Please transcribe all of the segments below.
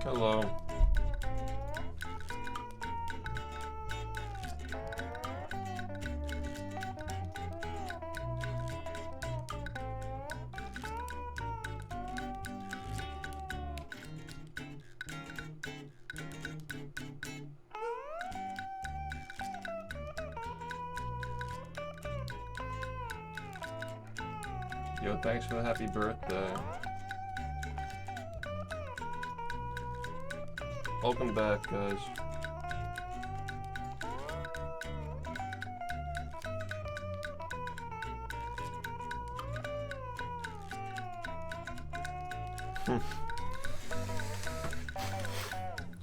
Hello. Yo, thanks for the happy birthday. Welcome back, guys.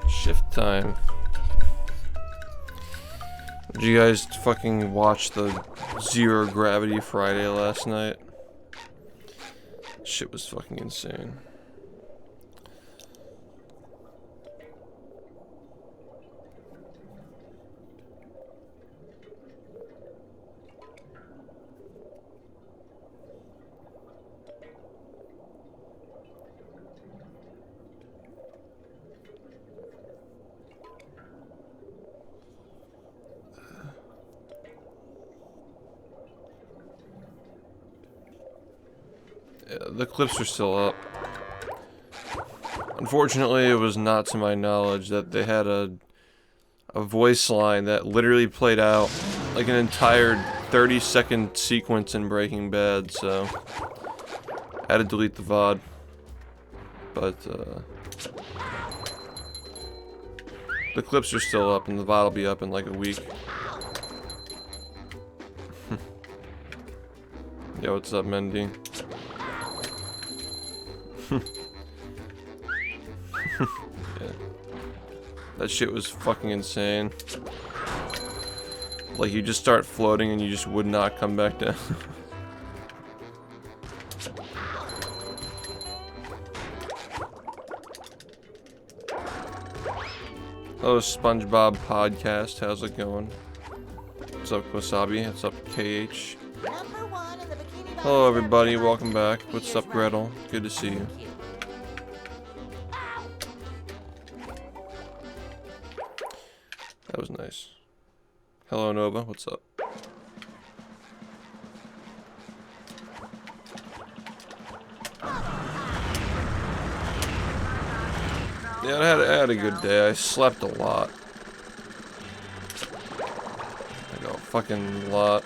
Shift time. Did you guys fucking watch the Zero Gravity Friday last night? Shit was fucking insane. The clips are still up. Unfortunately, it was not to my knowledge that they had a voice line that literally played out like an entire 30-second sequence in Breaking Bad, so I had to delete the VOD. But the clips are still up, and the VOD will be up in like a week. Yo, what's up, Mendy? Yeah. That shit was fucking insane. Like, you just start floating and you just would not come back down. Hello, SpongeBob Podcast. How's it going? What's up, Wasabi? What's up, KH? Hello, everybody. Welcome back. What's up, Gretel? Good to see you. That was nice. Hello, Nova. What's up? Yeah, I had a good day. I slept a lot. Like a fucking lot.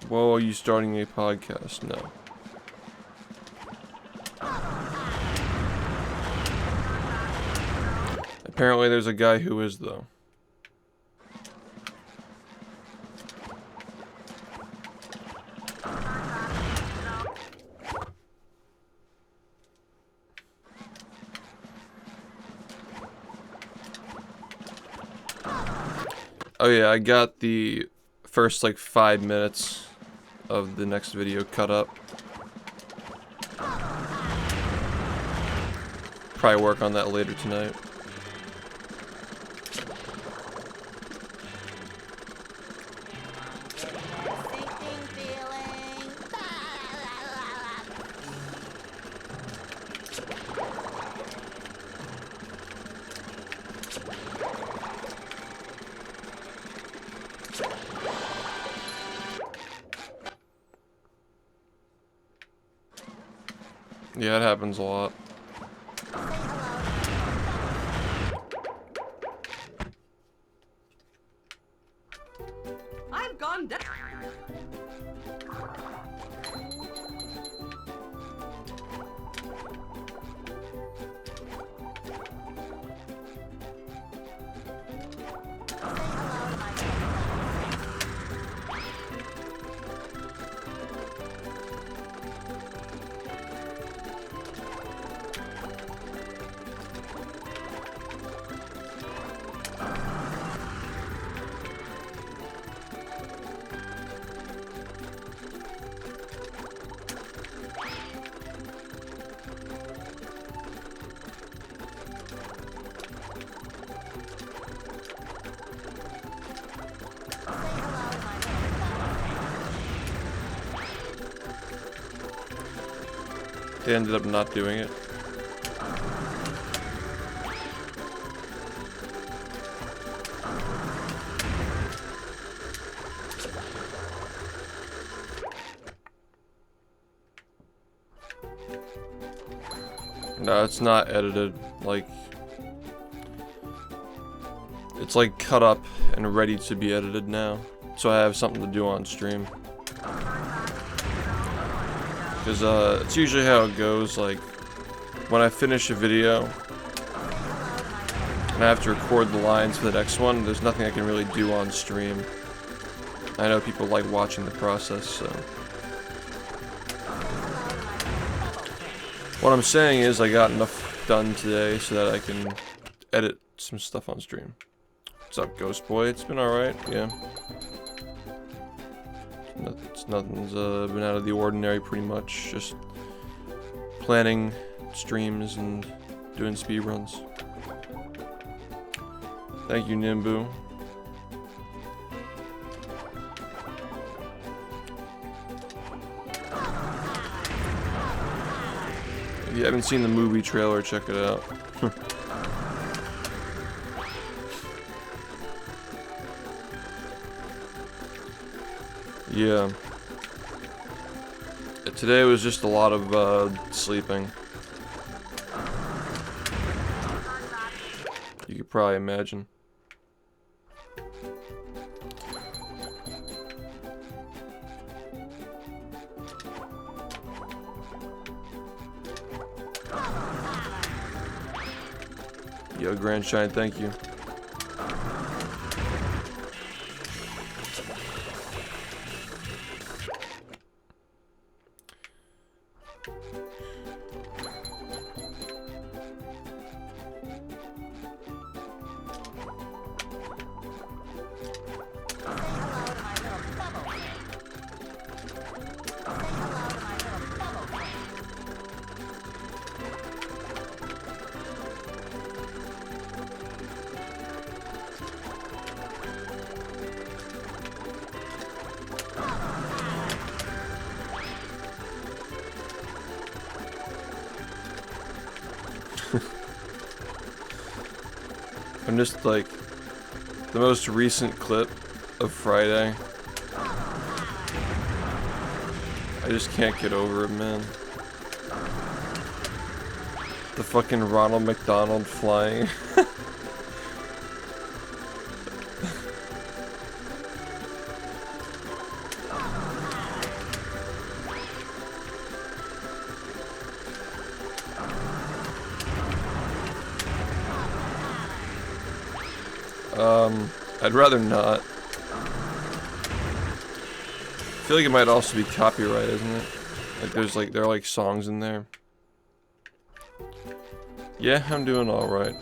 Whoa, are you starting a podcast? No. Apparently there's a guy who is, though. Oh yeah, I got the first like 5 minutes of the next video cut up. Probably work on that later tonight. Yeah, it happens a lot. I've gone down. They ended up not doing it. No, it's not edited. Like, it's like cut up and ready to be edited now. So I have something to do on stream. Because it's usually how it goes. Like, when I finish a video and I have to record the lines for the next one, there's nothing I can really do on stream. I know people like watching the process, so. What I'm saying is I got enough done today so that I can edit some stuff on stream. What's up, Ghost Boy? It's been alright, yeah. Nothing's been out of the ordinary pretty much. Just planning streams and doing speedruns. Thank you, Nimbu. If you haven't seen the movie trailer, check it out. Yeah. Today was just a lot of sleeping. You could probably imagine. Yo, Grand Shine, thank you. I'm just like the most recent clip of Friday. I just can't get over it, man. The fucking Ronald McDonald flying. I'd rather not. I feel like it might also be copyright, isn't it? Like there are like songs in there. Yeah, I'm doing alright.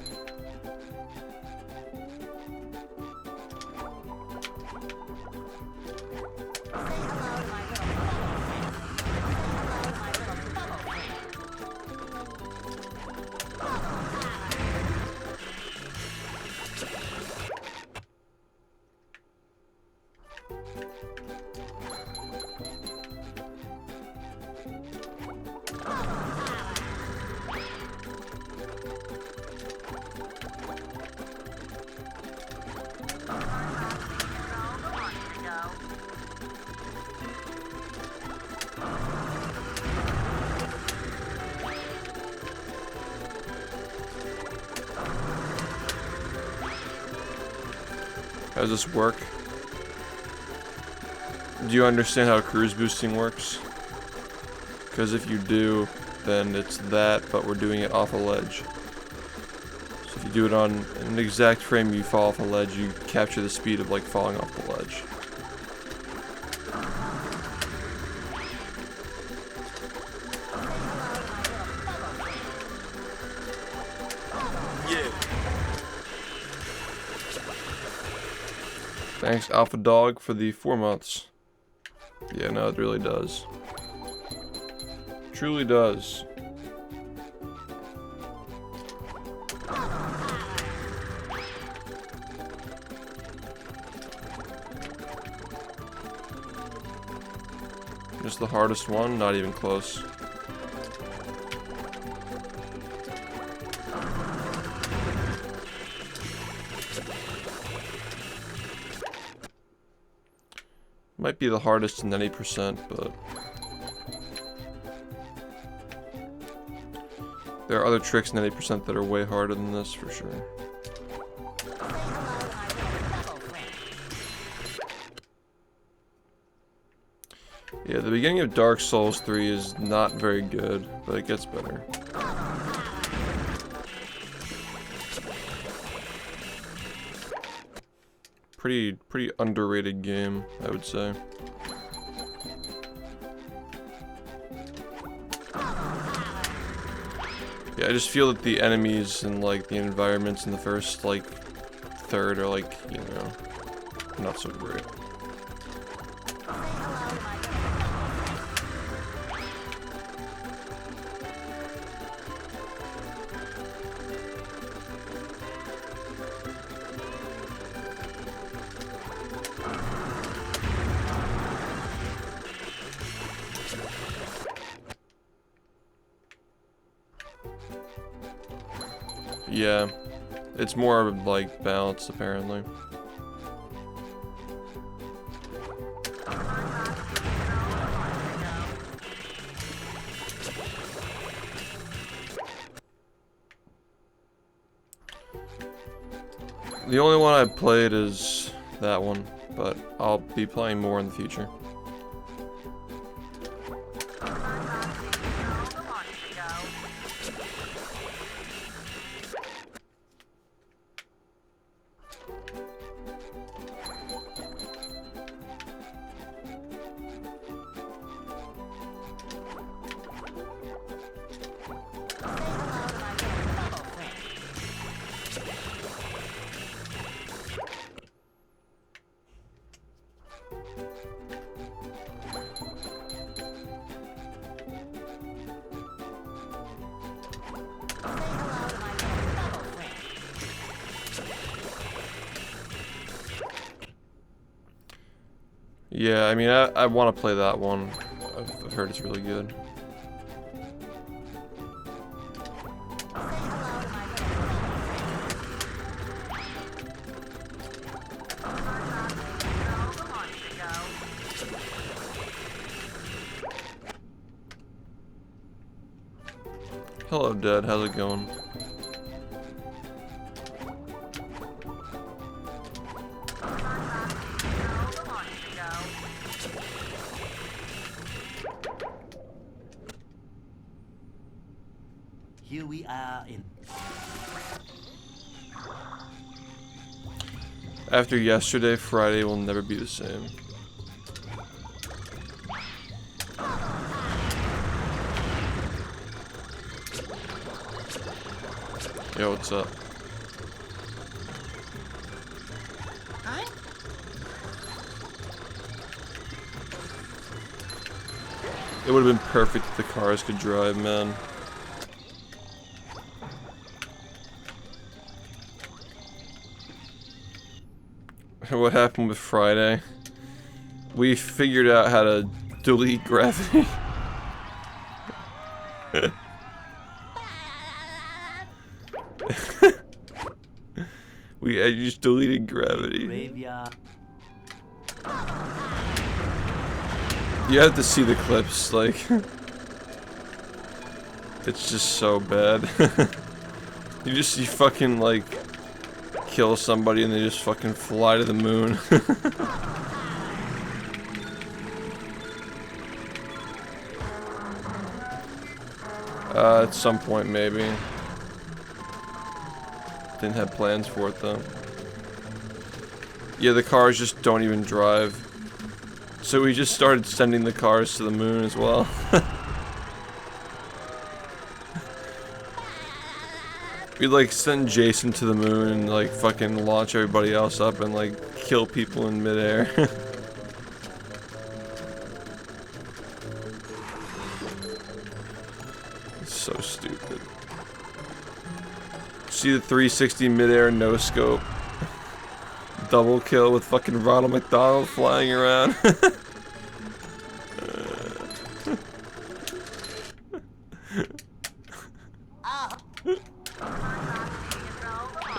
How does this work? Do you understand how cruise boosting works? Because if you do, then it's that, but we're doing it off a ledge. So if you do it on an exact frame you fall off a ledge, you capture the speed of like falling off the ledge. Thanks, Alpha Dog, for the 4 months. Yeah, no, it really does. Truly does. Just the hardest one? Not even close. Might be the hardest in 90%, but there are other tricks in 90% that are way harder than this for sure. Yeah, the beginning of Dark Souls 3 is not very good, but it gets better. Pretty underrated game, I would say. Yeah, I just feel that the enemies and like the environments in the first like third are like, you know, not so great. Yeah, it's more like balanced apparently. The only one I've played is that one, but I'll be playing more in the future. Yeah, I mean, I want to play that one. I've heard it's really good. Hello, Dad. How's it going? Here we are in. After yesterday, Friday will never be the same. Yo, what's up? Hi. It would have been perfect if the cars could drive, man. What happened with Friday? We figured out how to delete gravity. I just deleted gravity. Graveyard. You have to see the clips, like it's just so bad. You fucking like kill somebody and they just fucking fly to the moon. At some point maybe. Didn't have plans for it though. Yeah, the cars just don't even drive. So we just started sending the cars to the moon as well. We'd like send Jason to the moon and like fucking launch everybody else up and like kill people in midair. It's so stupid. See the 360 midair no scope. Double kill with fucking Ronald McDonald flying around.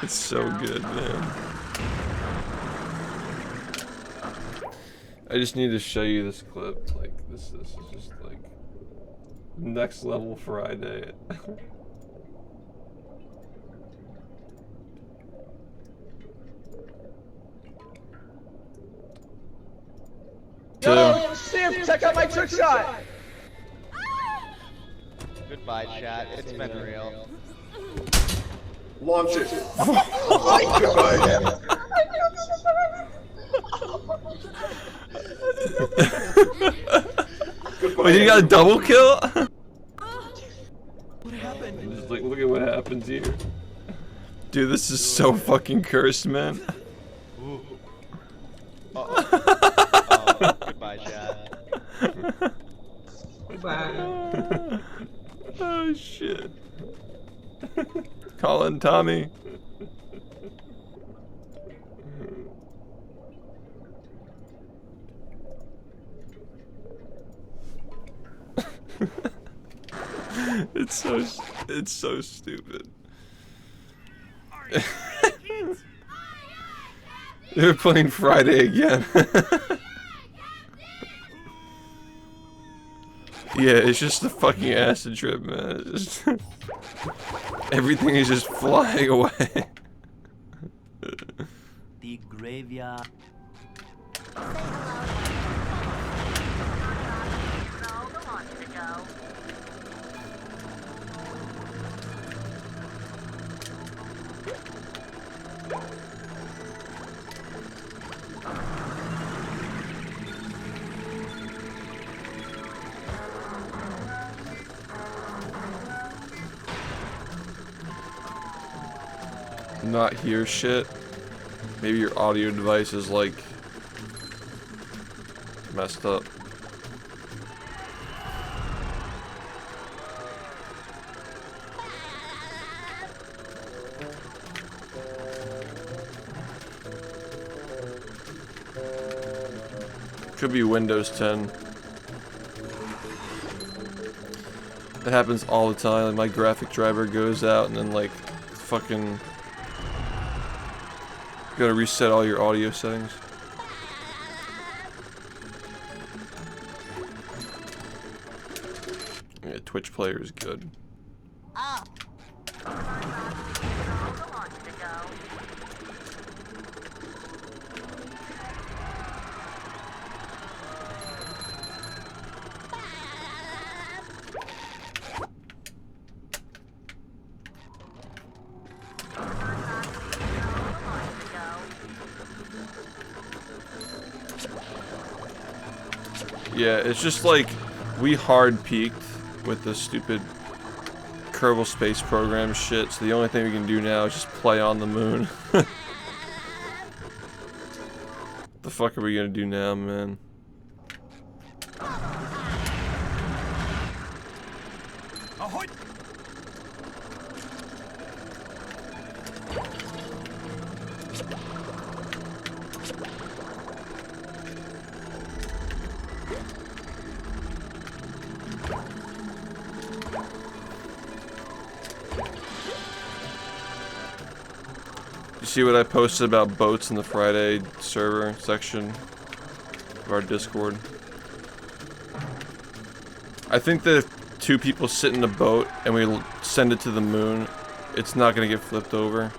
It's so good, man. I just need to show you this clip. Like this is just like next level Friday. Yo, SHiFT, check out my trick shot! Goodbye, chat. It's been real. Launch it. Wait, you got a double kill? What happened? Just like, look at what happens here. Dude, this is so fucking cursed, man. Goodbye, chat. Bye. Oh shit. Colin, Tommy. It's so stupid. They're playing Friday again. Yeah, it's just the fucking acid trip, man. It's just everything is just flying away. The graveyard. Not hear shit. Maybe your audio device is like messed up. Could be Windows 10. That happens all the time. Like my graphic driver goes out and then like fucking you gotta reset all your audio settings. Yeah, Twitch player is good. Yeah, it's just like we hard peaked with the stupid Kerbal Space Program shit, so the only thing we can do now is just play on the moon. The fuck are we gonna do now, man? Ahoy! You see what I posted about boats in the Friday server section of our Discord? I think that if two people sit in a boat and we send it to the moon, it's not gonna get flipped over.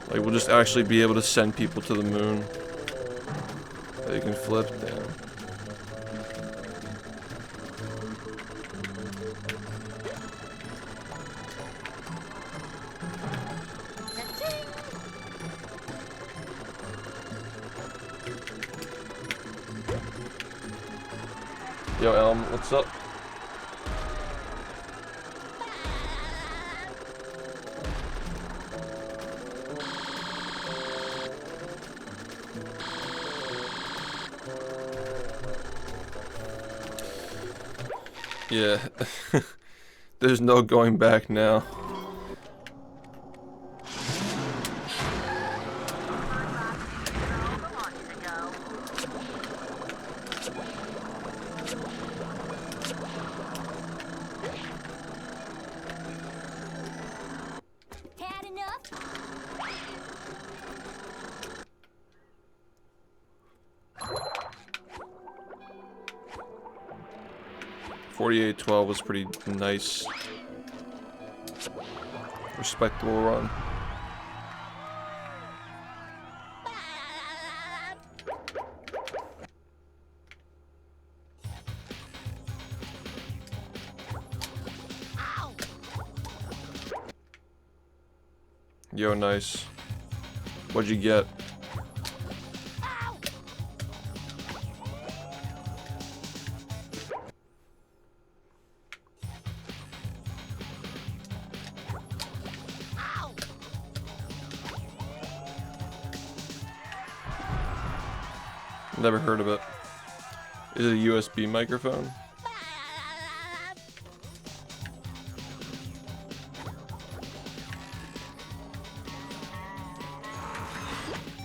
Like, we'll just actually be able to send people to the moon. They can flip down. Yo, Elm, what's up? Yeah, there's no going back now. 48-12 was pretty nice. Respectable run. Yo, nice. What'd you get? Never heard of it. Is it a USB microphone?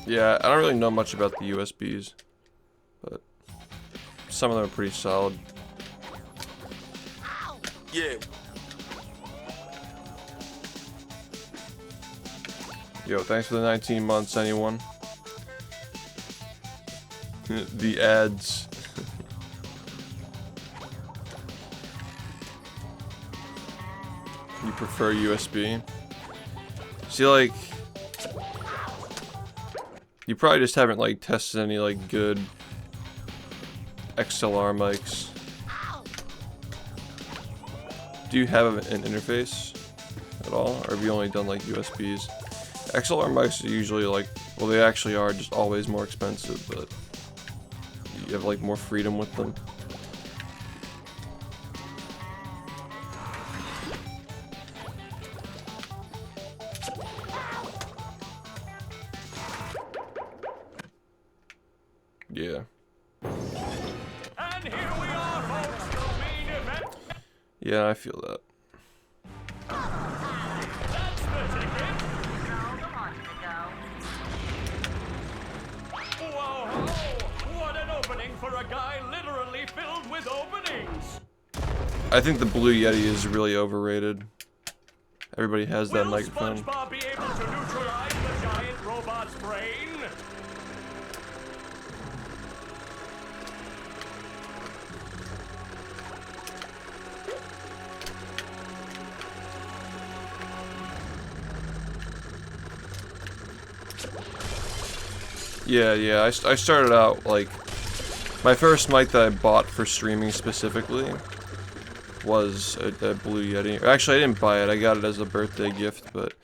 Yeah, I don't really know much about the USBs, but some of them are pretty solid. Yeah. Yo, thanks for the 19 months, anyone. The ads. You prefer USB? See, like, you probably just haven't like tested any like good XLR mics. Do you have an interface at all, or have you only done like USBs? XLR mics are usually like, well, they actually are just always more expensive, but you have like more freedom with them. Yeah. And here we are, folks, the main event. Yeah, I feel that. That's the ticket. Whoa, what an opening for a guy literally filled with openings. I think the Blue Yeti is really overrated. Everybody has that Will microphone. SpongeBob be able to neutralize the giant robot's brain? Yeah, I started out, like, my first mic that I bought for streaming specifically was a Blue Yeti. Actually, I didn't buy it, I got it as a birthday gift, but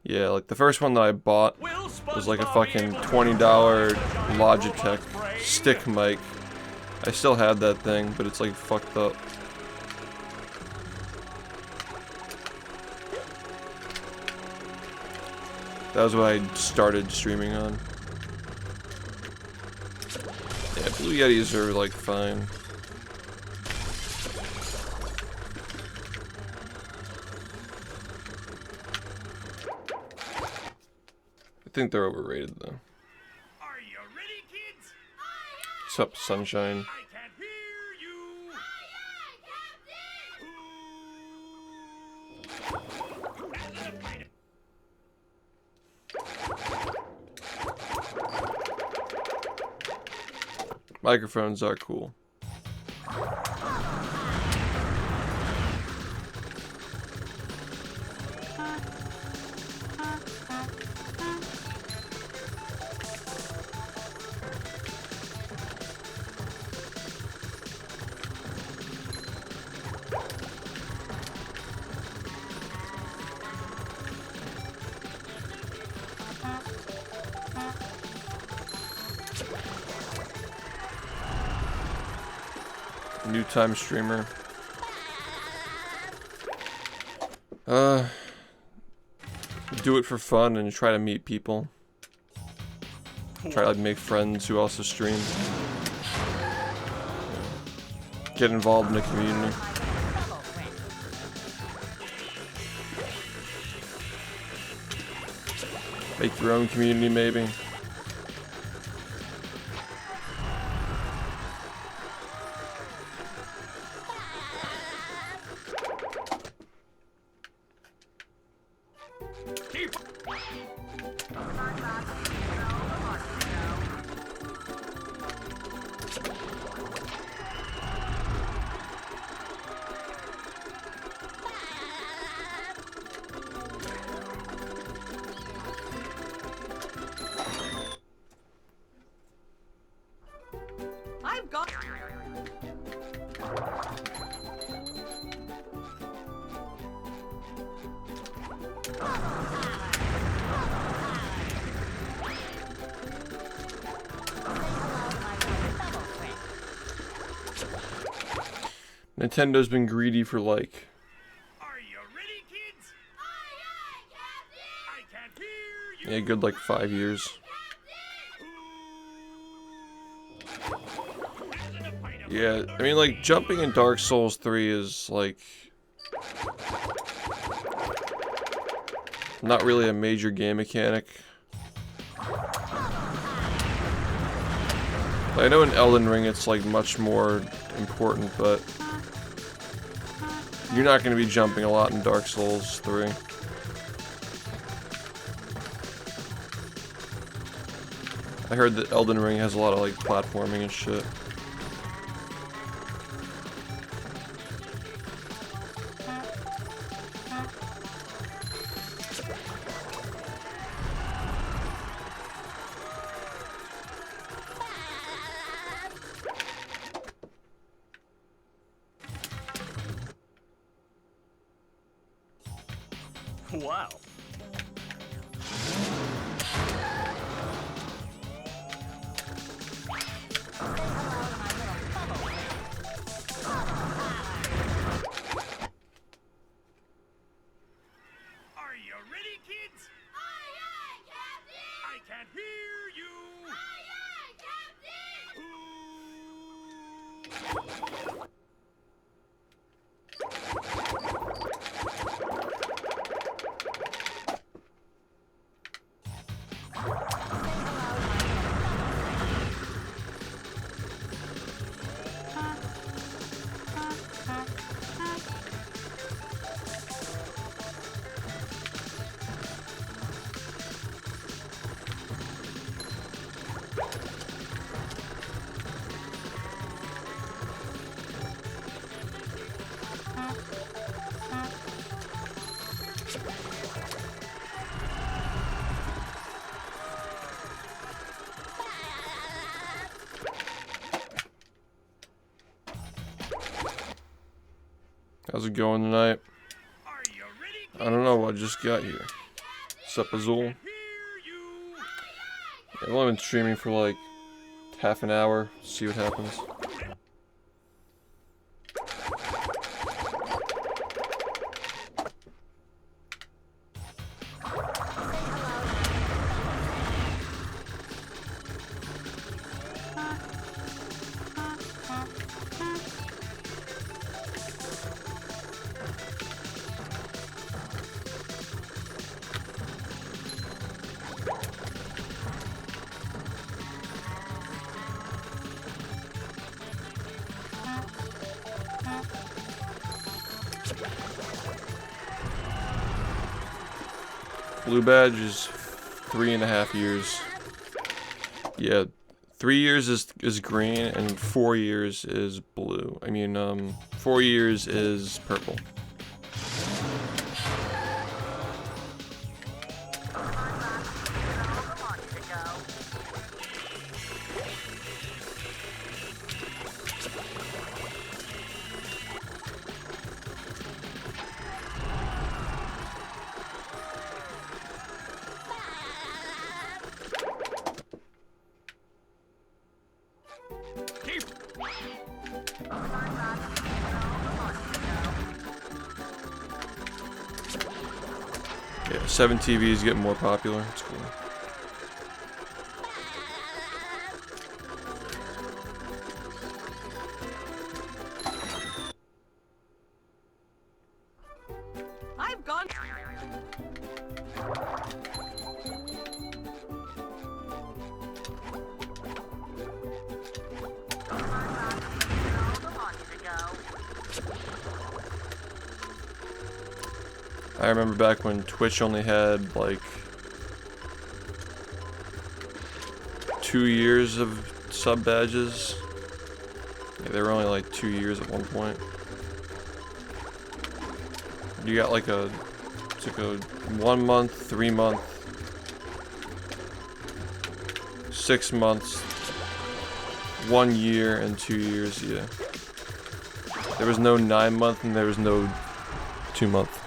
yeah, like, the first one that I bought was like a fucking $20 Logitech stick mic. I still had that thing, but it's like fucked up. That was what I started streaming on. Yeah, Blue Yetis are like fine. I think they're overrated though. Are you ready, kids? What's up, Sunshine? I can hear you. Microphones are cool. New time streamer. Do it for fun and try to meet people. Try to like, make friends who also stream. Get involved in the community. Make your own community maybe. Nintendo's been greedy for like Are you ready, kids? I can't hear you. a good like 5 years. Yeah, I mean like jumping in Dark Souls 3 is like not really a major game mechanic. I know in Elden Ring it's like much more important, but you're not going to be jumping a lot in Dark Souls 3. I heard that Elden Ring has a lot of like platforming and shit. Wow. Are you ready, kids? I can't hear you. How's it going tonight? Are you ready, I don't know, I just got here. Sup, Azul? hear you? I've only been streaming for like half an hour, see what happens. Blue badge is 3.5 years. Yeah, 3 years is green and 4 years is blue. I mean, 4 years is purple. Yeah, 7 TVs getting more popular. It's cool. I've gone. I remember back when Twitch only had like 2 years of sub badges. Yeah, they were only like 2 years at one point. You got like it's like a 1 month, 3 month, 6 months, 1 year, and 2 years. Yeah. There was no 9 month and there was no 2 month.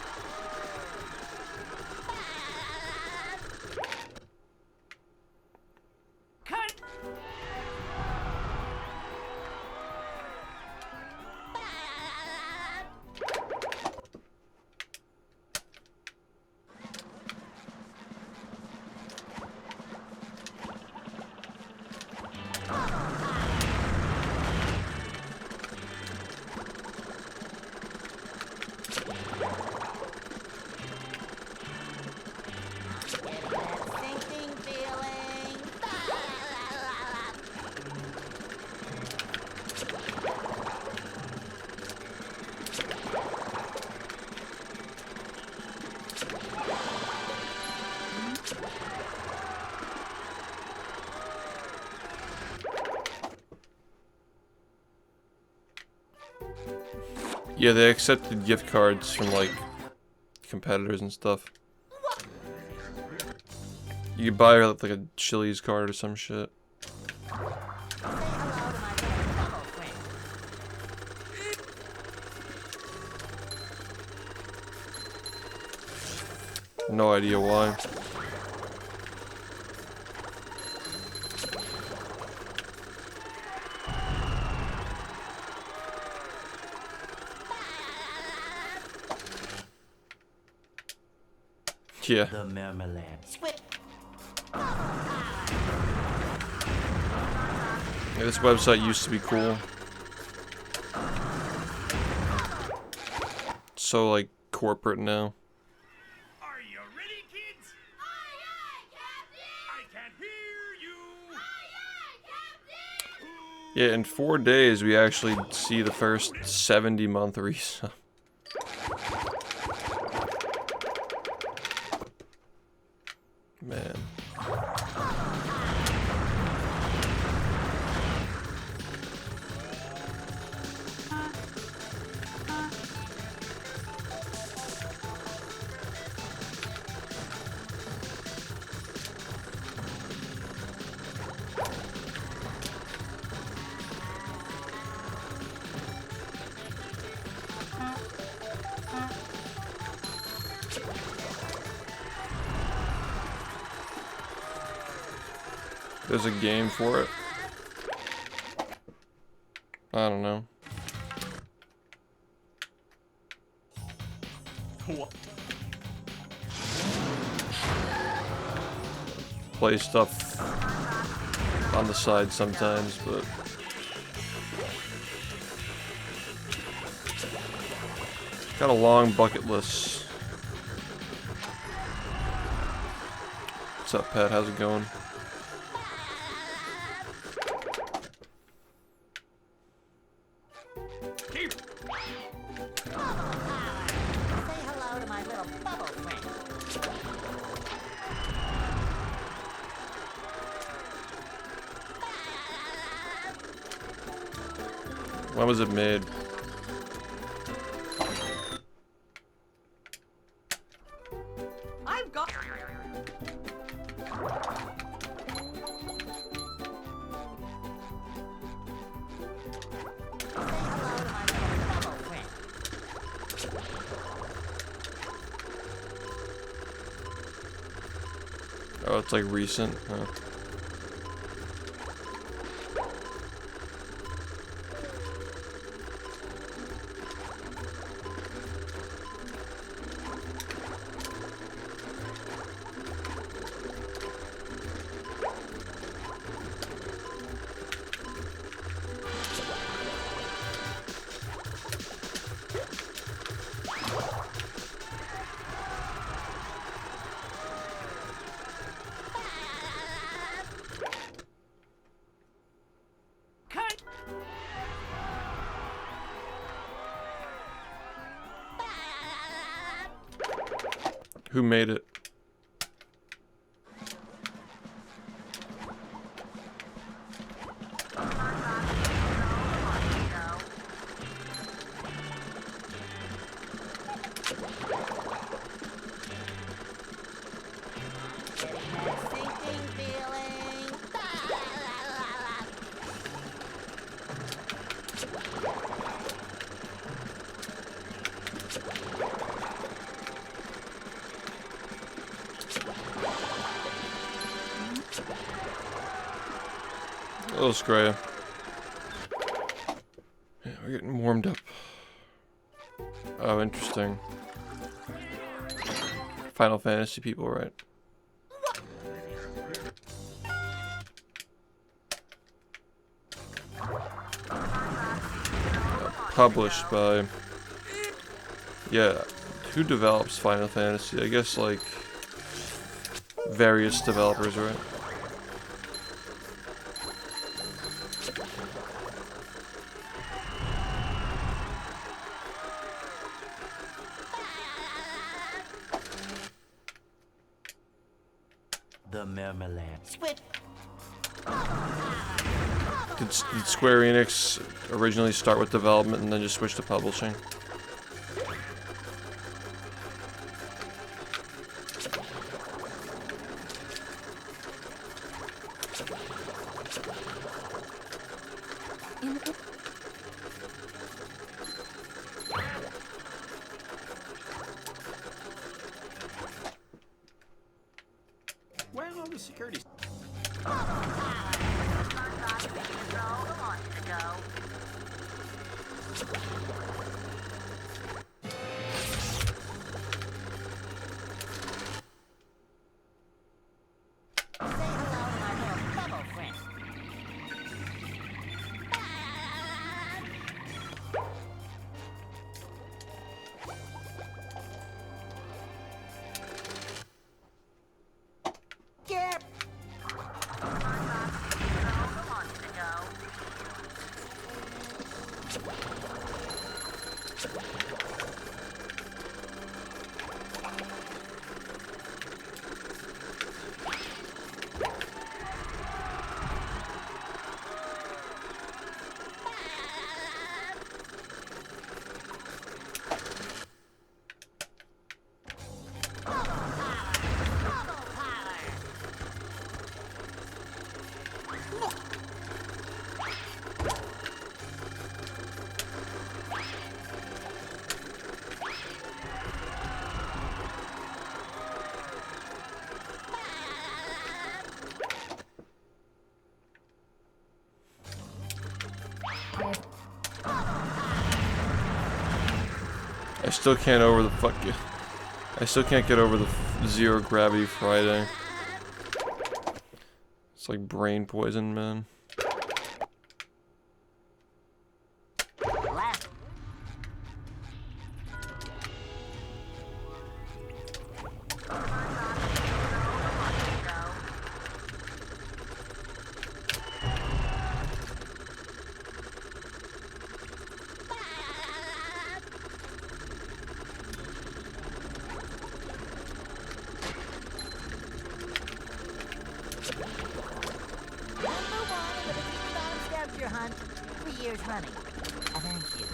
Yeah, they accepted gift cards from like competitors and stuff. You could buy like a Chili's card or some shit. No idea why. Yeah. The marmalade. Yeah, this website used to be cool. So like corporate now. Are you ready, kids? Aye, aye, Captain! I can hear you. Aye, aye, Captain! Yeah, in 4 days we actually see the first 70-month resub. Man. There's a game for it. I don't know. Play stuff on the side sometimes, but got a long bucket list. What's up, Pat? How's it going? Keep. Say hello to my little bubble friend. When was it made? I've got. Hello to my little bubble friend. Oh, it's like recent. Huh. Who made it? Sinking feeling. Oh, Scraya. Yeah, we're getting warmed up. Oh, interesting. Final Fantasy people, right? Published by... Yeah, who develops Final Fantasy? I guess, like, various developers, right? The marmalade. Switch. Did Square Enix originally start with development and then just switch to publishing? the security. Say hello to my little bubble friend. Get. I still can't over the fuck you. I still can't get over the zero gravity Friday. It's like brain poison, man. Left. Scavenger hunt 3 years running. Thank you.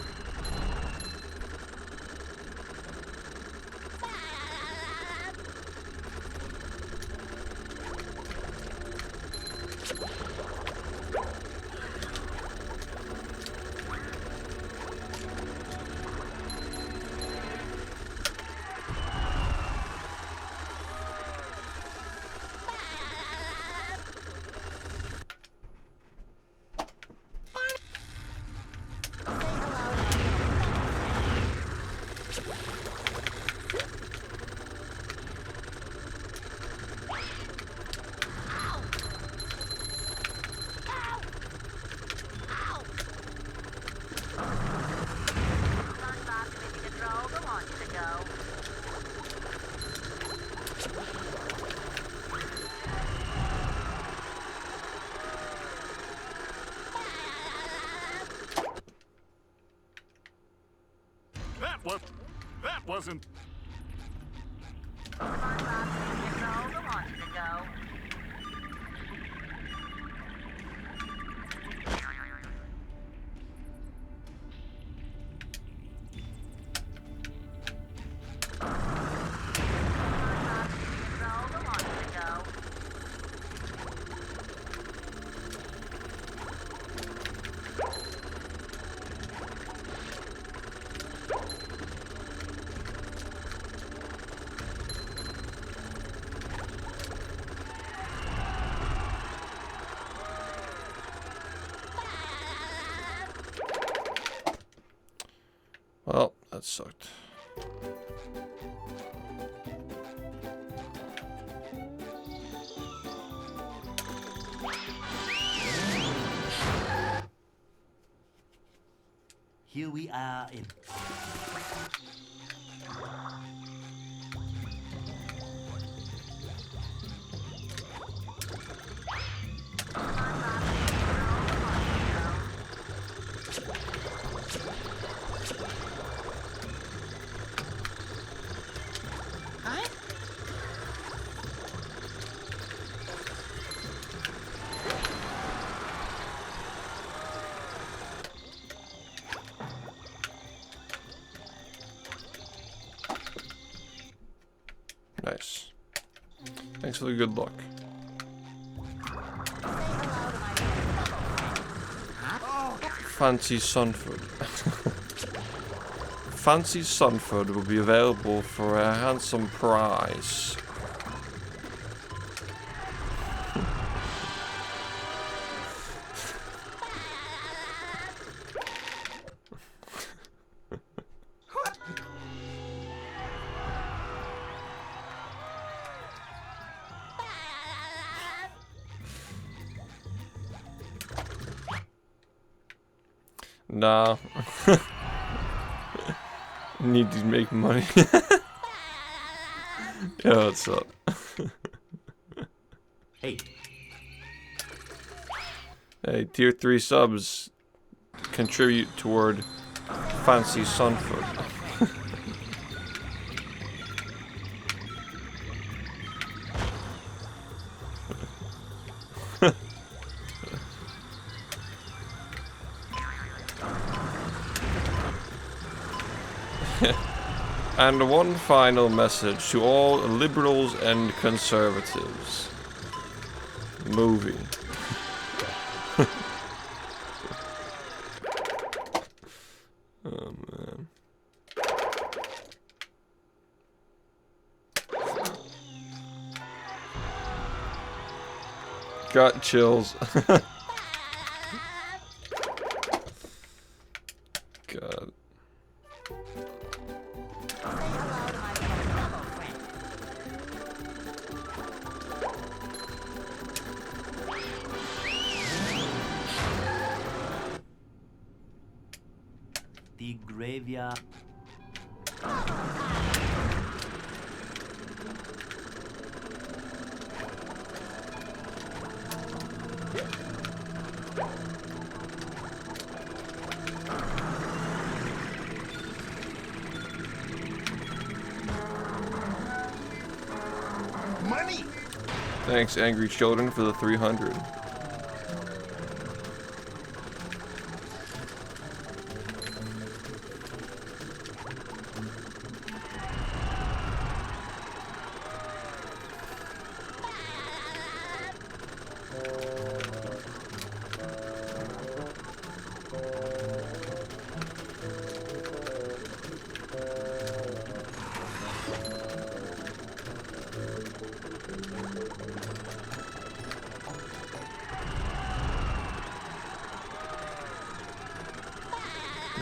That wasn't. Well, that sucked. Here we are in. Nice. Thanks for the good luck. Fancy Sunford. Fancy Sunford will be available for a handsome price. Nah. Need to make money. Yo, what's up? Hey, Hey, tier 3 subs contribute toward Fancy Sunfoot. And one final message to all liberals and conservatives. Movie. Oh man. Got chills. God. the graveyard. Money! Thanks, Angry Children, for the 300.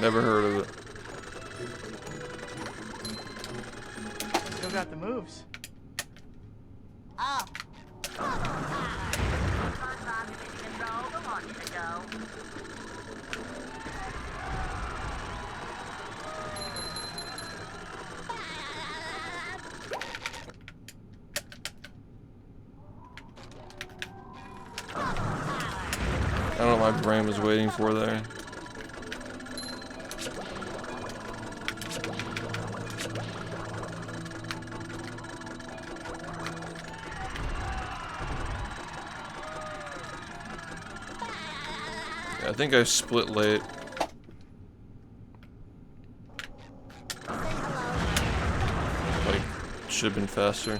Never heard of it. Still got the moves. Oh. I don't know what my brain was waiting for there. I think I split late. Like, should have been faster.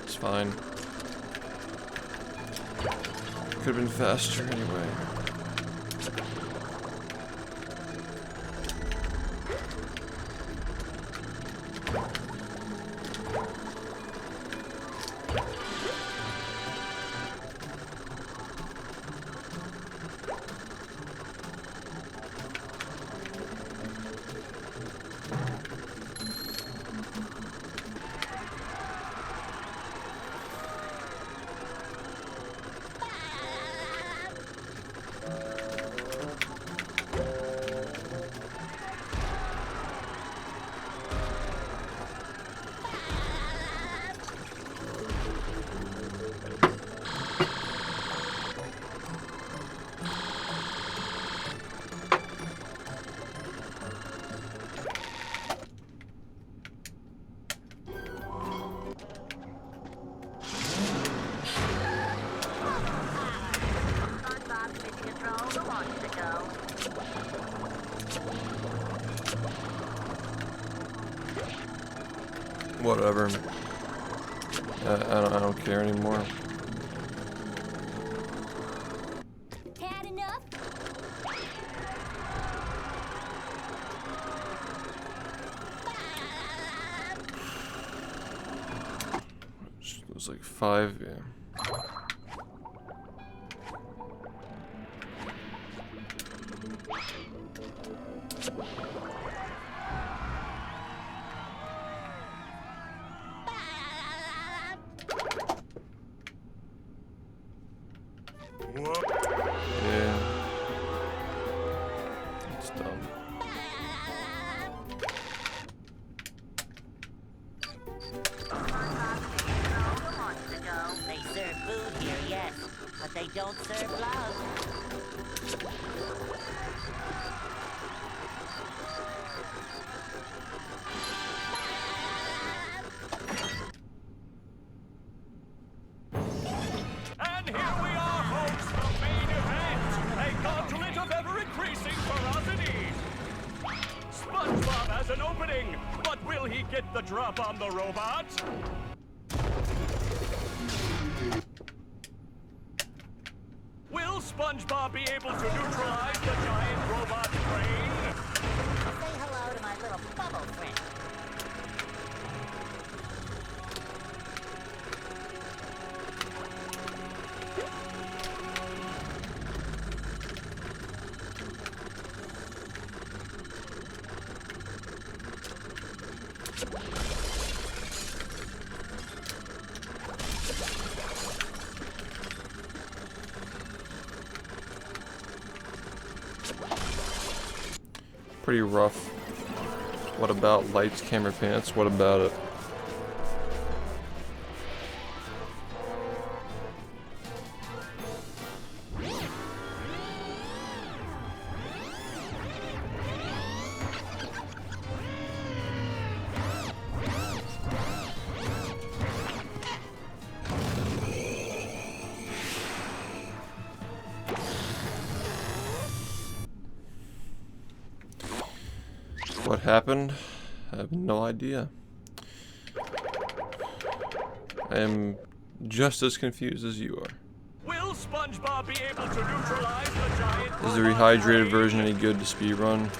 It's fine. Could have been faster anyway. Whatever. I don't care anymore. Had enough? It was like 5, yeah. Yeah. don't serve love. And here we are, folks, the main event. A gauntlet of ever-increasing ferocity. SpongeBob has an opening, but will he get the drop on the robot? Will SpongeBob be able to neutralize the giant robot's brain? Say hello to my little bubble friend. Pretty rough. What about lights, camera, pants? What about it? What happened? I have no idea. I am just as confused as you are. Will SpongeBob be able to neutralize the giant Is the robot's rehydrated brain? version any good to speedrun?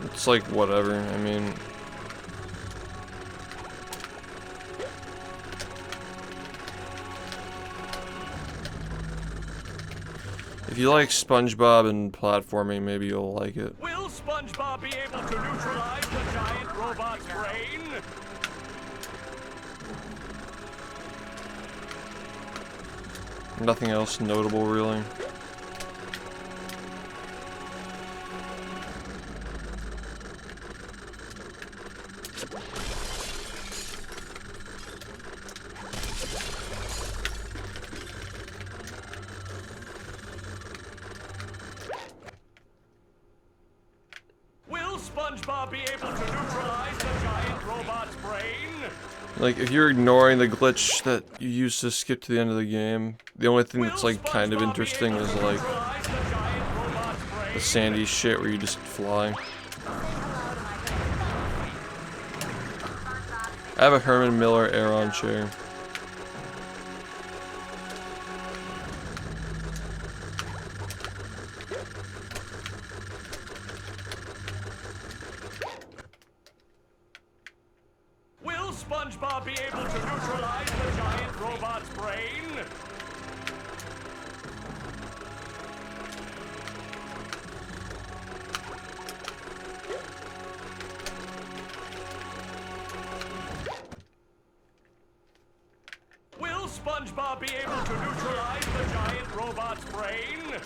It's like whatever. I mean, if you like SpongeBob and platforming, maybe you'll like it. Will SpongeBob be able to neutralize the giant robot's brain? Nothing else notable, really. Will SpongeBob be able to neutralize the giant robot's brain? Like, if you're ignoring the glitch that you used to skip to the end of the game, the only thing that's like kind of interesting is like the sandy shit where you just fly. I have a Herman Miller Aeron chair. Will SpongeBob be able to neutralize the giant robot's brain? Will SpongeBob be able to neutralize the giant robot's brain?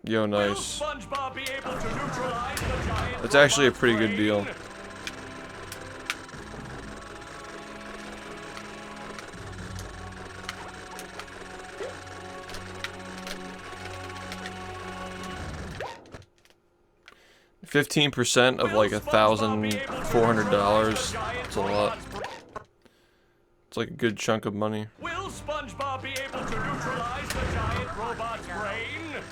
Yo, Will nice. SpongeBob be able to neutralize the giant That's actually a robot's pretty good deal. brain? $15% of like $1,400. That's a lot. It's like a good chunk of money. Will SpongeBob be able to neutralize the giant robot's brain?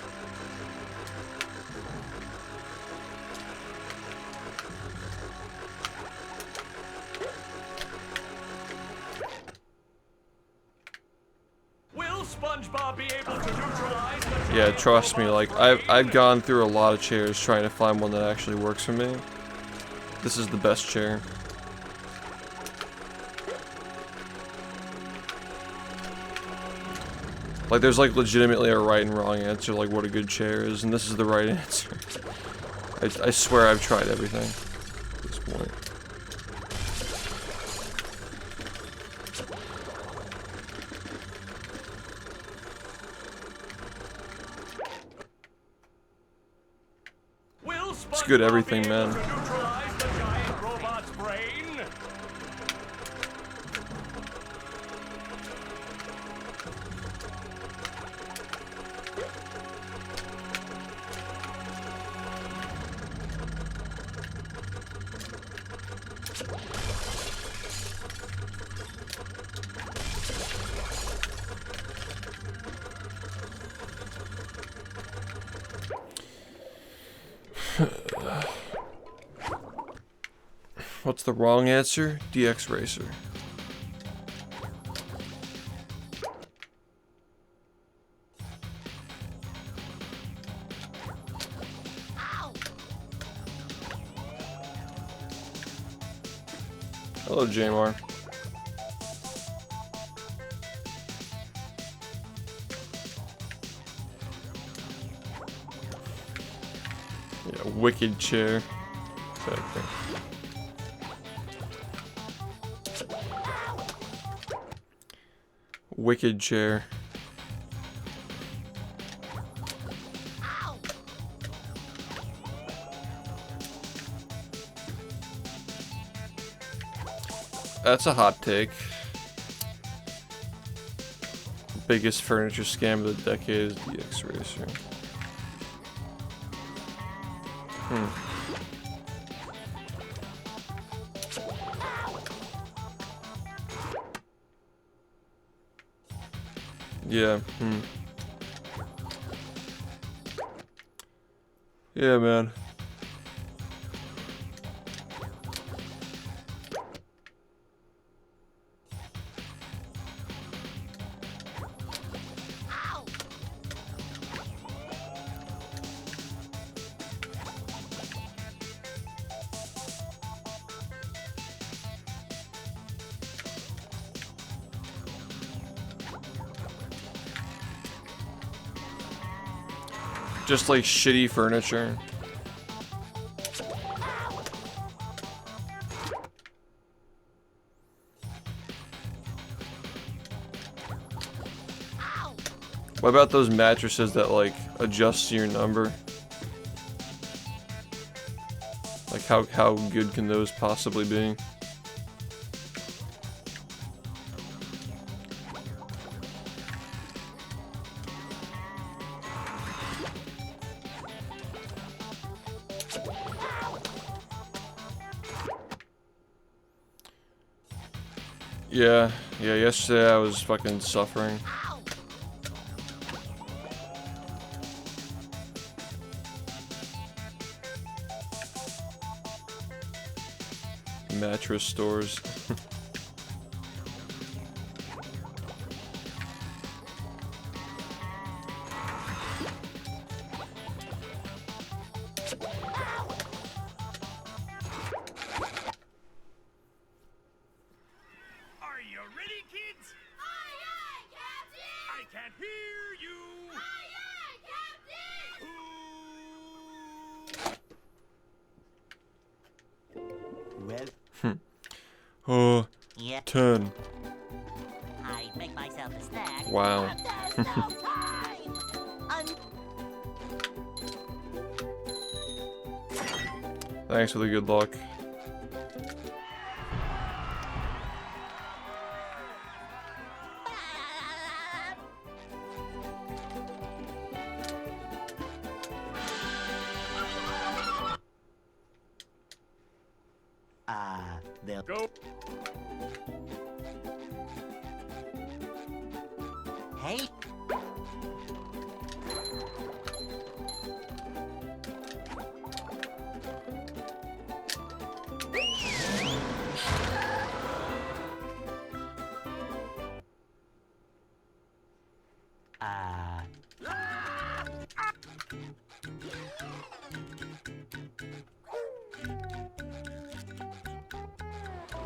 Will SpongeBob be able to neutralize the giant Yeah, trust me, robot's like I've brain? gone through a lot of chairs trying to find one that actually works for me. This is the best chair. Like there's like legitimately a right and wrong answer, like what a good chair is, and this is the right answer. I swear I've tried everything at this point. It's good everything, man. To neutralize the giant robot's brain? What's the wrong answer? DX Racer. Hello, Jamar. Yeah, wicked chair. Back there. Wicked chair. That's a hot take. Biggest furniture scam of the decade is DX Racer. Yeah. Yeah, man. Just like shitty furniture. What about those mattresses that like adjust to your number? Like how good can those possibly be? Yeah, yesterday I was fucking suffering. Mattress stores. Oh, Yep. 10. I make myself a snack. Wow. There's no time. Thanks for the good luck. They'll Go. Hey.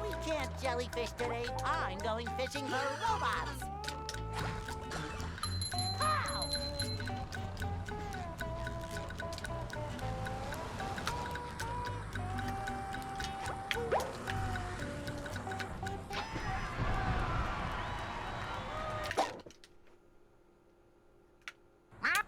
We can't jellyfish today. I'm going fishing for robots. How?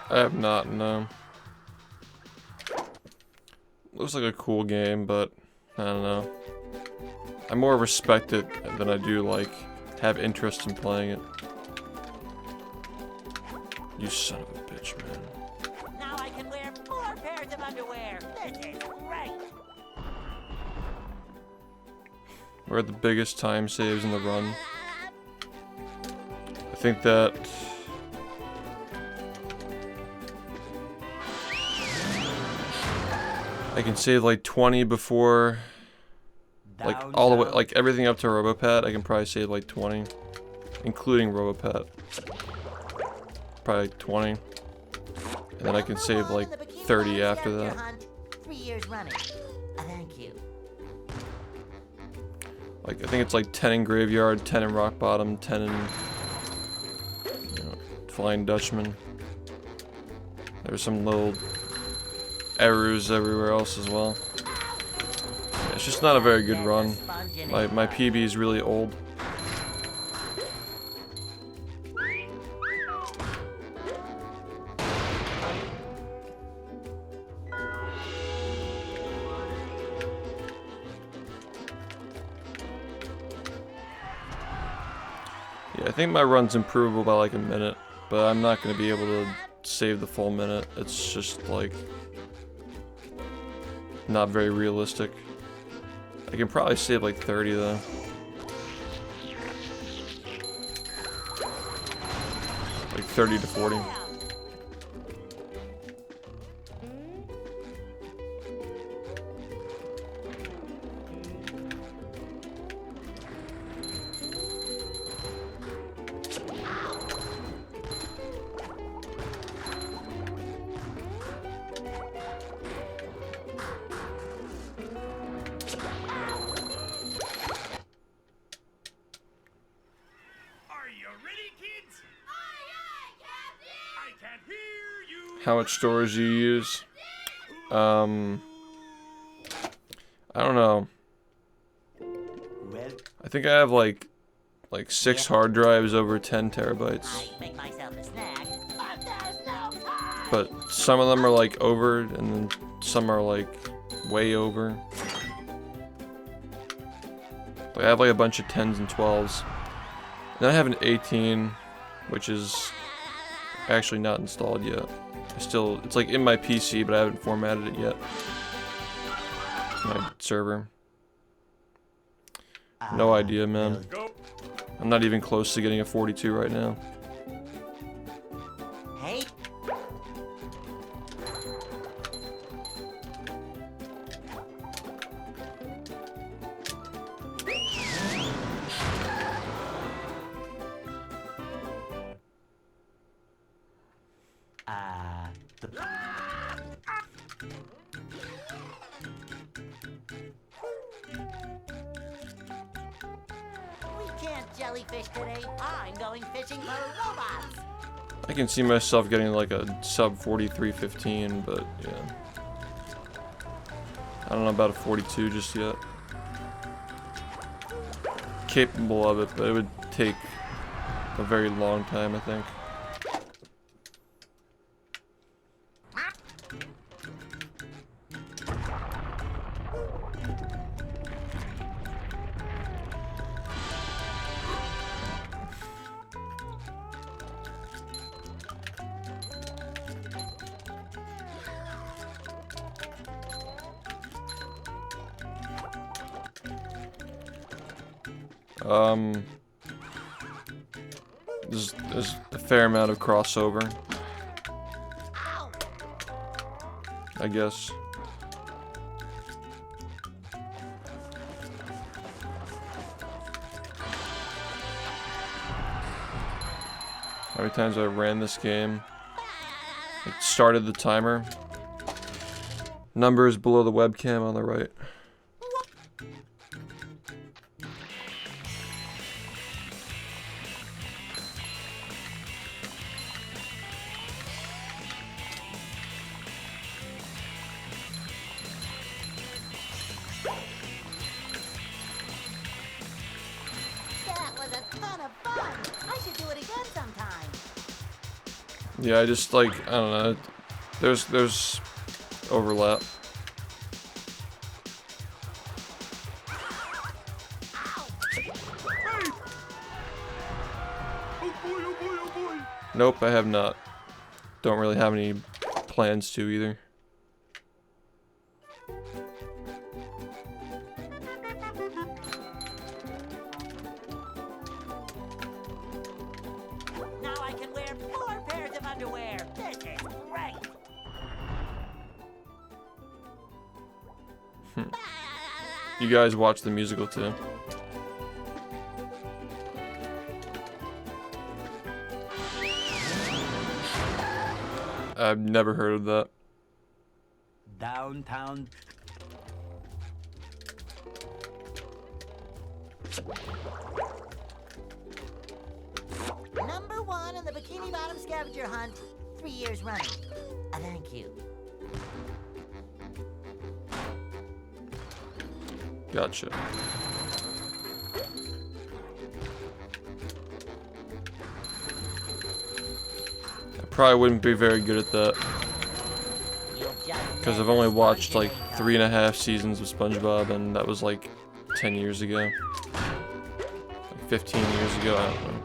I have not, no. Looks like a cool game, but I don't know. I more respect it than I do, like, have interest in playing it. You son of a bitch, man. Now I can wear 4 pairs of underwear. This is great. We're at the biggest time saves in the run. I think that... I can save like 20 before... Like all the way, like everything up to Robopet, I can probably save like 20. Including Robopet. Probably 20. And then I can save like 30 after that. 3 years running. Thank you. Like, I think it's like 10 in Graveyard, 10 in Rock Bottom, 10 in... You know, Flying Dutchman. There's some little errors everywhere else as well. Yeah, it's just not a very good run. My PB is really old. Yeah, I think my run's improvable by like a minute, but I'm not going to be able to save the full minute. It's just like not very realistic. I can probably save like 30 though. Like 30 to 40. How much storage you use? I don't know. I think I have like 6 hard drives over 10 terabytes. Make myself a snack, but there's no time. But some of them are like over, and then some are like way over. Like I have like a bunch of 10s and 12s. Then I have an 18, which is actually not installed yet. It's like in my PC, but I haven't formatted it yet. My server. No idea, man. I'm not even close to getting a 42 right now. Hey. We can't jellyfish today. I'm going fishing for robots. I can see myself getting like a sub 4315, but yeah. I don't know about a 42 just yet. Capable of it, but it would take a very long time, I think. There's a fair amount of crossover, I guess. How many times I ran this game? It started the timer. Numbers below the webcam on the right. That was a ton of fun. I should do it again sometime. Yeah, I just like, I don't know. There's overlap. Nope, I have not. Don't really have any plans to either. Now I can wear 4 pairs of underwear. This is great. You guys watch the musical too? I've never heard of that. Downtown. Number 1 in the Bikini Bottom scavenger hunt. 3 years running. Thank you. Gotcha. I probably wouldn't be very good at that. Because I've only watched like 3.5 seasons of SpongeBob, and that was like 10 years ago. Like 15 years ago, I don't know.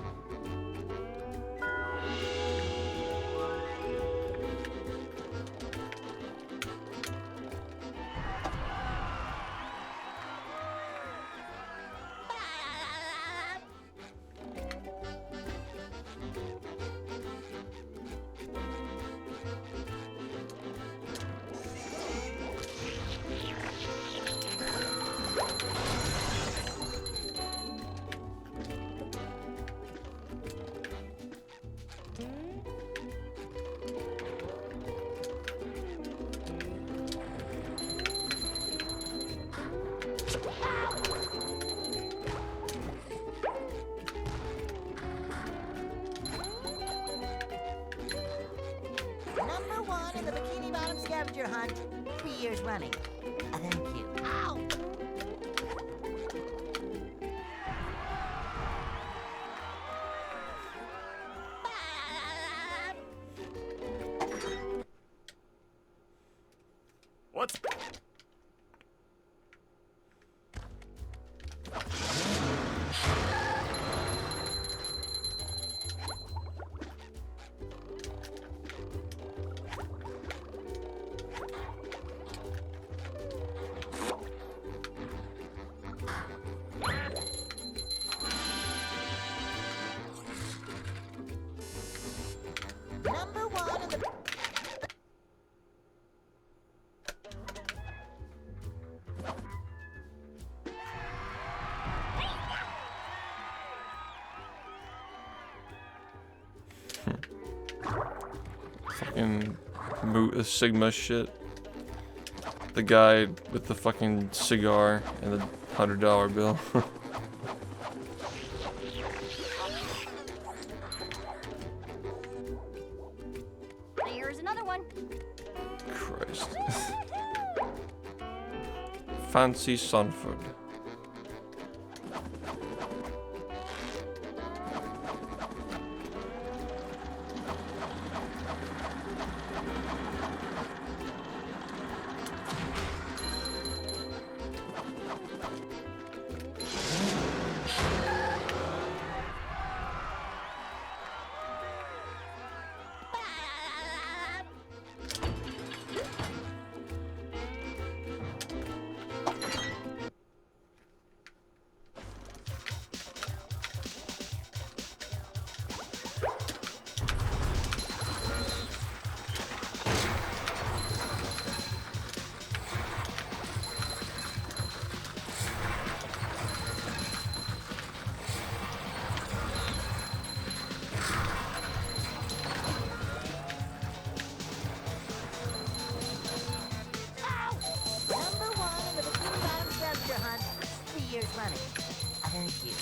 Number 1 in the Bikini Bottom scavenger hunt. 3 years running. Thank you. Ow! What's... Number 1 in the... Fucking Sigma shit. The guy with the fucking cigar and the $100 bill. Here's another one. Christ. Fancy Sanford. Number 1 in the Bikini Bottom scavenger hunt. 3 years running. Thank you.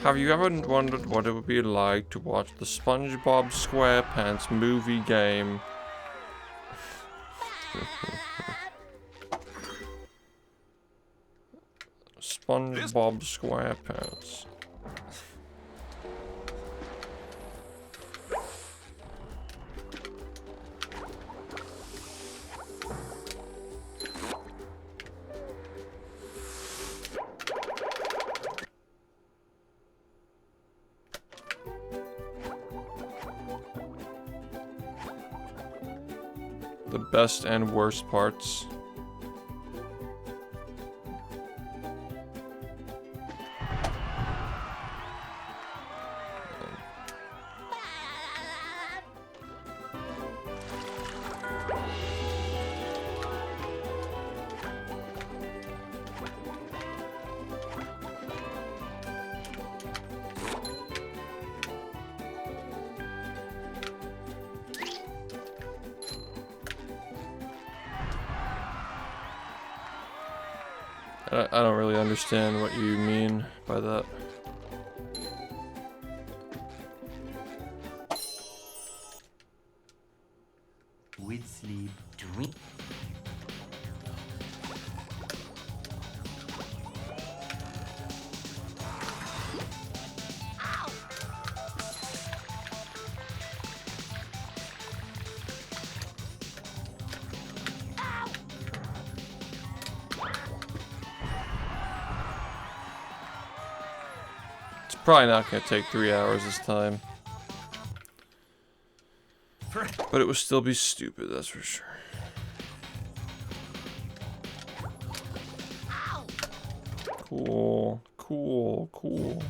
Have you ever wondered what it would be like to watch the SpongeBob SquarePants movie game? SpongeBob SquarePants. The best and worst parts. I don't really understand what you mean by that. With sleep, drink. It's probably not gonna take 3 hours this time. But it would still be stupid, that's for sure. Cool, cool, cool.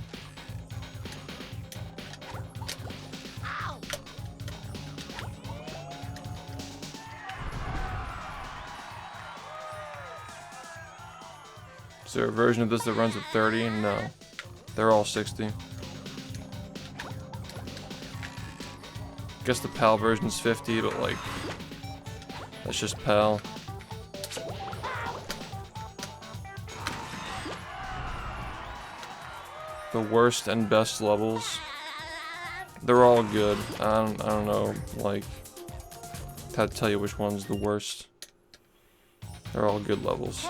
Is there a version of this that runs at 30? No. They're all 60. Guess the PAL version's 50, but like, that's just PAL. The worst and best levels, they're all good. I don't know, like, how to tell you which one's the worst. They're all good levels.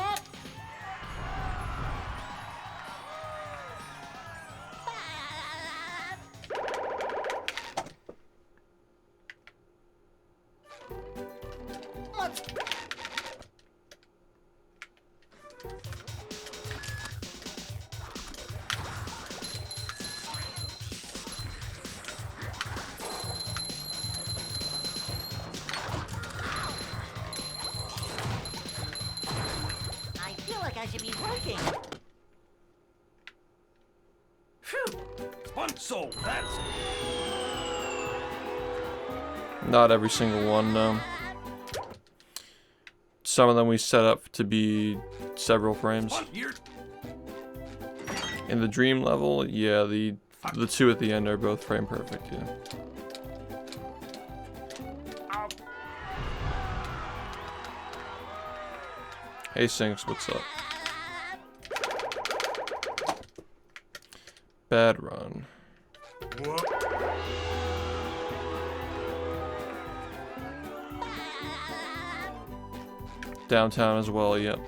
I should be working. Phew! One soul, that's... Not every single one, no. Some of them we set up to be several frames. In the dream level, yeah, the two at the end are both frame perfect, yeah. Hey Sinks, what's up? Bad run. Downtown as well, yep.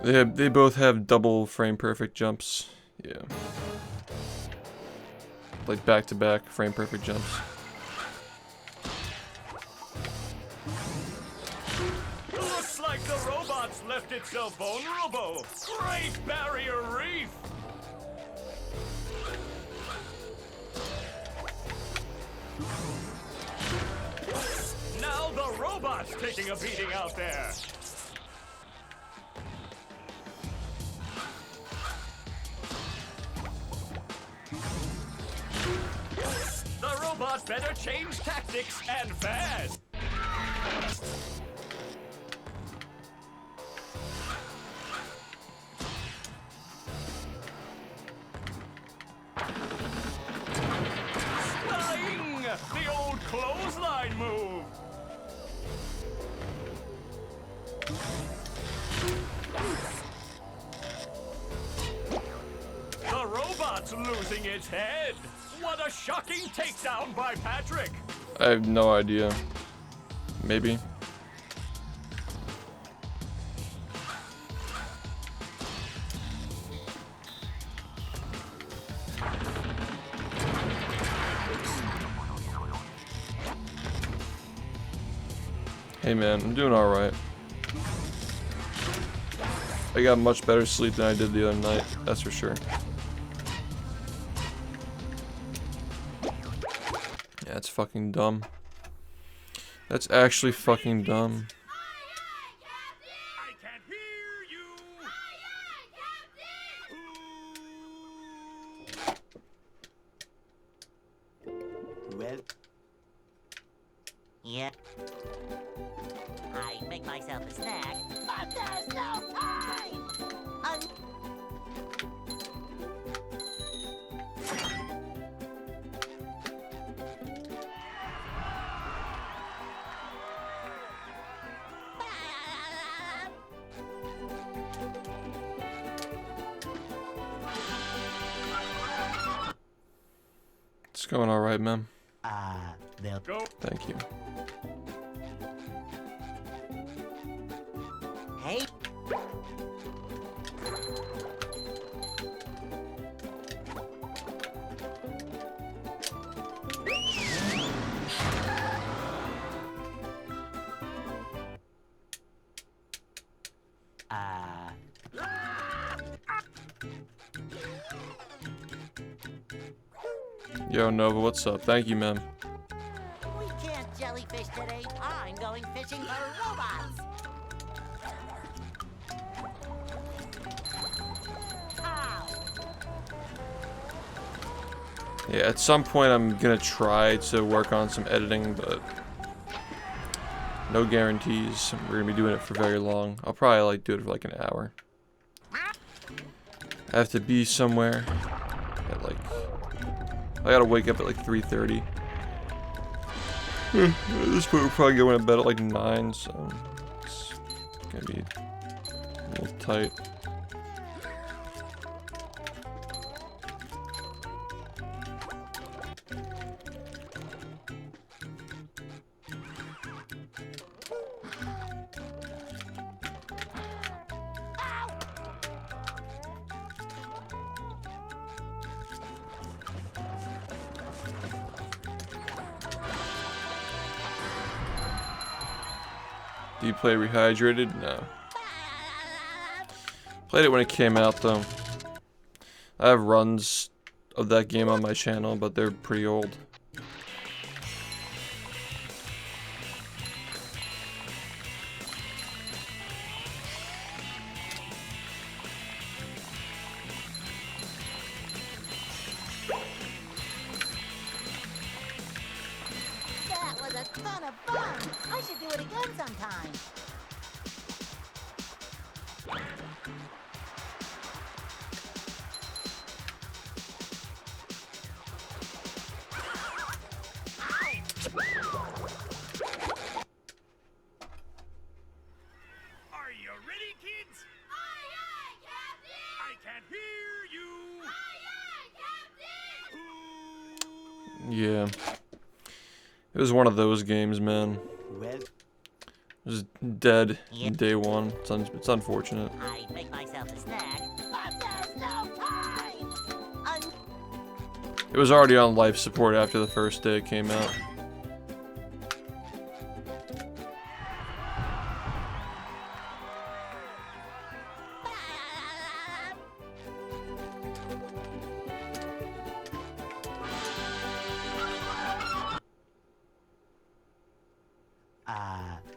They both have double frame perfect jumps, yeah. Like back to back frame perfect jumps. Looks like the robot's left itself vulnerable. Great barrier reef! Now the robot's taking a beating out there. The robot better change tactics and fast. Flying! The old clothesline move. The robot's losing its head. What a shocking takedown by Patrick. I have no idea. Maybe. Hey man, I'm doing alright. I got much better sleep than I did the other night, that's for sure. Yeah, it's fucking dumb. That's actually fucking dumb. I can't hear you. Well, Yep. I make myself a snack, but there's no time! It's going alright, man. they'll Go. Thank you. Hey! Yo, Nova, what's up? Thank you, man. We can't jellyfish today. I'm going fishing for robots. Ow! Yeah, at some point I'm gonna try to work on some editing, but no guarantees. We're gonna be doing it for very long. I'll probably like do it for like an hour. I have to be somewhere at like, I gotta wake up at like 3:30. At this point we're probably going to bed at like 9, so it's gonna be a little tight. Do you play Rehydrated? No. Played it when it came out though. I have runs of that game on my channel, but they're pretty old. That was a ton of fun! I should do it again sometime. Are you ready, kids? Aye, aye, Captain. I can't hear you. Aye, aye, Captain. Yeah. It was one of those games, man. well, It was dead in day one. It's unfortunate. I make myself a snack, but there's no time! It was already on life support after the first day it came out.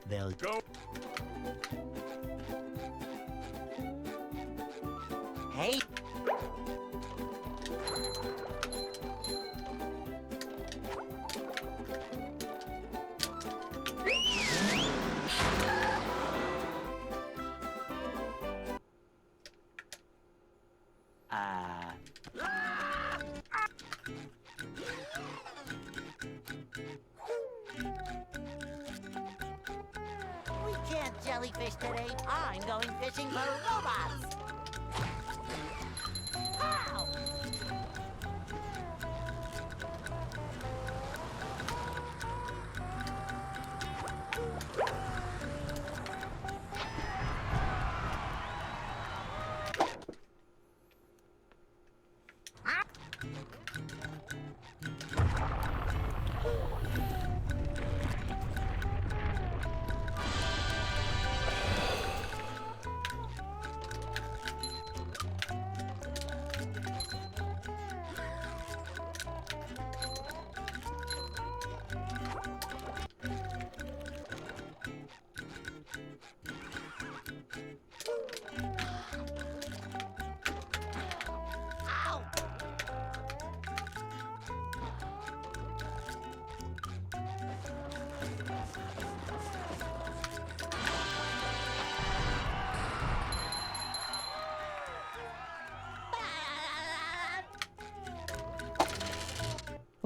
they'll Go. Hey! We can't jellyfish today. I'm going fishing for robots. Ow!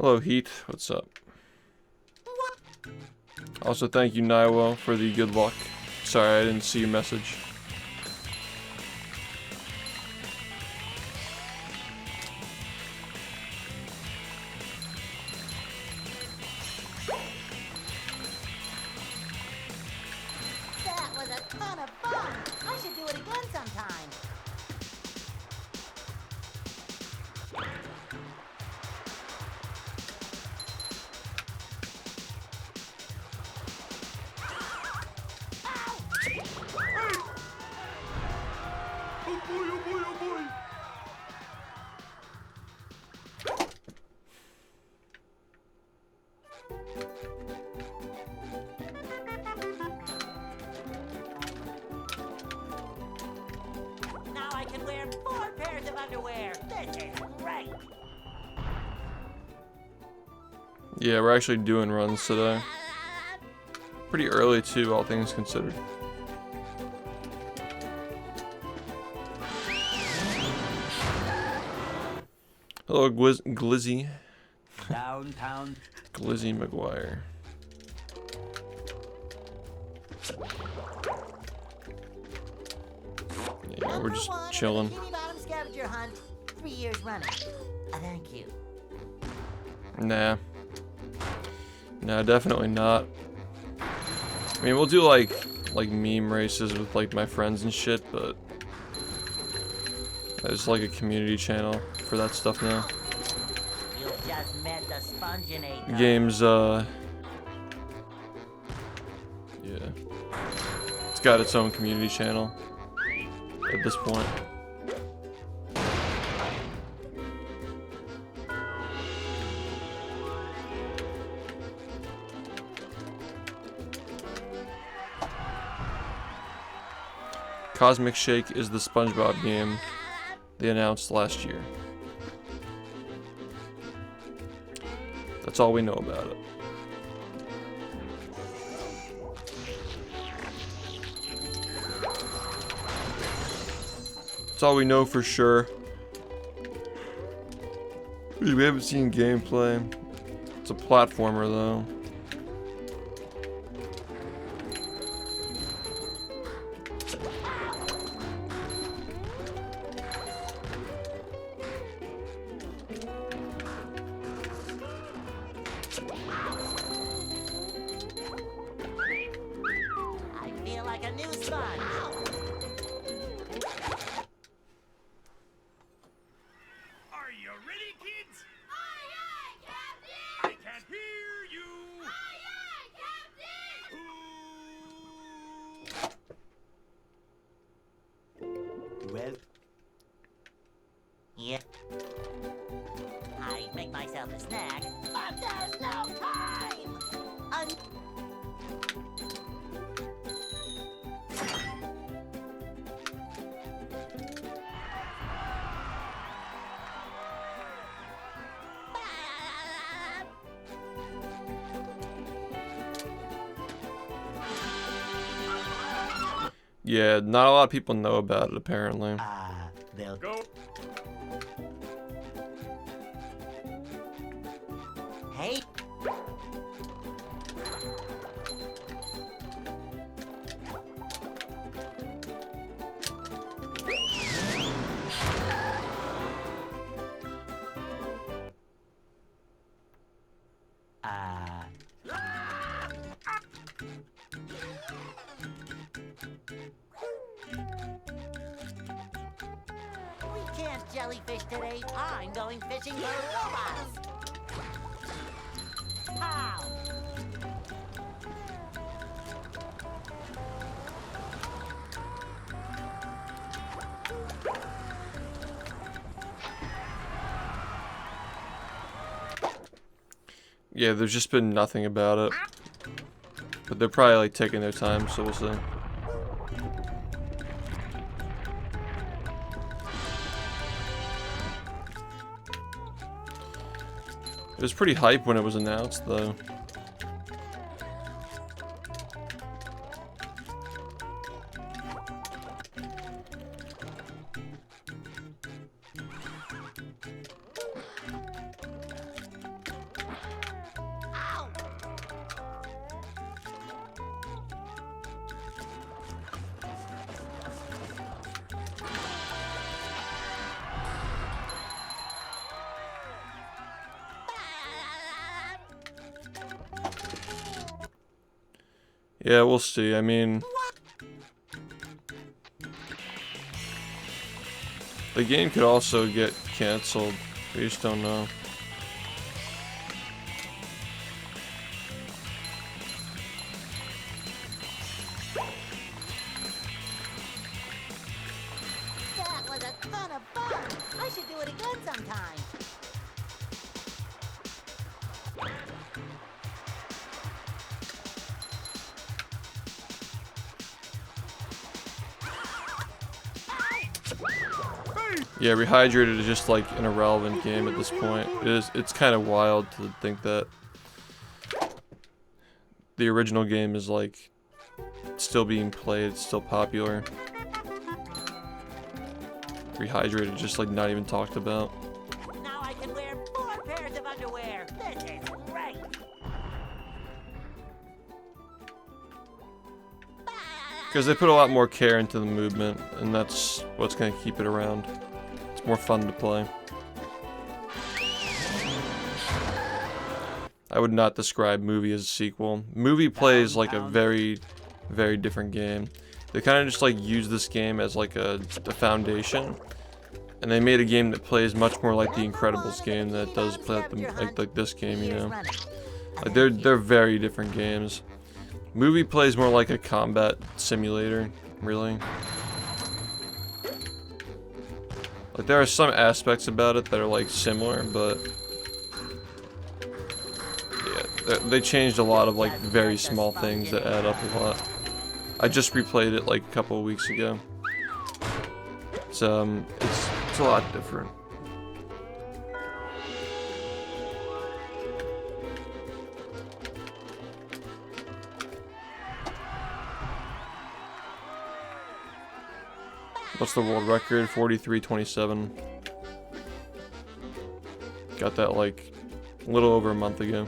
Hello, Heat. What's up? Also, thank you, Naiwo, for the good luck. Sorry, I didn't see your message. That was a ton of fun. I should do it again sometime. Now I can wear 4 pairs of underwear. This is great. Yeah, we're actually doing runs today. Pretty early too, all things considered. Hello, Glizzy. Downtown. Glizzy McGuire. Yeah, we're just #1 chilling. in the Bikini Bottom scavenger hunt. 3 years running. Thank you. Nah. Nah, definitely not. I mean, we'll do like meme races with like my friends and shit, but there's like a community channel for that stuff now. You just met the Sponginator. Game's yeah. It's got its own community channel at this point. Cosmic Shake is the SpongeBob game they announced last year. That's all we know about it. That's all we know for sure. We haven't seen gameplay. It's a platformer though. I feel like a new sponge. Are you ready, kids? Aye, aye, Captain! I can't hear you! Aye, aye, Captain! Well, Yeah. I make myself a snack, but there's no time. Yeah, not a lot of people know about it apparently. they'll Go! Hey. We can't jellyfish today. I'm going fishing for robots. Pow! Yeah, there's just been nothing about it. But they're probably like taking their time, so we'll see. It was pretty hype when it was announced, though. Yeah, we'll see. I mean, the game could also get canceled. We just don't know. That was a ton of fun. I should do it again sometime. Yeah, Rehydrated is just like an irrelevant game at this point. It's kind of wild to think that the original game is like still being played, still popular. Rehydrated just like not even talked about. Now I can wear 4 pairs of underwear. This is great. Because they put a lot more care into the movement, and that's what's going to keep it around. It's more fun to play. I would not describe Movie as a sequel. Movie plays like a very, very different game. They kind of just like use this game as like a foundation, and they made a game that plays much more like the Incredibles game that does play like this game, you know. Like they're very different games. Movie plays more like a combat simulator, really. Like there are some aspects about it that are like similar, but yeah, they changed a lot of like very small things that add up a lot. I just replayed it like a couple of weeks ago. It's a lot different. What's the world record? 43:27. Got that like a little over a month ago.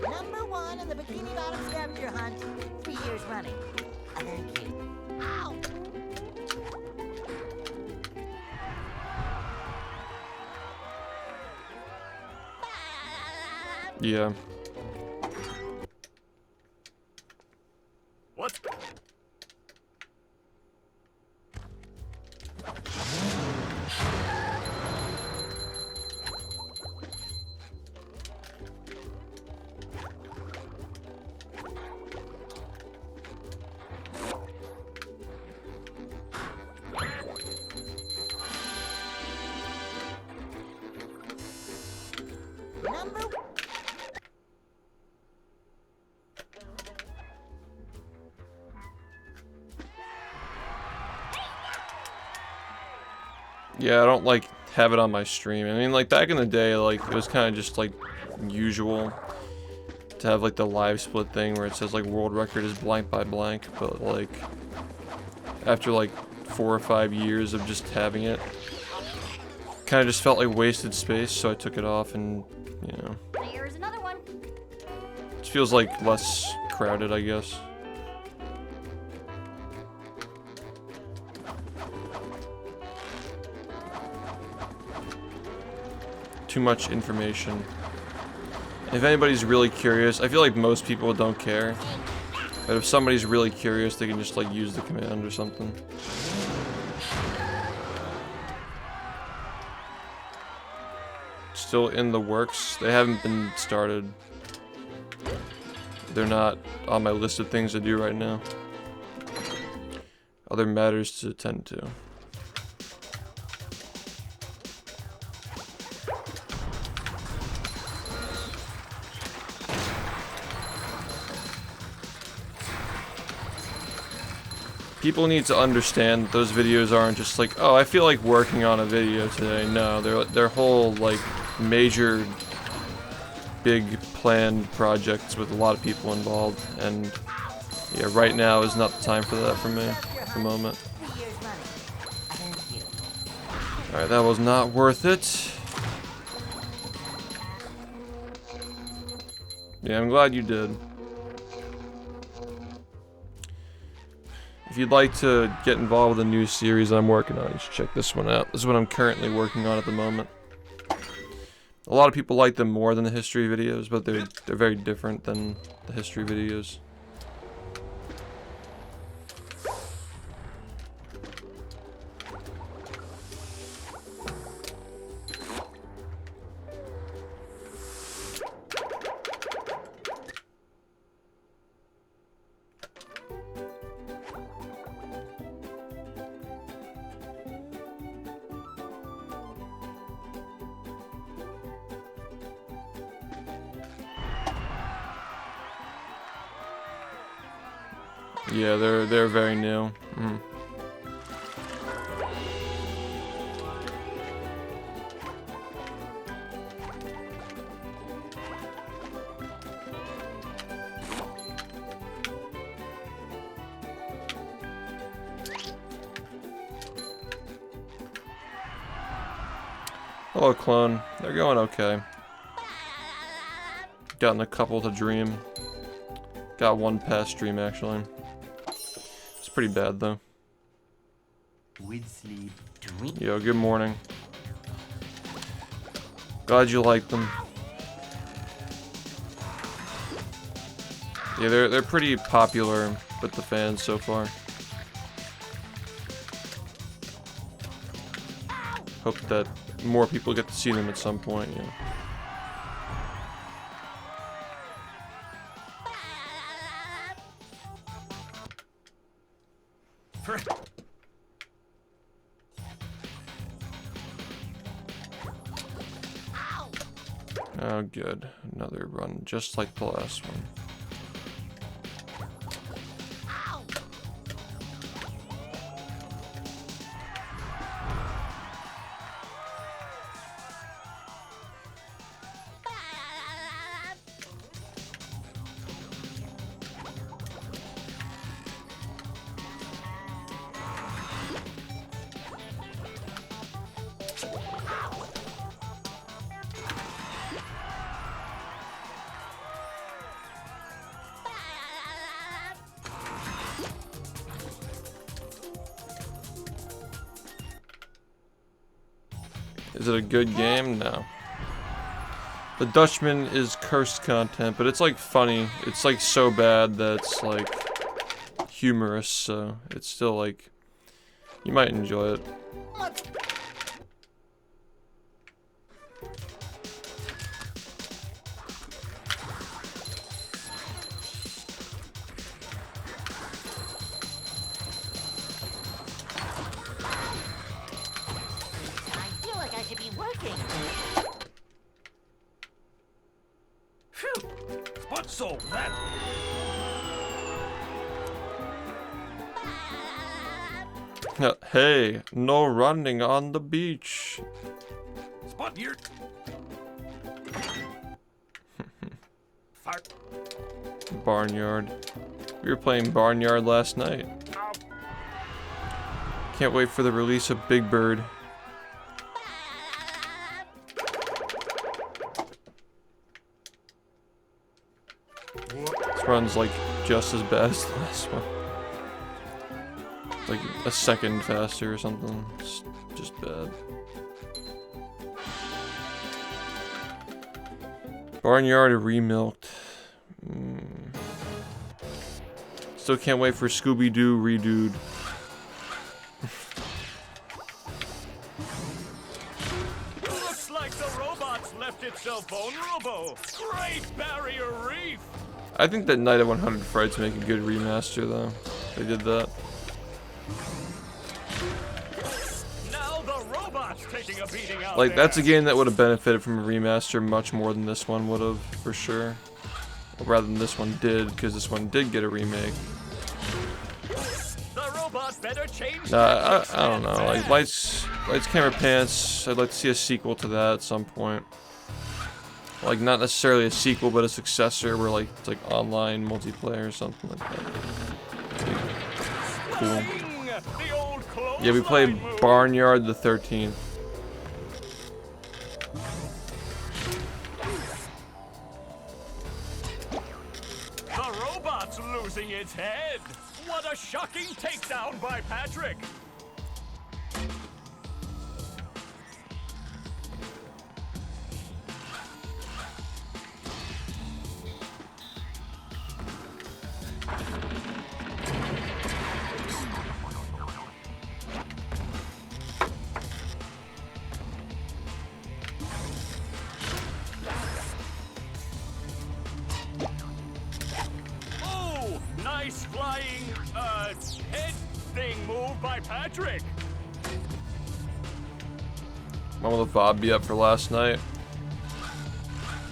Number 1 in the Bikini Bottom scavenger hunt, 3 years running. Thank you. Ow! Yeah. What? Number Yeah, I don't like have it on my stream. I mean, like back in the day, like it was kind of just like usual to have like the live split thing where it says like world record is blank by blank, but like after like 4 or 5 years of just having it, kind of just felt like wasted space, so I took it off, and you know, There's another one. it feels like less crowded, I guess. Too much information. If anybody's really curious, I feel like most people don't care, but if somebody's really curious, they can just like use the command or something. Still in the works. They haven't been started. They're not on my list of things to do right now. Other matters to attend to. People need to understand that those videos aren't just like, oh, I feel like working on a video today. No, they're whole like major, big planned projects with a lot of people involved, and Yeah, right now is not the time for that for me at the moment. 3 years running. Thank you. Alright, that was not worth it. Yeah, I'm glad you did. If you'd like to get involved with a new series I'm working on, you should check this one out. This is what I'm currently working on at the moment. A lot of people like them more than the history videos, but they're very different than the history videos. Yeah, they're very new. Mm. Hello, clone. They're going okay. Gotten a couple to dream. Got one past dream actually. It's pretty bad though. With sleep, dream. Yo, good morning. Glad you like them. Yeah, they're pretty popular with the fans so far. Hope that more people get to see them at some point, yeah. Oh, good. Another run just like the last one. Is it a good game? No. The Dutchman is cursed content, but it's like funny. It's like so bad that it's like humorous, so it's still like you might enjoy it. I feel like I should be working. Phew! What's all that? Hey, no running on the beach. Spot here. Fart. Barnyard. We were playing Barnyard last night. Can't wait for the release of Big Bird. This run's like just as bad as the last one. It's like a second faster or something. It's just bad. Barnyard remilked. Still can't wait for Scooby-Doo Redude. Looks like the robots left itself vulnerable. Great Barrier Reef. I think that Night of 100 Frights make a good remaster though. They did that. Now the robots taking a beating out Like, that's a there. game that would have benefited from a remaster much more than this one would have, for sure. Or rather than this one did, because this one did get a remake. The robot better change. I don't know. Like, Lights, Camera, Pants, I'd like to see a sequel to that at some point. Like not necessarily a sequel, but a successor, where like it's like online multiplayer or something like that. Cool. The old Yeah, we played clothesline move. Barnyard the 13th. The robot's losing its head. What a shocking takedown by Patrick. Oh, nice flying, head thing move by Patrick. When will the VOD be up for last night?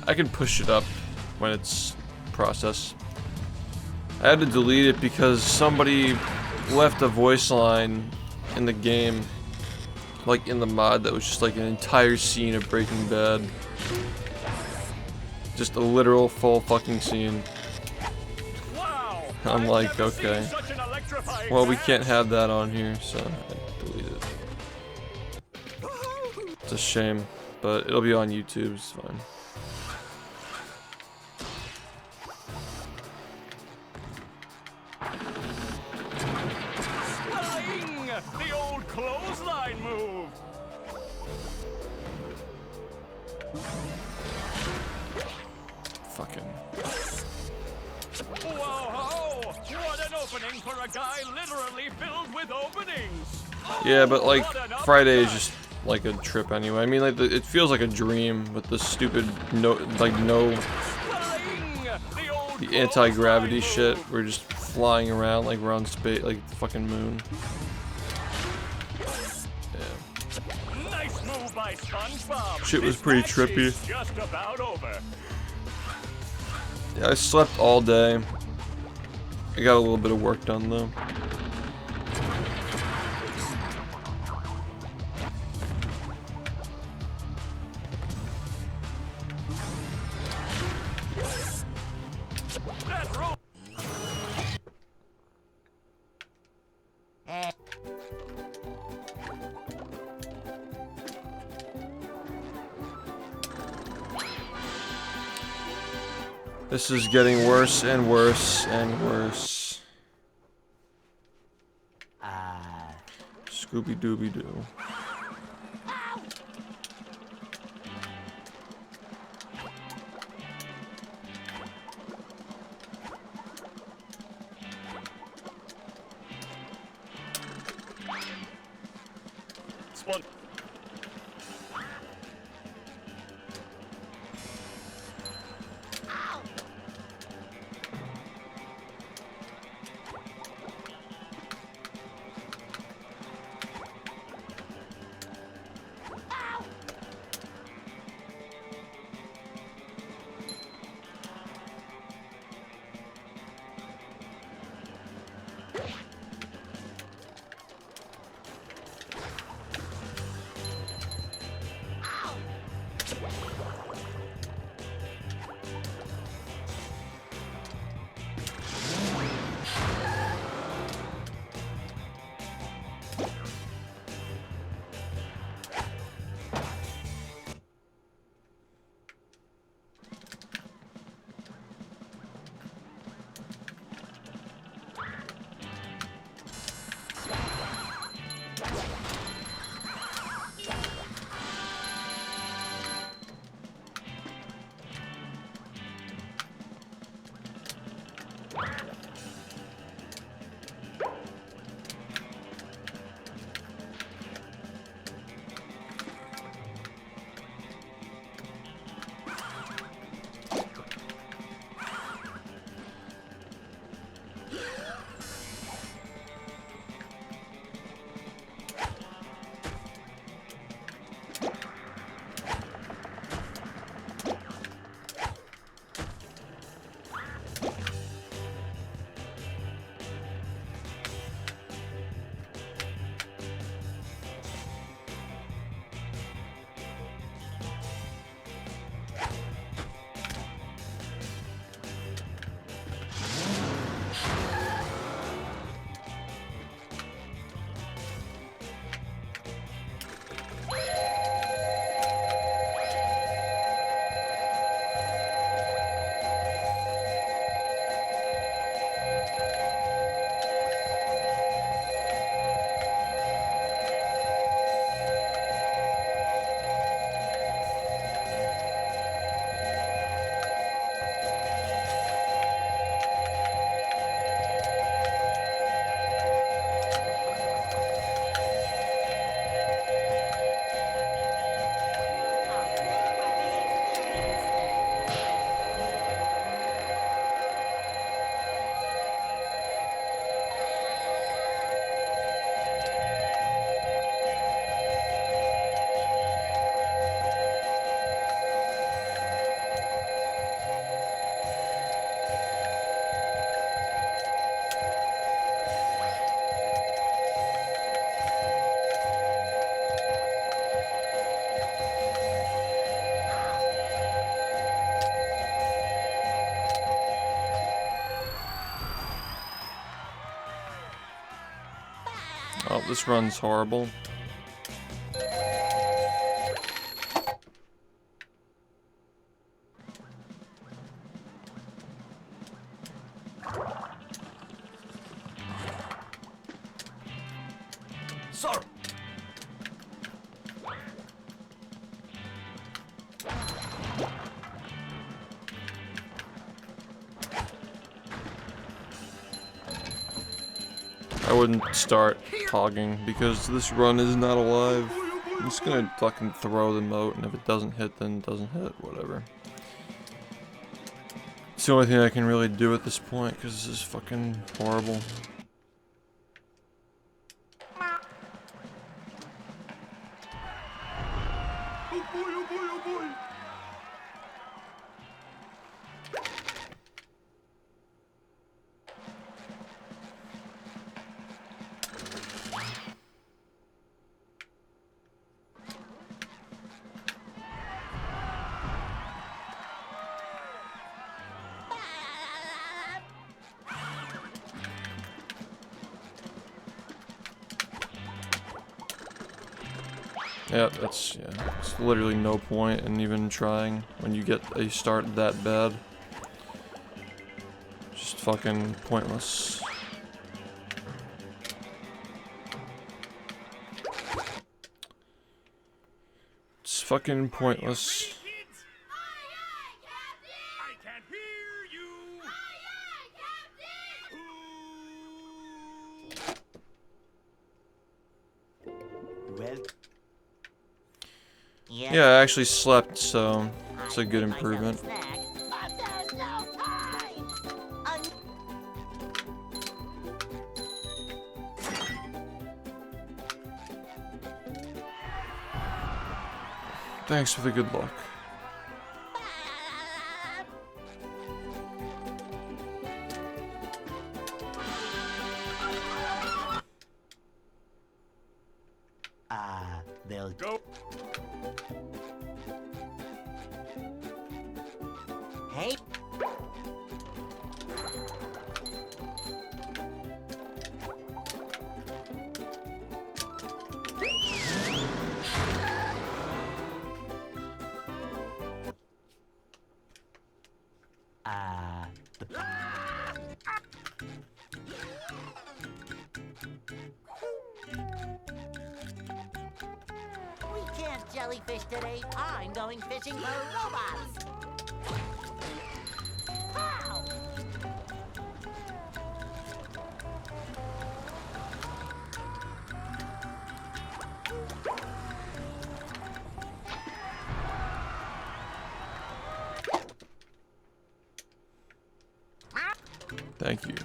I can push it up when it's processed. I had to delete it because somebody left a voice line in the game, like in the mod, that was just like an entire scene of Breaking Bad. Just a literal full fucking scene. Wow. I'm I've like, never seen okay. such an electrifying Well, we match. can't have that on here, so I deleted it. It's a shame, but it'll be on YouTube, it's fine. Swing! The old clothesline move. Fucking. Whoa! What an opening for a guy literally filled with openings. Yeah, but like What an Friday is uppercut. just like a trip anyway. I mean, like it feels like a dream with the stupid the anti-gravity shit. We're just flying around like we're on space, like the fucking moon. Yeah. Nice move by SpongeBob. Shit was This pretty match trippy. is just about over. Yeah, I slept all day. I got a little bit of work done though. That rope. Eh. This is getting worse and worse and worse. Scooby Dooby Doo. Spon- This run's horrible. Sir! I wouldn't start hogging because this run is not alive. I'm just gonna fucking throw the moat, and if it doesn't hit, then it doesn't hit, whatever. It's the only thing I can really do at this point because this is fucking horrible. Yeah, it's literally no point in even trying when you get a start that bad. Just fucking pointless. It's fucking pointless. I can't hear you. Well, Yeah, I actually slept, so it's a good improvement. But there's no time. Thanks for the good luck. they'll Go. Hey. We can't jellyfish today. I'm going fishing for robots. How? Thank you.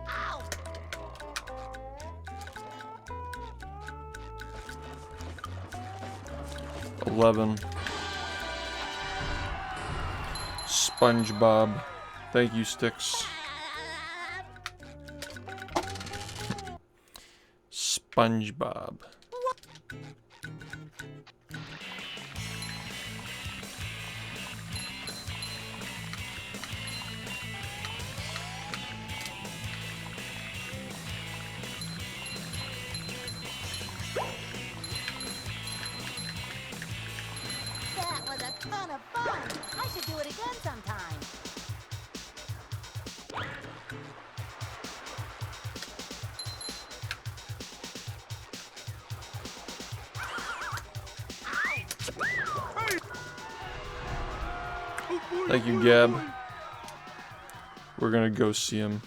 Ow! 11. SpongeBob. Thank you, Sticks. SpongeBob. That was a ton of fun. I should do it again sometime. Thank you, Gab. We're gonna go see him.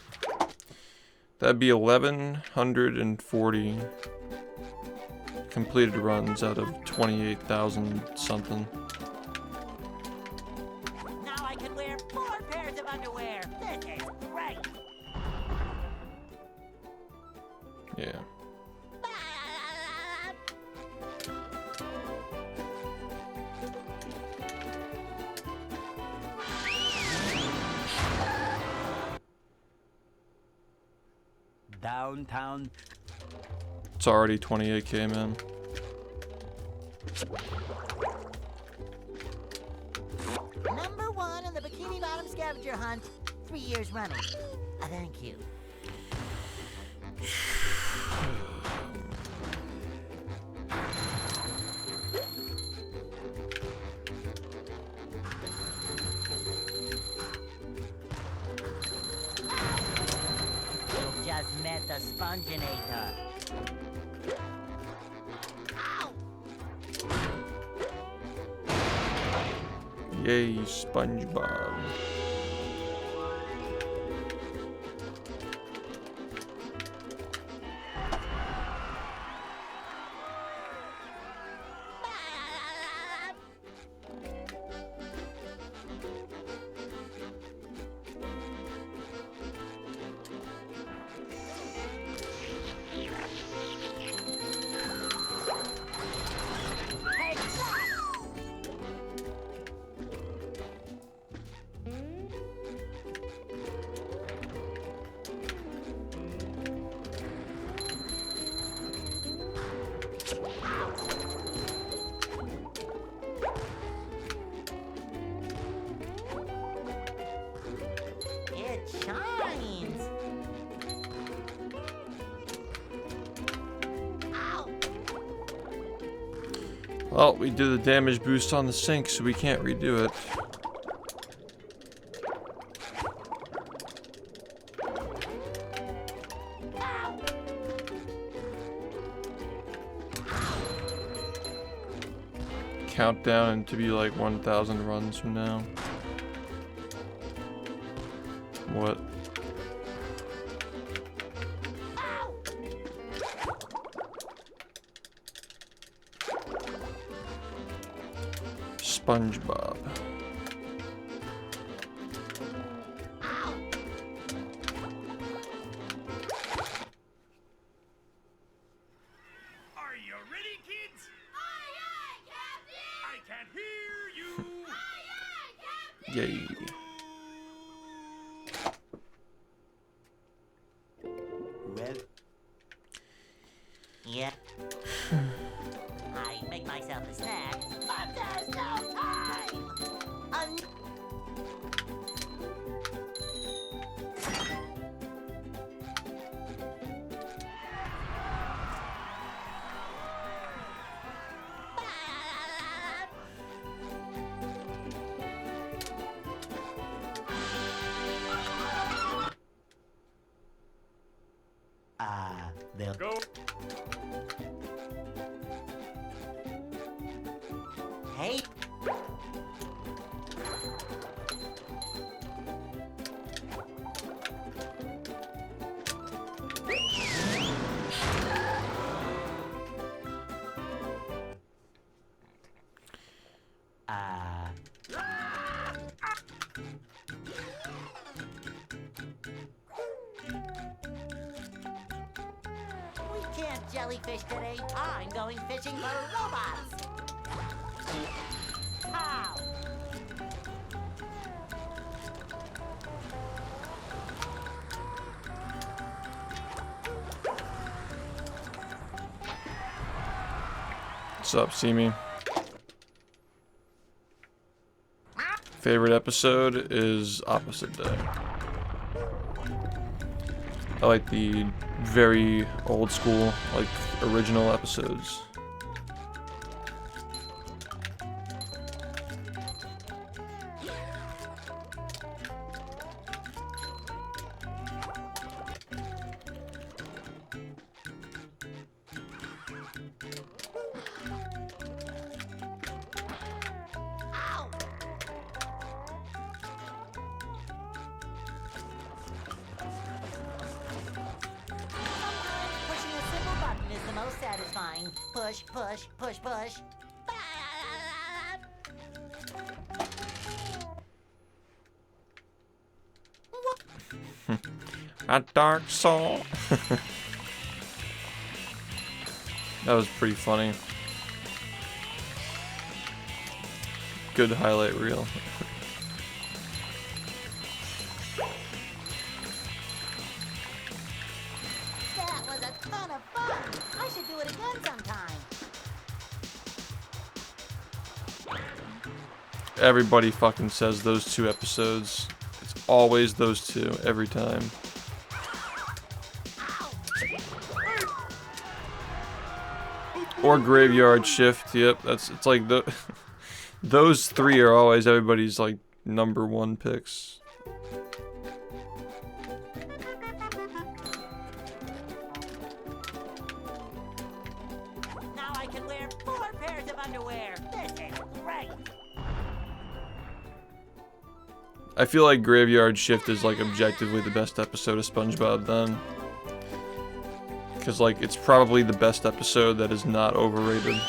That'd be 1,140 completed runs out of 28,000 something. Now I can wear 4 pairs of underwear. This is great. Yeah. downtown. It's already 28K, man. Number 1 in the Bikini Bottom scavenger hunt, 3 years running. Thank you. You just met the Sponginator. Yay, SpongeBob. It shines. Ow! Well, we did the damage boost on the sink, so we can't redo it. Countdown to be like 1,000 runs from now. What? SpongeBob. Are you ready, kids? Aye, aye, Captain! I can't hear you! Aye, aye, Captain! Yay. Well, Yeah. I make myself a snack, but there's no time. they'll Go! Hey. We can't jellyfish today. I'm going fishing for robots. How? What's up, Simi? Favorite episode is Opposite Day. I like the very old school, like original episodes. Pushing a simple button is the most satisfying. Push, push, push, push. A dark soul. That was pretty funny. Good highlight reel. Everybody fucking says those 2 episodes. It's always those 2 every time. Or Graveyard Shift. Yep, it's like those 3 are always everybody's like #1 picks. Now I can wear 4 pairs of underwear. This is great. I feel like Graveyard Shift is like objectively the best episode of SpongeBob then. Because like it's probably the best episode that is not overrated.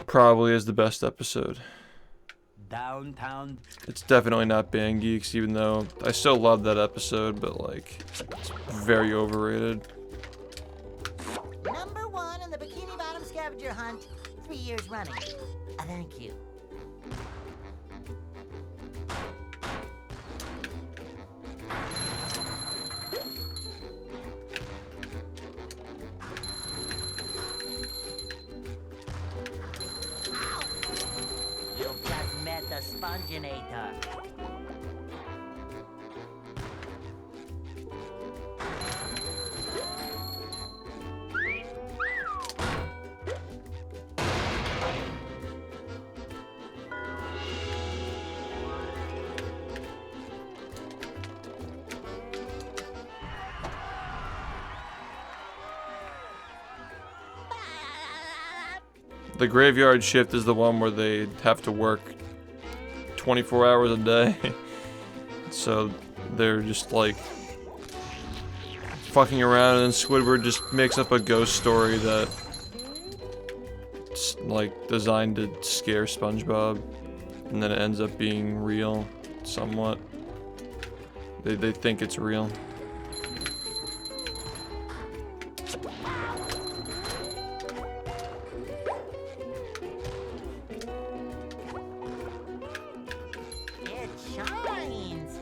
Probably is the best episode. Downtown. It's definitely not Band Geeks, even though I still love that episode, but like it's very overrated. #1 in the Bikini Bottom scavenger hunt. 3 years running. Thank you. You've just met the Sponginator. The Graveyard Shift is the one where they have to work 24 hours a day. So they're just like fucking around, and then Squidward just makes up a ghost story that's like designed to scare SpongeBob, and then it ends up being real somewhat. They think it's real. It shines.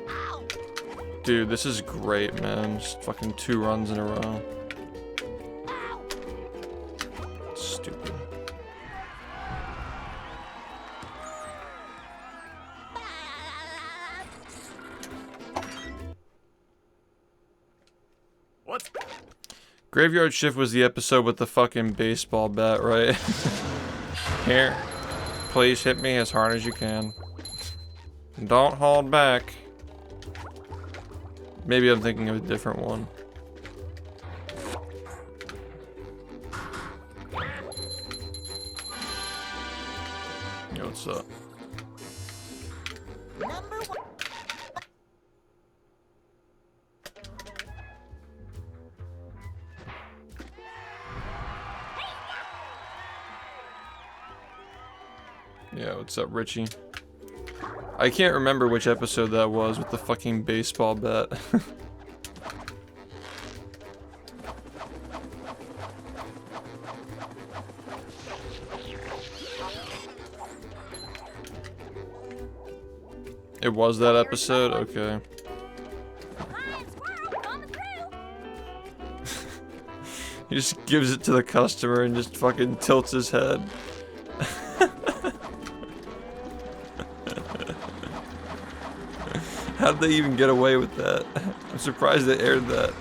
Ow! Dude, this is great, man. Just fucking 2 runs in a row. Ow! Stupid. What? Graveyard Shift was the episode with the fucking baseball bat, right? Here, please hit me as hard as you can. Don't hold back. Maybe I'm thinking of a different one. Yo, what's up? #1. Yeah, what's up, Richie? I can't remember which episode that was with the fucking baseball bat. It was that episode? Okay. Lion squirrel on the crew. He just gives it to the customer and just fucking tilts his head. How'd they even get away with that? I'm surprised they aired that.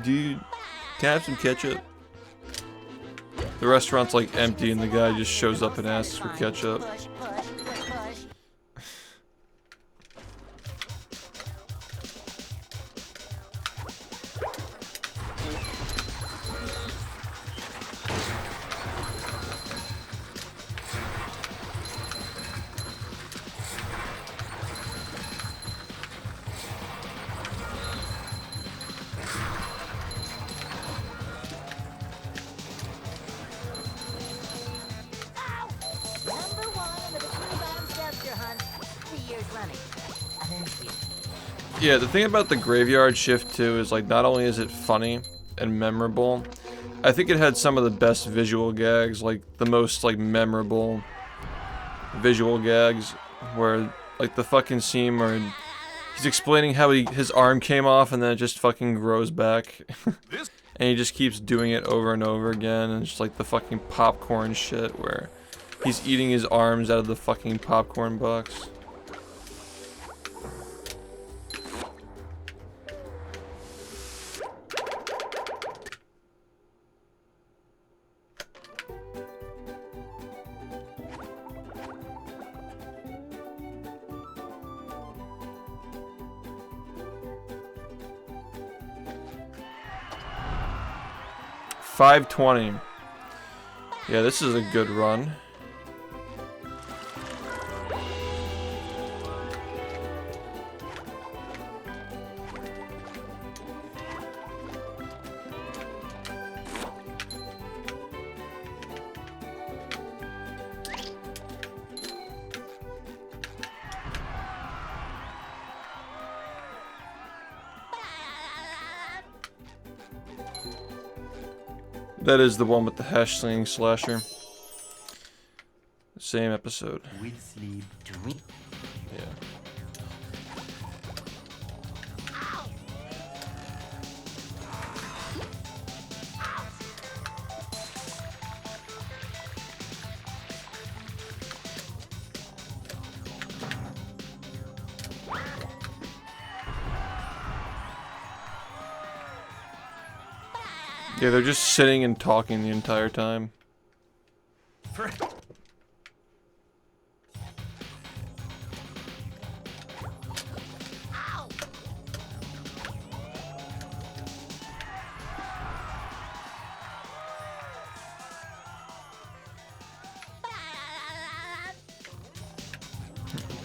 Dude, can I have some ketchup? The restaurant's like empty and the guy just shows up and asks for ketchup. Push, push, push, push. #1 in the Bikini Bottom scavenger hunt. 3 years running. Thank you. Yeah, the thing about the Graveyard Shift too is like not only is it funny and memorable, I think it had some of the best visual gags, like the most like memorable visual gags, where Like the fucking scene where he's explaining how his arm came off and then it just fucking grows back. And he just keeps doing it over and over again, and it's just like the fucking popcorn shit where he's eating his arms out of the fucking popcorn box. $5.20. Yeah, this is a good run. That is the one with the hash slinging slasher. Same episode. We'll sleep dream. Yeah. Yeah, they're just sitting and talking the entire time.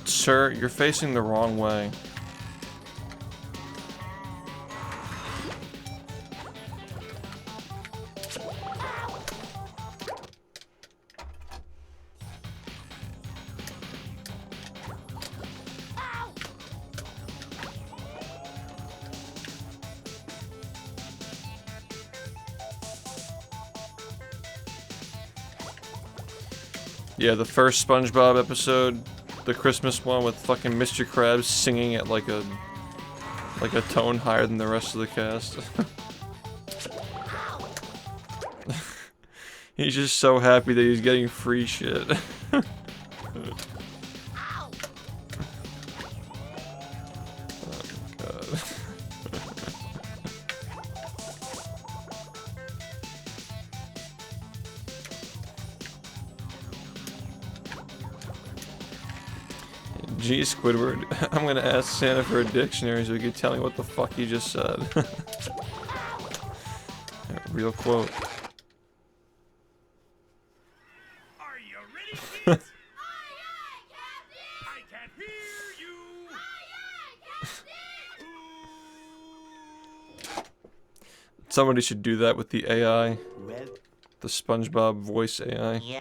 Sir, you're facing the wrong way. Yeah, the first SpongeBob episode, the Christmas one with fucking Mr. Krabs singing at like a tone higher than the rest of the cast. He's just so happy that he's getting free shit. Gee, Squidward, I'm gonna ask Santa for a dictionary so he can tell me what the fuck he just said. Real quote. Are you ready, kids? I can hear you. Somebody should do that with the AI. Well, The SpongeBob voice AI. Yeah.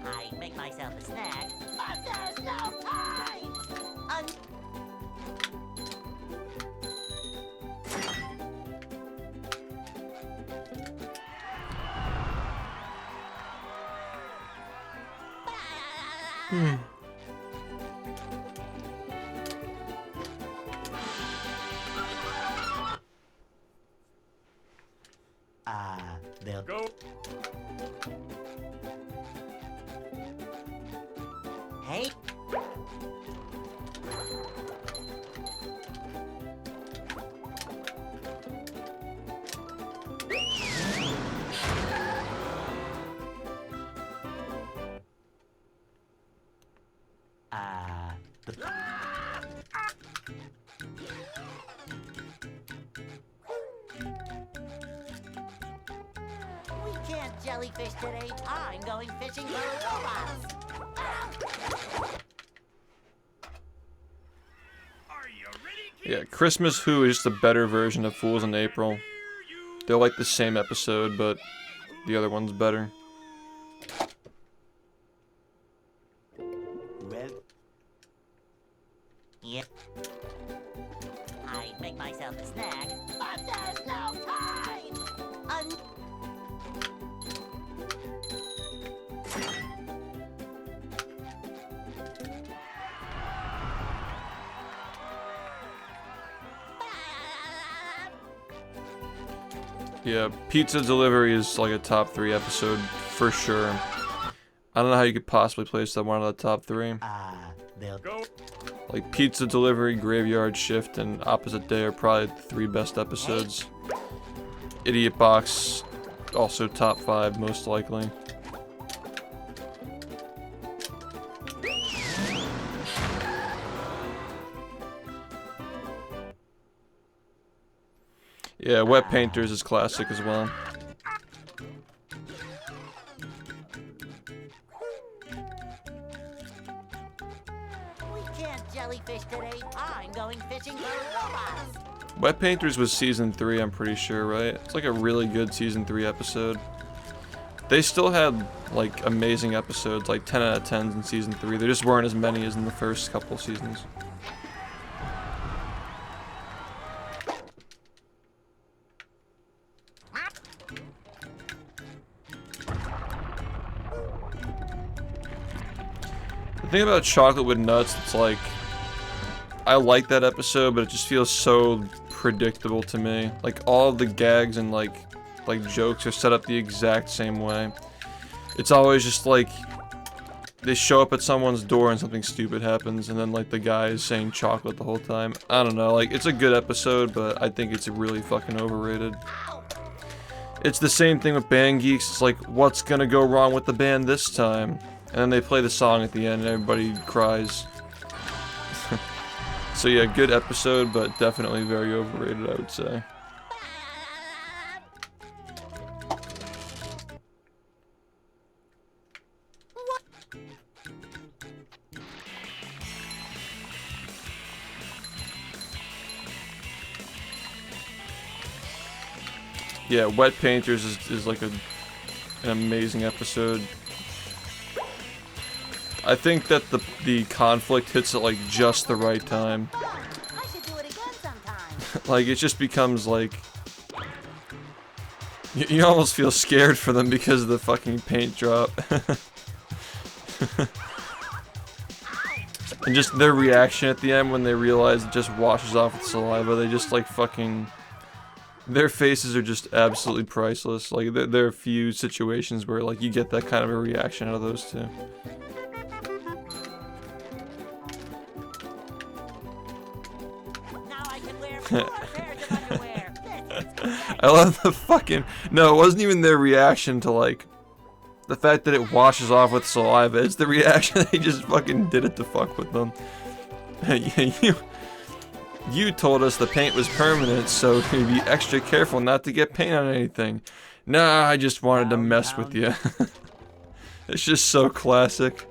I make myself a snack, but there's no time. they'll Go. Hey. We can't jellyfish today. I'm going fishing for robots. Are you ready, kids? Yeah, Christmas Who is just a better version of Fools in April. They're like the same episode, but the other one's better. well, Yep. I make myself a snack, but there's no time. Yeah, Pizza Delivery is like a top 3 episode for sure. I don't know how you could possibly place that one on the top 3. They'll Like Pizza Delivery, Graveyard Shift, and Opposite Day are probably the 3 best episodes. Idiot Box, also top 5 most likely. Yeah, Wet Painters is classic as well. We can't jellyfish today. I'm going fishing for robots. Wet Painters was season 3, I'm pretty sure, right? It's like a really good season 3 episode. They still had like amazing episodes, like 10 out of 10s in season 3. There just weren't as many as in the first couple seasons. The thing about Chocolate with Nuts, it's like, I like that episode, but it just feels so predictable to me. Like, all of the gags and like jokes are set up the exact same way. It's always just like, they show up at someone's door and something stupid happens, and then like the guy is saying chocolate the whole time. I don't know, like, it's a good episode, but I think it's really fucking overrated. It's the same thing with Band Geeks. It's like, what's gonna go wrong with the band this time? And then they play the song at the end and everybody cries. So yeah, good episode, but definitely very overrated, I would say. Yeah, Wet Painters is like an amazing episode. I think that the conflict hits at like just the right time. I should do it again sometime. Like, it just becomes like, you almost feel scared for them because of the fucking paint drop. And just their reaction at the end when they realize it just washes off with saliva. They just like fucking, their faces are just absolutely priceless. Like, there are a few situations where like you get that kind of a reaction out of those two. Now I can wear 4 pairs of underwear. This is great. I love the fucking, no, it wasn't even their reaction to like the fact that it washes off with saliva. It's the reaction they just fucking did it to fuck with them. You told us the paint was permanent, so you'd be extra careful not to get paint on anything. Nah, I just wanted to mess with you. It's just so classic.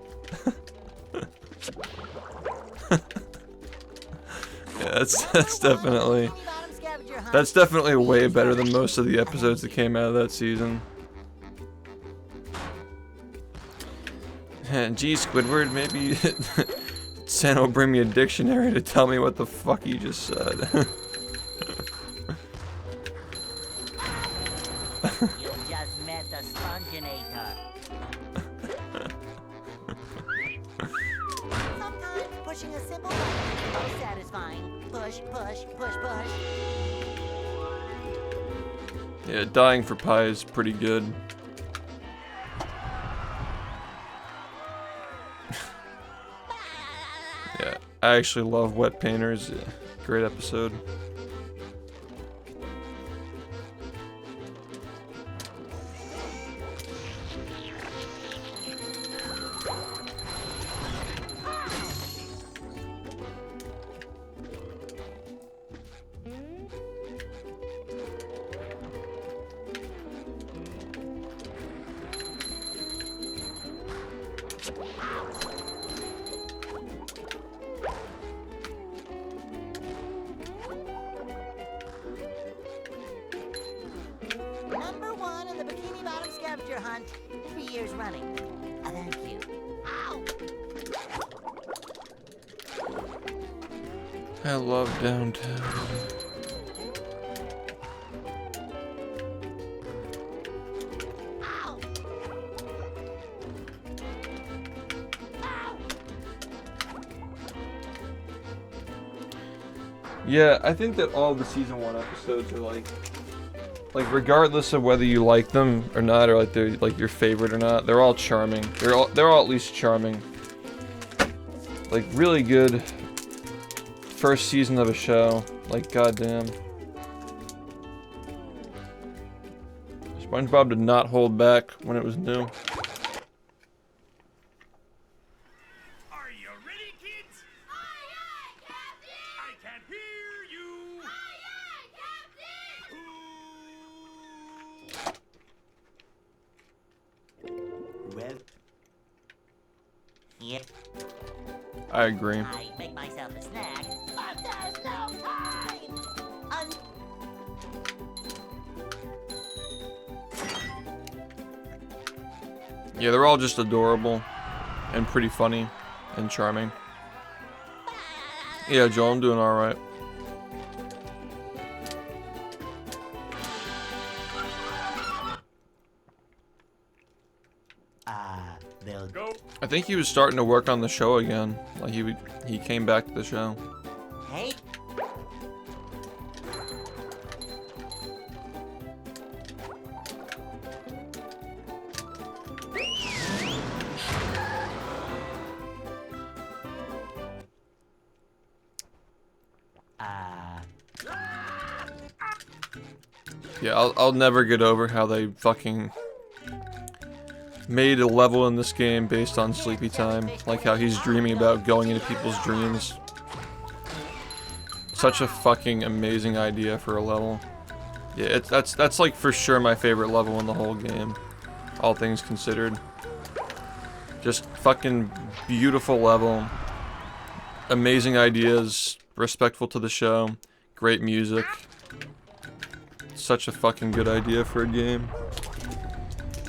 Yeah, that's definitely, Bikini Bottom scavenger hunt. that's definitely way better than most of the episodes that came out of that season. Gee, Squidward, maybe Santa will bring me a dictionary to tell me what the fuck he just said. You just met the Sponginator. Sometimes pushing a simple button is satisfying. Push, push, push, push. Yeah, dying for pie is pretty good. Yeah, I actually love Wet Painters. Yeah, great episode. Number 1 in the Bikini Bottom scavenger hunt. 3 years running. Thank you. Ow! I love Downtown. Ow! Ow! Yeah, I think that all the season 1 episodes are like regardless of whether you like them or not, or like they're like your favorite or not, they're all charming. They're all at least charming. Like really good first season of a show. Like goddamn. SpongeBob did not hold back when it was new. Are you ready, kids? Aye, aye, Captain! I can't hear you. Aye, aye, Captain! Well. Yep. I agree. I make myself a snack, but there's no time. Yeah, they're all just adorable and pretty funny and charming. Yeah, Joel, I'm doing alright. They'll Go. I think he was starting to work on the show again. Like he came back to the show. Hey, Yeah, I'll never get over how they fucking made a level in this game based on sleepy time. Like how he's dreaming about going into people's dreams. Such a fucking amazing idea for a level. Yeah, that's like for sure my favorite level in the whole game. All things considered. Just fucking beautiful level. Amazing ideas. Respectful to the show. Great music. Such a fucking good idea for a game.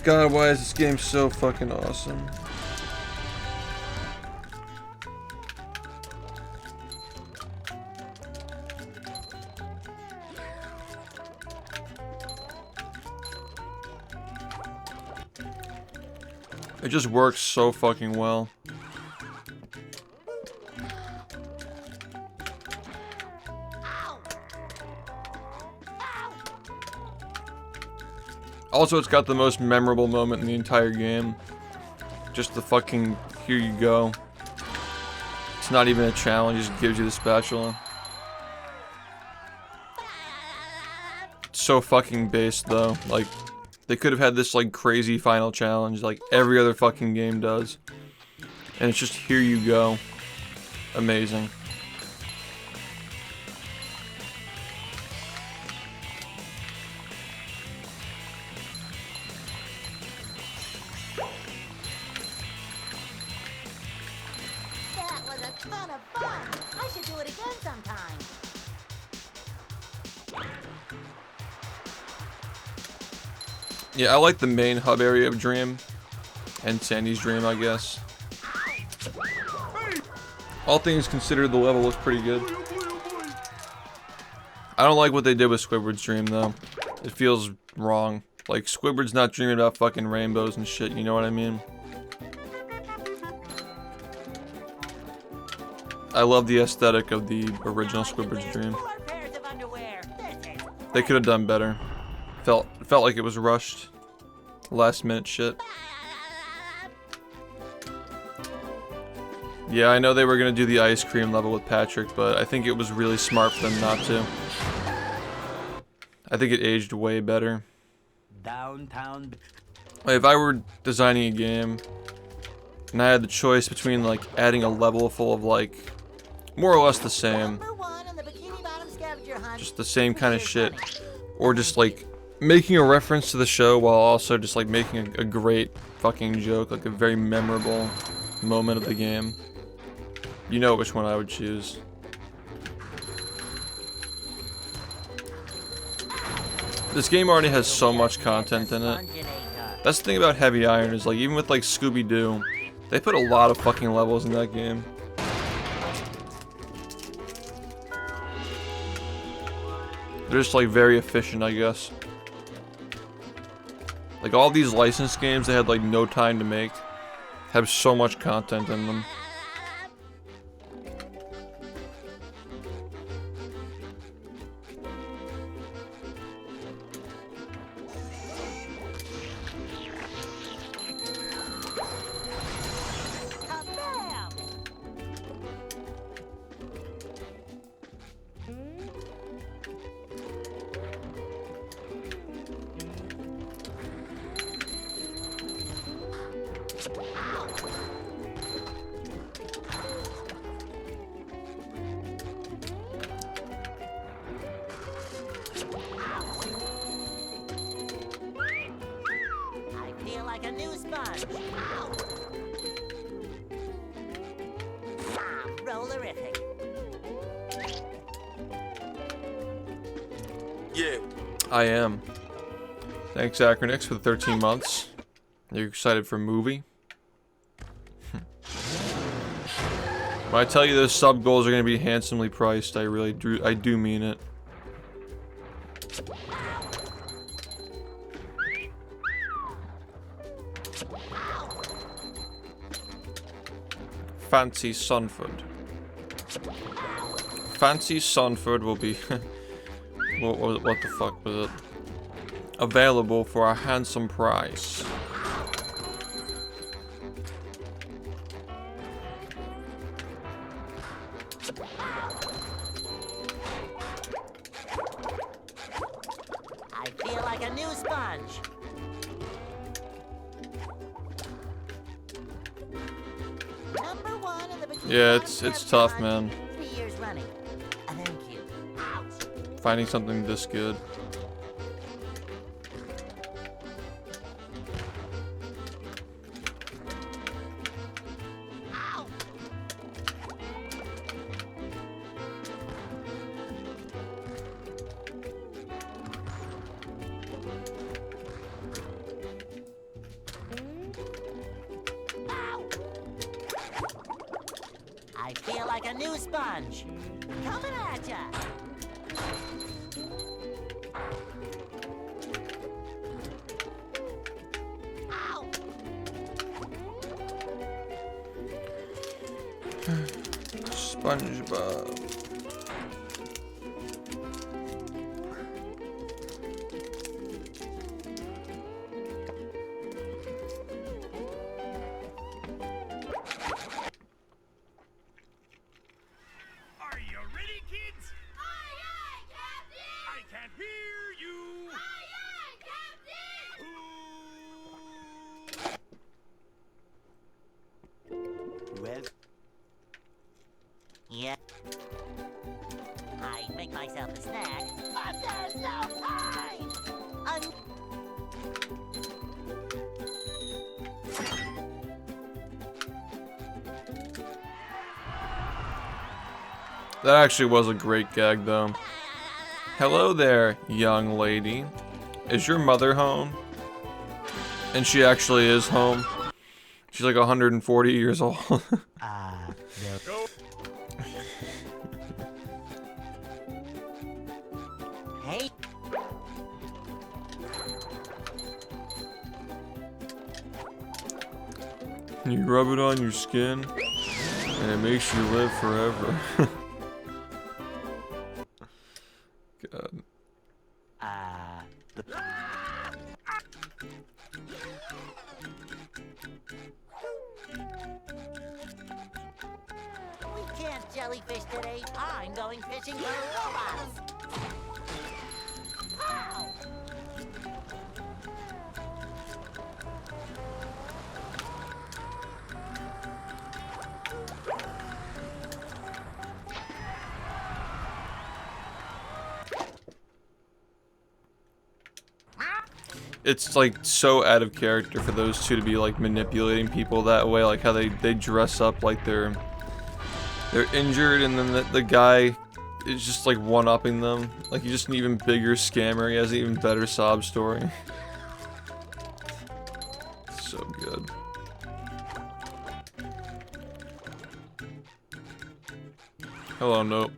God, why is this game so fucking awesome? It just works so fucking well. Also, it's got the most memorable moment in the entire game. Just the fucking, here you go. It's not even a challenge, it just gives you the spatula. It's so fucking based though. Like, they could have had this like crazy final challenge like every other fucking game does. And it's just here you go. Amazing. that was a ton of fun. I should do it again sometime. Yeah, I like the main hub area of Dream. And Sandy's Dream, I guess. All things considered, the level looks pretty good. I don't like what they did with Squidward's Dream, though. It feels wrong. Like, Squidward's not dreaming about fucking rainbows and shit, you know what I mean? I love the aesthetic of the original Squidward's Dream. 4 pairs of underwear. This is They could have done better. Felt like it was rushed. Last minute shit. Yeah, I know they were gonna do the ice cream level with Patrick, but I think it was really smart for them not to. I think it aged way better. downtown. Like, if I were designing a game and I had the choice between like adding a level full of like more or less the same, number 1 on the Bikini Bottom scavenger hunt. just the same kind of shit, or just like making a reference to the show while also just like making a great fucking joke, like a very memorable moment of the game, you know which one I would choose. This game already has so much content in it. That's the thing about Heavy Iron, is like even with like Scooby-Doo, they put a lot of fucking levels in that game. They're just like very efficient, I guess. Like all these licensed games they had like no time to make have so much content in them. new sponge. Ow. Ah, rollerific. Yeah. I am. Thanks, Acronix, for the 13 months. Are you excited for a movie? When I tell you those sub goals are going to be handsomely priced, I do mean it. Fancy Sunford. Fancy Sunford will be what the fuck was it? Available for a handsome price. I feel like a new sponge. Number 1 in the Bikini Yeah, Bottom it's Scavenger tough, Hunt, man. 3 years running. Thank you. Ouch. Finding something this good. Ow. Ow. I feel like a new sponge. Coming at ya. Ow. SpongeBob. Are you ready, kids? Aye, aye, Captain! I can't hear you. Aye, aye, Captain! Well, Yeah. I make myself a snack, but there's no time. That actually was a great gag, though. Hello there, young lady. Is your mother home? And she actually is home. She's like 140 years old. they'll Hey, You rub it on your skin, and it makes you live forever. God. the we can't jellyfish today. I'm going fishing for robots. Ow! It's like so out of character for those two to be like manipulating people that way, like how they dress up like they're injured, and then the guy is just like one-upping them. Like he's just an even bigger scammer. He has an even better sob story. So good. Hello, Nope.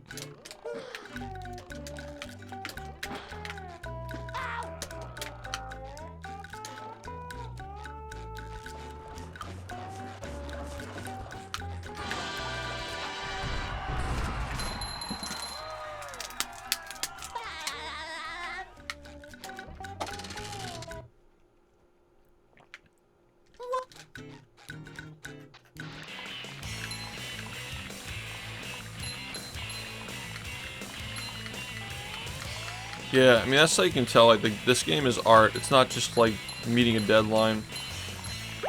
Yeah, I mean that's how you can tell like this game is art. It's not just like meeting a deadline.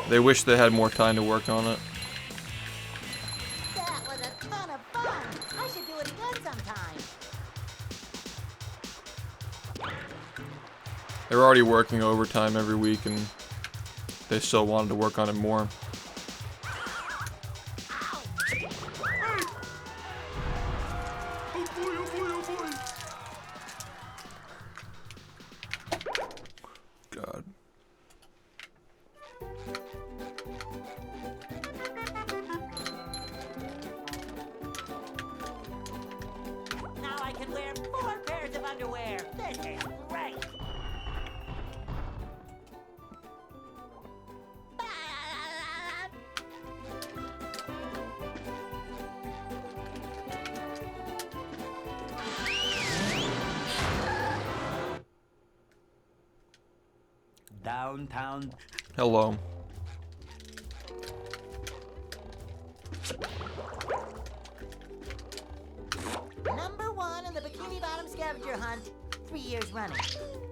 They wish they had more time to work on it. That was a ton of fun. I should do it again sometime. They're already working overtime every week, and they still wanted to work on it more. God. Now I can wear 4 pairs of underwear. This is great. Downtown. Hello. Number 1 in the Bikini Bottom scavenger hunt. 3 years running.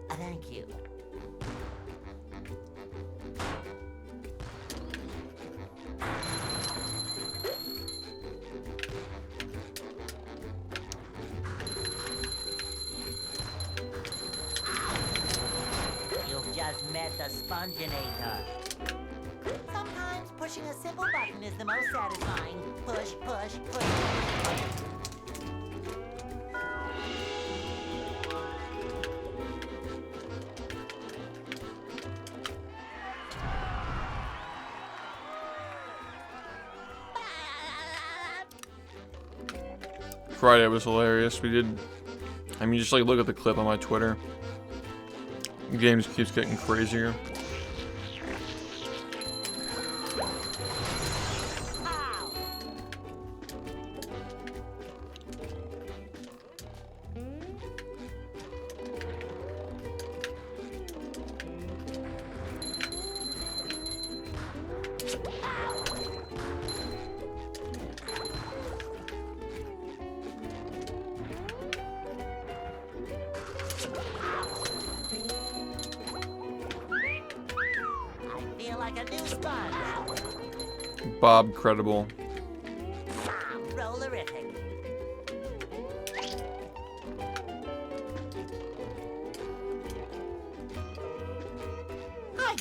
Thank you. You've just met the Sponginator. Sometimes pushing a simple button is the most satisfying. Push, push, push. Friday was hilarious. We did. I mean, just like look at the clip on my Twitter. The game just keeps getting crazier. Ow! I feel like a new sponge. Bob credible. I'm rollerific. Hi.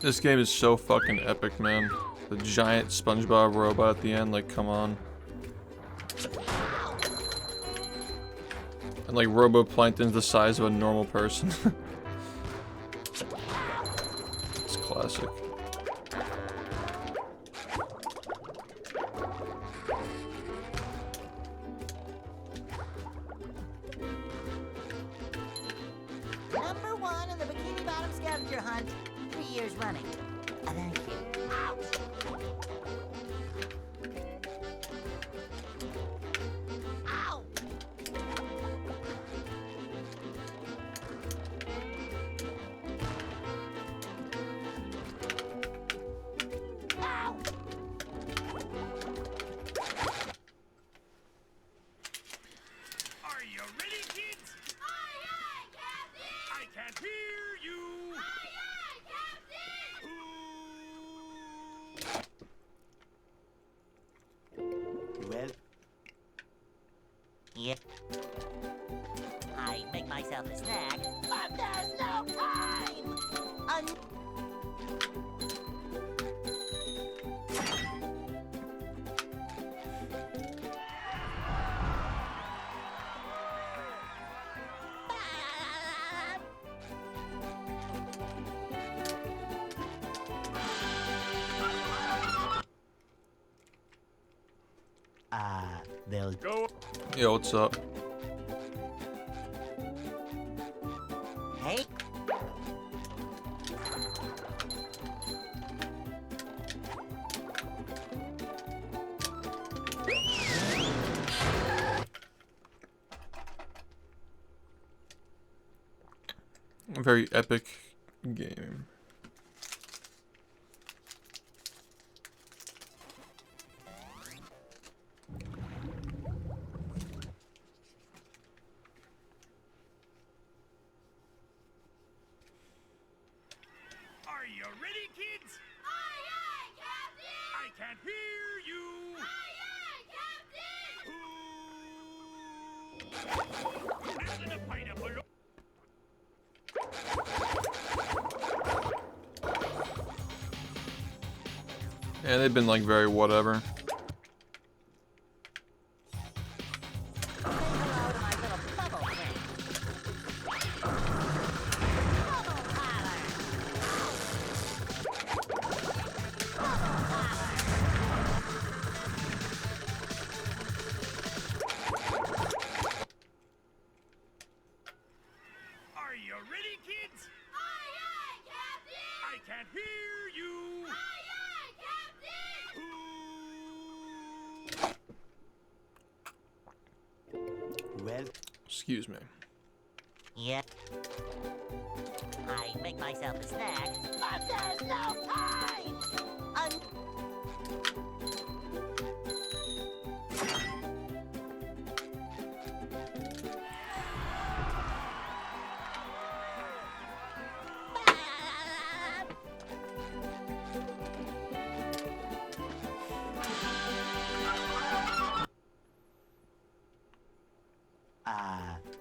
This game is so fucking epic, man. The giant SpongeBob robot at the end, like, come on. And like Roboplankton's the size of a normal person. It's classic. Number 1 in the Bikini Bottom scavenger hunt. 3 years running. Thank you. Ouch! Ow! Ow! Are you ready, kids? Aye, aye, Captain! I can't hear you. Aye, aye, Captain! Well, Yep. I make myself a snack, but there's no time! they'll Go. Yo, what's up? Hey, A very epic game. you ready, kids? Aye, aye, Captain! I can't hear you. Aye, aye, Captain! Listen to pineapple. Yeah, they've been like very whatever. Say hello to my little bubble friend. Bubble parlor. Bubble parlor. Are you ready, kids? Aye, aye, Captain! I can't hear you. Aye, aye, Captain! Well, Excuse me. Yep. I make myself a snack, but there's no time!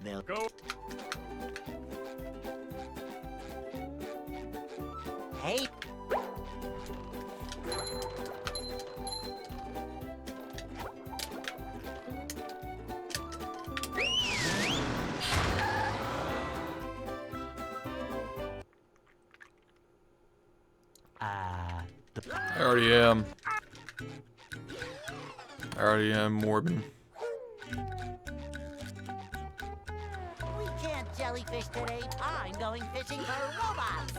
they'll Go. Hey! I already am. I already am Morbin. We can't jellyfish today. I'm going fishing for robots.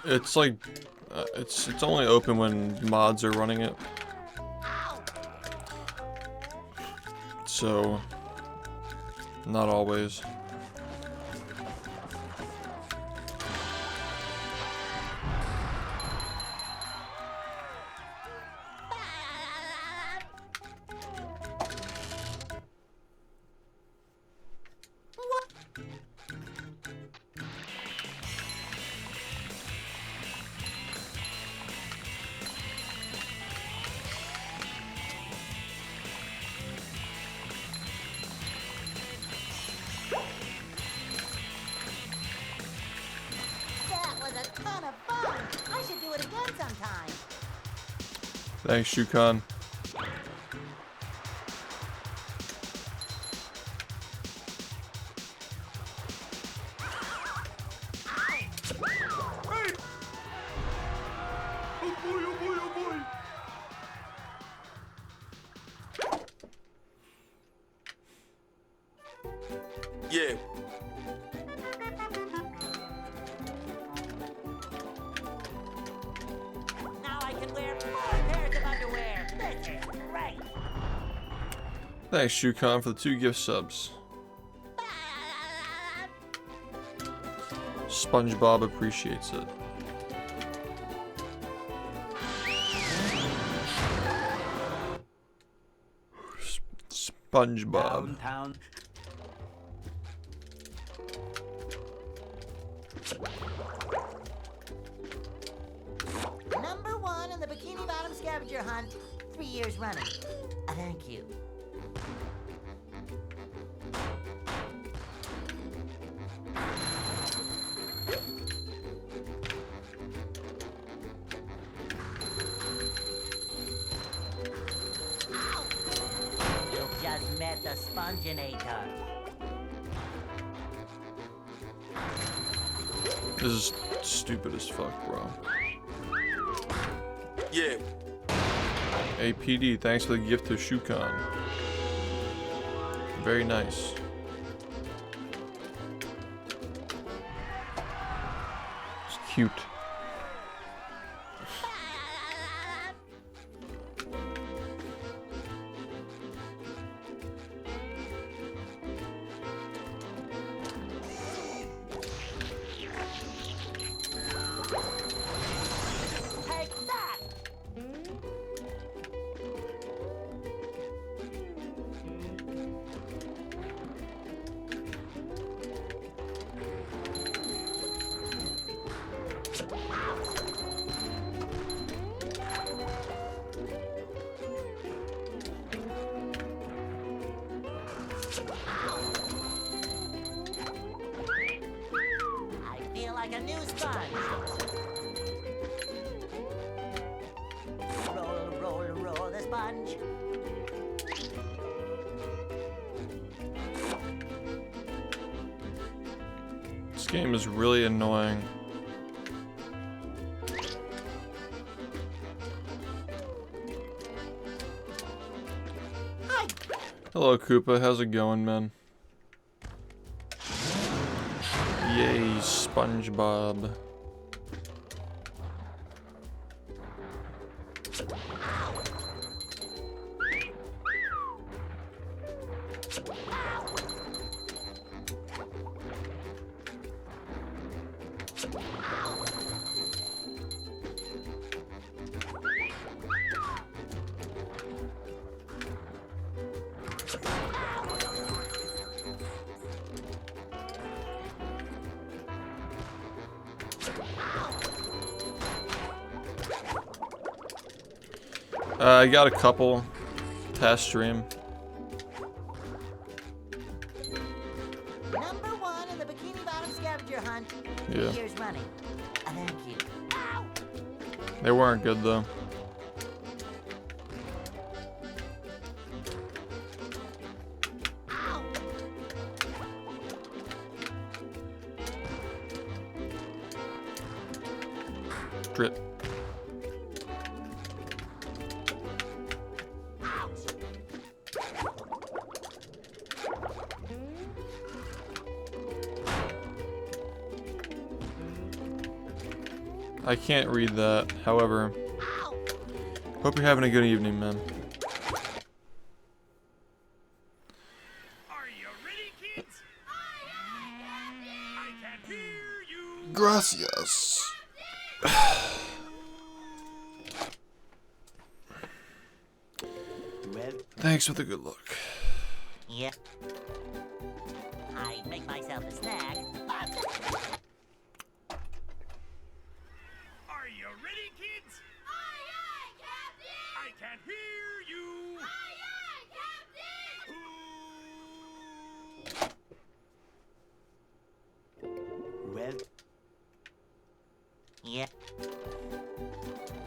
It's like, it's only open when mods are running it. So, not always. That was a ton of fun. I should do it again sometime. Thanks, Shukan. Yeah. Now I can wear 4 pairs of underwear. This is great. Thanks, Shukan, for the 2 gift subs. SpongeBob appreciates it. SpongeBob. downtown. Number 1 in the Bikini Bottom scavenger hunt, 3 years running. Thank you. You've just met the Sponginator. This is stupid as fuck, bro. Yeah. APD, thanks for the gift to Shukan. Very nice. It's cute. Take that! I feel like a new sponge. Roll, roll, roll the sponge. This game is really annoying. Hi. Hello, Koopa. How's it going, man? Yay, SpongeBob. I got a couple past stream. Number one in the Bikini Bottom scavenger hunt. Yeah. 3 years running. Thank you. Ow! They weren't good though. Ow! Drip. I can't read that. However, hope you're having a good evening, man. Are you ready, kids? I can hear you. Gracias. Well, Thanks for the good luck. Yeah. I make myself a snack. Are you ready, kids? Aye, aye, Captain. I can hear you. Aye, aye, Captain. well, Yeah.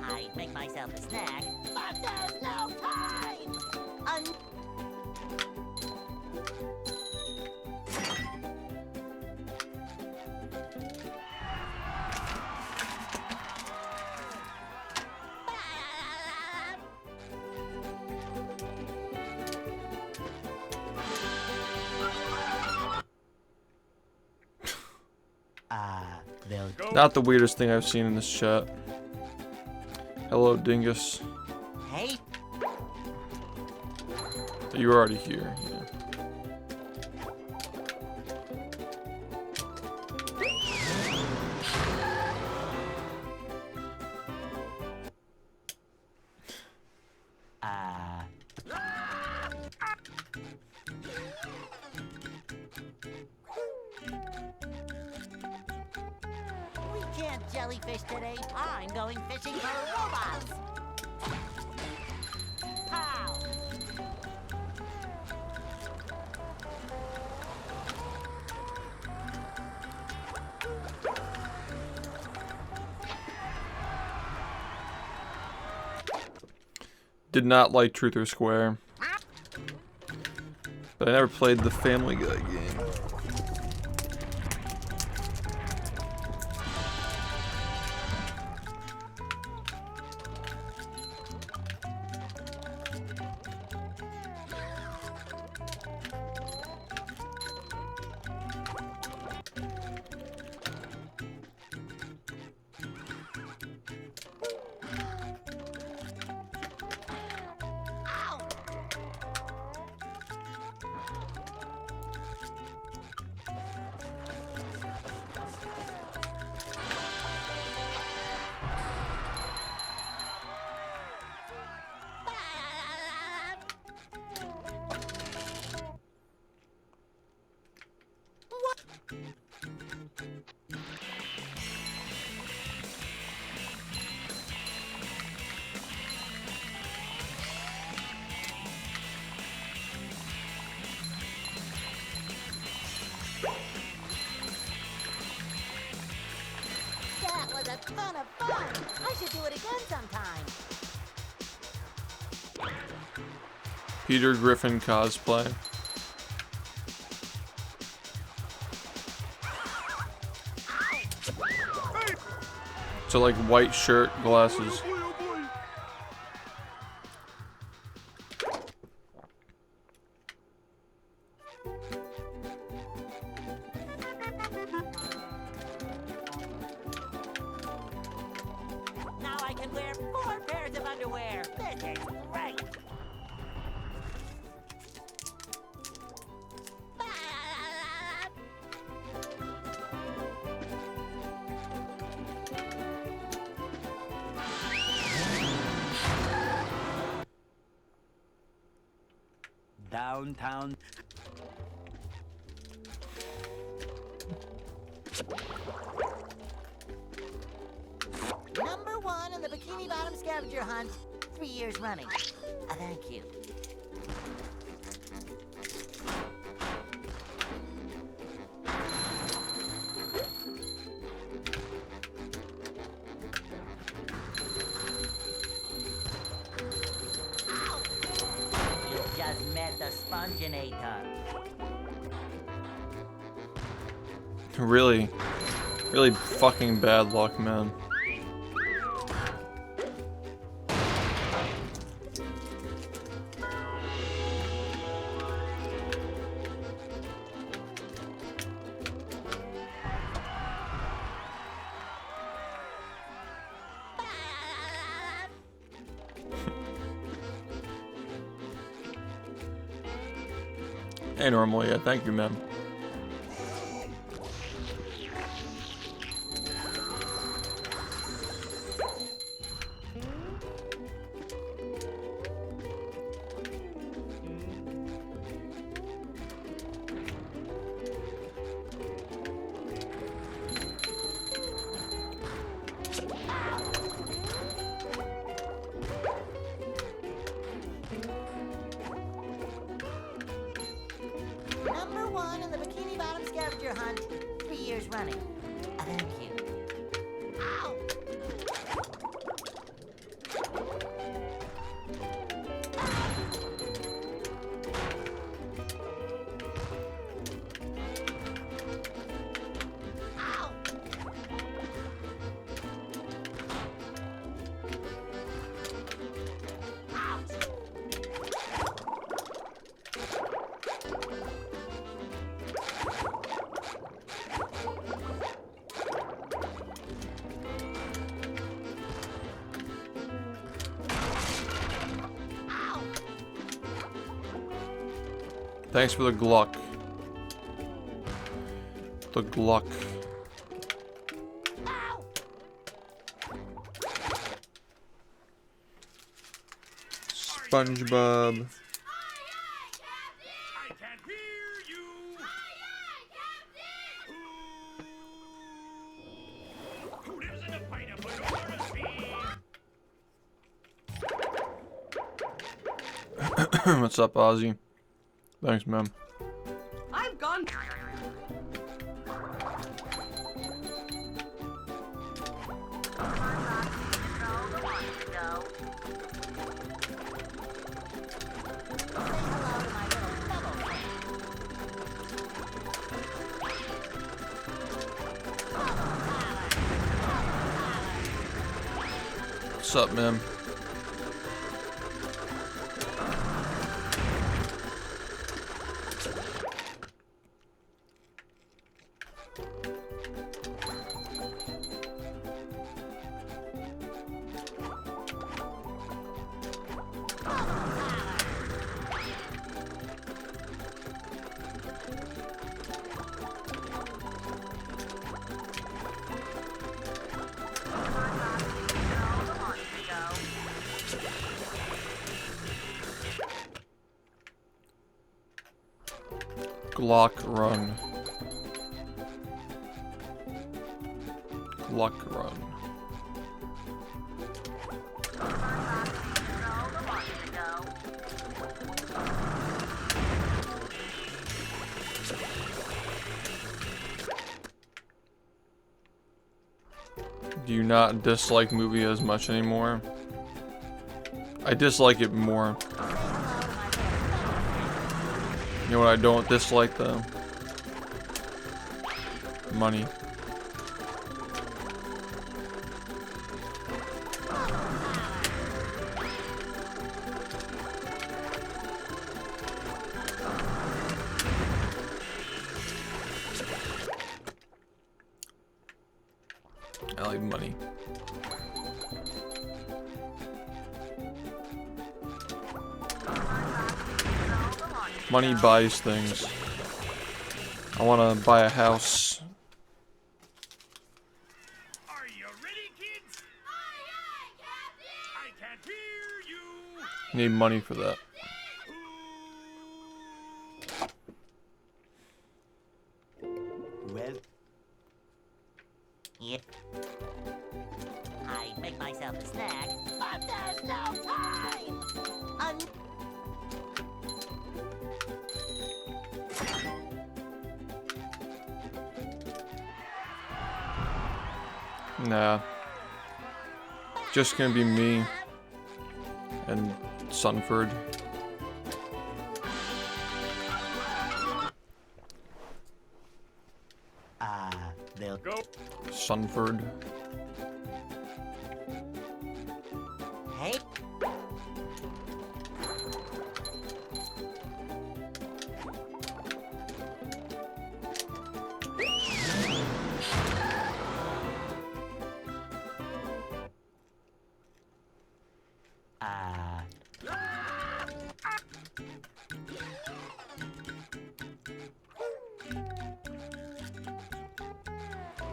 I make myself a snack, but there's no time. they'll Not the weirdest thing I've seen in this chat. Hello, Dingus. Hey, You were already here. Yeah. we can't jellyfish today. I'm going fishing for robots. Pow! Did not like Truth or Square. But I never played the Family Guy game. That was a ton of fun. I should do it again sometime. Peter Griffin cosplay. So like white shirt, glasses. Now I can wear 4 pairs of underwear. This is great. Downtown. Number 1 in the Bikini Bottom scavenger hunt, 3 years running. Thank you. You just met the Sponginator. Really, really fucking bad luck, man. Hey, normal, yeah, thank you, man. Number 1 in the Bikini Bottom scavenger hunt, 3 years running. Thank you. Ow! Ow! Thanks for the Gluck. The Gluck. SpongeBob. I can't hear you. Who lives in a pineapple or a sea? What's up, Ozzy? Thanks, man. I've gone. What's up, man? Glock run. Luck run. Do you not dislike movie as much anymore? I dislike it more. You know what I don't dislike though? Money. I like money. Money buys things. I want to buy a house. Are you ready, kids? Aye, aye, Captain! I can't hear you! Need money for that. Well, Yep. I make myself a snack, but there's no time! Nah. Just gonna be me and Sunford. they'll Go. Sunford. Hey,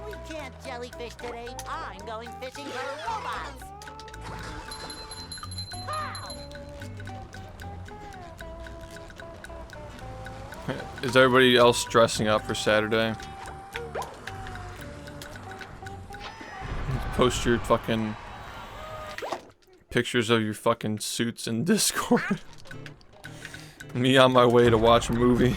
we can't jellyfish today. I'm going fishing for robots. Pow! Is everybody else dressing up for Saturday? Post your fucking pictures of your fucking suits in Discord. Me on my way to watch a movie.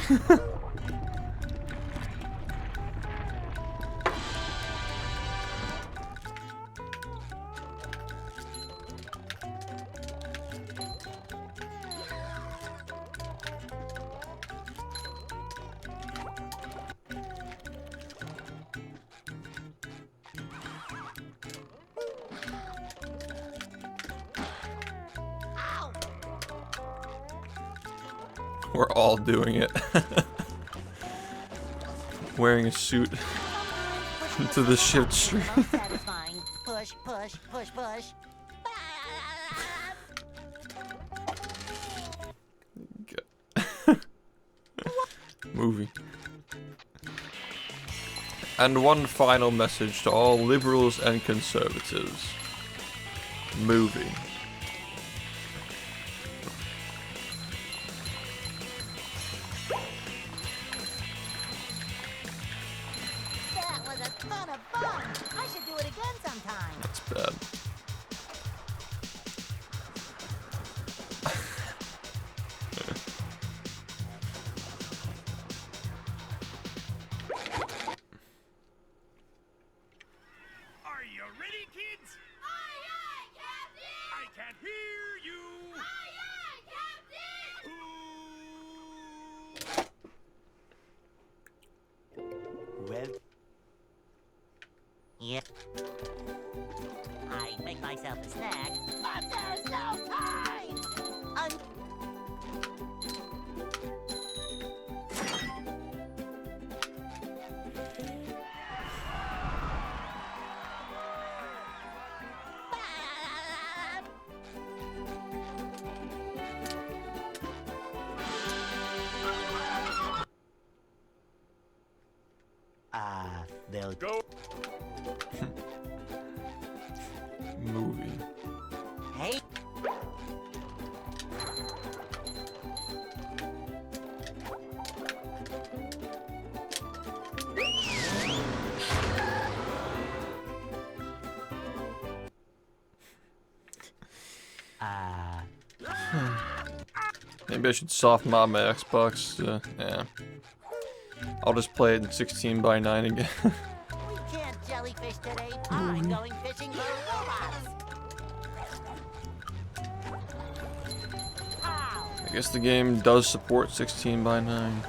We're all doing it. Wearing a suit to the SHiFT stream. Satisfying. Push, push, push, push. Movie. And one final message to all liberals and conservatives. Movie. That was a ton of fun. I should do it again sometime. That's bad. Are you ready, kids? Aye, aye, Captain! I can't hear you! Aye, aye, Captain! well. Yep. I make myself a snack, but there's no time! They'll Go. Movie. Hey, Maybe I should soft mod my Xbox. Yeah. I'll just play it in 16:9 again. We can't jellyfish today. I'm going fishing for robots. Ow. I guess the game does support 16:9.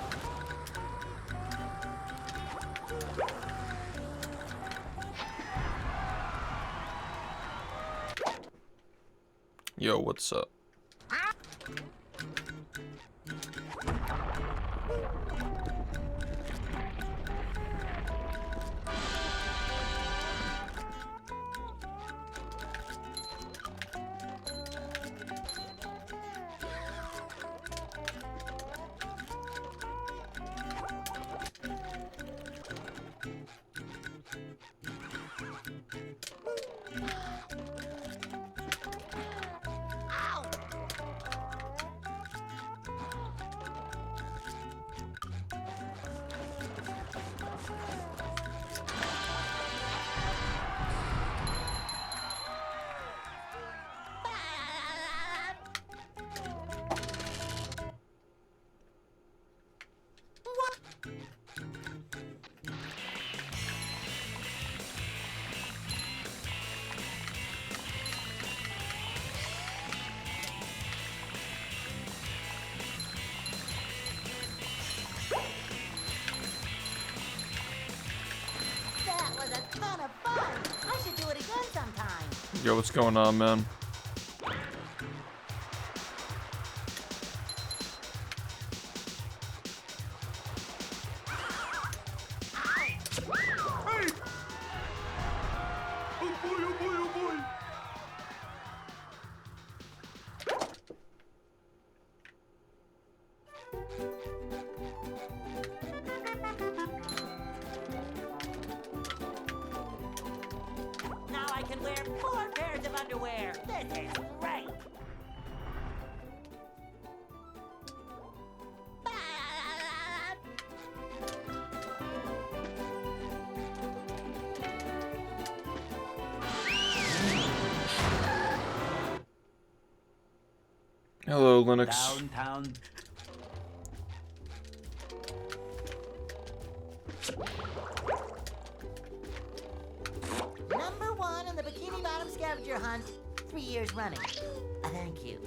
Yo, what's up? That was a ton of fun. I should do it again sometime. Yo, what's going on, man? Now I can wear 4 pairs of underwear. This is great. Hello, Linux. Downtown. Number 1 in the Bikini Bottom scavenger hunt. 3 years running. Thank you.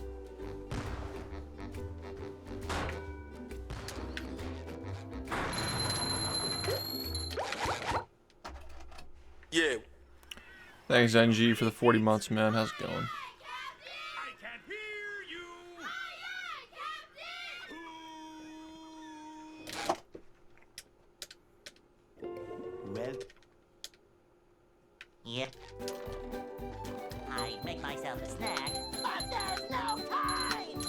Yeah. Thanks, NG, for the 40 months, man. How's it going? I can't hear you. Well, Yep. I make myself a snack, but there's no time.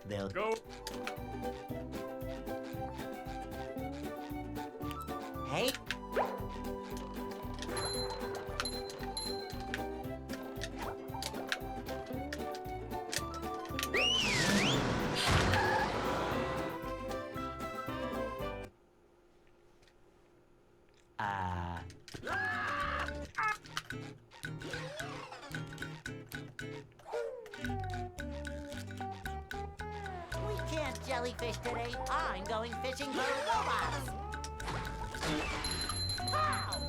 they'll Go. Hey. We can't jellyfish today. I'm going fishing for robots. Ow!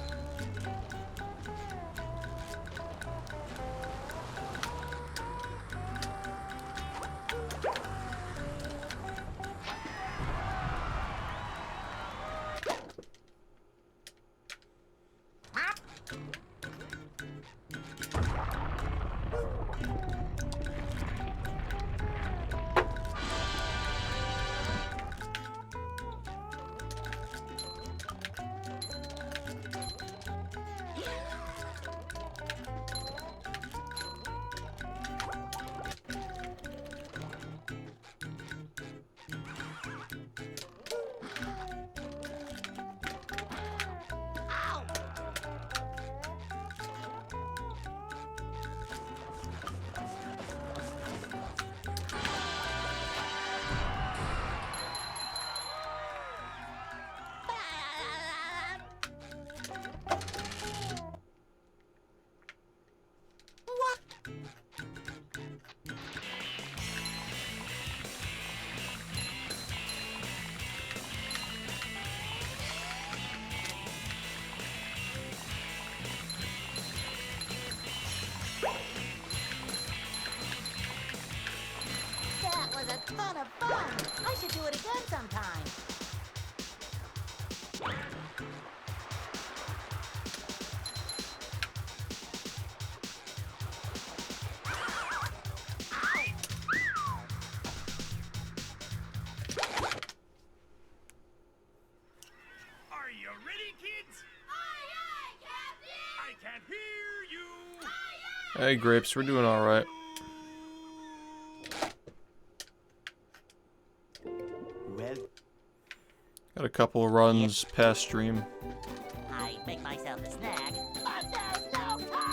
Hey, Grapes, we're doing alright. Well, Got a couple of runs past stream. I make myself a snack, but there's no time!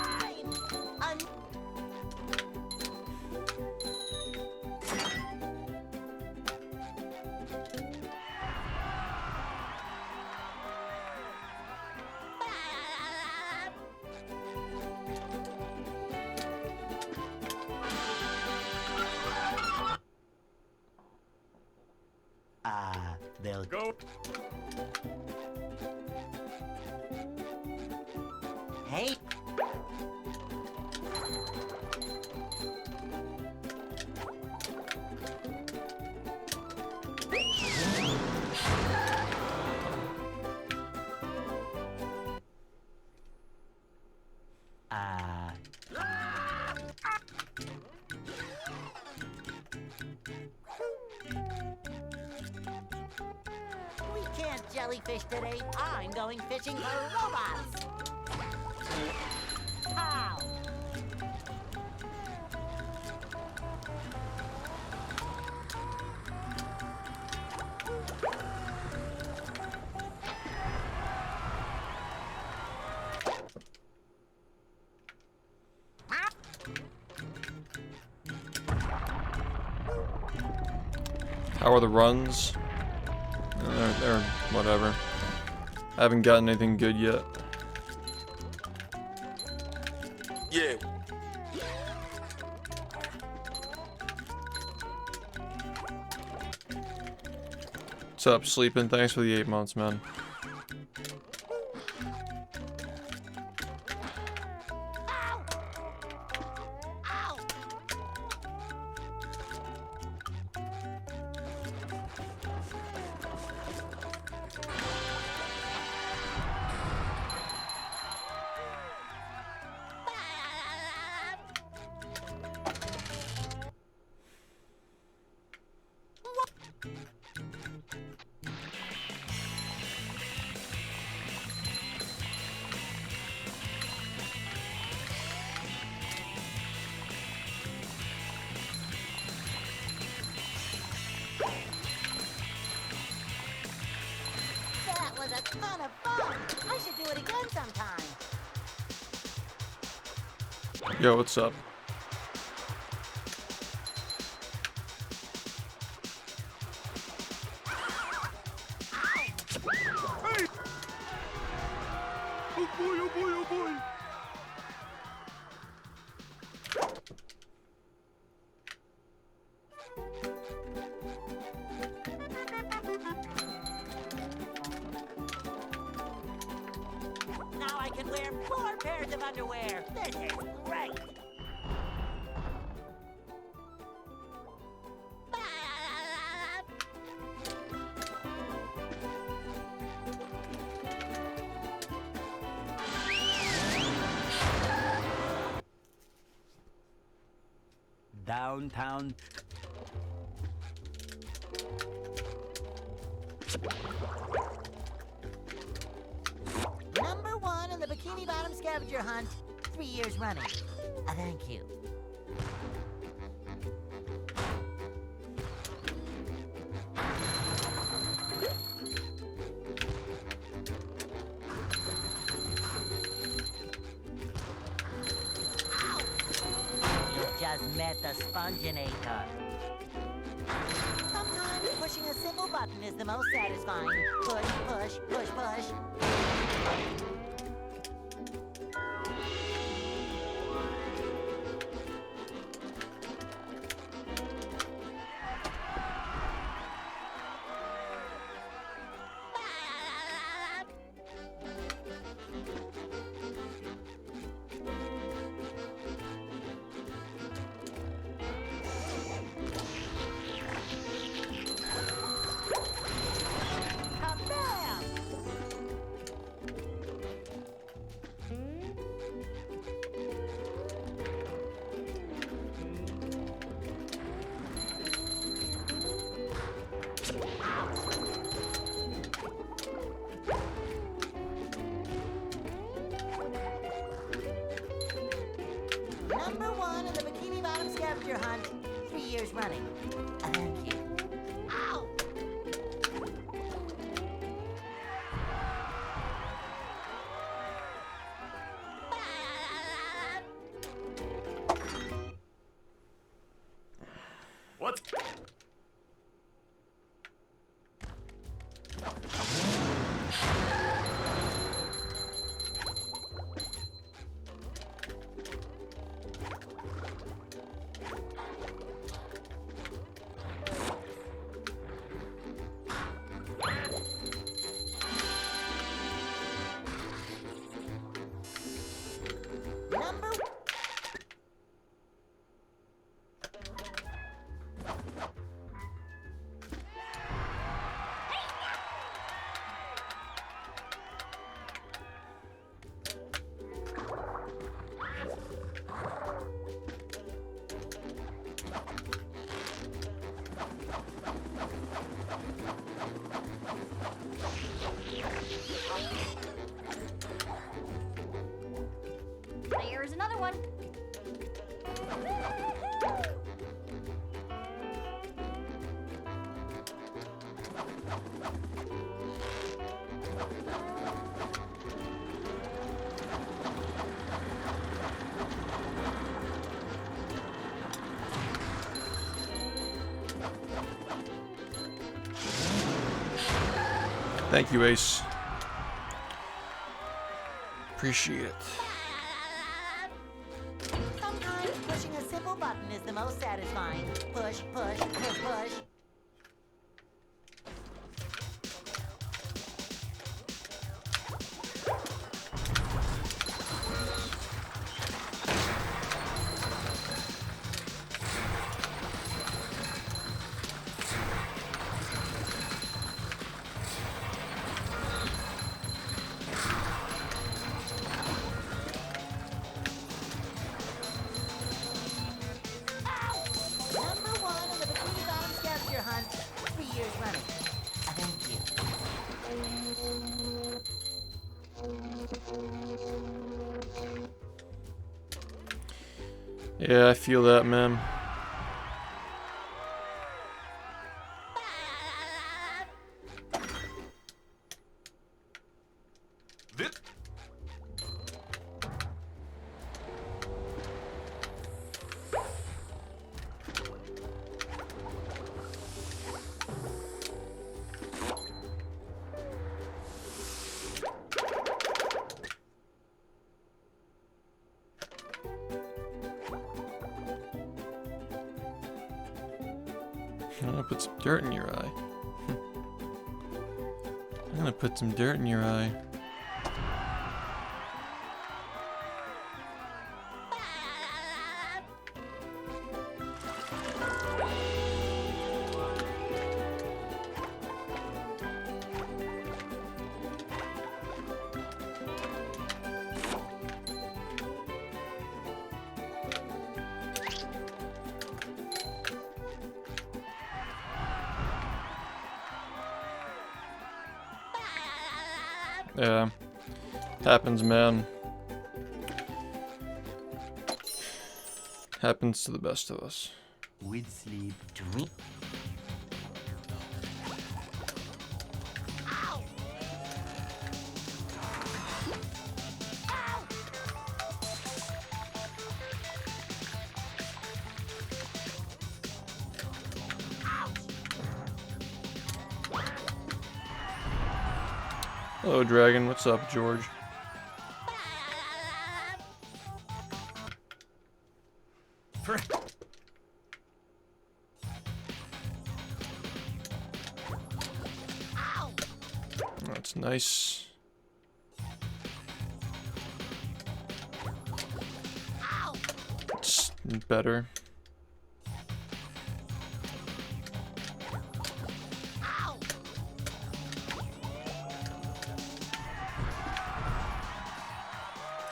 they'll Go. Hey, we can't jellyfish today. I'm going fishing for robots. How? How are the runs? They're whatever. I haven't gotten anything good yet. Yeah. What's up, Sleeping? Thanks for the 8 months, man. That was a ton of fun. I should do it again sometime. Yo, what's up? Oh boy, oh boy, oh boy. Now I can wear 4 pairs of underwear. This is great. downtown. Number 1 in the Bikini Bottom scavenger hunt, 3 years running. Thank you. You just met the Sponginator. Sometimes pushing a simple button is the most satisfying. Push, push, push, push. Kabam! Number 1 in the Bikini Bottom scavenger hunt, 3 years running. Thank you. Ow! What? Number... There's another one. Thank you, Ace. Appreciate it. Sometimes pushing a simple button is the most satisfying. Push, push, push, push. Number 1 in the Bikini Bottom scavenger hunt, 3 years running. Thank you. Yeah, I feel that, man. I'm gonna put some dirt in your eye. I'm gonna put some dirt in your eye. Yeah. Happens, man. Happens to the best of us. With sleep, dream. Hello, Dragon. What's up, George? That's nice. It's better.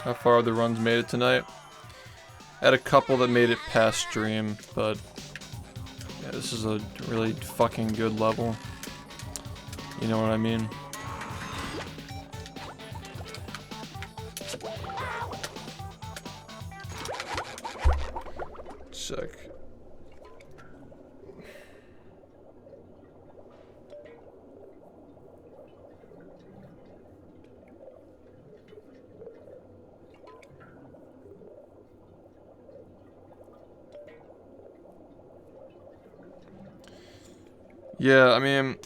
How far have the runs made it tonight? I had a couple that made it past stream, but yeah, this is a really fucking good level. You know what I mean? sec. Yeah, I mean,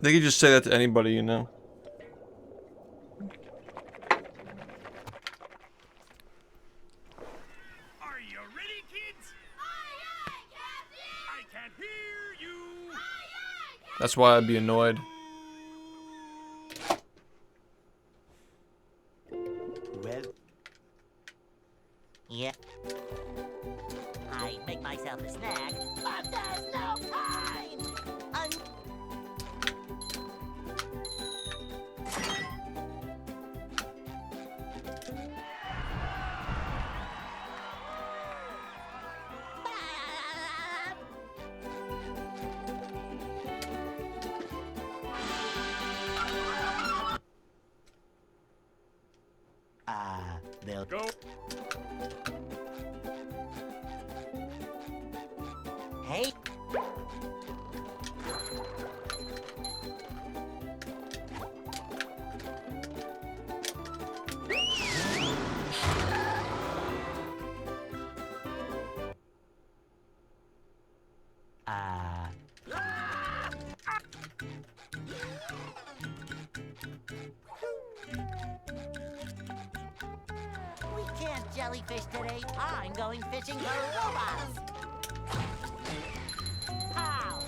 they could just say that to anybody, you know. Are you ready, kids? Aye, aye, Captain! I can't hear you! Aye, aye, Captain! That's why I'd be annoyed. Well, Yeah. I make myself a snack, but there's no time! they'll Go. Hey. We can't jellyfish today. I'm going fishing for robots. Pow!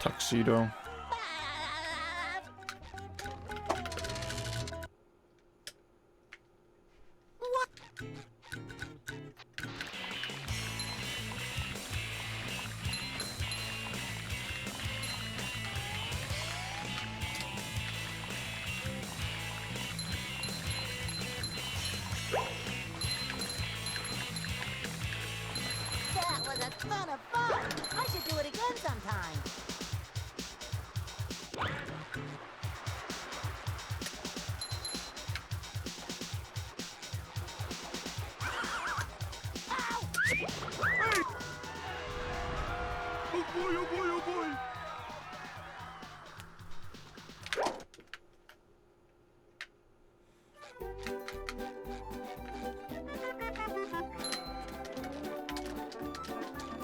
Tuxedo. That was a ton of fun. I should do it again sometime. Oh boy, oh boy, oh boy!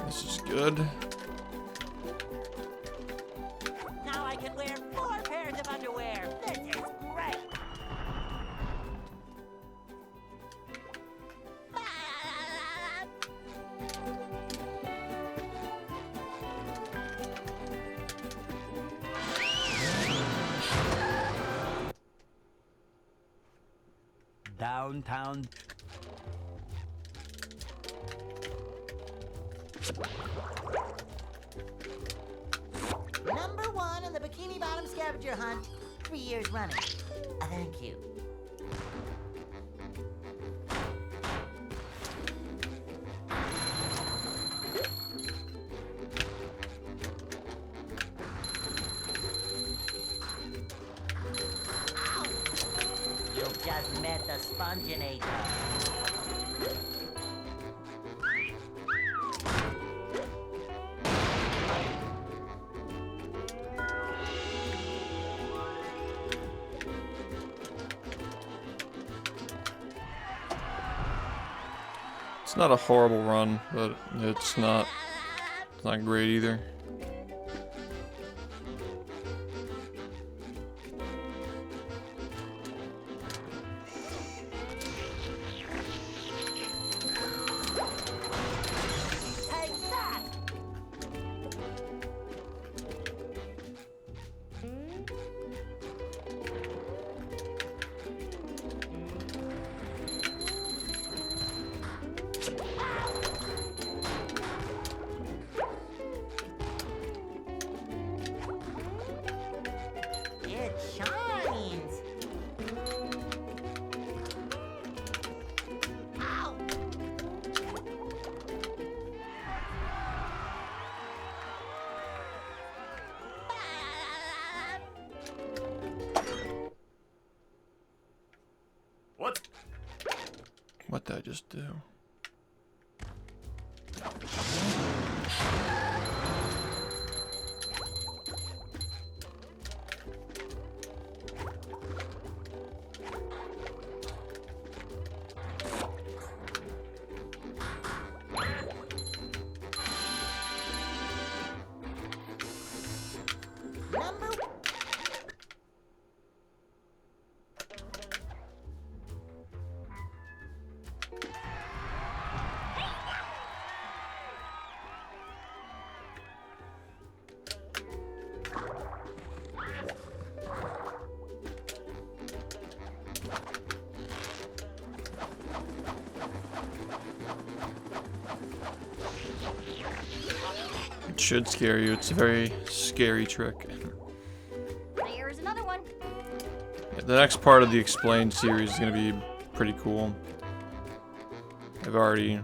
This is good. Now I can wear 4 pairs of underwear. This is great. downtown. Number 1 in the Bikini Bottom scavenger hunt. 3 years running. Thank you. You just met the Sponginator. It's not a horrible run, but it's not It's not great either. Take that! It shines! Ow! What? What did I just do? Number It should scare you. It's a very scary trick. There's another one. Yeah, the next part of the Explained series is going to be pretty cool. I've already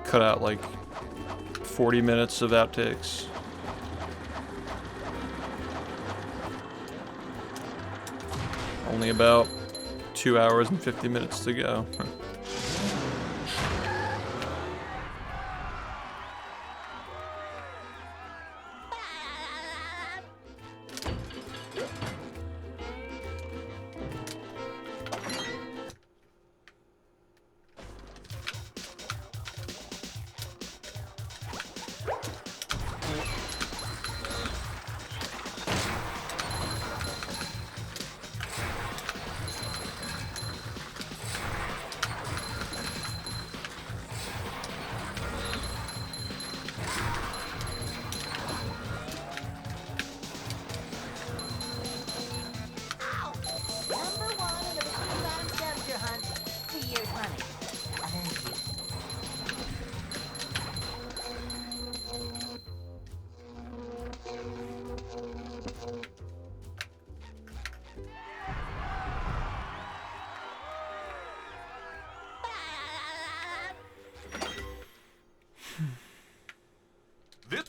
cut out like 40 minutes of outtakes. Only about 2 hours and 50 minutes to go. number one in the Bikini Bottom scavenger hunt. 2 years running. Thank you. This.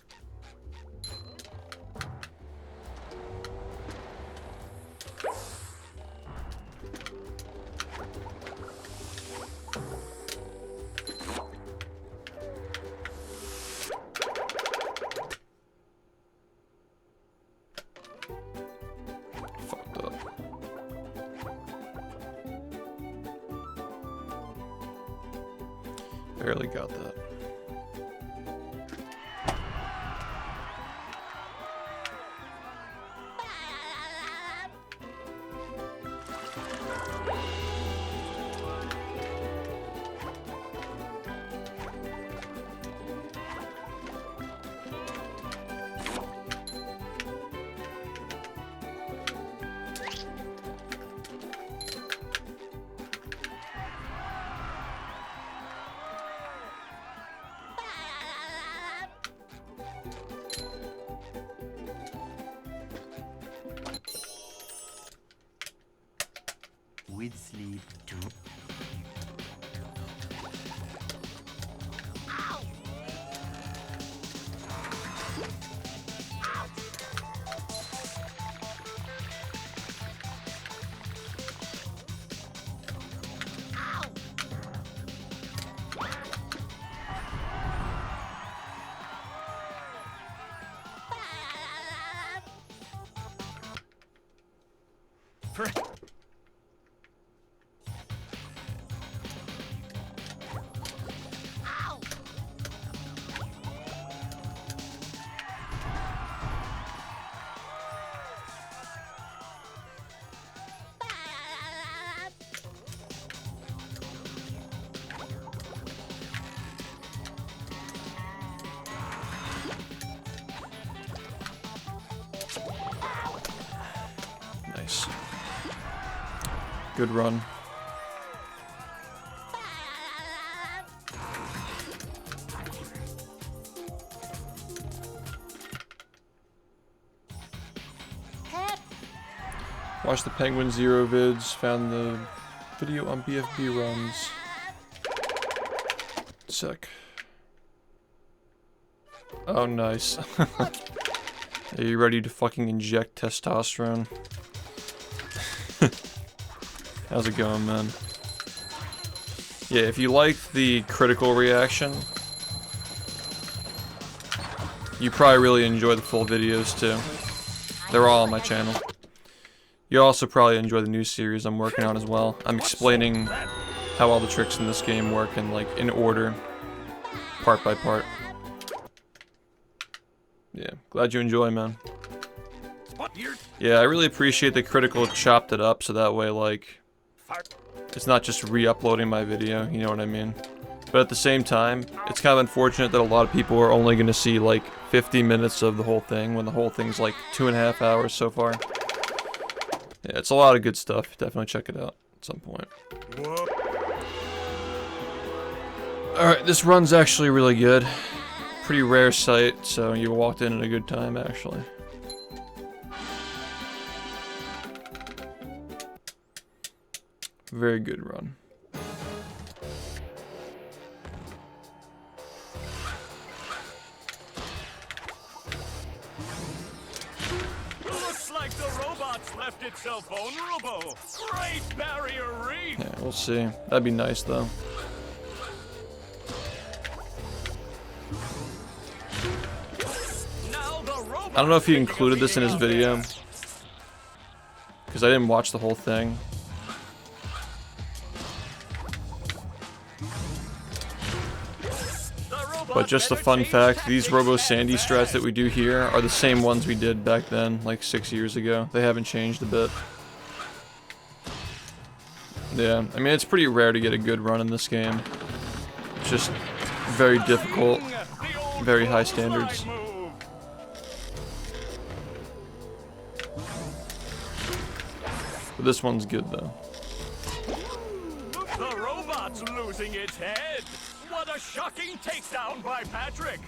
Fucked up. Barely got that. With sleep too. Good run. Watch the Penguin Zero vids. Found the video on BfB runs. Sick. Oh, nice. Are you ready to fucking inject testosterone? How's it going, man? Yeah, if you liked the critical reaction, you probably really enjoy the full videos too. They're all on my channel. You'll also probably enjoy the new series I'm working on as well. I'm explaining how all the tricks in this game work in, like, in order, part by part. Yeah, glad you enjoy, man. Yeah, I really appreciate the critical chopped it up so that way, like, it's not just re-uploading my video, you know what I mean? But at the same time, it's kind of unfortunate that a lot of people are only going to see, like, 50 minutes of the whole thing when the whole thing's, like, 2.5 hours so far. Yeah, it's a lot of good stuff. Definitely check it out at some point. Alright, this run's actually really good. Pretty rare sight, so you walked in at a good time, actually. Very good run. Looks like the robots left itself vulnerable. Great barrier reef. Yeah, we'll see. That'd be nice, though. I don't know if he included this in his video, because I didn't watch the whole thing. But just a fun fact, these Robo Sandy strats that we do here are the same ones we did back then, like 6 years ago. They haven't changed a bit. Yeah, I mean, it's pretty rare to get a good run in this game. It's just very difficult, very high standards. But this one's good, though. The robot's losing its head. What a shocking takedown by Patrick.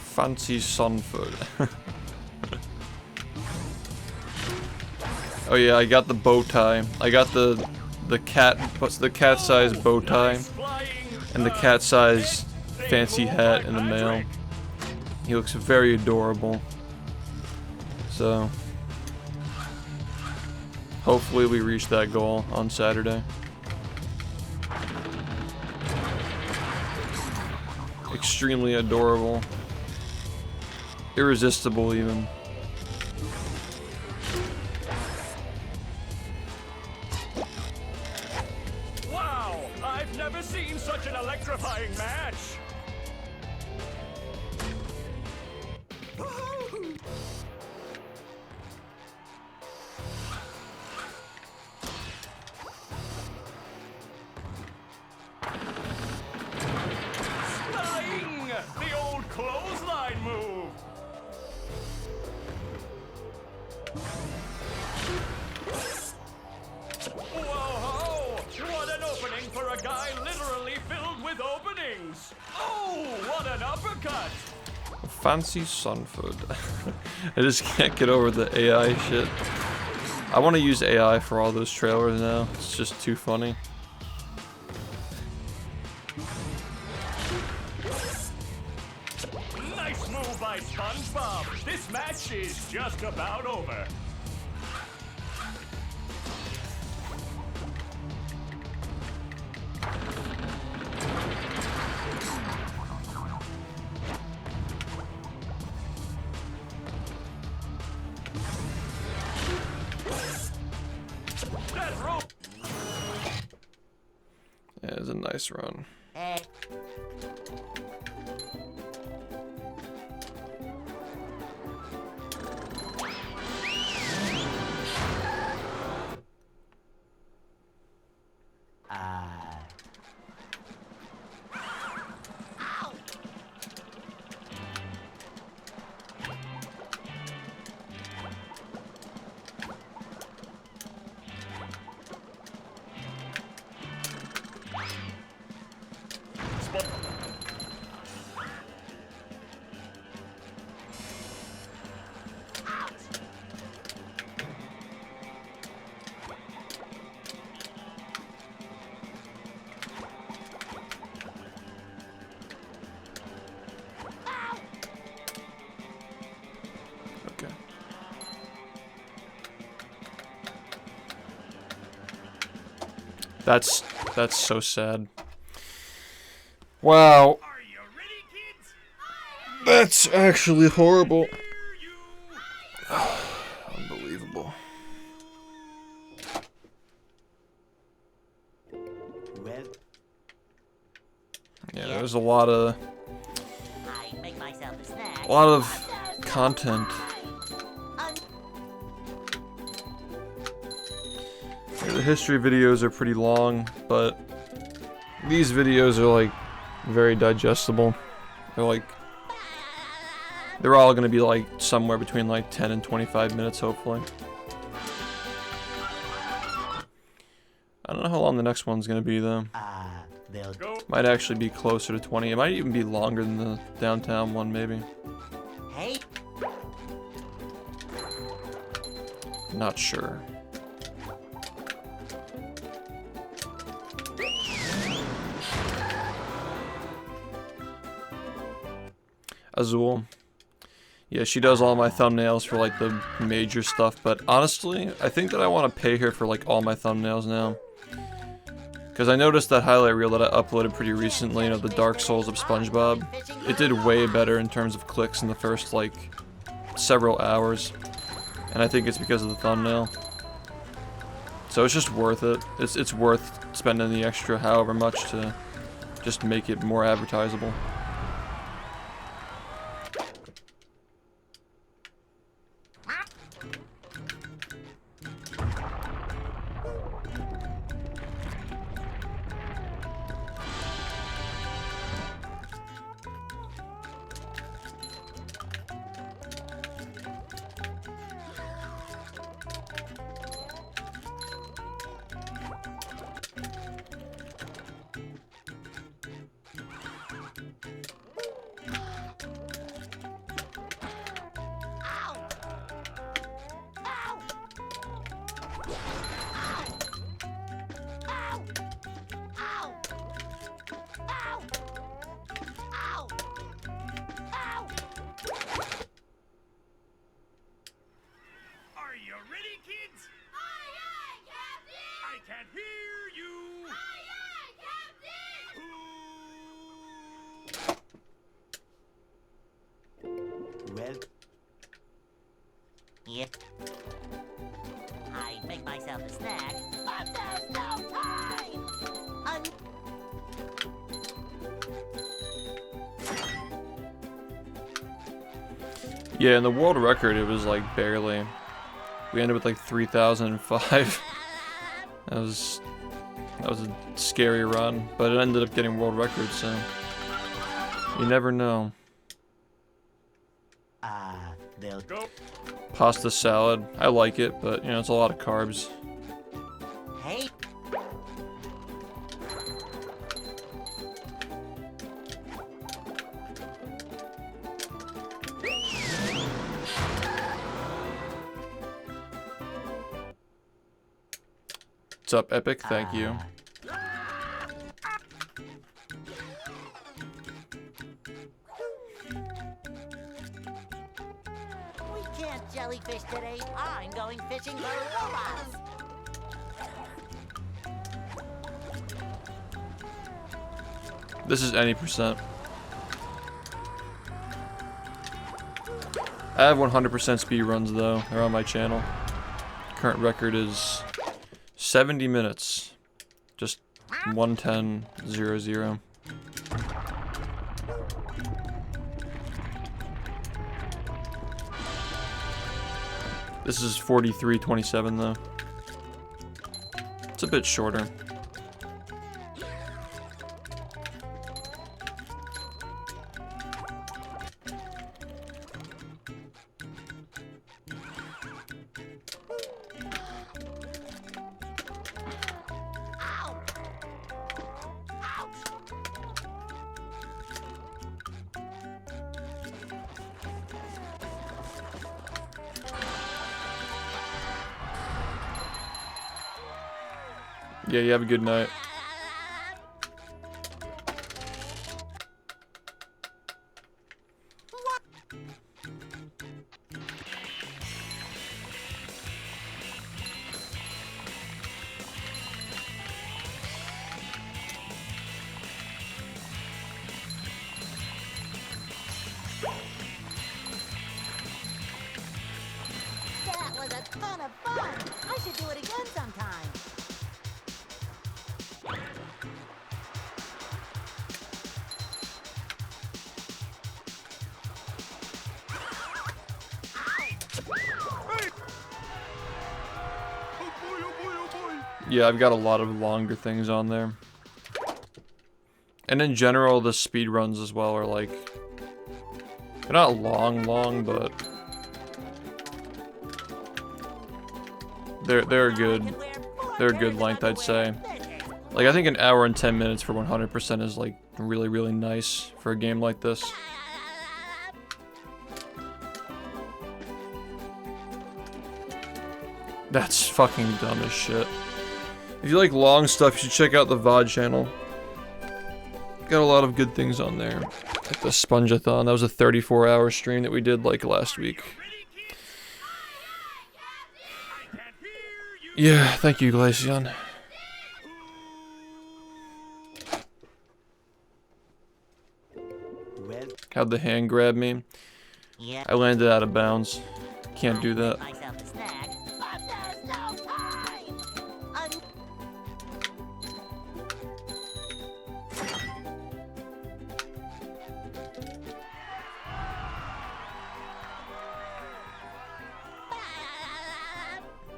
Fancy Sunford. Oh yeah, I got the bow tie. I got the cat-size bow tie and the cat-size fancy hat in the mail. He looks very adorable. So hopefully we reach that goal on Saturday. Extremely adorable. Irresistible even. Wow, I've never seen such an electrifying match. Flying! The old clothesline move. Whoa! What an opening for a guy literally filled with openings! Oh, what an uppercut! Fancy Sunford. I just can't get over the AI shit. I want to use AI for all those trailers now. It's just too funny. Nice move by SpongeBob. This match is just about over. That rope. Yeah, it was a nice run. Okay. That's so sad. Wow. That's actually horrible. Unbelievable. Well, Yeah, there's a lot of I make myself a snack. content. Yeah, the history videos are pretty long, but these videos are like very digestible. They're all gonna be like somewhere between like 10 and 25 minutes, hopefully. I don't know how long the next one's gonna be though. they'll Might actually be closer to 20. It might even be longer than the downtown one, maybe. Hey, Not sure. Azul. Yeah, she does all my thumbnails for like the major stuff, but honestly, I think that I want to pay her for like all my thumbnails now. Because I noticed that highlight reel that I uploaded pretty recently, you know, the Dark Souls of SpongeBob. It did way better in terms of clicks in the first like several hours. And I think it's because of the thumbnail. So it's just worth it. It's worth spending the extra however much to just make it more advertisable. Are you ready, kids? Aye, aye, Captain! I can't hear you! Aye, aye, Captain! well, yep. I make myself a snack, but there's no time. Yeah, in the world record, it was like barely. We ended with like 3,005. That was a scary run, but it ended up getting world record, so you never know. they'll Pasta salad, I like it, but you know, it's a lot of carbs. Hey, What's up, Epic? Thank you. we can't jellyfish today. I'm going fishing for robots. This is any percent. I have 100% speed runs though. They're on my channel. Current record is 70 minutes. Just 1:10:00. This is 43:27 though. It's a bit shorter. Yeah, you have a good night. That was a ton of fun. I should do it again sometime. Yeah, I've got a lot of longer things on there. And in general, the speed runs as well are like, they're not long, but they're a good length, I'd say. Like, I think an hour and 10 minutes for 100% is like really nice for a game like this. That's fucking dumb as shit. If you like long stuff, you should check out the VOD channel. Got a lot of good things on there. Like the Sponge-a-thon, that was a 34-hour stream that we did like last week. Yeah, thank you, Glaceon. Well, How'd the hand grab me? Yeah. I landed out of bounds. Can't do that. Myself a snack, but there's no time.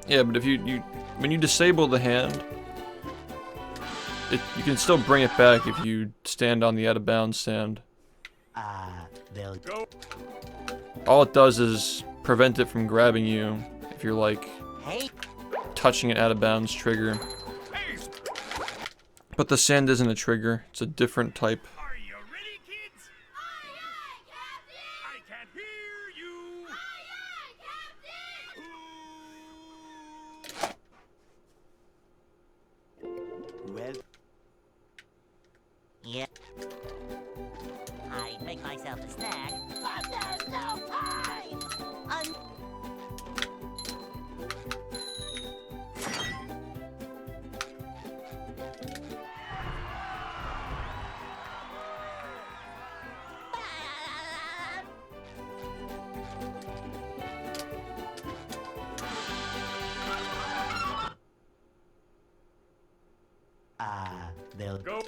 Yeah, but if you when you disable the hand, you can still bring it back if you stand on the out of bounds stand. they'll Go. All it does is prevent it from grabbing you if you're like Hey, touching an out of bounds trigger. But the sand isn't a trigger, it's a different type. Are you ready, kids? I can't hear you. well, yeah. I'd make myself a snack, but there's no time. they'll Go.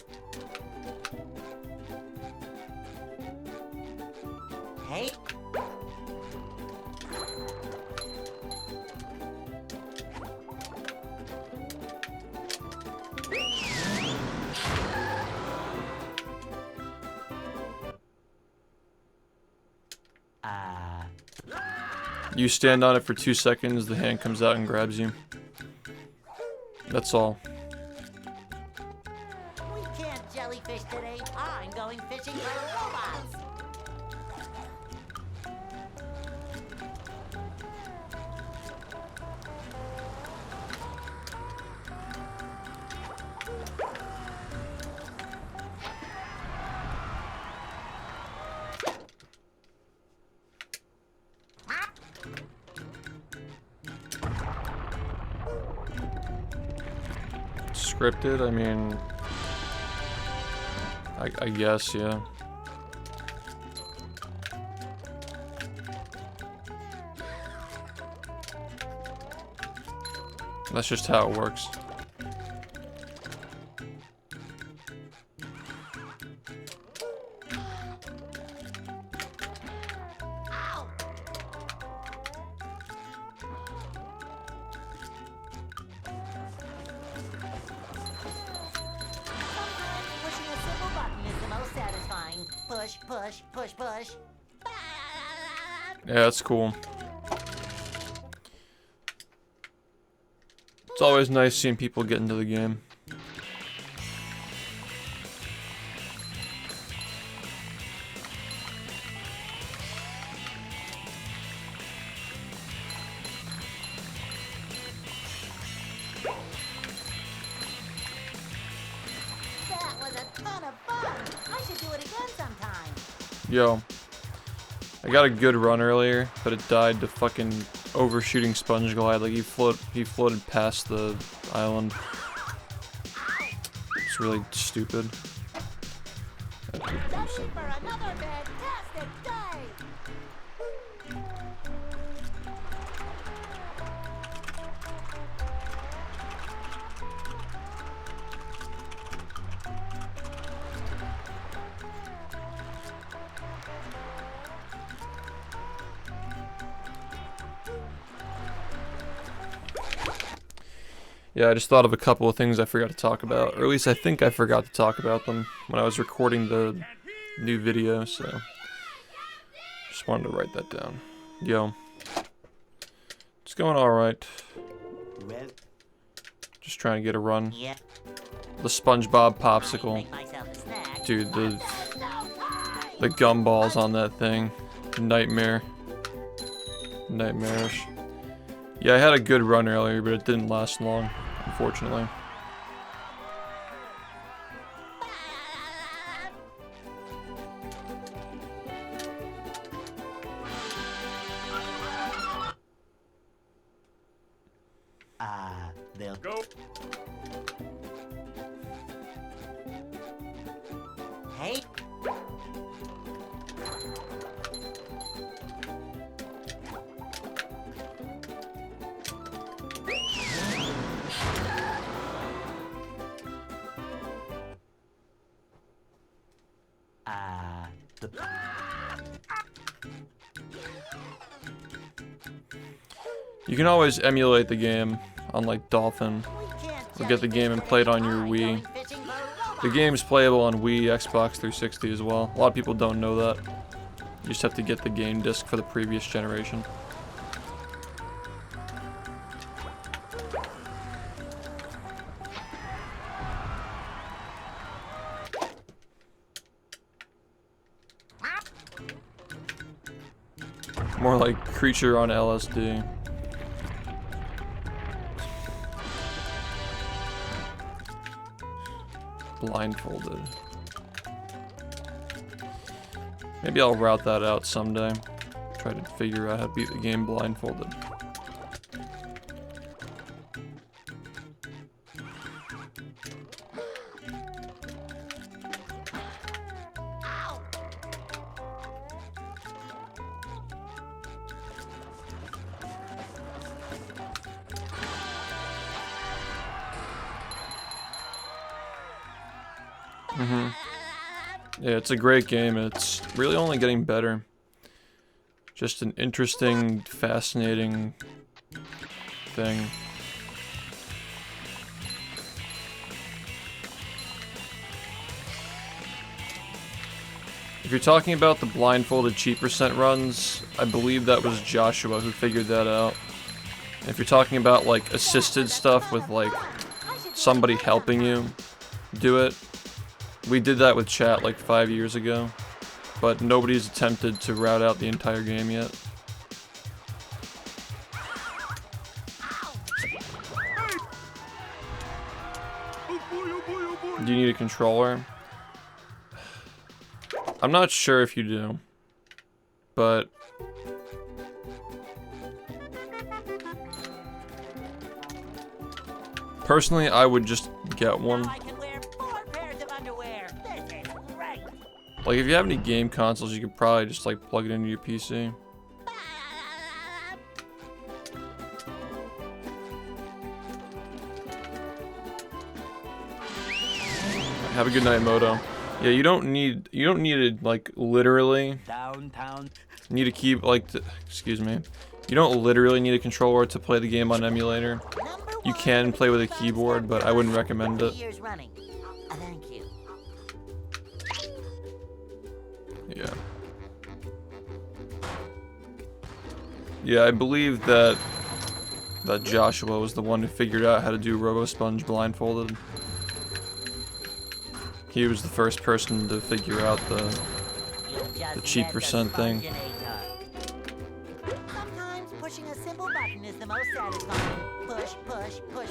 Hey. You stand on it for 2 seconds, the hand comes out and grabs you. That's all. We can't jellyfish today. I'm going fishing for robots. Scripted, I mean, I guess, yeah. That's just how it works. Pushing a simple button is the most satisfying. Push, push, push, push. Yeah, that's cool. It's always nice seeing people get into the game. Ton of fun. I should do it again sometime. Yo. I got a good run earlier, but it died to fucking overshooting sponge glide. Like he floated past the island. It's really stupid. Ready for another fantastic day. Yeah, I just thought of a couple of things I forgot to talk about, or at least I think I forgot to talk about them when I was recording the new video, so just wanted to write that down. Yo. It's going alright. Well, Just trying to get a run. Yeah. The SpongeBob popsicle. Make myself a snack. Dude, the gumballs on that thing. Nightmare. Nightmarish. Yeah, I had a good run earlier, but it didn't last long, unfortunately. they'll Go. Hey. the You can always emulate the game on like Dolphin. We can't Or get the game and play it on your Wii. The game's playable on Wii, Xbox 360 as well. A lot of people don't know that. You just have to get the game disc for the previous generation. More like Creature on LSD. Blindfolded. Maybe I'll route that out someday. Try to figure out how to beat the game blindfolded. Yeah, it's a great game. It's really only getting better. Just an interesting, fascinating thing. If you're talking about the blindfolded cheat percent runs, I believe that was Joshua who figured that out. And if you're talking about like assisted stuff with like somebody helping you do it, we did that with chat like 5 years ago, but nobody's attempted to route out the entire game yet. Do you need a controller? I'm not sure if you do, but personally, I would just get one. I can wear 4 pairs of underwear. This is great. Like, if you have any game consoles, you could probably just, like, plug it into your PC. Have a good night, Moto. Yeah, you don't need it, like, literally. downtown. Need to keep, like, excuse me. You don't literally need a controller to play the game on emulator. You can play with a keyboard, but I wouldn't recommend it. 3 years running. Thank you. Yeah. Yeah, I believe that Joshua was the one who figured out how to do RoboSponge blindfolded. He was the first person to figure out the cheat percent thing. Sometimes pushing a simple button is the most satisfying. Push, push, push.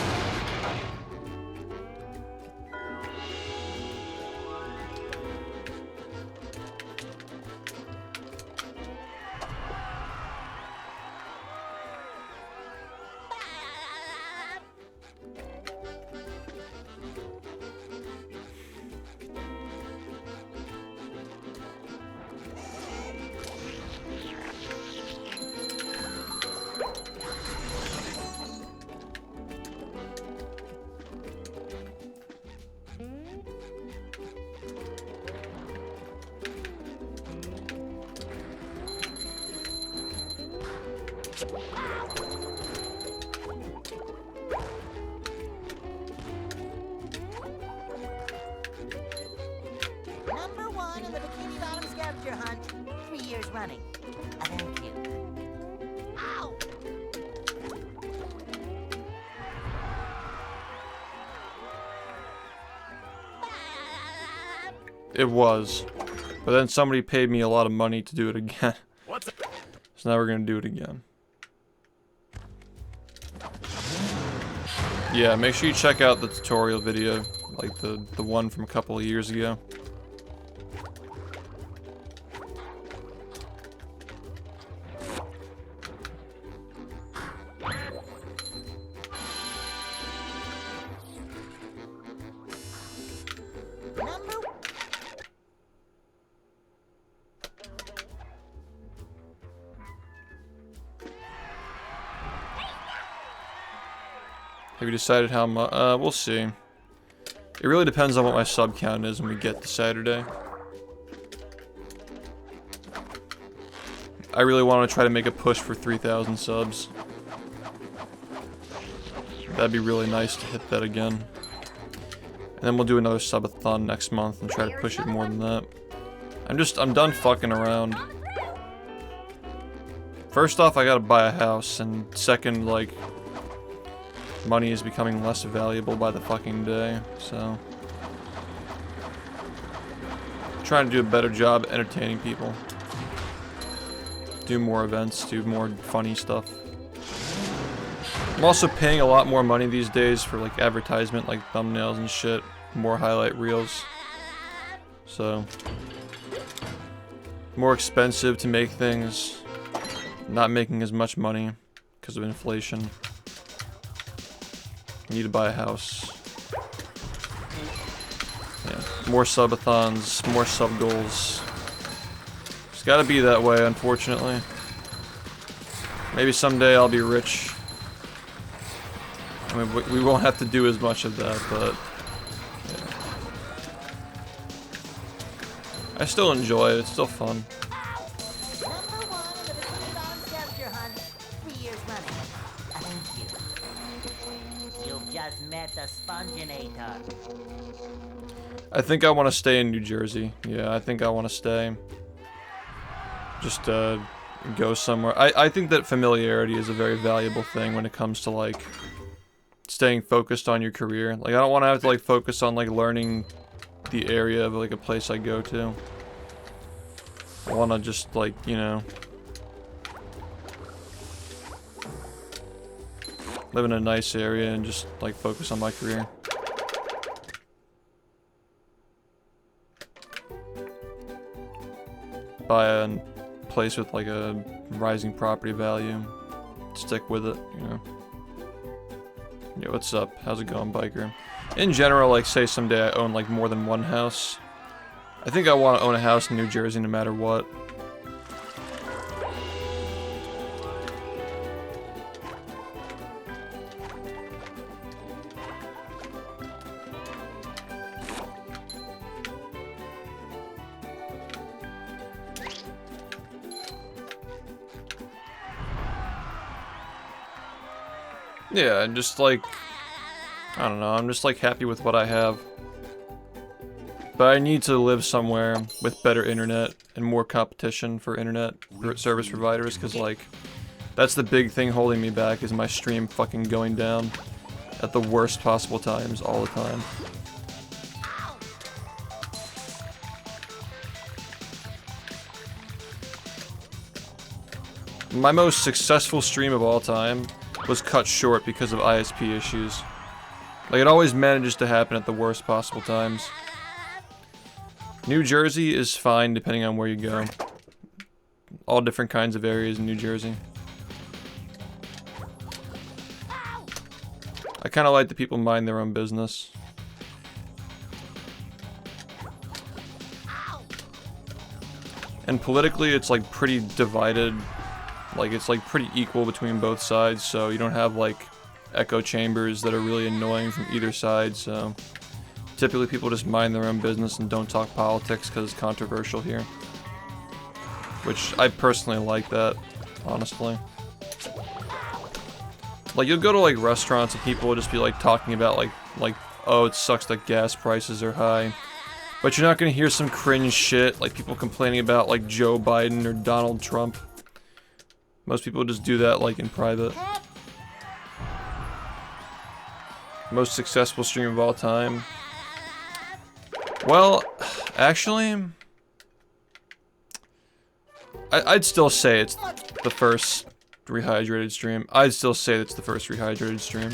scavenger hunt 3 years running. Thank you. Ow! It was. But then somebody paid me a lot of money to do it again. What's it? So now we're gonna do it again. Yeah, make sure you check out the tutorial video, like the one from a couple of years ago. Have you decided how much? We'll see. It really depends on what my sub count is when we get to Saturday. I really want to try to make a push for 3,000 subs. That'd be really nice to hit that again. And then we'll do another subathon next month and try to push it more than that. I'm done fucking around. First off, I gotta buy a house, and second, like, money is becoming less valuable by the fucking day, so trying to do a better job entertaining people. Do more events, do more funny stuff. I'm also paying a lot more money these days for like advertisement, like thumbnails and shit, more highlight reels. So more expensive to make things, not making as much money because of inflation. Need to buy a house. Yeah, more subathons, more sub goals. It's gotta be that way, unfortunately. Maybe someday I'll be rich. I mean, we won't have to do as much of that, but yeah. I still enjoy it. It's still fun. Number 1 of the Speedruns scavenger hunt 3 years running. Thank you. You've just met the Sponginator. I think I want to stay in New Jersey. Yeah, I think I want to stay. Just go somewhere. I think that familiarity is a very valuable thing when it comes to like staying focused on your career. Like I don't want to have to like focus on like learning the area of like a place I go to. I want to just like, you know, live in a nice area and just like focus on my career. Buy a place with like a rising property value. Stick with it, you know. Yeah, what's up? How's it going, biker? In general, like say someday I own like more than one house. I think I want to own a house in New Jersey no matter what. Yeah, and just like, I don't know, I'm just like happy with what I have. But I need to live somewhere with better internet and more competition for internet service providers, because like, that's the big thing holding me back is my stream fucking going down at the worst possible times all the time. My most successful stream of all time was cut short because of ISP issues. Like, it always manages to happen at the worst possible times. New Jersey is fine depending on where you go. All different kinds of areas in New Jersey. I kind of like that people mind their own business. And politically, it's like pretty divided. Like, it's like pretty equal between both sides, so you don't have like echo chambers that are really annoying from either side, so typically people just mind their own business and don't talk politics because it's controversial here. Which I personally like that, honestly. Like, you'll go to like restaurants and people will just be like talking about like oh, it sucks that gas prices are high. But you're not gonna hear some cringe shit like people complaining about like Joe Biden or Donald Trump. Most people just do that like in private. Most successful stream of all time. Well, actually, I'd still say it's the first rehydrated stream. I'd still say it's the first rehydrated stream.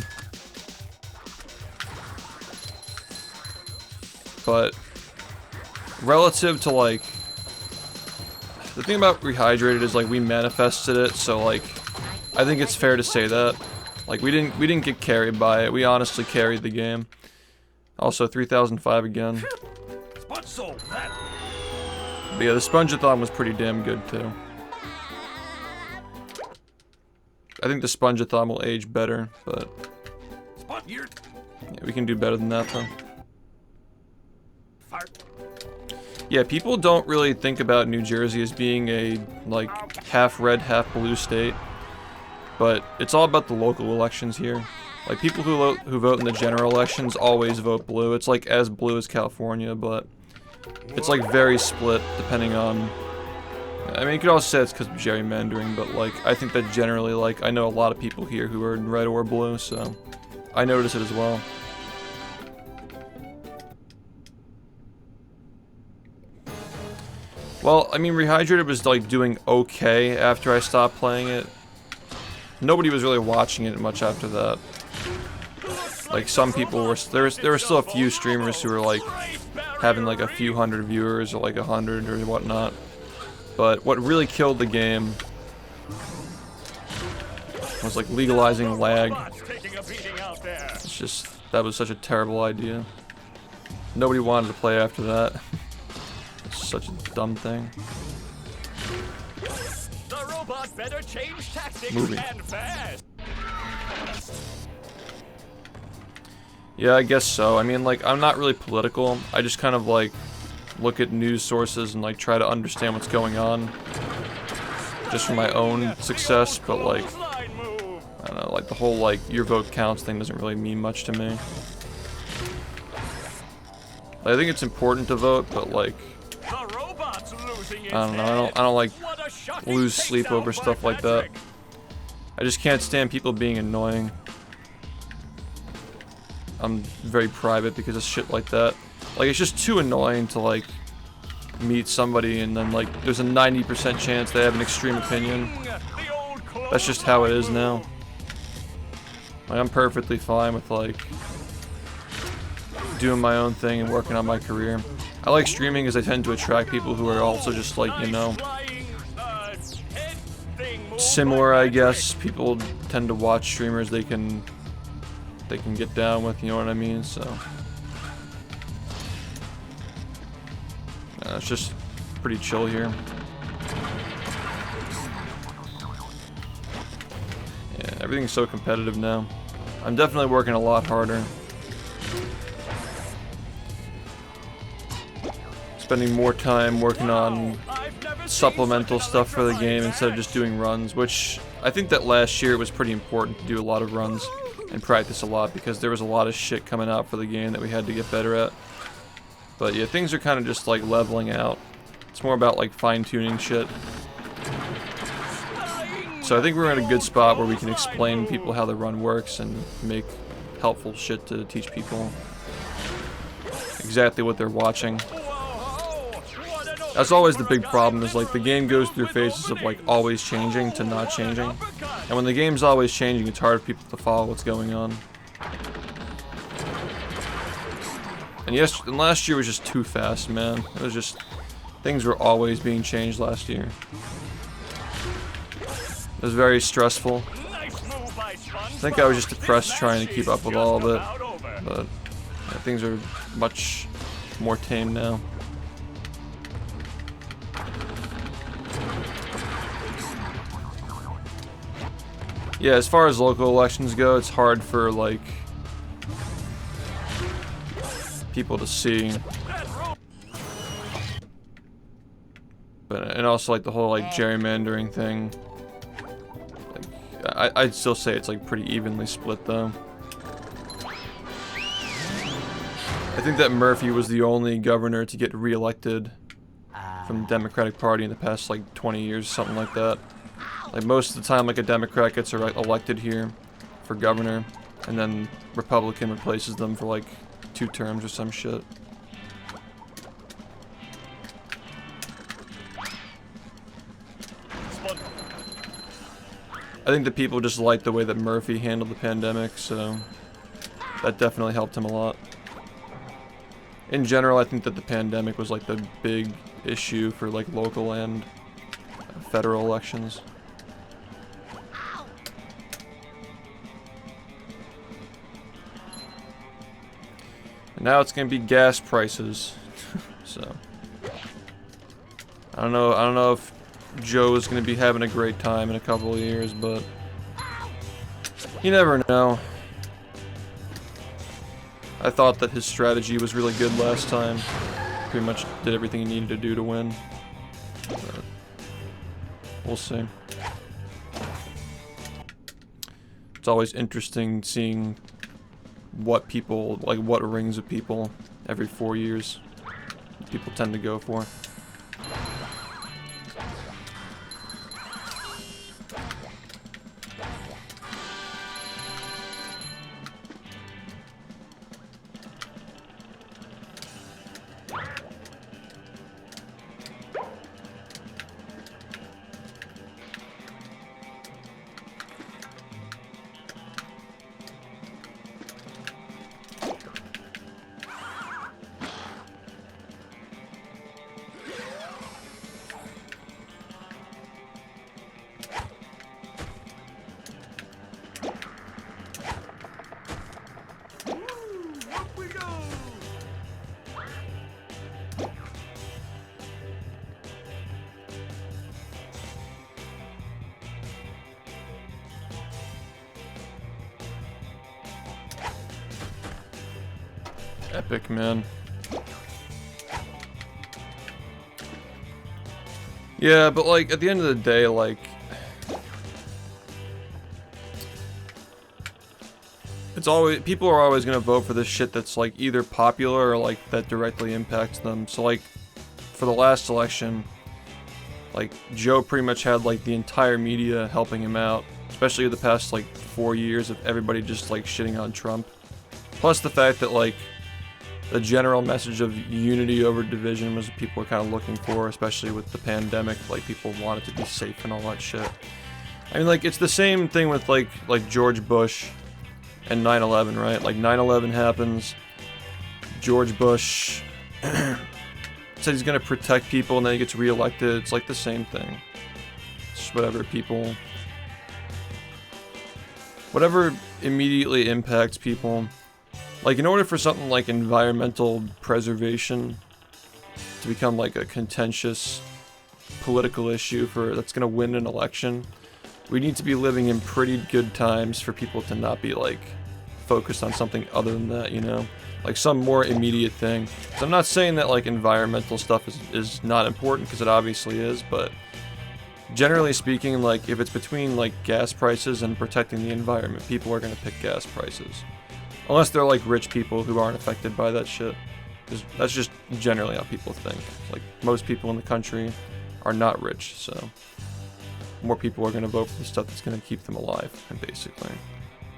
But relative to like, the thing about rehydrated is like we manifested it, so like I think it's fair to say that. Like we didn't get carried by it. We honestly carried the game. Also 3005 again. But so that But yeah, the Sponge-a-thon was pretty damn good too. I think the Sponge-a-thon will age better, but yeah, we can do better than that though. Yeah, people don't really think about New Jersey as being a like half red, half blue state, but it's all about the local elections here. Like people who vote in the general elections always vote blue. It's like as blue as California, but it's like very split depending on. I mean, you could also say it's because of gerrymandering, but like I think that generally, like I know a lot of people here who are in red or blue, so I notice it as well. Well, I mean, Rehydrated was like doing okay after I stopped playing it. Nobody was really watching it much after that. Like some people were, there were still a few streamers who were like having like a few hundred viewers or like 100 or whatnot. But what really killed the game was like legalizing lag. It's just, that was such a terrible idea. Nobody wanted to play after that. It's such a dumb thing. the robot better change tactics Moving. and fast. Yeah, I guess so. I mean, like, I'm not really political. I just kind of, like, look at news sources and, like, try to understand what's going on. Just for my own success, but, like, I don't know, like, the whole, like, your vote counts thing doesn't really mean much to me. I think it's important to vote, but, like, I don't know, I don't, like, lose sleep over stuff like that. I just can't stand people being annoying. I'm very private because of shit like that. Like, it's just too annoying to, like, meet somebody and then, like, there's a 90% chance they have an extreme opinion. That's just how it is now. Like, I'm perfectly fine with, like, doing my own thing and working on my career. I like streaming because I tend to attract people who are also just, like, you know, similar, I guess. People tend to watch streamers they can get down with, you know what I mean? So it's just pretty chill here. Yeah, everything's so competitive now. I'm definitely working a lot harder. Spending more time working on supplemental stuff for the game instead of just doing runs, which I think that last year it was pretty important to do a lot of runs and practice a lot because there was a lot of shit coming out for the game that we had to get better at. But yeah, things are kind of just like leveling out. It's more about like fine-tuning shit. So I think we're in a good spot where we can explain to people how the run works and make helpful shit to teach people exactly what they're watching. That's always the big problem, is like the game goes through phases of like always changing to not changing. And when the game's always changing, it's hard for people to follow what's going on. And last year was just too fast, man. It was just, things were always being changed last year. It was very stressful. I think I was just depressed trying to keep up with all of it. But yeah, things are much more tame now. Yeah, as far as local elections go, it's hard for, like, people to see. But, and also, like, the whole, like, gerrymandering thing. Like, I'd still say it's, like, pretty evenly split, though. I think that Murphy was the only governor to get reelected from the Democratic Party in the past like 20 years, something like that. Like most of the time, like a Democrat gets elected here for governor, and then Republican replaces them for like 2 terms or some shit. I think the people just liked the way that Murphy handled the pandemic, so that definitely helped him a lot. In general, I think that the pandemic was like the big issue for like local and federal elections. And now it's gonna be gas prices. So I don't know if Joe is gonna be having a great time in a couple of years, but you never know. I thought that his strategy was really good last time. Pretty much did everything he needed to do to win. But we'll see. It's always interesting seeing what people, like what rings of people every 4 years people tend to go for. Epic, man. Yeah, but like at the end of the day, like it's always, people are always gonna vote for this shit that's like either popular or like that directly impacts them. So like for the last election, like Joe pretty much had like the entire media helping him out, especially the past like 4 years of everybody just like shitting on Trump. Plus the fact that like the general message of unity over division was what people were kind of looking for, especially with the pandemic. Like people wanted to be safe and all that shit. I mean, like it's the same thing with like George Bush and 9/11, right? Like 9/11 happens, George Bush said he's gonna protect people, and then he gets reelected. It's like the same thing. It's just whatever immediately impacts people. Like, in order for something like environmental preservation to become like a contentious political issue that's gonna win an election, we need to be living in pretty good times for people to not be like focused on something other than that, you know? Like some more immediate thing. So I'm not saying that like environmental stuff is not important, because it obviously is, but generally speaking, like if it's between like gas prices and protecting the environment, people are gonna pick gas prices. Unless they're like rich people who aren't affected by that shit. That's just generally how people think. Like most people in the country are not rich, so more people are going to vote for the stuff that's going to keep them alive, and basically.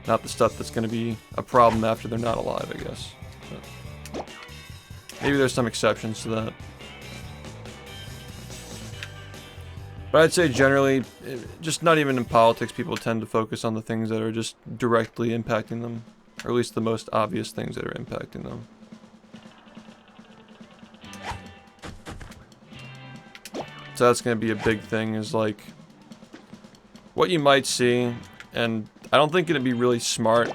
Not the stuff that's going to be a problem after they're not alive, I guess. But maybe there's some exceptions to that. But I'd say generally, just not even in politics, people tend to focus on the things that are just directly impacting them. Or at least the most obvious things that are impacting them. So that's going to be a big thing, is like what you might see, and I don't think it'd be really smart.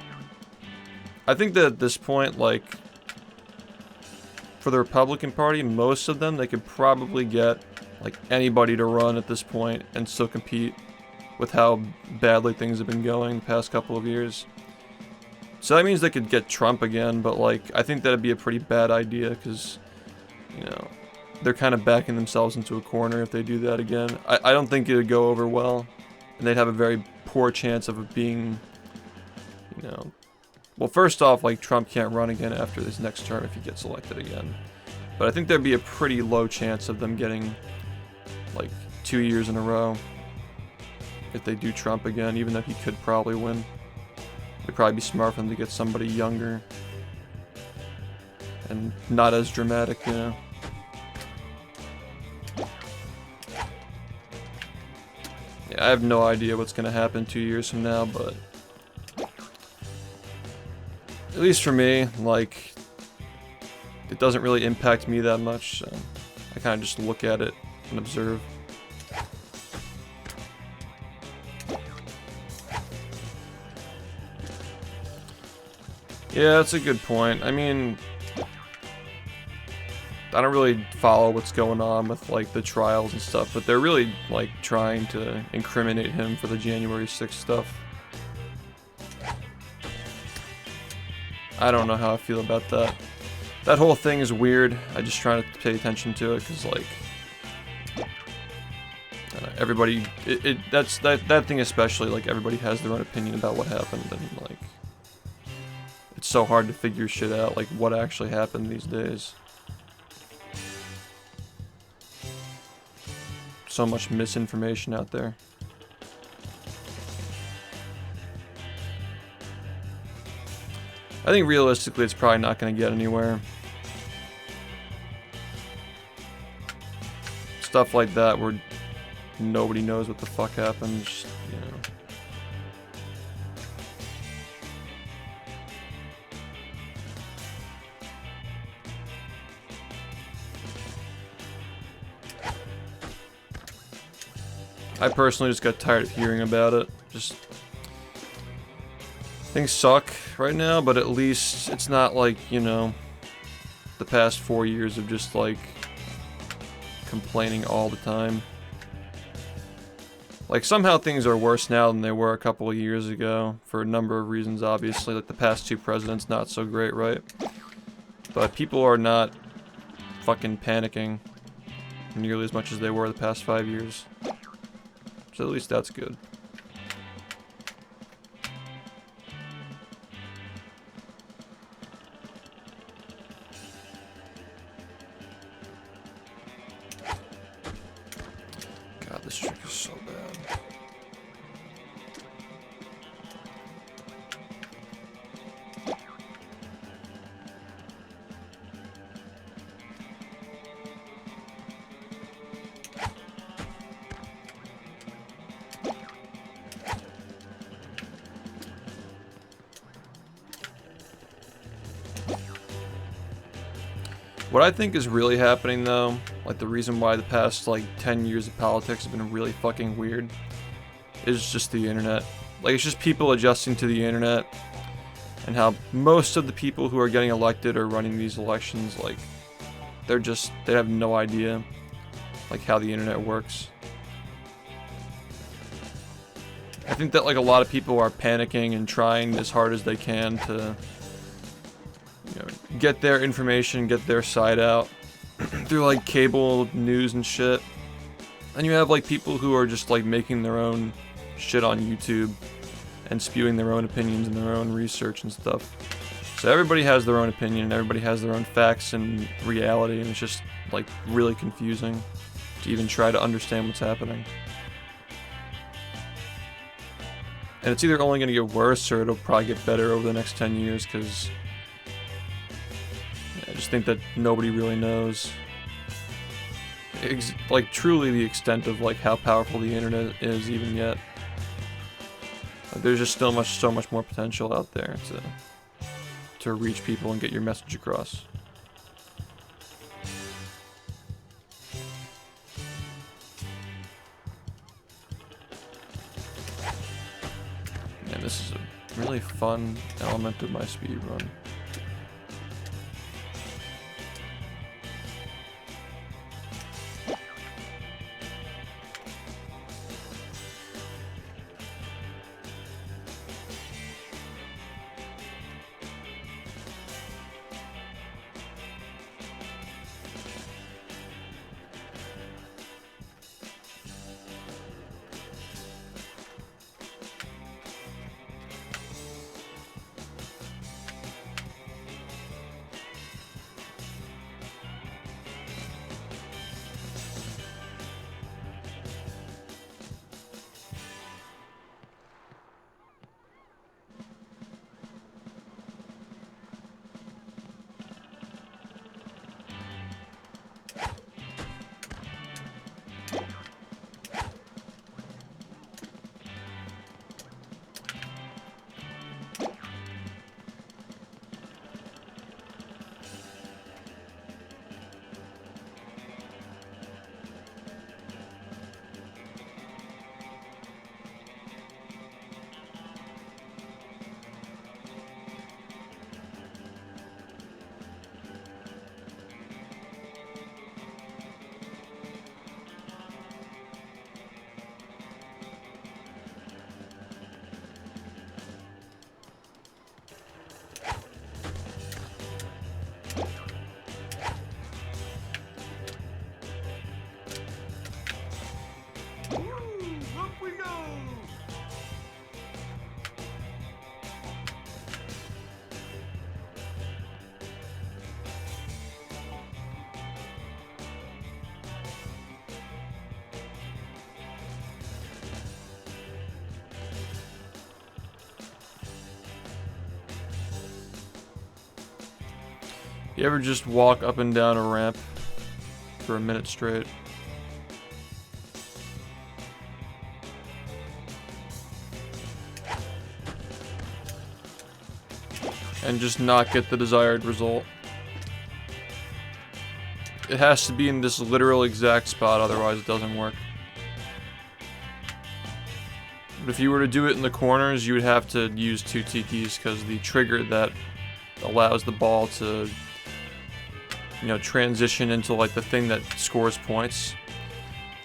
I think that at this point, like for the Republican Party, most of them, they could probably get like anybody to run at this point and still compete with how badly things have been going the past couple of years. So that means they could get Trump again, but like I think that'd be a pretty bad idea, because you know they're kind of backing themselves into a corner if they do that again. I don't think it would go over well, and they'd have a very poor chance of it being, you know, Well, first off, like, Trump can't run again after this next term if he gets elected again. But I think there'd be a pretty low chance of them getting, like, 2 years in a row if they do Trump again, even though he could probably win. It'd probably be smart for them to get somebody younger and not as dramatic, you know. Yeah, I have no idea what's gonna happen 2 years from now, but at least for me, like, it doesn't really impact me that much, so I kind of just look at it and observe. Yeah, that's a good point. I mean, I don't really follow what's going on with, like, the trials and stuff, but they're really, like, trying to incriminate him for the January 6th stuff. I don't know how I feel about that. That whole thing is weird. I just try to pay attention to it, because, like, everybody, that thing especially, like, everybody has their own opinion about what happened, and, like, it's so hard to figure shit out, like, what actually happened these days. So much misinformation out there. I think realistically it's probably not going to get anywhere. Stuff like that where nobody knows what the fuck happened, just, you know. I personally just got tired of hearing about it. Just, things suck right now, but at least it's not like, you know, the past 4 years of just, like, complaining all the time. Like, somehow things are worse now than they were a couple of years ago, for a number of reasons, obviously. Like, the past 2 presidents, not so great, right? But people are not fucking panicking nearly as much as they were the past 5 years. So at least that's good. God, this trick is so bad. What I think is really happening, though, like the reason why the past, like, 10 years of politics have been really fucking weird, is just the internet. Like, it's just people adjusting to the internet, and how most of the people who are getting elected or running these elections, like, they have no idea, like, how the internet works. I think that, like, a lot of people are panicking and trying as hard as they can to, you know, get their information, get their side out through, like, cable news and shit. And you have, like, people who are just, like, making their own shit on YouTube and spewing their own opinions and their own research and stuff. So everybody has their own opinion and everybody has their own facts and reality, and it's just, like, really confusing to even try to understand what's happening. And it's either only going to get worse or it'll probably get better over the next 10 years, because I just think that nobody really knows, like, truly the extent of, like, how powerful the internet is even yet. Like, there's just still so much more potential out there to reach people and get your message across. And this is a really fun element of my speedrun. You ever just walk up and down a ramp for a minute straight? And just not get the desired result? It has to be in this literal exact spot, otherwise it doesn't work. But if you were to do it in the corners, you would have to use 2 tikis, because the trigger that allows the ball to, you know, transition into like the thing that scores points.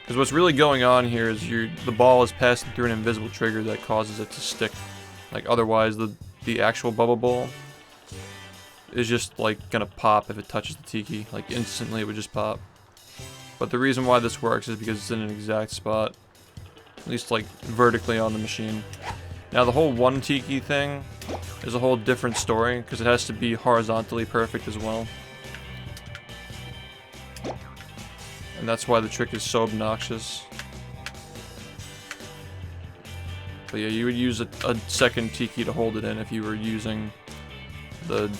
Because what's really going on here is the ball is passing through an invisible trigger that causes it to stick. Like otherwise the actual bubble ball is just like gonna pop if it touches the tiki. Like instantly it would just pop. But the reason why this works is because it's in an exact spot. At least like vertically on the machine. Now the whole 1 tiki thing is a whole different story because it has to be horizontally perfect as well. And that's why the trick is so obnoxious. But yeah, you would use a second tiki to hold it in if you were using the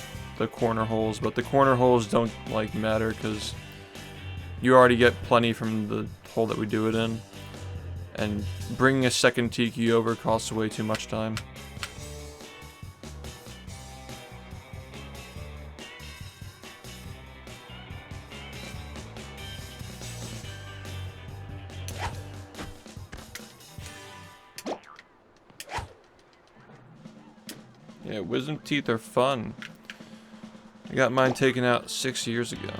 corner holes. But the corner holes don't like matter because you already get plenty from the hole that we do it in. And bringing a second tiki over costs way too much time. Yeah, wisdom teeth are fun. I got mine taken out 6 years ago.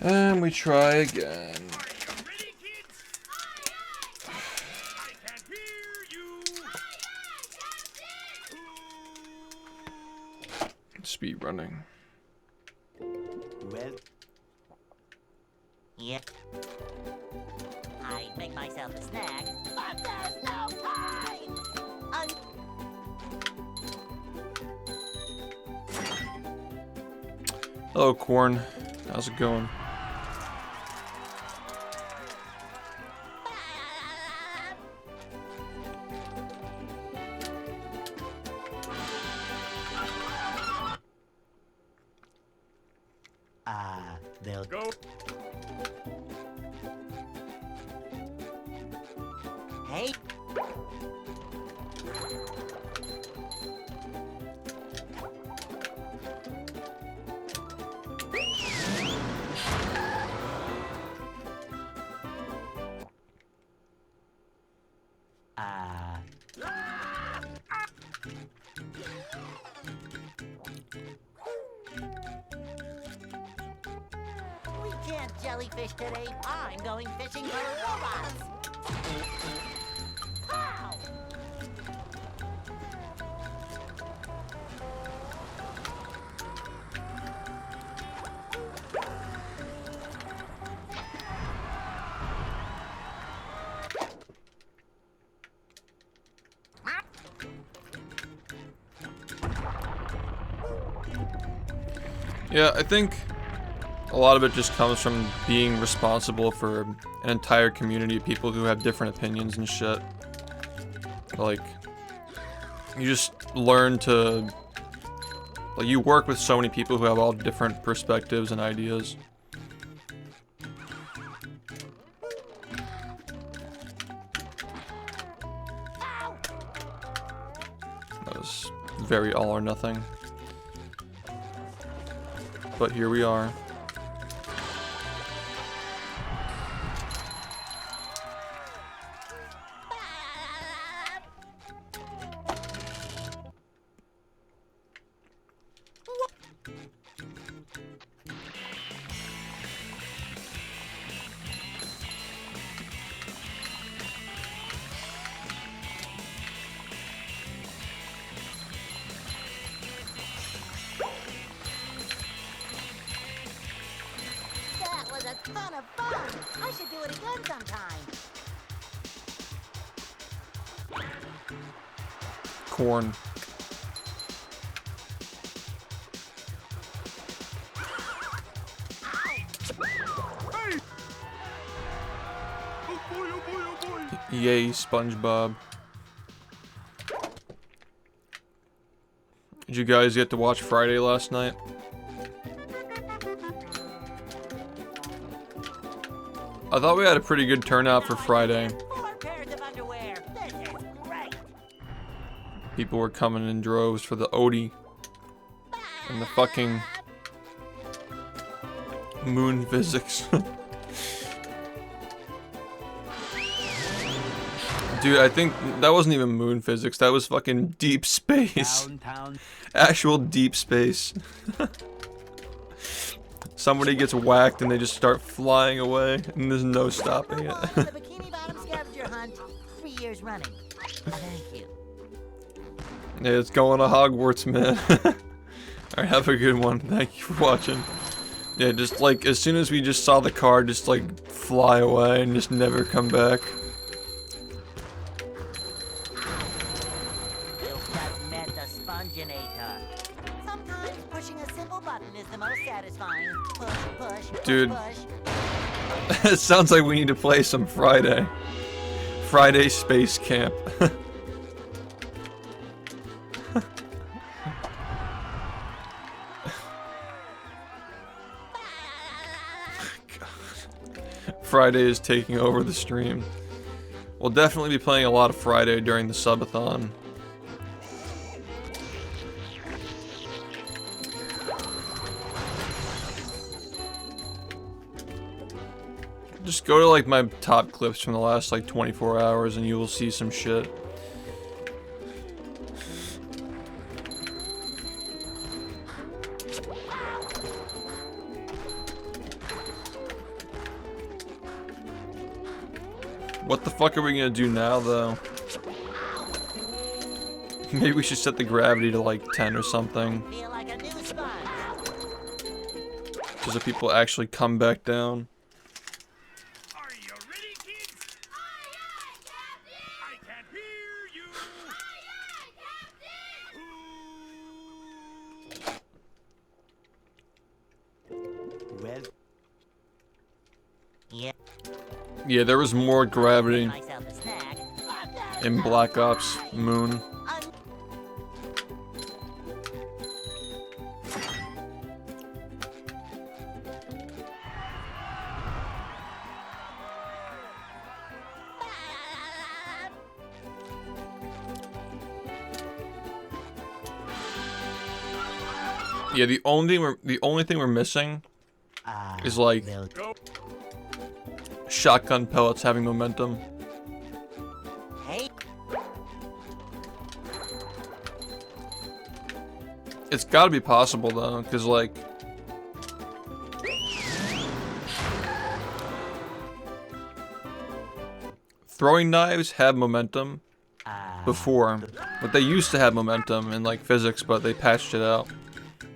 And we try again. Speed running. Well, Yeah. I'd make myself a snack, but there's no time! Hello, Corn. How's it going? they'll Go. Hey! We can't jellyfish today. I'm going fishing for robots. Pow! Yeah, I think a lot of it just comes from being responsible for an entire community of people who have different opinions and shit. Like, you just learn to... Like, you work with so many people who have all different perspectives and ideas. very all or nothing. But here we are. That was a ton of fun. I should do it again sometime. Corn. Yay, SpongeBob. Did you guys get to watch Friday last night? I thought we had a pretty good turnout for Friday. 4 pairs of underwear. This is great. People were coming in droves for the Odie and the fucking moon physics. Dude, I think that wasn't even moon physics. That was fucking deep space. Downtown. Actual deep space. Somebody gets whacked and they just start flying away, and there's no stopping it. The Bikini Bottom scavenger hunt. 3 years running. Thank you. Yeah, it's going to Hogwarts, man. Alright, have a good one. Thank you for watching. Yeah, just like, as soon as we just saw the car just like fly away and just never come back. You've just met the Sponginator. Sometimes pushing a simple button is the most satisfying. Push, push, push, Dude. push. It sounds like we need to play some Friday. Friday Space Camp. Friday is taking over the stream. We'll definitely be playing a lot of Friday during the subathon. Just go to like my top clips from the last like 24 hours and you will see some shit. What the fuck are we gonna do now, though? Maybe we should set the gravity to like 10 or something. Feel like a new sponge. So that people actually come back down. Are you ready, kids? Aye, aye, Captain! I can't hear you! Aye, aye, Captain! Well, Yeah. Yeah, there was more gravity Myself a snack. in Black Ops Moon. Yeah, the only thing we're missing is like shotgun pellets having momentum. Hey. It's gotta be possible though, because like throwing knives have momentum before, but they used to have momentum in like physics, but they patched it out.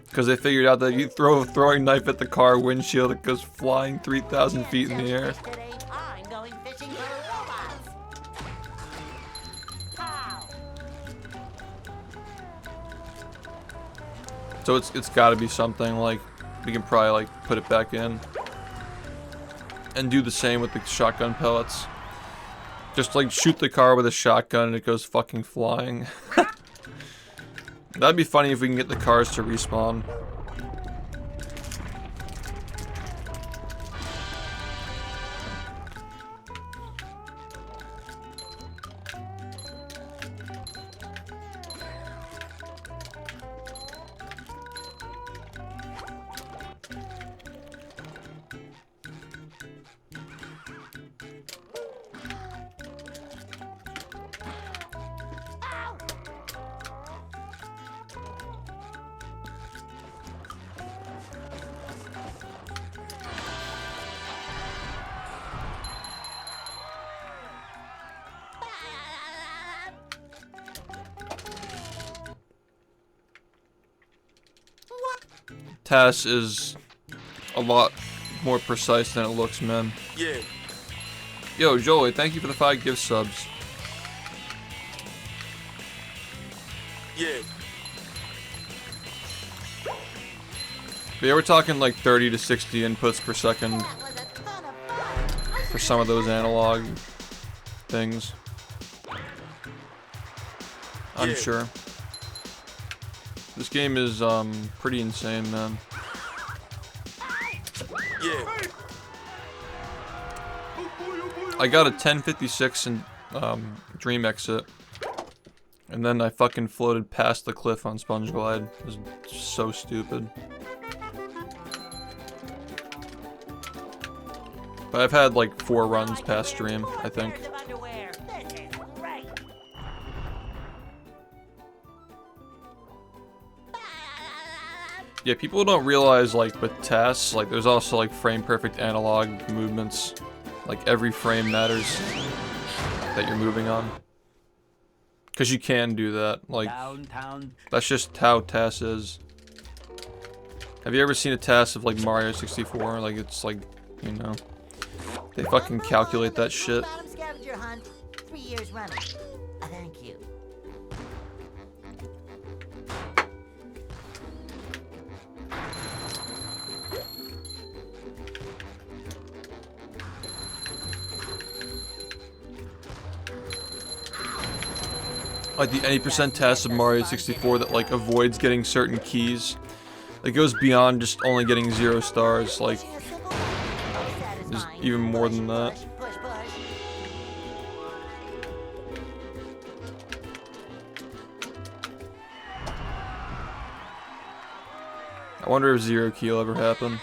Because they figured out that you throw a throwing knife at the car windshield, it goes flying 3,000 feet in the air. Today I'm going fishing for robots. Pow. So it's got to be something like we can probably like put it back in and do the same with the shotgun pellets. Just like shoot the car with a shotgun and it goes fucking flying. That'd be funny if we can get the cars to respawn. TAS is a lot more precise than it looks, man. Yeah. Yo, Joey, thank you for the 5 gift subs. Yeah. But yeah, we're talking like 30 to 60 inputs per second That was a ton of fun. for some of those analog things. I'm Yeah. sure. This game is pretty insane, man. Yeah. I got a 1056 in Dream Exit, and then I fucking floated past the cliff on Sponge Glide. It was so stupid. But I've had like 4 runs past Dream, I think. Pairs of underwear. This is great. Yeah, people don't realize, like, with TAS, like, there's also, like, frame-perfect analog movements. Like, every frame matters that you're moving on. Because you can do that. Like, Downtown. that's just how TAS is. Have you ever seen a TAS of, like, Mario 64? Like, it's, like, you know, they fucking calculate that shit. Bottom scavenger hunt. 3 years running. Thank you. Like the 80% TAS of Mario 64 that, like, avoids getting certain keys. It goes beyond just only getting 0 stars. Like, Pushing a simple button. there's Satisfying. even more than that. Push, push, push. I wonder if 0 key will ever happen.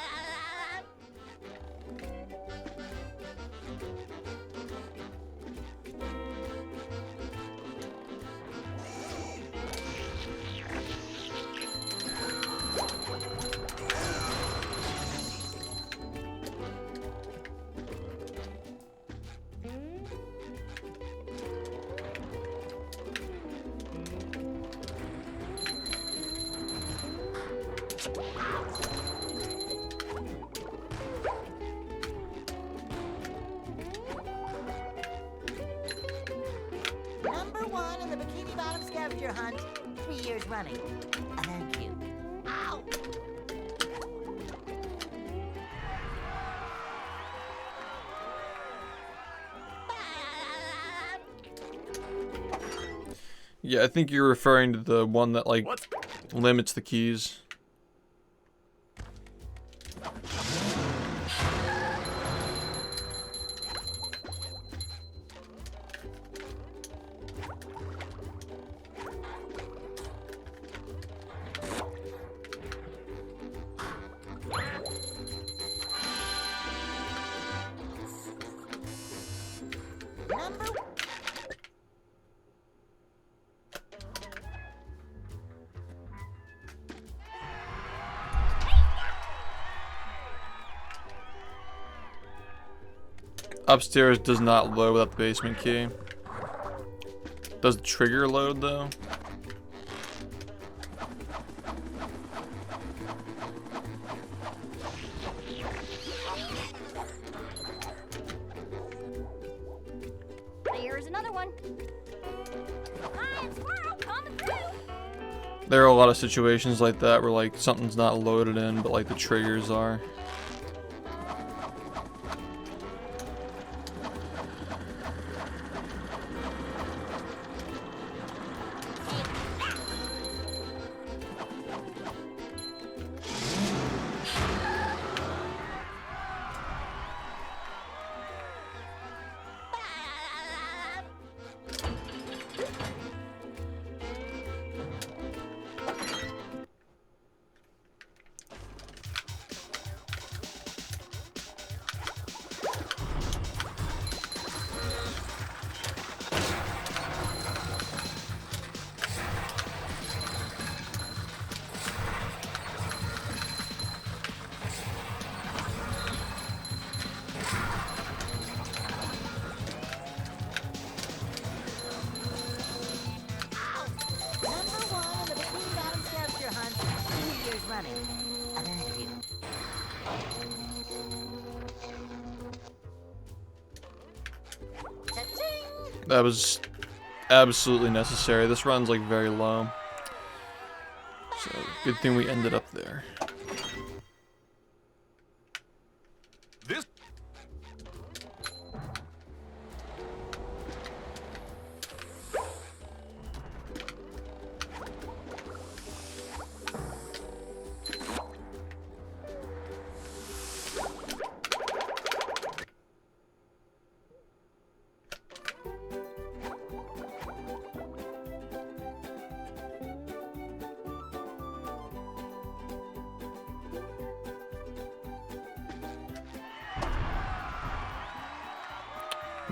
Number 1 in the Bikini Bottom scavenger hunt. 3 years running. Thank you. Ow! Yeah, I think you're referring to the one that, like, limits the keys. Number Upstairs does not load without the basement key. Does the trigger load, though? Here's another one. Lion squirrel coming through. There are a lot of situations like that where, like, something's not loaded in, but, like, the triggers are. Number 1 in the Bikini Bottom scavenger hunt. 2 years running. That was absolutely necessary. This run's like very low. So, good thing we ended up there. This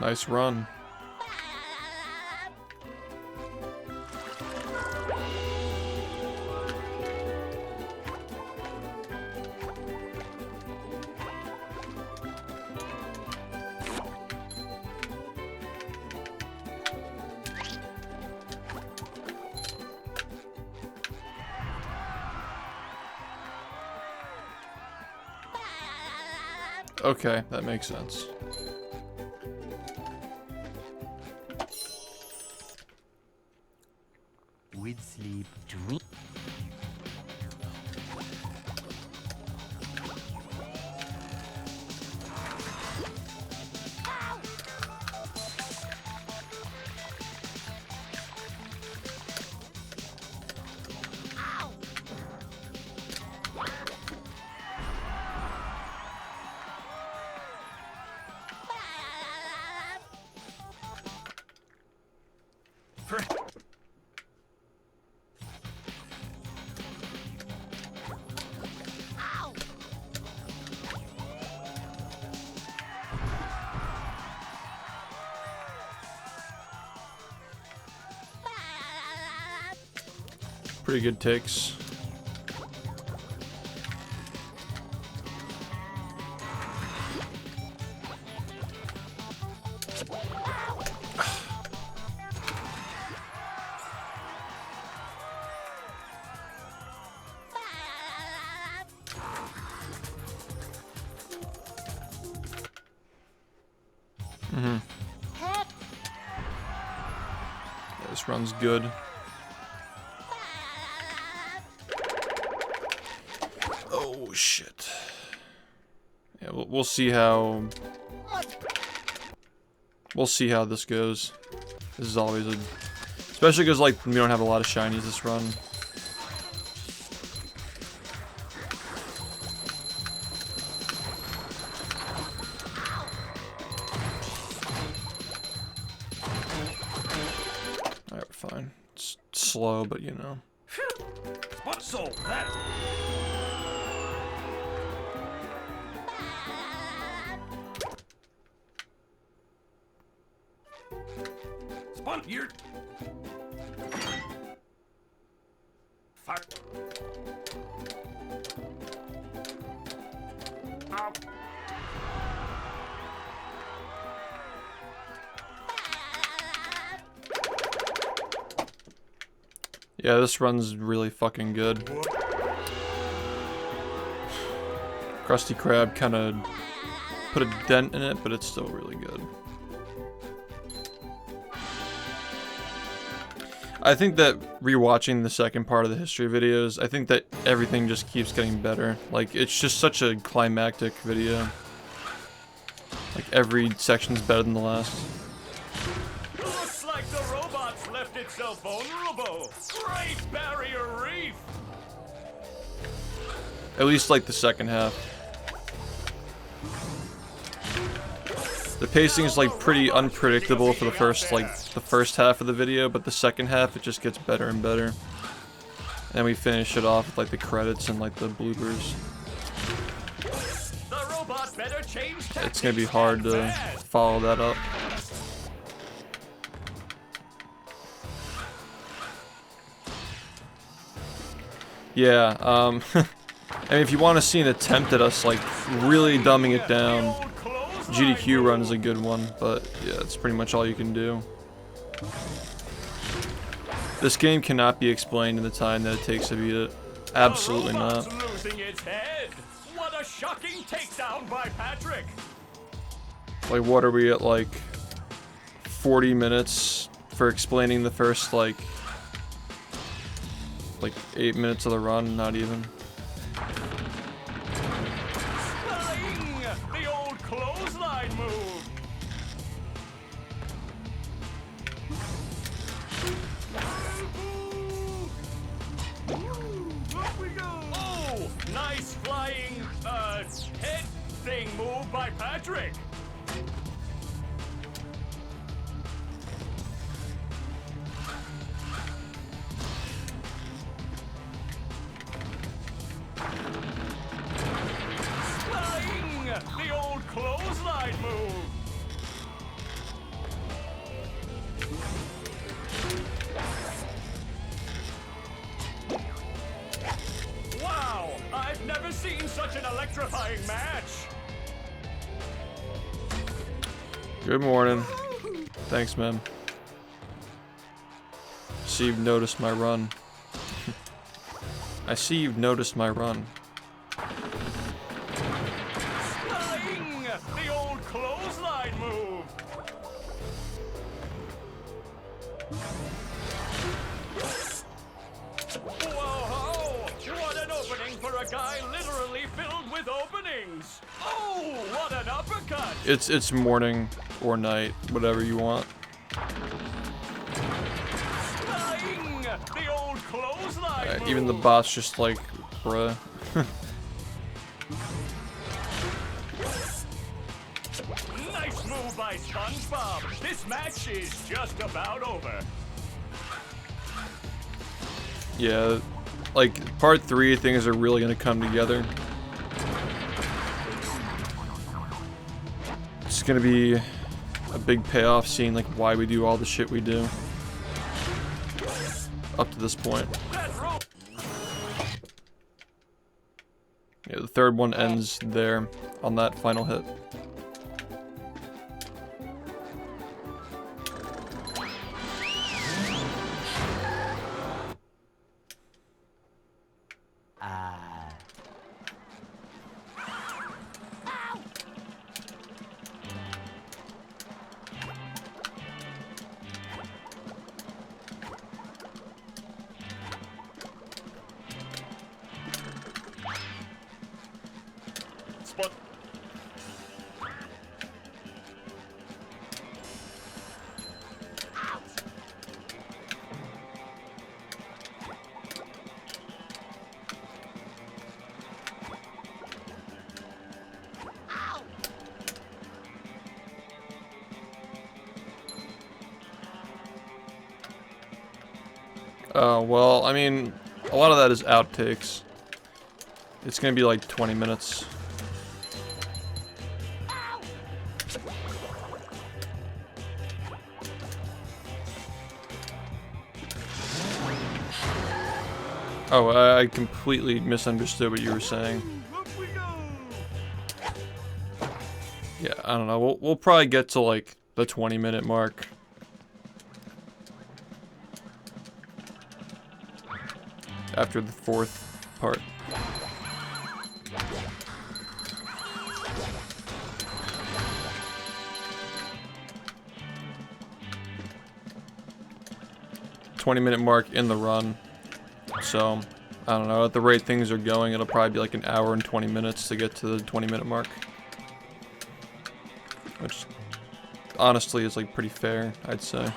Nice run. Okay, that makes sense. With sleep, dream. Pretty good takes. Yeah, this run's good. Oh shit. Yeah, we'll see how this goes. This is always a, especially because like we don't have a lot of shinies this run. Alright, we're fine. It's slow, but you know. what's all that? Spun here. Fuck. Ow. Yeah, this run's really fucking good. Krusty Krab kind of put a dent in it, but it's still really good. I think that rewatching the second part of the history videos, I think that everything just keeps getting better. Like, it's just such a climactic video. Like, every section's better than the last. Looks like the robots left it so vulnerable. Great Barrier Reef. At least, like, the second half. The pacing is, like, pretty unpredictable for the first half of the video, but the second half, it just gets better and better. And we finish it off with, like, the credits and, like, the bloopers. The robot better change tactics. It's gonna be hard to follow that up. Yeah, I mean, if you want to see an attempt at us, like, really dumbing it down, GDQ run is a good one, but yeah, it's pretty much all you can do. This game cannot be explained in the time that it takes to beat it. Absolutely not. Losing its head. What a shocking takedown by Patrick. Like, what are we at, like, 40 minutes for explaining the first like 8 minutes of the run, not even. Spelling! The old clothesline move! Up we go! Oh! Nice flying, head thing move by Patrick! Spelling! The old clothesline move! Wow! I've never seen such an electrifying match! Good morning. Thanks, man. See, you've noticed my run. I see you've noticed my run. Spelling! The old clothesline move! Whoa! What an opening for a guy literally filled with openings! Oh, what an uppercut! It's morning or night, whatever you want. Spelling! The old clothesline move! Even the bot's just like, bruh. Nice move by SpongeBob! This match is just about over. Yeah, like part 3 things are really gonna come together. It's gonna be a big payoff seeing like why we do all the shit we do up to this point. Yeah, the third one ends there on that final hit. Spot. Well, I mean, a lot of that is outtakes. It's gonna be like 20 minutes. Oh, I completely misunderstood what you were saying. Yeah, I don't know. We'll probably get to like the 20-minute mark. After the 4th part. $20-minute mark in the run. So, I don't know, at the rate things are going, it'll probably be like an hour and 20 minutes to get to the 20-minute mark. Which, honestly, is like pretty fair, I'd say.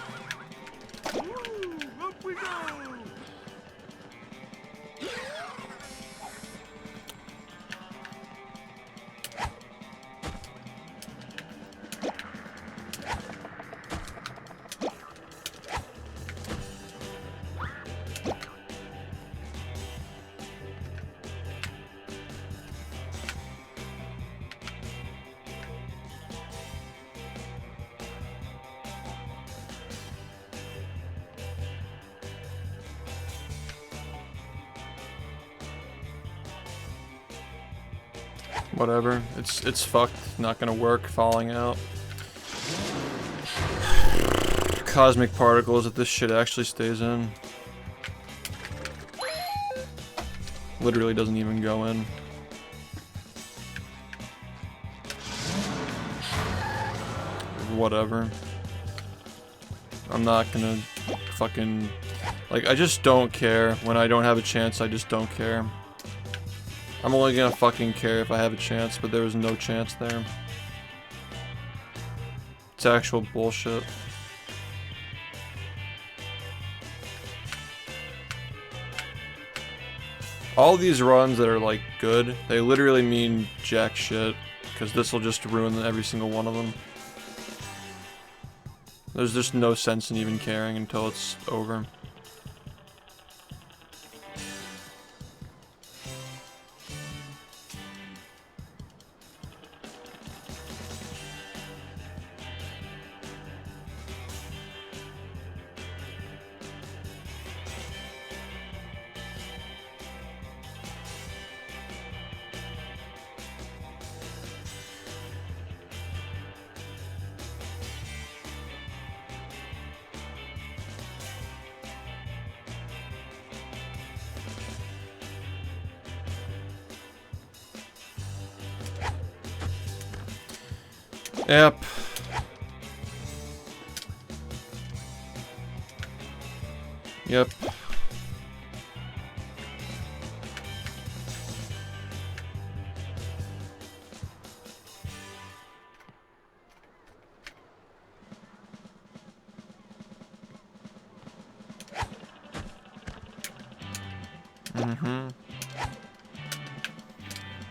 Whatever. It's fucked. Not gonna work. Falling out. Cosmic particles that this shit actually stays in. Literally doesn't even go in. Whatever. I'm not gonna fucking... Like, I just don't care. When I don't have a chance, I just don't care. I'm only gonna fucking care if I have a chance, but there was no chance there. It's actual bullshit. All these runs that are like good, they literally mean jack shit, because this will just ruin every single one of them. There's just no sense in even caring until it's over. Yep. Yep.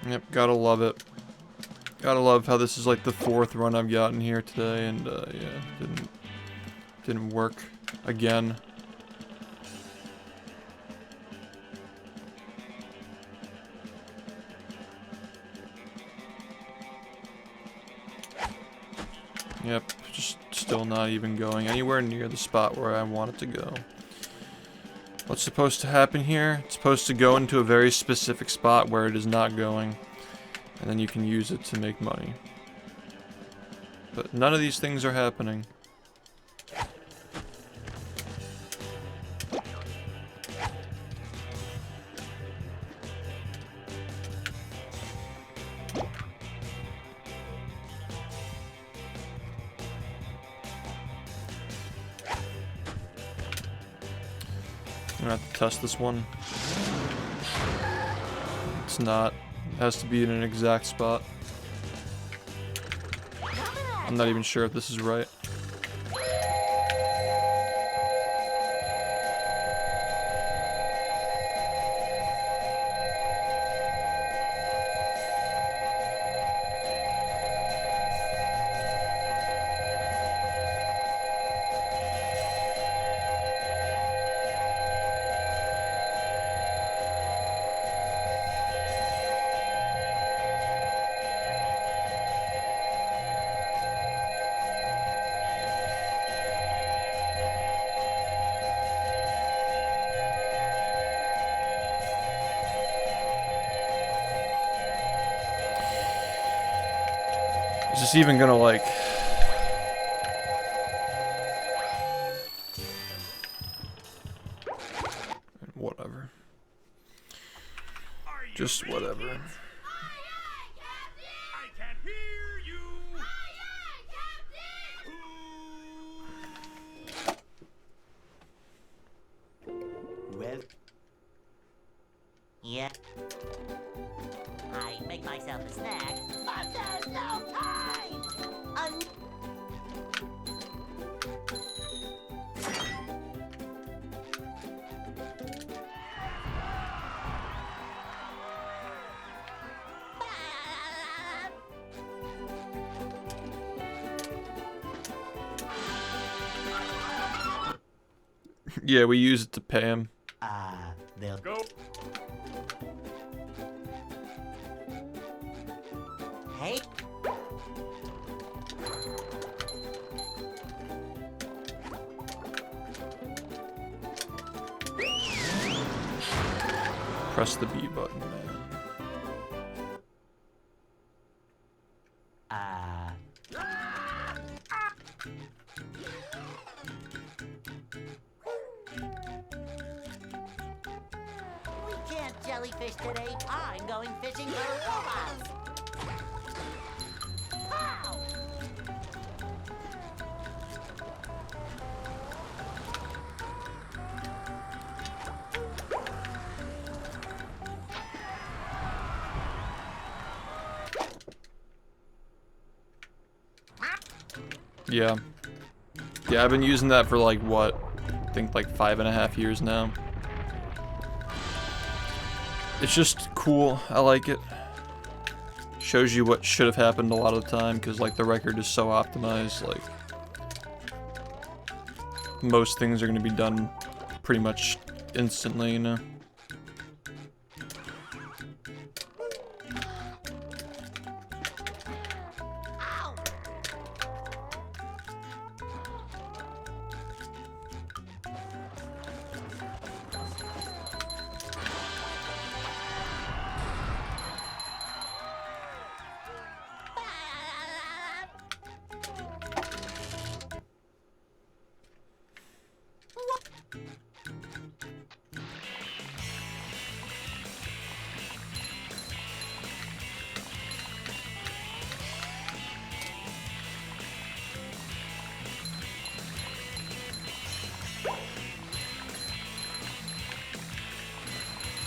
Yep, gotta love it. Gotta love how this is like the 4th run I've gotten here today, and yeah, didn't work again. Yep, just still not even going anywhere near the spot where I want it to go. What's supposed to happen here? It's supposed to go into a very specific spot where it is not going. And then you can use it to make money. But none of these things are happening. I'm gonna have to test this one. It's not. It has to be in an exact spot. I'm not even sure if this is right. Is this even gonna like... Whatever. Just whatever. I can't hear you. Well, Yeah. I make myself a snack, but there's no time! Yeah, we use it to pay him. they'll Go. Hey, Press the B button, man. we can't jellyfish today. I'm going fishing for robots. Pow! Yeah. Yeah, I've been using that for like what? I think like 5.5 years now. It's just cool. I like it. Shows you what should have happened a lot of the time because like the record is so optimized. Like most things are going to be done pretty much instantly, you know.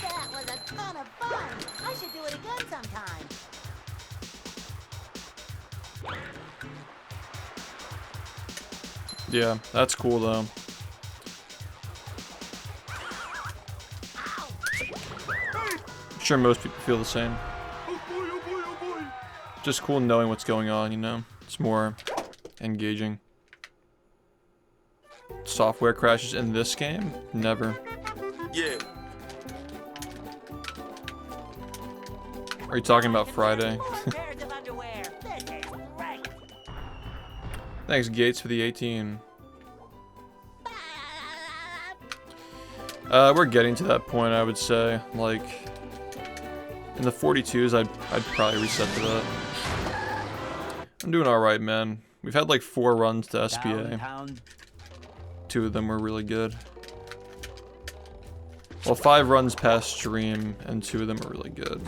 That was a ton of fun. I should do it again sometime. Yeah, that's cool though. I'm sure most people feel the same. Just cool knowing what's going on, you know? It's more engaging. Software crashes in this game? Never. Yeah. Are you talking about Friday? Pairs of underwear. This is great. Thanks, Gates, for the 18. We're getting to that point, I would say. Like, in the 42s, I'd probably reset to that. I'm doing alright, man. We've had like 4 runs to SPA. Downtown. 2 of them were really good. Well, 5 runs past stream, and 2 of them are really good.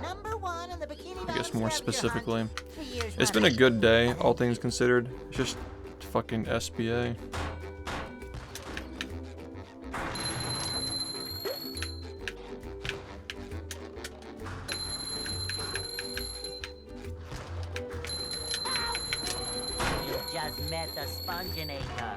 Number 1 on the Bikini I guess Bottom more scavenger specifically. hunt. 3 years It's been a running. good day, all things considered. It's just fucking SPA. You just met the Sponginator.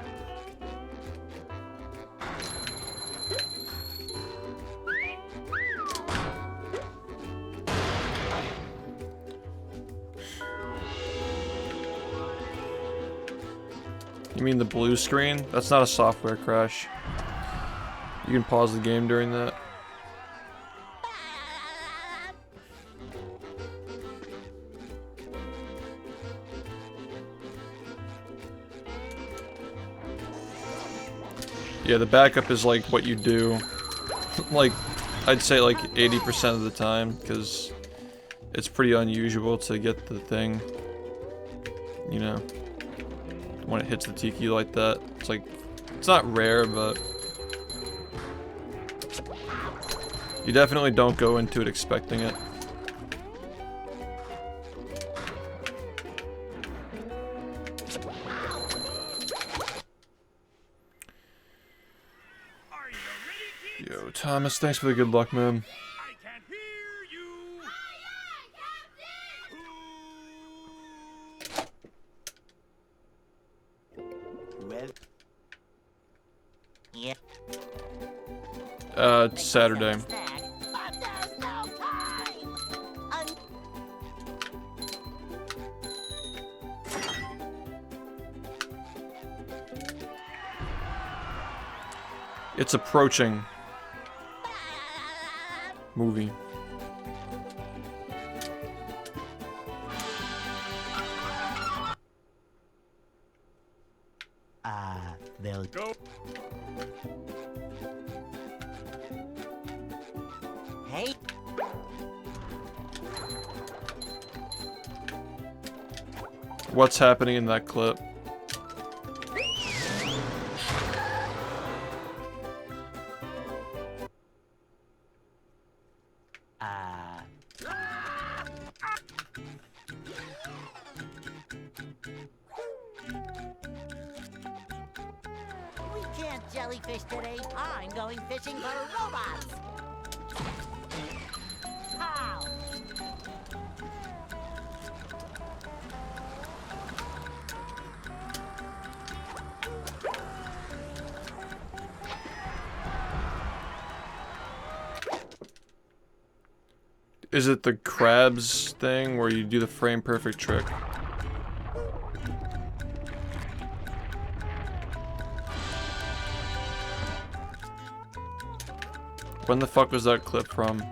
You mean the blue screen? That's not a software crash. You can pause the game during that. Yeah, the backup is like what you do. Like, I'd say like 80% of the time, because it's pretty unusual to get the thing, you know, when it hits the tiki like that. It's like, it's not rare, but you definitely don't go into it expecting it. Yo, Thomas, thanks for the good luck, man. I can hear you. Well, Yeah. It's Saturday. Snack, but there's no time. It's approaching. Movie. they'll Go. Hey. What's happening in that clip? We can't jellyfish today. I'm going fishing for robots. How? Is it the crabs thing where you do the frame perfect trick? When the fuck was that clip from?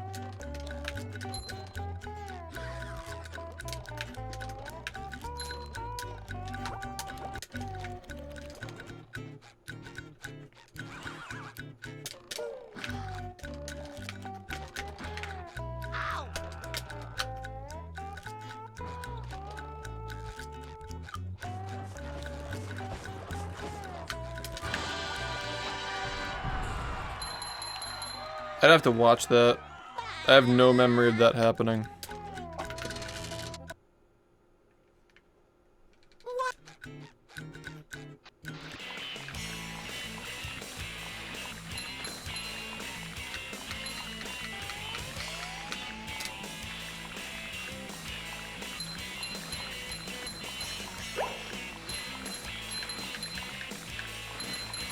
I'd have to watch that. I have no memory of that happening.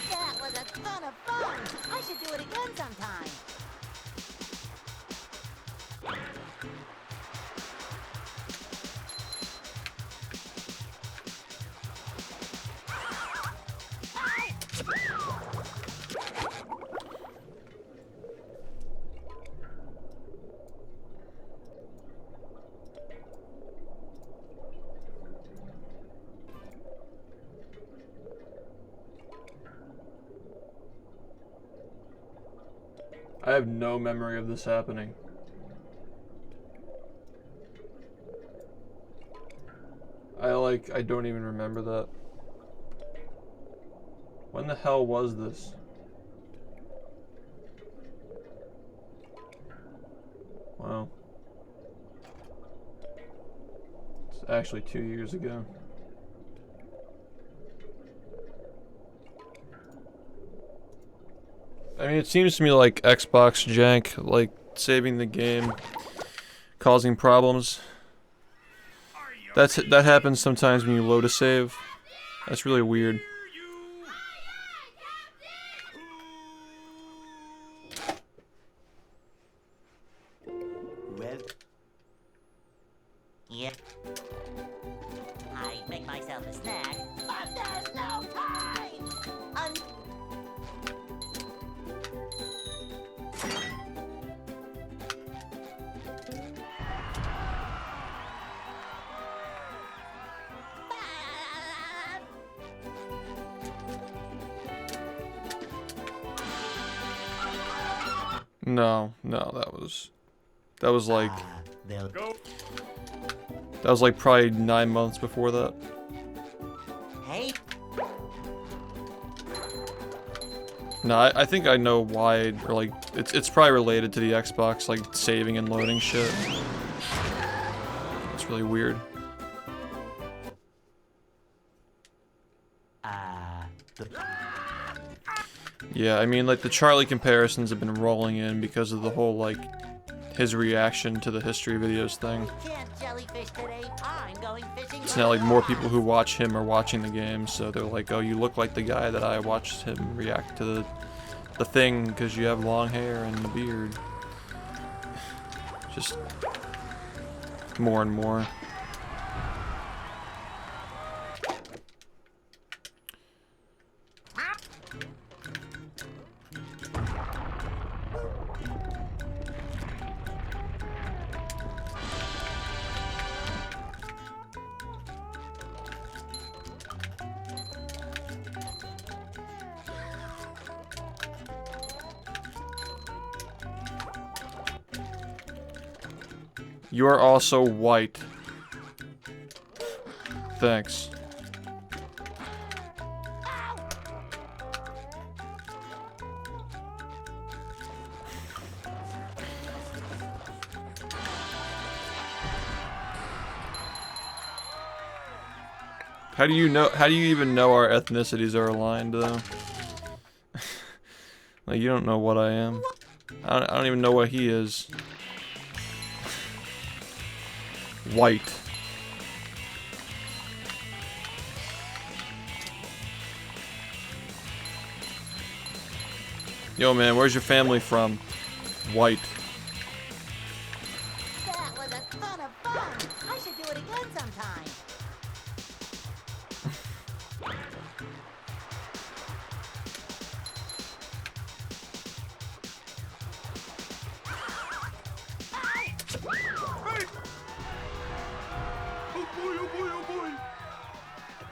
That was a ton of fun. I should do it again sometime. I have no memory of this happening. I don't even remember that. When the hell was this? Wow. It's actually 2 years ago. I mean, it seems to me like Xbox jank, like saving the game, causing problems. That happens sometimes when you load a save. That's really weird. Well, Yeah. I make myself a snack, but there's no time! No, that was like they'll that was like probably 9 months before that. Hey, No, I think I know why, or like it's probably related to the Xbox, like saving and loading shit. It's really weird. Yeah, I mean, like, the Charlie comparisons have been rolling in because of the whole, like, his reaction to the history videos thing. can't jellyfish today. I'm going fishing. It's now, like, more people who watch him are watching the game, so they're like, oh, you look like the guy that I watched him react to the thing because you have long hair and a beard. Just more and more. You are also white. Thanks. How do you even know our ethnicities are aligned though? Like, you don't know what I am. I don't even know what he is. White. Yo man, where's your family from? White. fun. I should do it again sometime.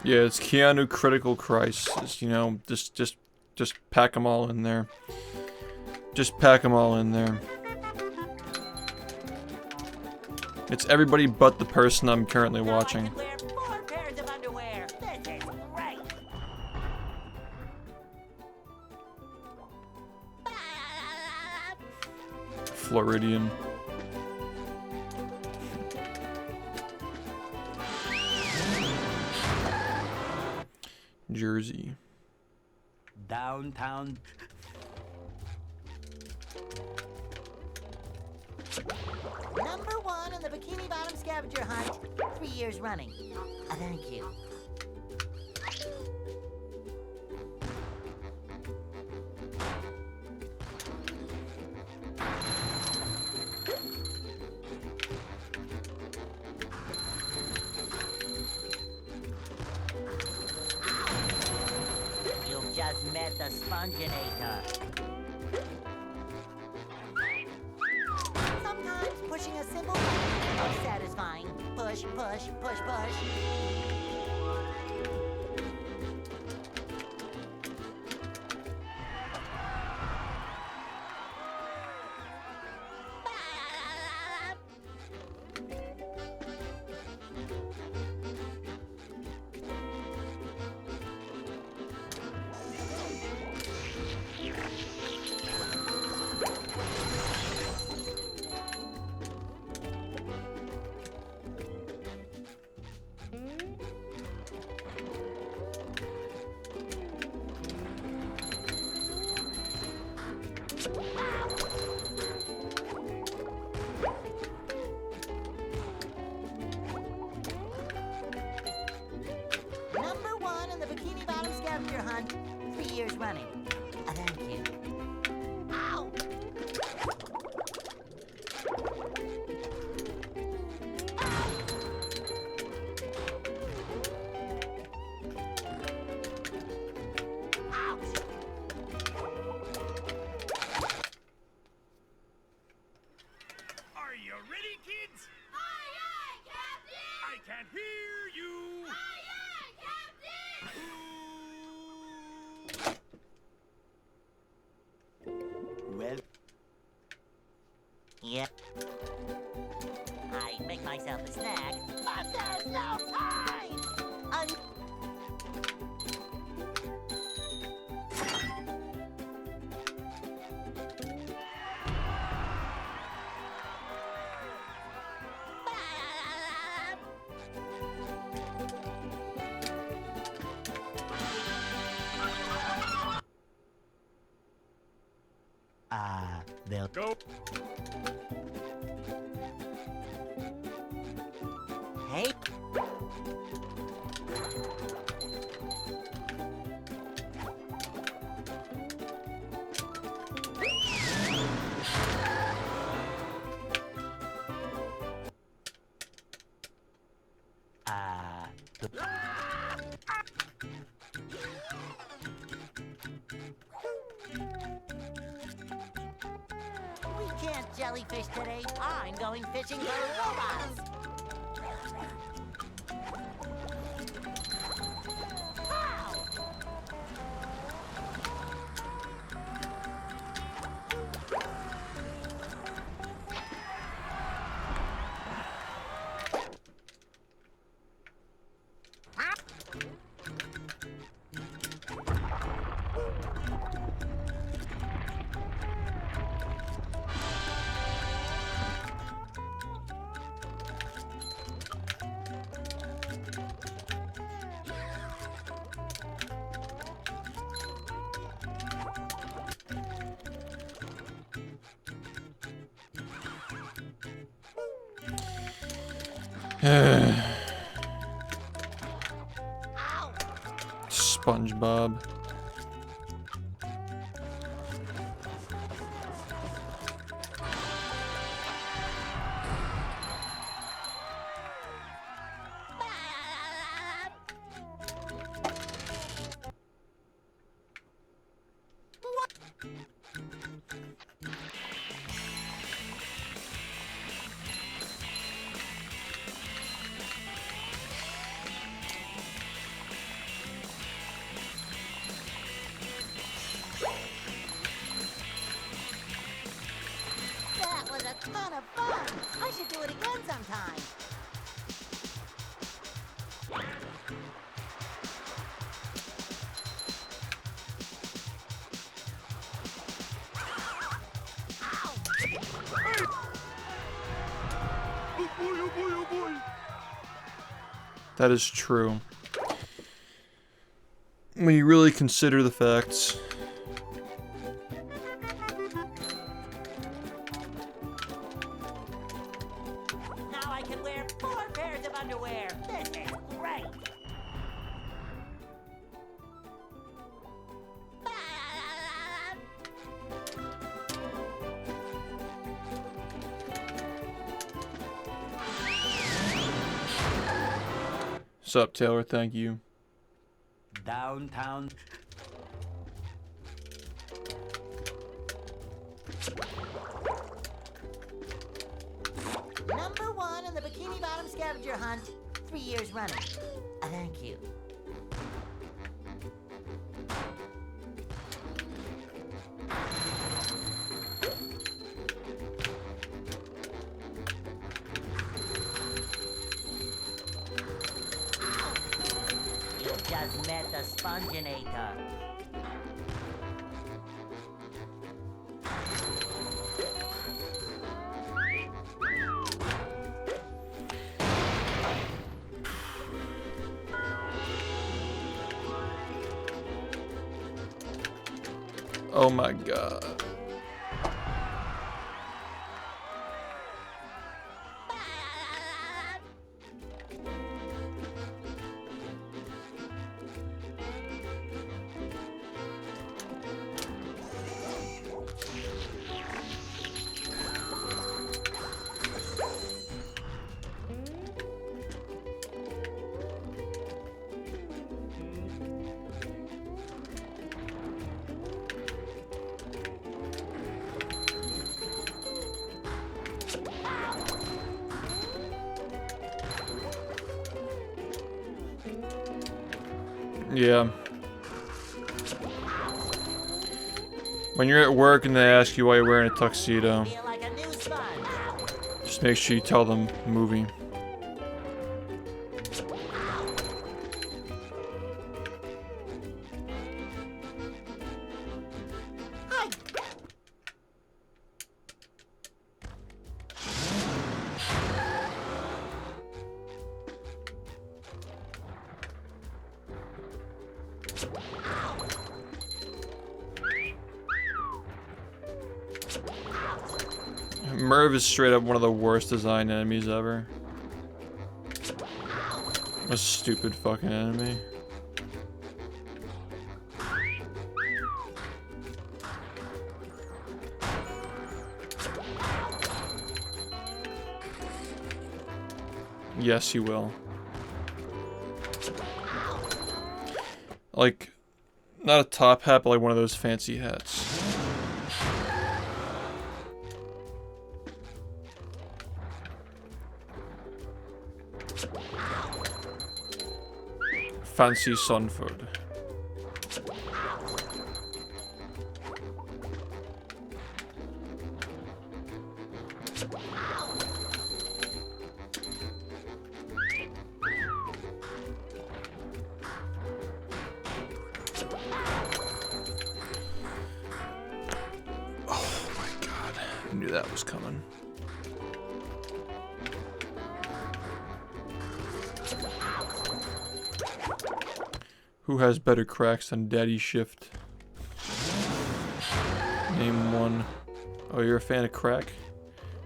Yeah, it's Keanu Critical Crisis. You know, just pack them all in there. Just pack them all in there. It's everybody but the person I'm currently watching. Now I can wear 4 pairs of underwear. This is great. Floridian. Jersey. Downtown. Number 1 on the Bikini Bottom scavenger hunt. 3 years running. Thank you. You've just met the Sponginator. Sometimes pushing a simple button is the most satisfying. Push, push, push, push. Number 1 in the Bikini Bottom scavenger hunt. 3 years running. Thank you. Ow! Ouch! Are you ready, kids? Aye, aye, Captain! I can't hear you. Aye, aye, Captain! Well, Yep. I make myself a snack, but there's no time! they'll Go. Hey. We can't jellyfish today. I'm going fishing for robots. SpongeBob. fun! I should do it again sometime. That is true. When you really consider the facts. Now I can wear 4 pairs of underwear. This is great. Sup, Taylor? Thank you. Downtown. Number 1 in the Bikini Bottom scavenger hunt. 3 years running. Thank you. You just met the Sponginator. Oh my god. Yeah. When you're at work and they ask you why you're wearing a tuxedo, Feel like a new sponge. just make sure you tell them movie. Hi. Merv is straight up one of the worst designed enemies ever. A stupid fucking enemy. Yes, you will. Like, not a top hat, but like one of those fancy hats. Fancy Sunford. Oh my god, I knew that was coming. Who has better cracks than Daddy SHiFT? Name one. Oh, you're a fan of crack?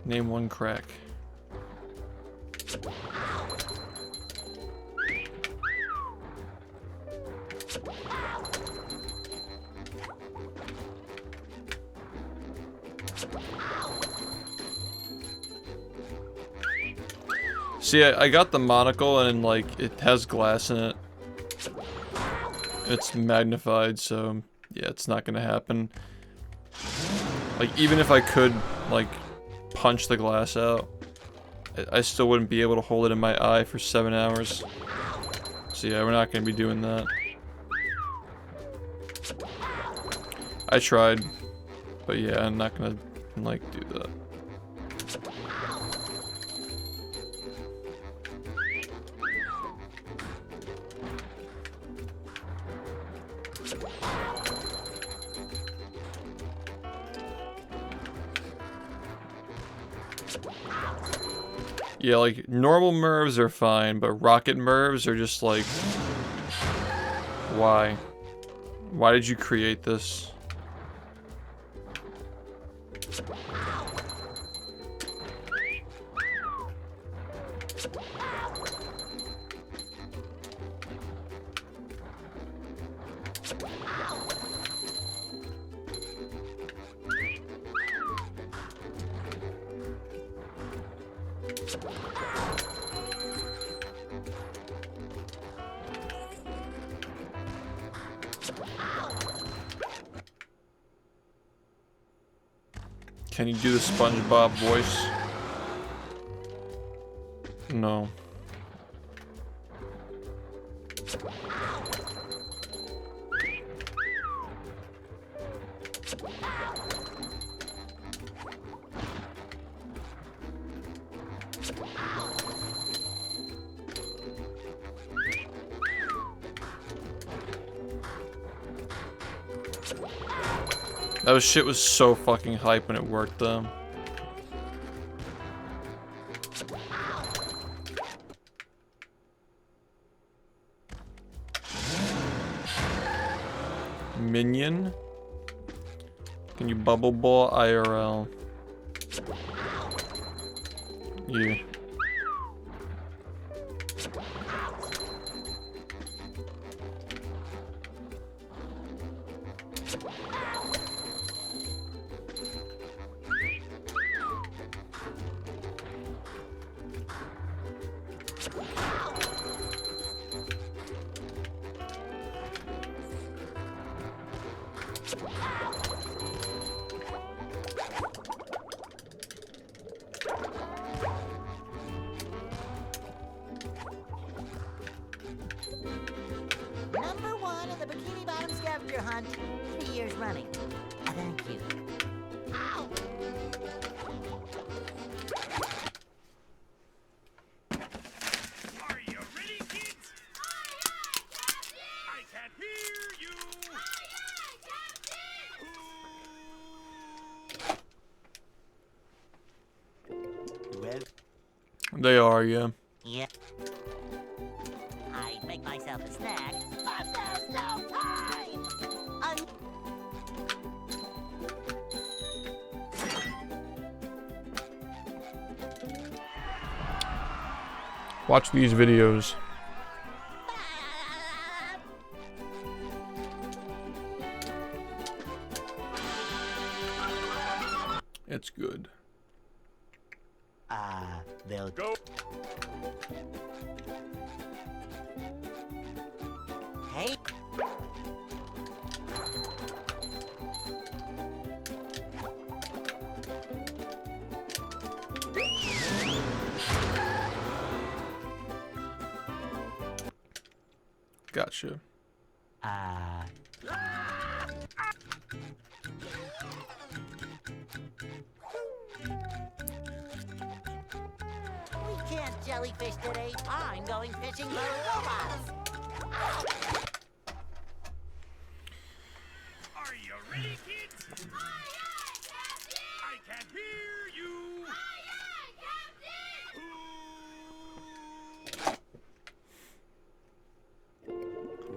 Name one crack. See, I got the monocle and like it has glass in it. It's magnified, so yeah, it's not gonna happen. Like, even if I could, like, punch the glass out, I still wouldn't be able to hold it in my eye for 7 hours. So yeah, we're not gonna be doing that. I tried, but yeah, I'm not gonna, like, do that. Yeah, like, normal Mervs are fine, but rocket Mervs are just like... Why? Why did you create this? Can you do the SpongeBob voice? No. That shit was so fucking hype when it worked though. Minion? Can you bubble ball IRL? Yeah. Number 1 in the Bikini Bottom scavenger hunt, 3 years running. Thank you. Ow! Are you ready, kids? Aye, aye, Captain! I can't hear you! Aye, aye, Captain! Well, They are, yeah. Yeah. I'd make myself a snack, but there's no time! Watch these videos. It's good. they'll Go! Hey! Gotcha. We can't jellyfish today. I'm going fishing for robots. Are you ready, kids? Aye, aye, Captain! I can't hear you! Aye, aye, Captain!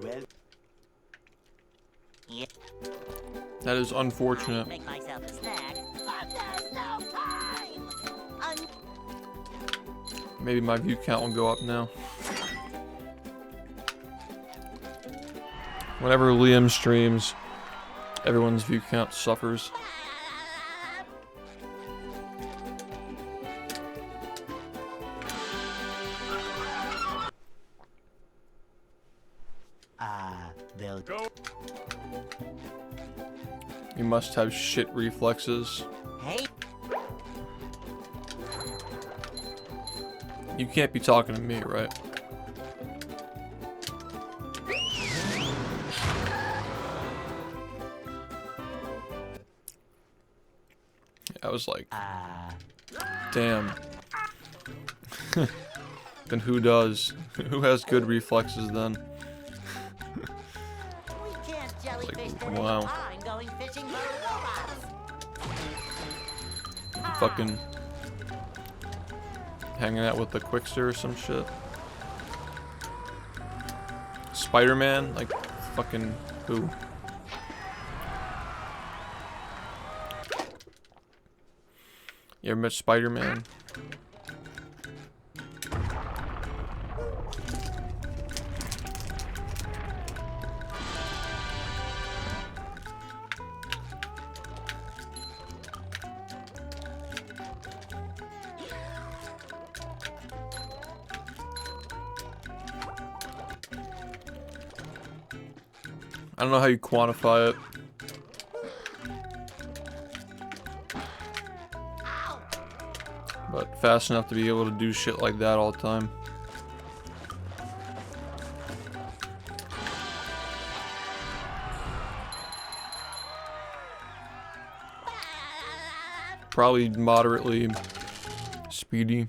well, Yeah. That is unfortunate. I'd make myself a snack, but there's no time. Maybe my view count will go up now. Whenever Liam streams, everyone's view count suffers. they'll Go! You must have shit reflexes. Hey! You can't be talking to me, right? I was like, damn. Then who does? Who has good reflexes then? We can't jellyfish today. wow. I'm going fishing for robots. Fucking hanging out with the Quickster or some shit. Spider-Man? Like, fucking who? You ever met Spider-Man? I don't know how you quantify it. But fast enough to be able to do shit like that all the time. Probably moderately speedy.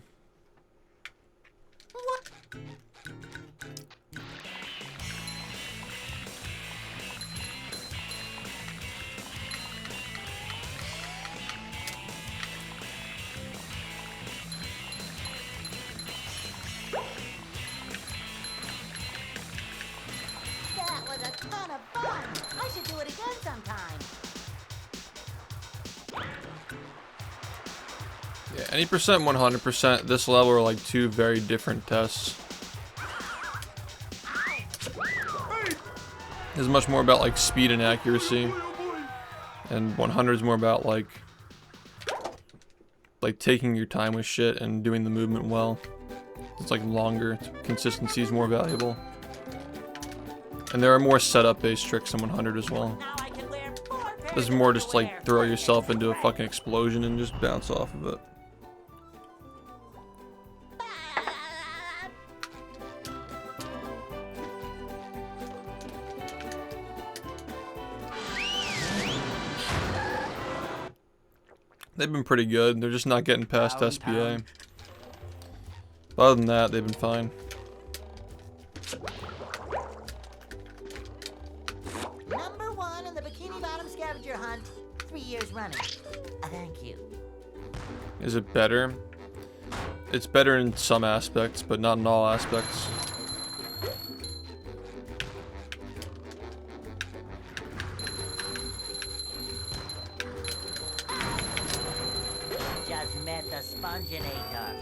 That was a ton of fun. I should do it again sometime. Yeah, any percent, 100%. This level are like two very different tests. This is much more about like speed and accuracy, and 100 is more about like taking your time with shit and doing the movement well. It's like longer. Consistency is more valuable, and there are more setup-based tricks in 100 as well. Now I can wear 4 pairs This is more of just like underwear. throw yourself into a fucking explosion and just bounce off of it. They've been pretty good. They're just not getting past SBA. Other than that, they've been fine. Number 1 in the Bikini Bottom scavenger hunt, 3 years running. Thank you. Is it better? It's better in some aspects, but not in all aspects. Just met the Sponginator.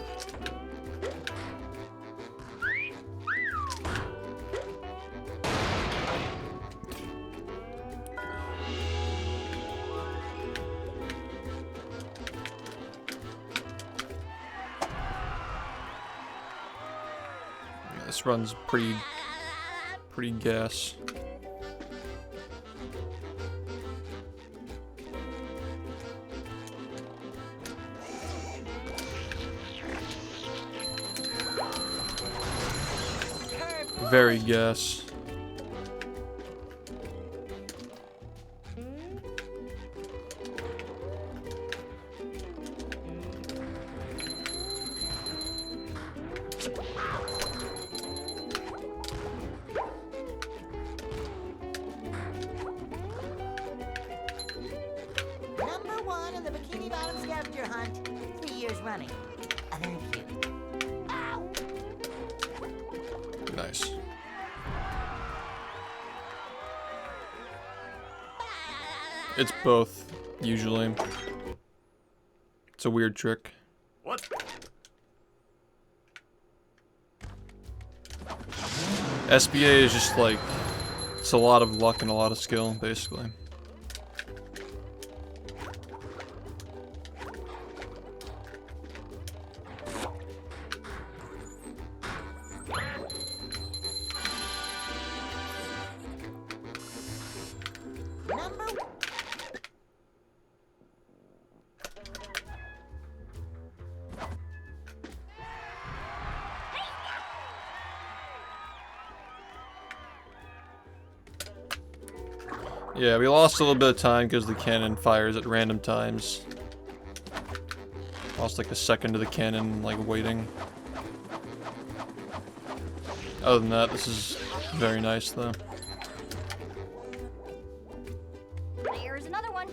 Yeah, this run's pretty gas. Very gas. Number 1 in the Bikini Bottom scavenger hunt, 3 years running. Thank you. Ow! Nice. It's both, usually. It's a weird trick. What? SBA is just like, it's a lot of luck and a lot of skill, basically. Number Yeah, we lost a little bit of time because the cannon fires at random times. Lost like a second to the cannon, like waiting. Other than that, this is very nice though. There's another one.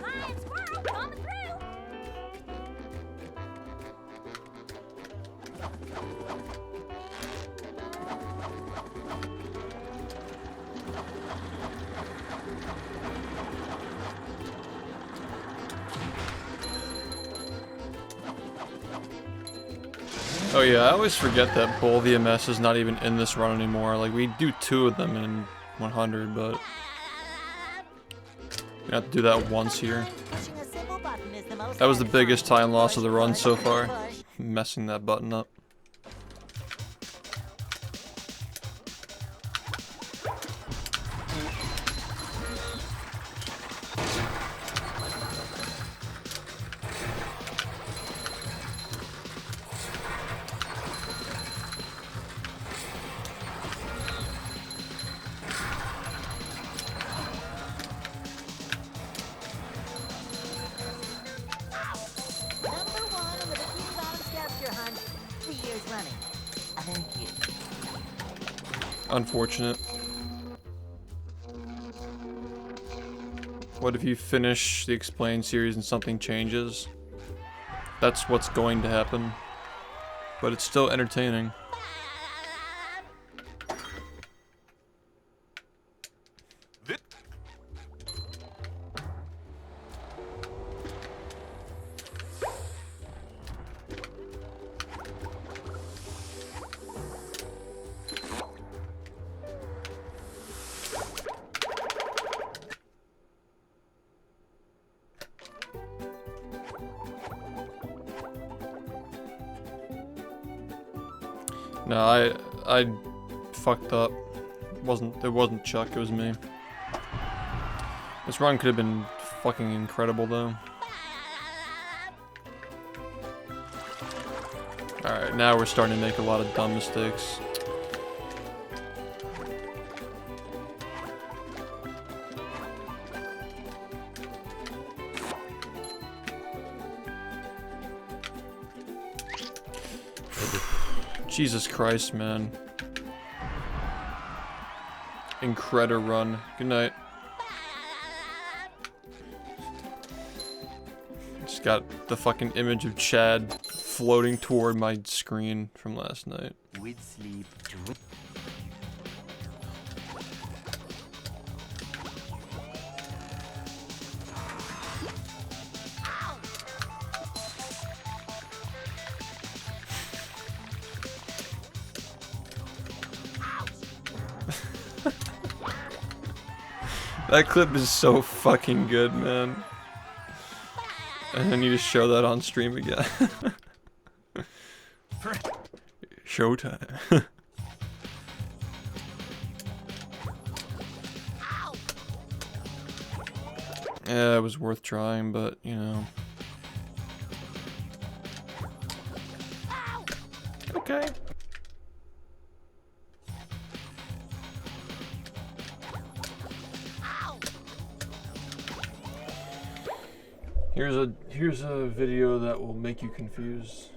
Flying squirrel coming through. Oh yeah, I always forget that Bull VMS is not even in this run anymore. Like, we do 2 of them in 100, but we have to do that once here. Pushing a simple button is the most That was the biggest satisfying. time loss of the run Push, so push, far. push. Messing that button up. Number 1 on the Bikini Bottom scavenger hunt. 3 years running. Thank you. Unfortunate. What if you finish the Explain series and something changes? That's what's going to happen. But it's still entertaining. No, I fucked up. It wasn't Chuck, it was me. This run could have been fucking incredible though. Alright, now we're starting to make a lot of dumb mistakes. Jesus Christ, man. Incredible run. Good night. Just got the fucking image of Chad floating toward my screen from last night. With sleep. That clip is so fucking good, man. And I need to show that on stream again. Showtime. Yeah, it was worth trying, but, you know. Okay. Here's a video that will make you confused.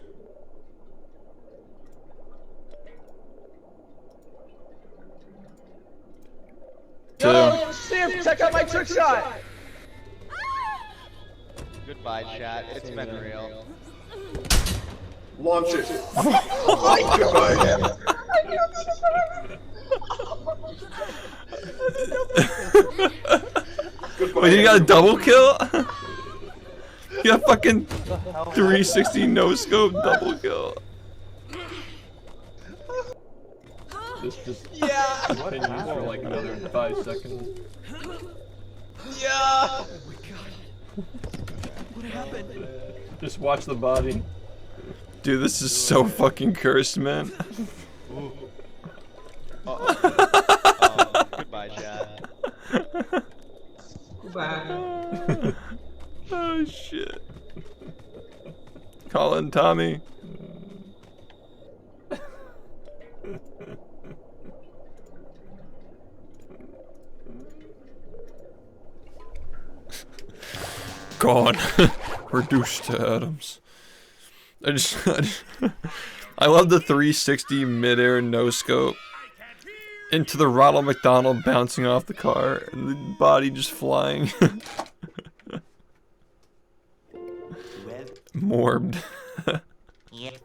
Yo, SHiFT, check out my trick shot. Goodbye, chat. It's been real. Launch it. Wait, you got a double kill? You got fucking 360 no scope double kill. This just continues for like another 5 seconds. Yeah. Oh my god. What happened? Just watch the body. Dude, this is so fucking cursed, man. Goodbye, chat. Goodbye. Oh shit. Colin, Tommy. Gone. Reduced to atoms. I love the 360 midair no scope into the Ronald McDonald bouncing off the car and the body just flying. Morbed. Yep.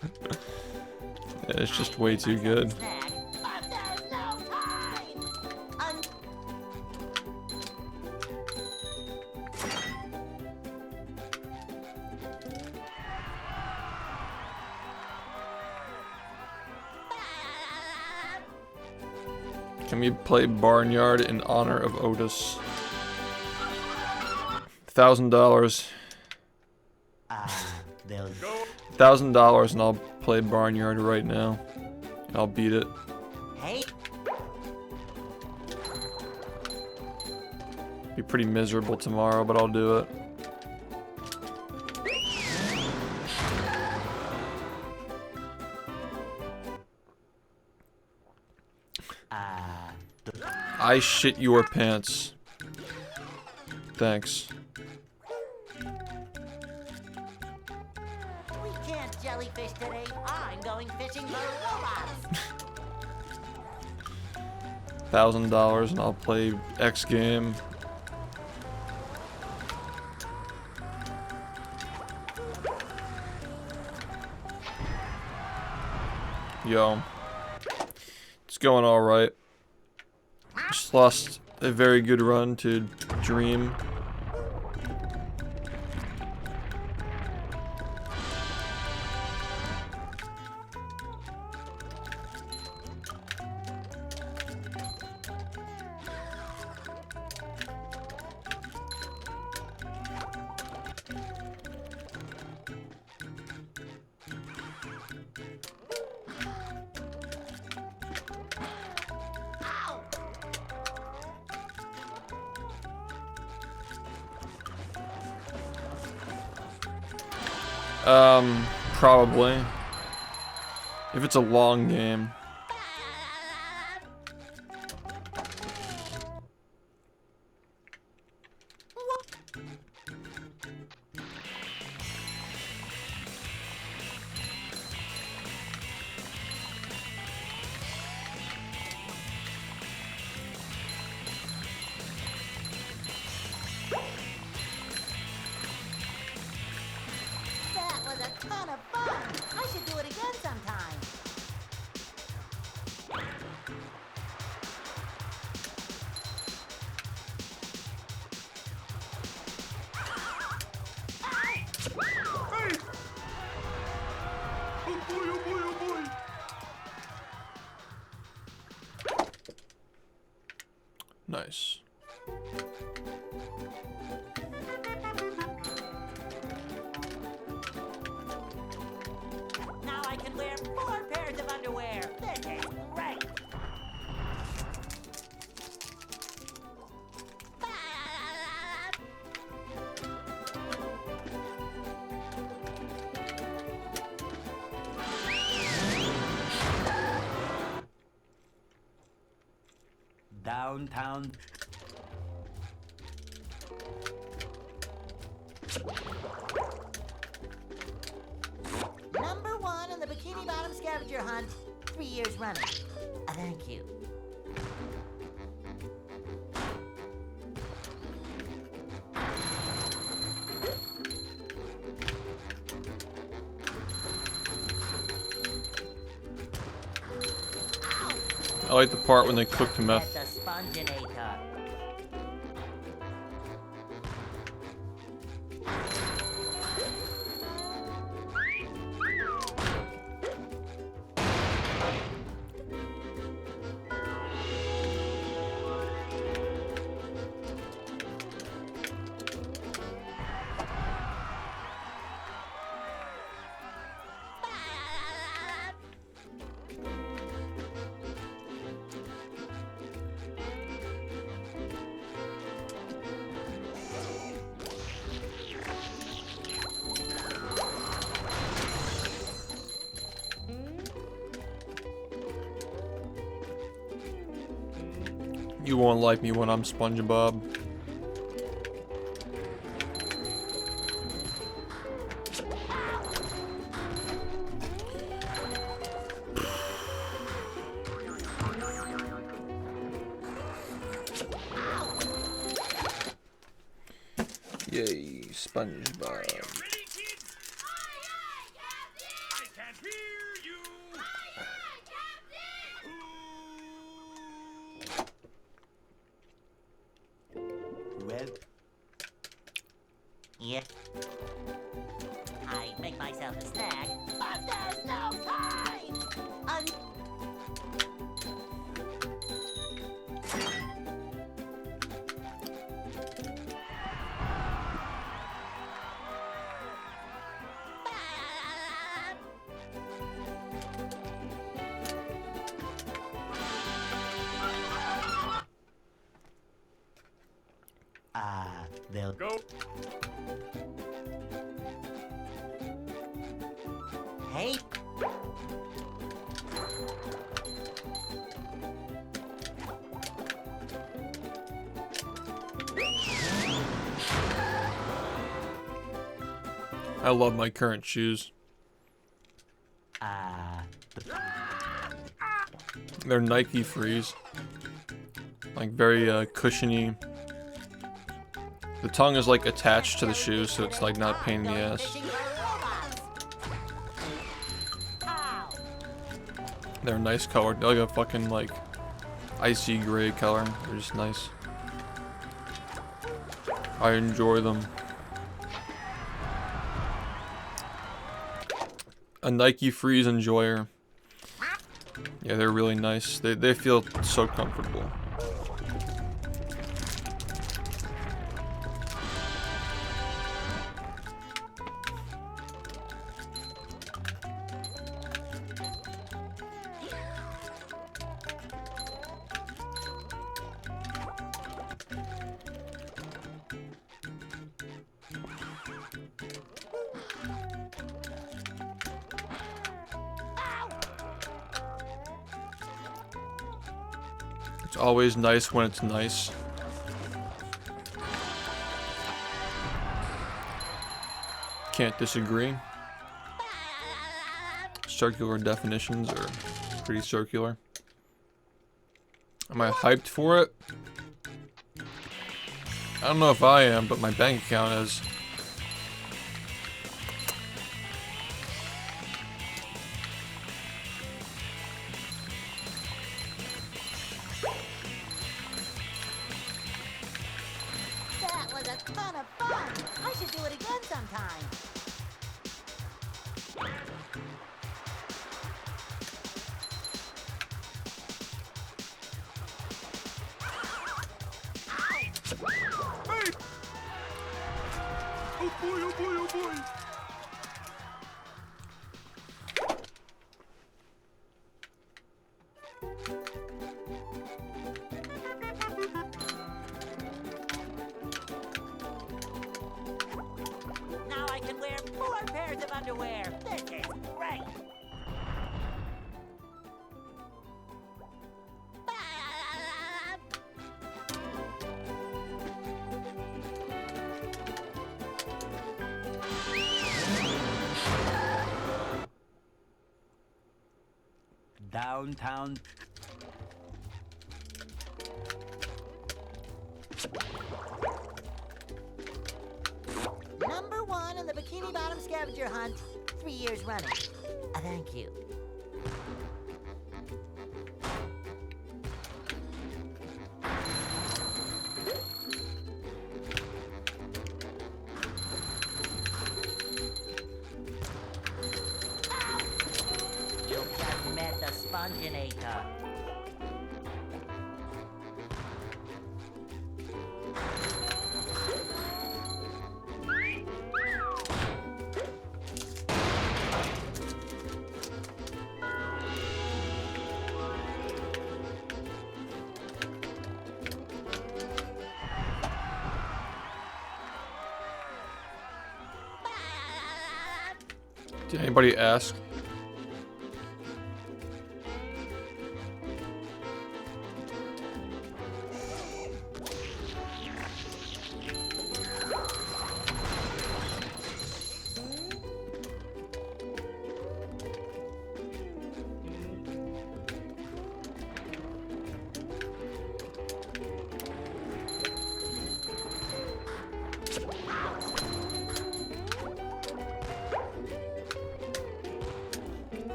It's just way too good. Snack, but there's no time. Can we play Barnyard in honor of Otis? $1,000. They'll $1,000 and I'll play Barnyard right now. I'll beat it. Hey, Be pretty miserable tomorrow, but I'll do it. I shit your pants. Thanks. we can't jellyfish today. I'm going fishing for robots. $1,000 and I'll play X game. Yo, it's going all right. Just lost a very good run to Dream. Probably. If it's a long game. That was a ton of fun. I should do it again sometime. Nice. Now I can wear 4 pairs of underwear. This is great. downtown. Number 1 on the Bikini Bottom scavenger hunt. 3 years running. Thank you. I like the part when they cook the meth. That's a sponginator. You won't like me when I'm SpongeBob. Yay, SpongeBob. Ready, kids? I can't hear you. snack, but there's no time! They'll Go. Hey, I love my current shoes. They're Nike Freeze. Like very cushiony. The tongue is like attached to the shoe, so it's like not a pain in the ass. They're nice color. They're like a fucking like icy gray color. They're just nice. I enjoy them. A Nike Freeze enjoyer. Yeah, they're really nice. They feel so comfortable. It's always nice when it's nice. Can't disagree. Circular definitions are pretty circular. Am I hyped for it? I don't know if I am, but my bank account is. that was a ton of fun! I should do it again sometime. Oh boy, oh boy, oh boy! Now I can wear 4 pairs of underwear. This is great. downtown. Number 1 in the Bikini Bottom scavenger hunt, 3 years running. Thank you. You just met the Sponginator. Did anybody ask?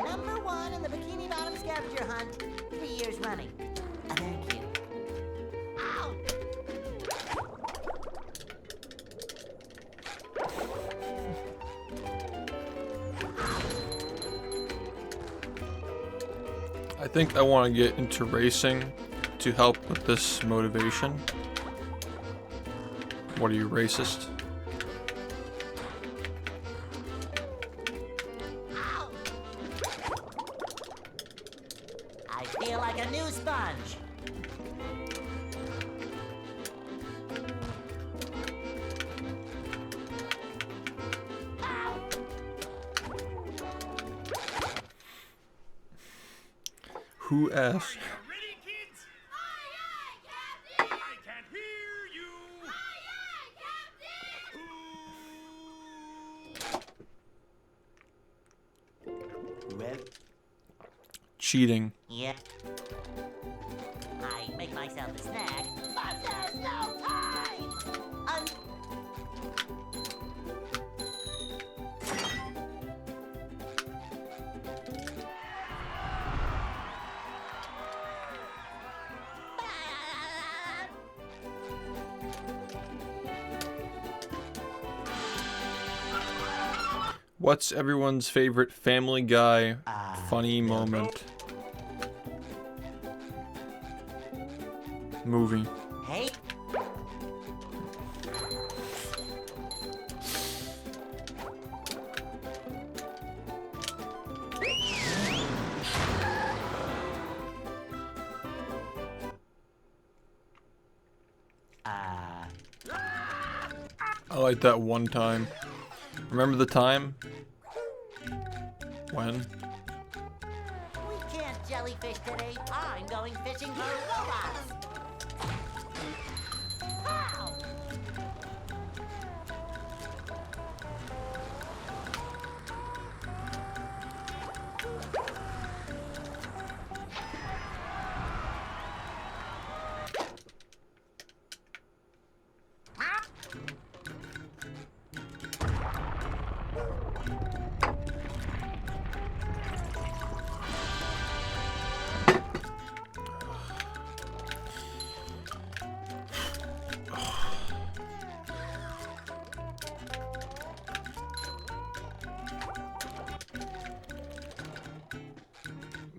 Number 1 in the Bikini Bottom scavenger hunt, 3 years running. Thank you. Ow! I think I want to get into racing to help with this motivation. What are you, racist? I feel like a new sponge. Who asked? Ready, kids? Aye, aye, Captain! I can't hear you! Aye, aye, Captain! Well, Cheating. Yeah. I make myself a snack, but there's no time! What's everyone's favorite Family Guy funny moment? Movie. Hey? I like that one time. Remember the time? When? We can't jellyfish today. I'm going fishing for robots. Pow!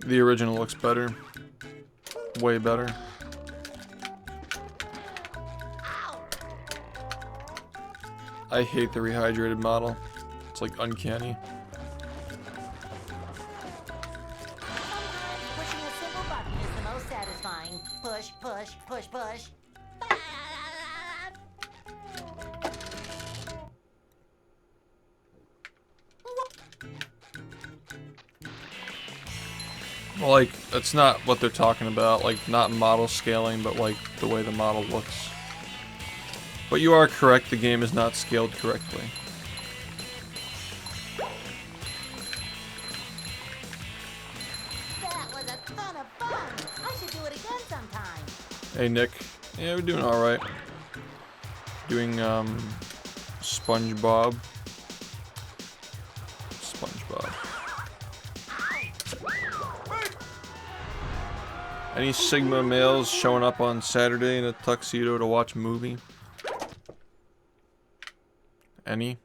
The original looks better. Way better. I hate the rehydrated model. It's like uncanny. Sometimes pushing a simple button is the most satisfying. Push, push, push, push. Well, like, that's not what they're talking about. Like, not model scaling, but like the way the model looks. But you are correct, the game is not scaled correctly. That was a ton of fun. I should do it again sometime. Hey, Nick. Yeah, we're doing alright. Doing, SpongeBob. SpongeBob. Any Sigma males showing up on Saturday in a tuxedo to watch a movie? Any?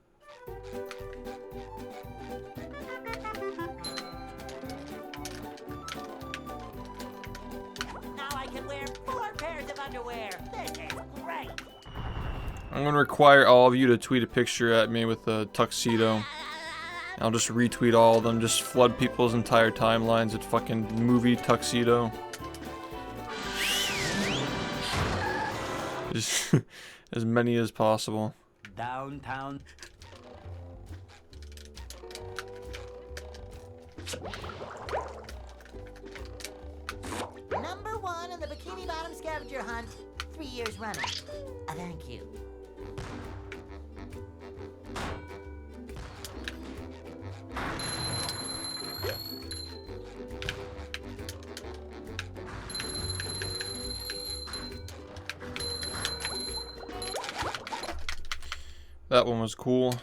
Now I can wear 4 pairs of underwear. This is great. I'm gonna require all of you to tweet a picture at me with a tuxedo. I'll just retweet all of them, just flood people's entire timelines with fucking movie tuxedo. Just as many as possible. downtown. Number 1 in the Bikini Bottom scavenger hunt. 3 years running. Thank you. That one was cool. That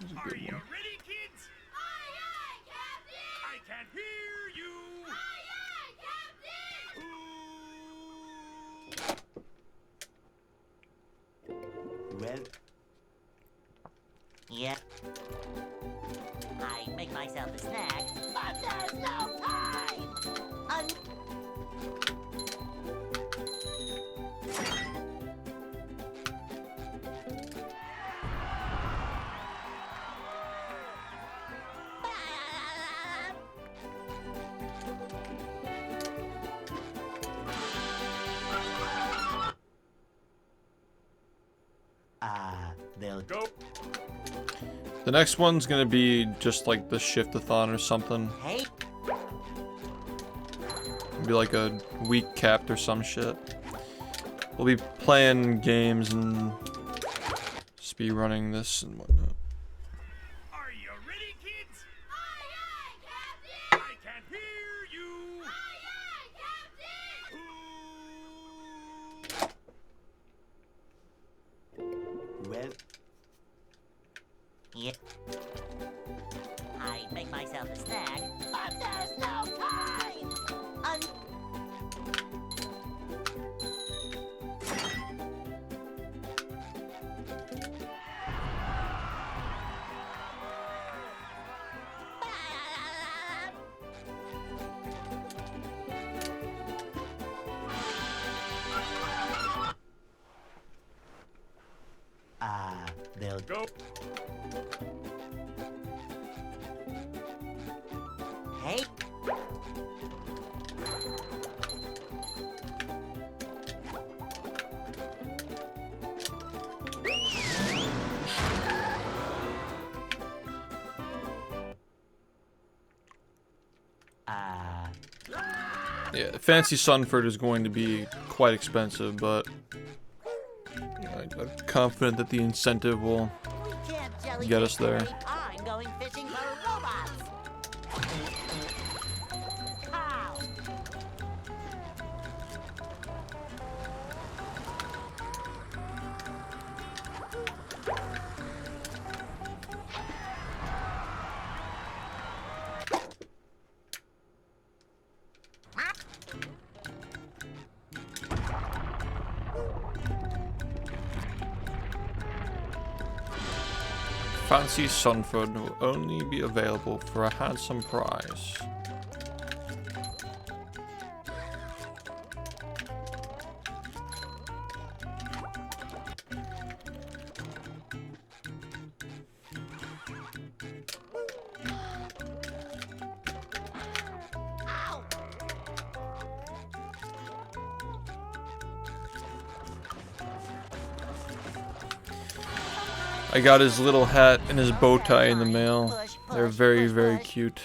was a Are good you one. ready, kids? Aye, aye, Captain! I can't hear you! Aye, aye, Captain! Well, Yeah. I make myself a snack, but there's no time! They'll Go. The next one's gonna be just like the SHiFT-a-thon or something. Hey, It'll be like a week capped or some shit. We'll be playing games and speedrunning this and whatnot. Are you ready, kids? Aye, aye, Captain! I can't hear you! Aye, aye, Captain! well. yeah. I'd make myself a snack, but there's no time. They'll Go. Hey, Yeah, Fancy Sunford is going to be quite expensive, but I'm confident that the incentive will we can't jelly get us there. I'm going fishing for robots. Pow! Fancy Sunford will only be available for a handsome price. I got his little hat and his bow tie in the mail. They're very, very cute.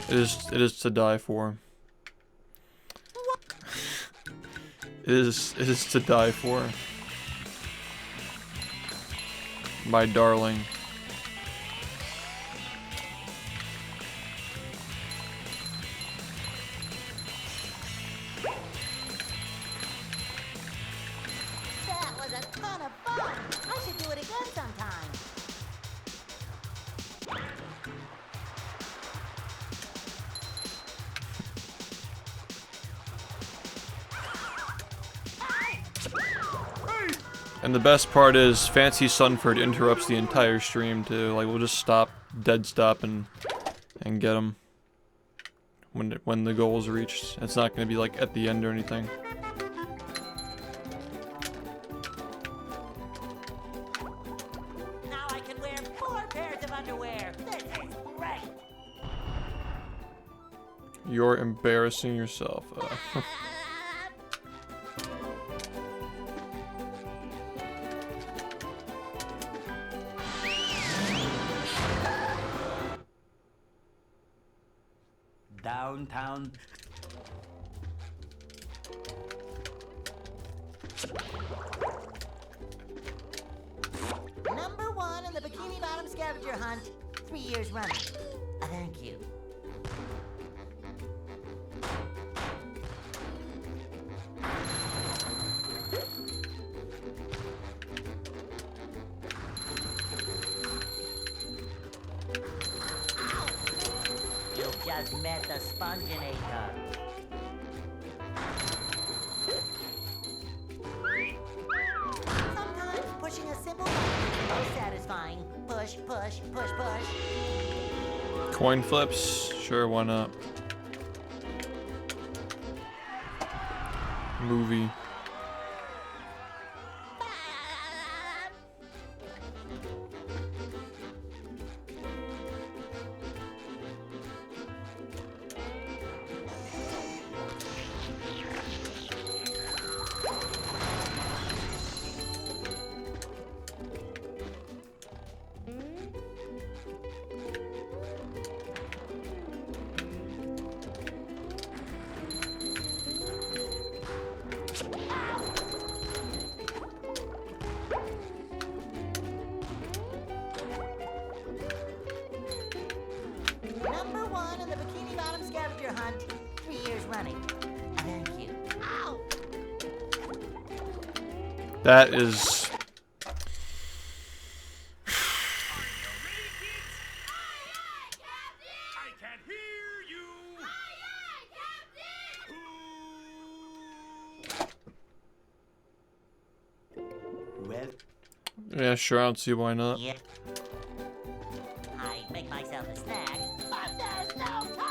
It is to die for. It is to die for. My darling. That was a ton of fun. I should do it again sometime. And the best part is Fancy Sunford interrupts the entire stream too. Like we'll just stop, dead stop, and get him when the goal is reached. It's not going to be like at the end or anything. Now I can wear 4 pairs of underwear. This is great. You're embarrassing yourself. downtown. Number 1 in the Bikini Bottom scavenger hunt. 3 years running. Thank you. You've just met the Sponginator. Sometimes pushing a simple button is most satisfying. Push, push, push, push. Coin flips? Sure, why not? Movie. Number 1 in the Bikini Bottom scavenger hunt, 3 years running. Thank you. Ow! That is. I can't hear you. Well, Yeah, sure, I don't see why not. Yeah. I'd make myself a snack, but there's no time!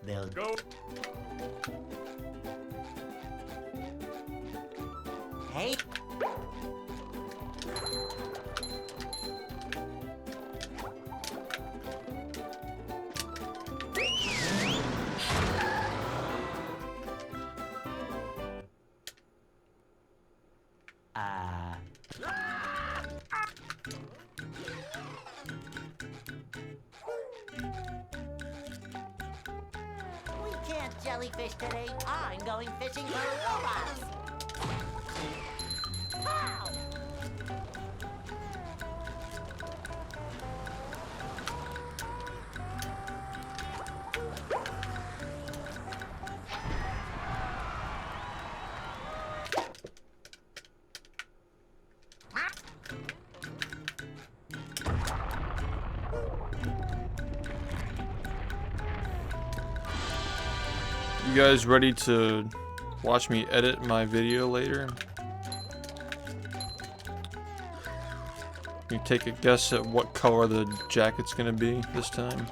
they'll Go. Hey. We can't jellyfish today. I'm going fishing for robots. How? You guys ready to watch me edit my video later? You take a guess at what color the jacket's gonna be this time.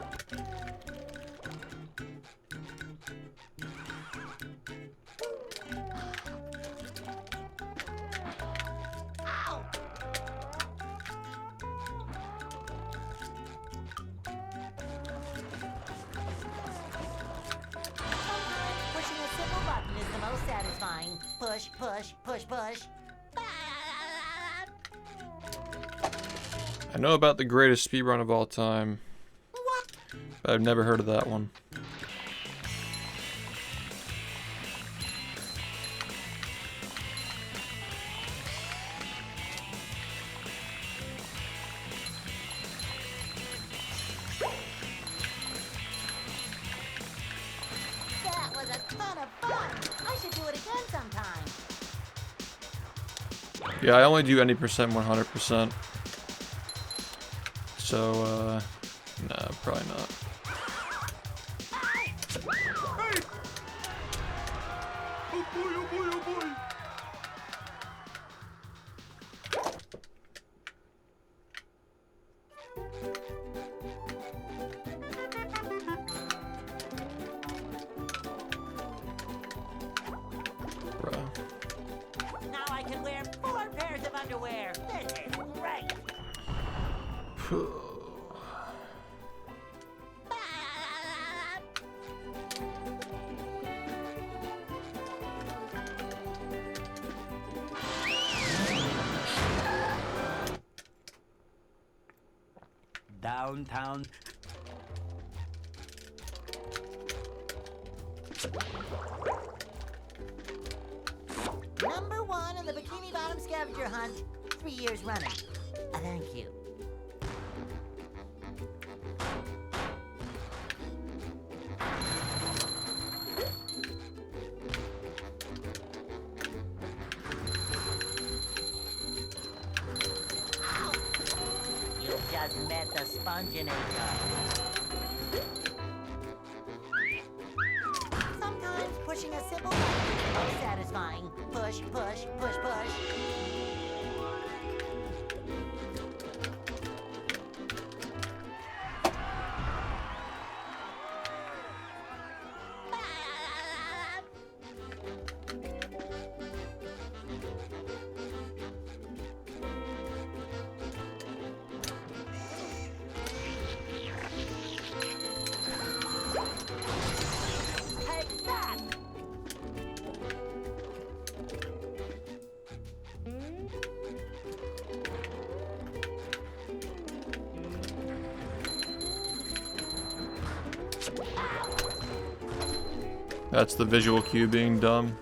Pushing a simple button is the most satisfying. Push, push, push, push. I know about the greatest speedrun of all time, but I've never heard of that one. That was a ton of fun. I should do it again sometime. Yeah, I only do any percent 100%. So, no, probably not. Oh boy, oh boy, oh boy. Bro. Now I can wear 4 pairs of underwear. This is great. downtown. Number 1 in the Bikini Bottom scavenger hunt, 3 years running. Thank you. Sponginator. Sometimes pushing a simple button is the most satisfying. Push, push, push, push. Take that! That's the visual cue being dumb.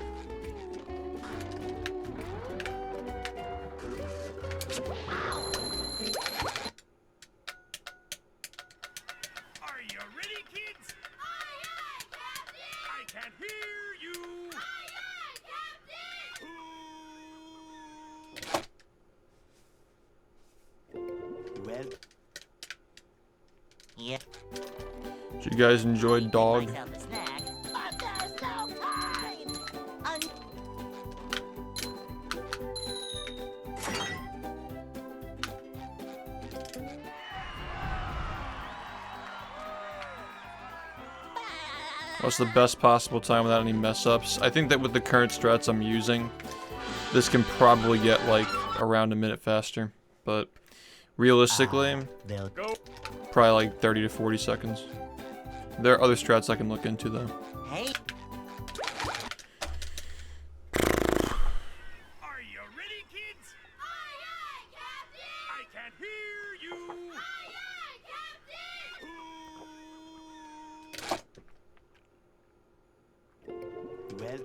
Are you ready, kids? Aye, aye, Captain! I can't hear you! Aye, aye, Captain! Well, Yep. Did you guys enjoy Dog? Myself a snack, but there's no time! What's the best possible time without any mess ups? I think that with the current strats I'm using, this can probably get like around a minute faster. But realistically, they'll probably like 30 to 40 seconds. There are other strats I can look into though. Hey, Are you ready, kids? Aye, aye, Captain! I can't hear you! Aye, aye, Captain! well,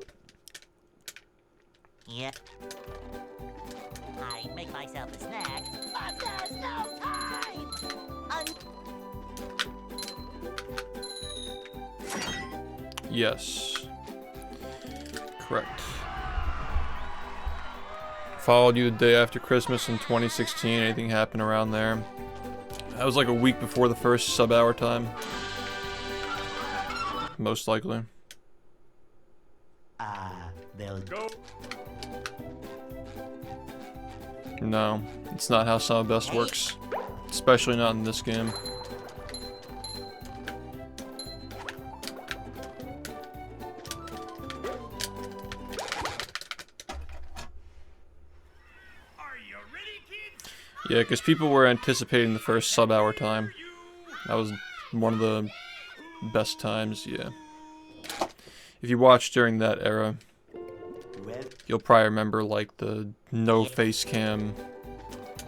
yep. I make myself a snack, but there's no time! Yes. Correct. Followed you the day after Christmas in 2016. Anything happened around there? That was like a week before the first sub-hour time. Most likely. they'll Go! No, it's not how Summer Best works. Especially not in this game. Are you ready, kids? Yeah, because people were anticipating the first sub-hour time. That was one of the best times, yeah. If you watched during that era, well, you'll probably remember like the no face cam.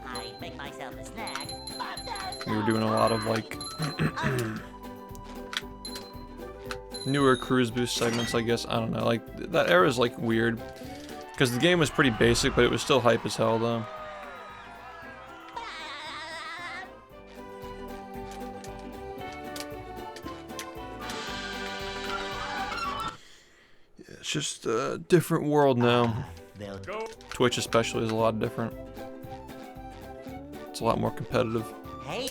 I make myself a snack, but there's We were doing a lot of like newer cruise boost segments, I guess. I don't know. Like that era is like weird because the game was pretty basic, but it was still hype as hell though. Yeah, it's just a different world now. they'll Go! Twitch especially is a lot different. It's a lot more competitive. Hey,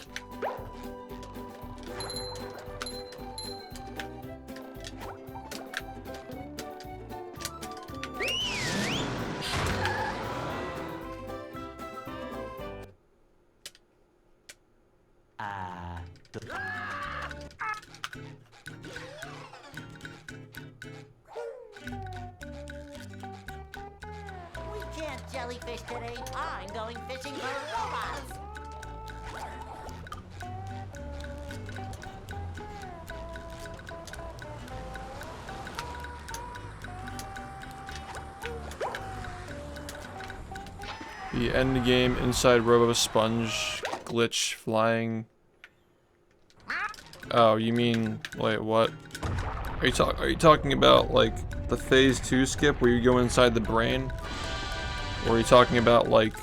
we can't jellyfish today. I'm going fishing for robots. The end game inside Robo Sponge glitch flying. Oh, you mean wait, what? Are you talking about like the phase 2 skip where you go inside the brain? Or are you talking about like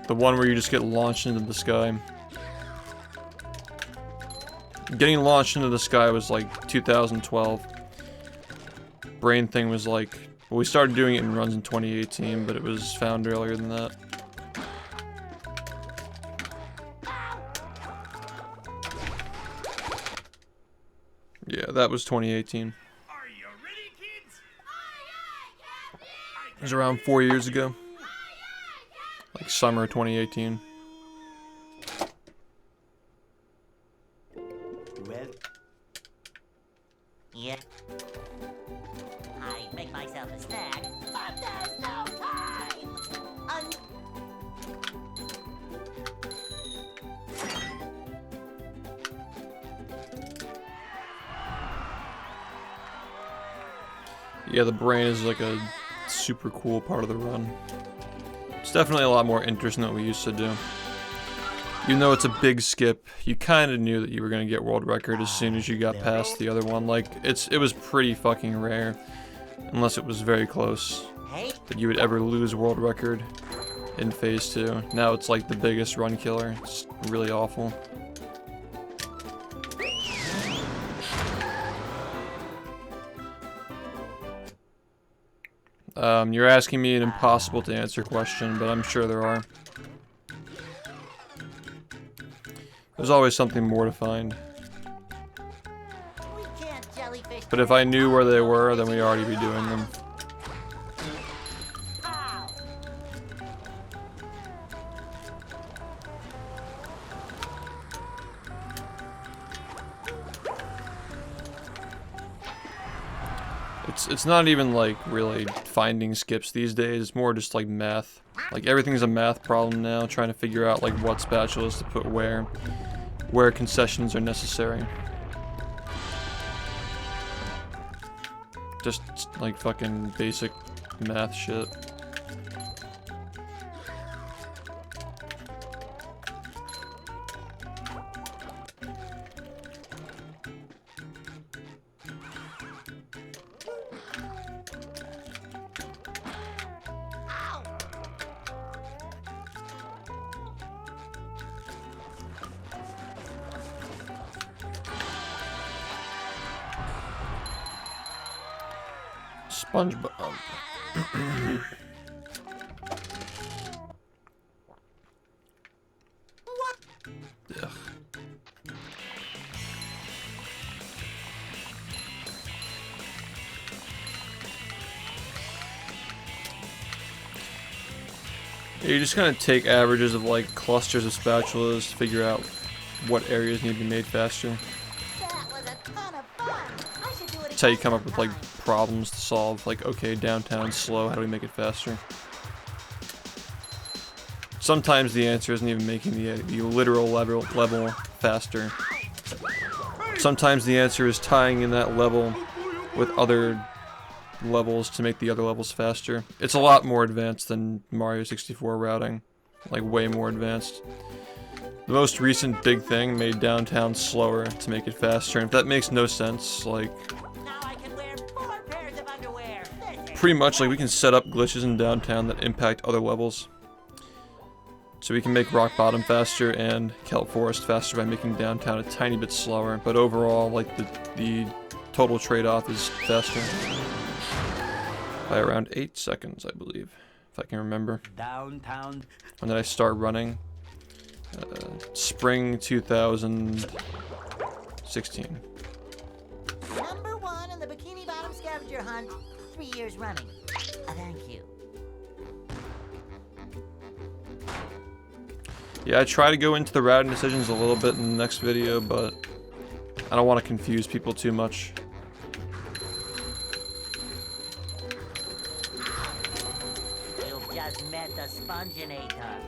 the one where you just get launched into the sky? Getting launched into the sky was like 2012. Brain thing was like, well, we started doing it in runs in 2018, but it was found earlier than that. Yeah, that was 2018. Are you ready, kids? It was around 4 years ago. Like summer 2018. Well, Yeah. I make myself a snack, but there's no time. Yeah, the brain is like a super cool part of the run. It's definitely a lot more interesting than what we used to do. Even though it's a big skip, you kind of knew that you were going to get world record as soon as you got past the other one. Like, it was pretty fucking rare, unless it was very close, that you would ever lose world record in Phase 2. Now it's like the biggest run killer. It's really awful. You're asking me an impossible to answer question, but I'm sure there are. There's always something more to find. But if I knew where they were, then we'd already be doing them. It's not even like really finding skips these days, it's more just like math. Like everything's a math problem now, trying to figure out like what spatulas to put where concessions are necessary. Just like fucking basic math shit. SpongeBob. Ugh. Yeah, you just kind of take averages of like clusters of spatulas to figure out what areas need to be made faster. That's how you come up with like problems to solve. Like, okay, downtown's slow, how do we make it faster? Sometimes the answer isn't even making the literal level faster. Sometimes the answer is tying in that level with other levels to make the other levels faster. It's a lot more advanced than Mario 64 routing. Like, way more advanced. The most recent big thing made downtown slower to make it faster, and if that makes no sense, like... Pretty much, like, we can set up glitches in downtown that impact other levels. So we can make Rock Bottom faster and Kelp Forest faster by making downtown a tiny bit slower, but overall, like, the total trade-off is faster. By around 8 seconds, I believe, if I can remember. downtown. When did I start running? Spring 2016. Number 1 in the Bikini Bottom scavenger hunt, 3 years running. Thank you. Yeah, I try to go into the routing decisions a little bit in the next video, but I don't want to confuse people too much. You've just met the Sponginator.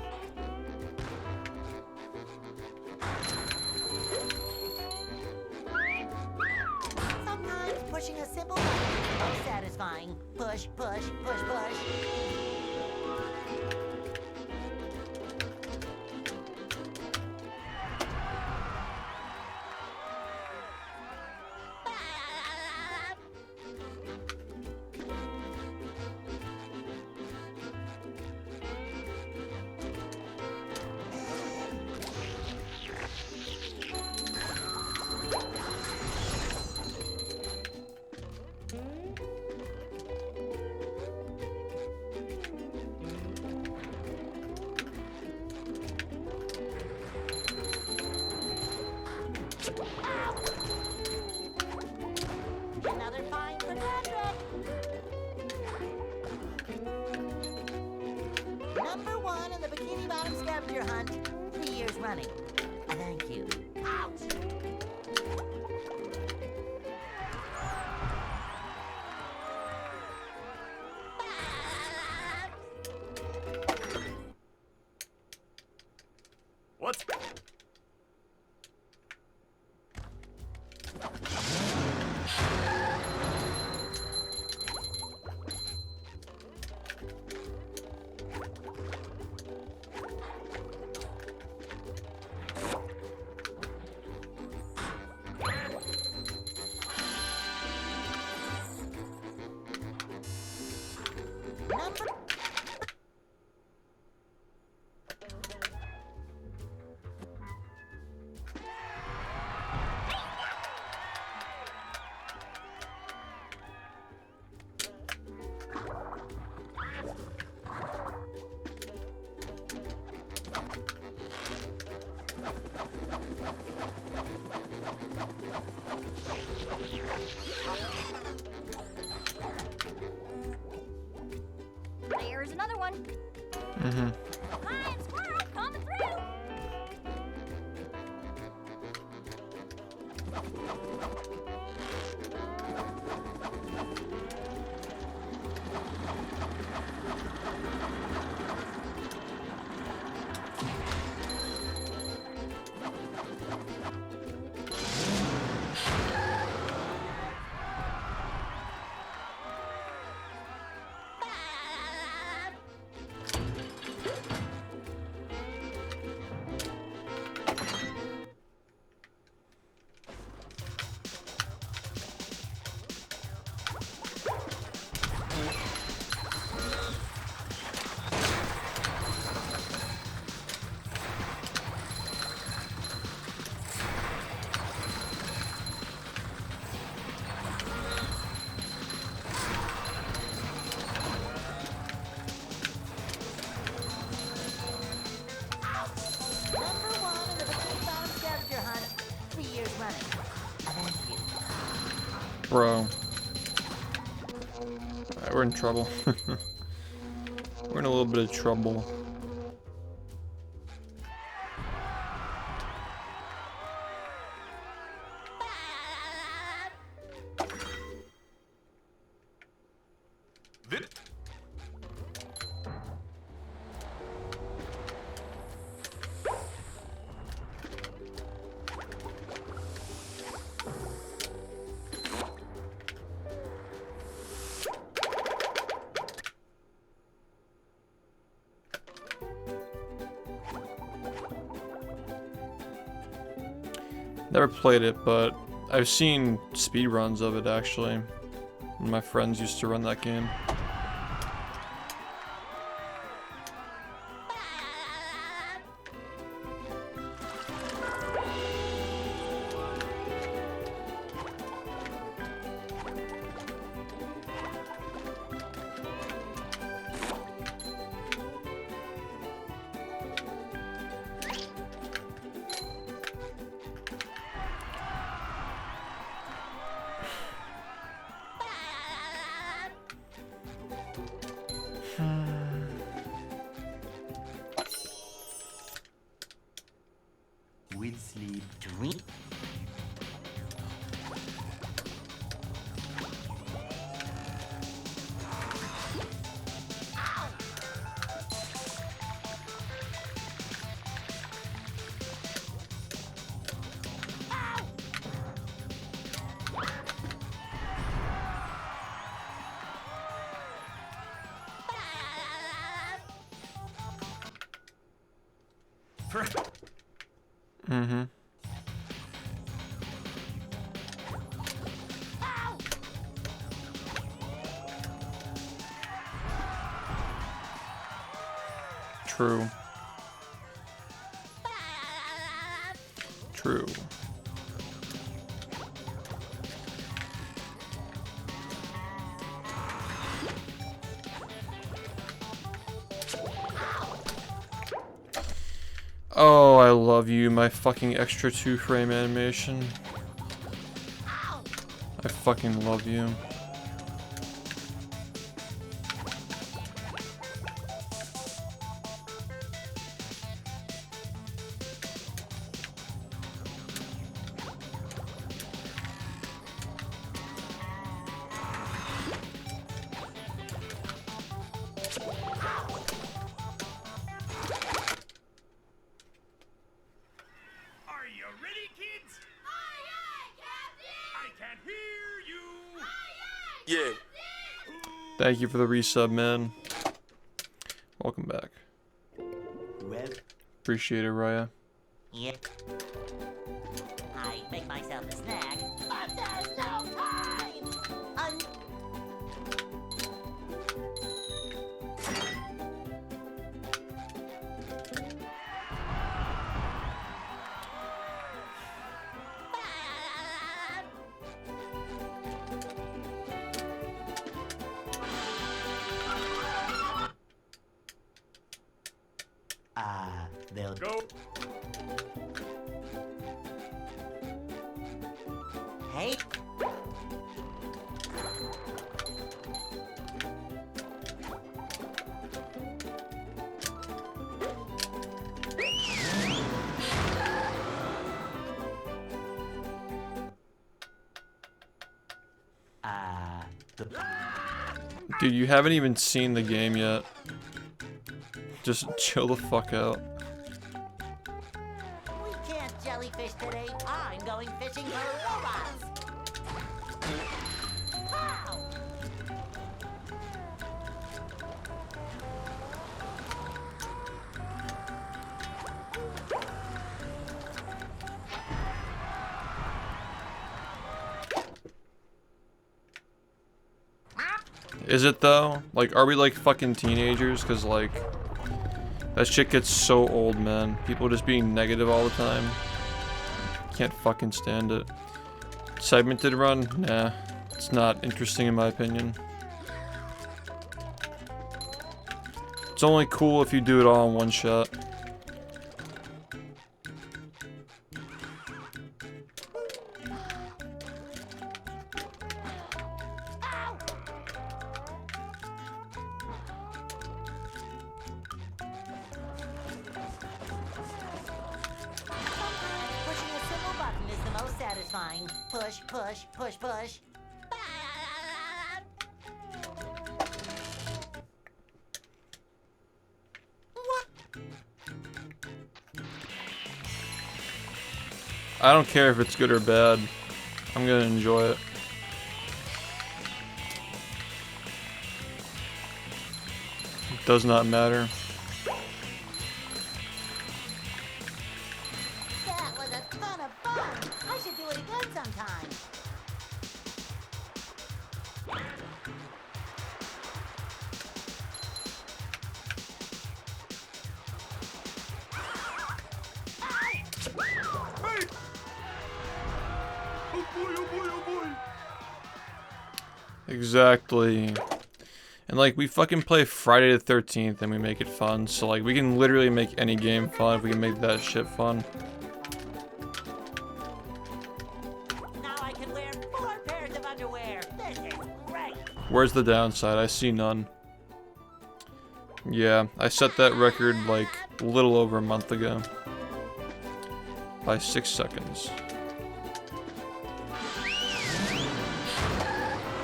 Sometimes pushing a simple button is most satisfying. Push, push, push, push. scavenger hunt 3 years running. Thank you. What's... There's another one. Mm-hmm. Lion squirrel coming through. Number 1 in the Bikini Bottom scavenger hunt 3 years running. Thank you. Bro. Alright, we're in trouble. We're in a little bit of trouble. Never played it, but I've seen speedruns of it actually. My friends used to run that game. With sleep, dream. Mm-hmm. True. True. Oh, I love you, my fucking extra 2-frame animation. I fucking love you. Yeah. Thank you for the resub, man. Welcome back. Rev. Appreciate it, Raya. Yep. I make myself a snack, but there's no time! They'll Go. Hey? Dude, you haven't even seen the game yet. Just chill the fuck out. We can't jellyfish today. I'm going fishing for robots. Pow! Is it though? Like, are we like fucking teenagers? Cause like, that shit gets so old, man. People just being negative all the time. Can't fucking stand it. Segmented run? Nah. It's not interesting in my opinion. It's only cool if you do it all in one shot. Pushing a simple button is the most satisfying. Push, push, push, push. I don't care if it's good or bad. I'm gonna enjoy it. It does not matter. That was a ton of fun. I should do it again sometime. Exactly. And like, we fucking play Friday the 13th and we make it fun. So like, we can literally make any game fun if we can make that shit fun. Now I can wear 4 pairs of underwear. This is great. Where's the downside? I see none. Yeah, I set that record like a little over a month ago. By 6 seconds.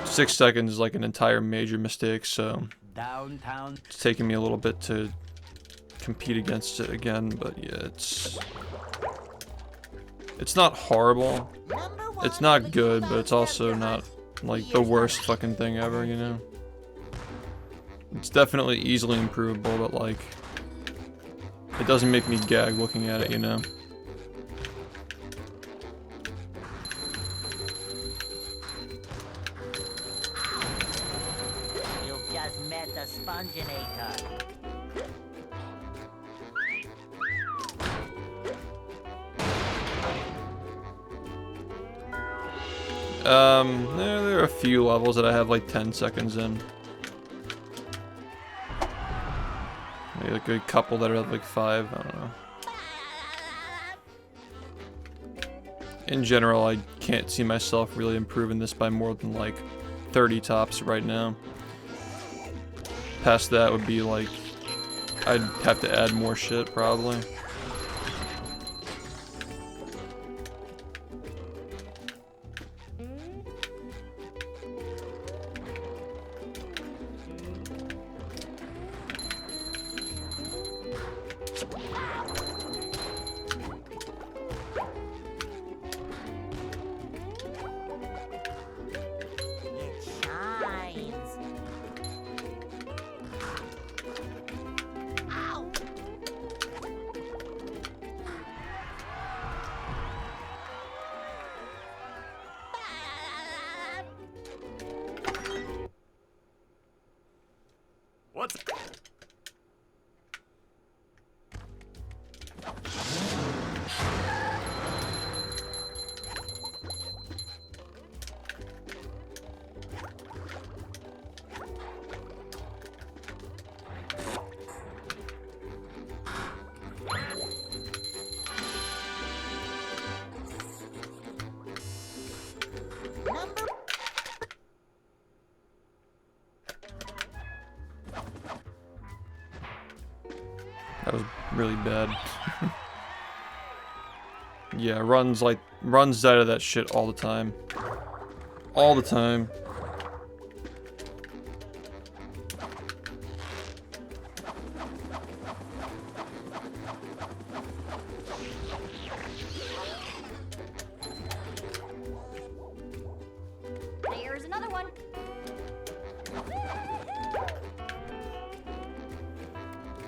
6 seconds is like an entire major mistake, so downtown. it's taking me a little bit to compete against it again, but yeah, it's not horrible. It's not good, but it's also not like the worst fucking thing ever, you know? It's definitely easily improvable, but like, it doesn't make me gag looking at it, you know? You've just met the Sponginator. There are a few levels that I have like 10 seconds in. Maybe like a couple that are like 5, I don't know. In general, I can't see myself really improving this by more than like 30 tops right now. Past that would be like, I'd have to add more shit probably. It shines. That was really bad. Yeah, runs out of that shit all the time. All the time. There's another one.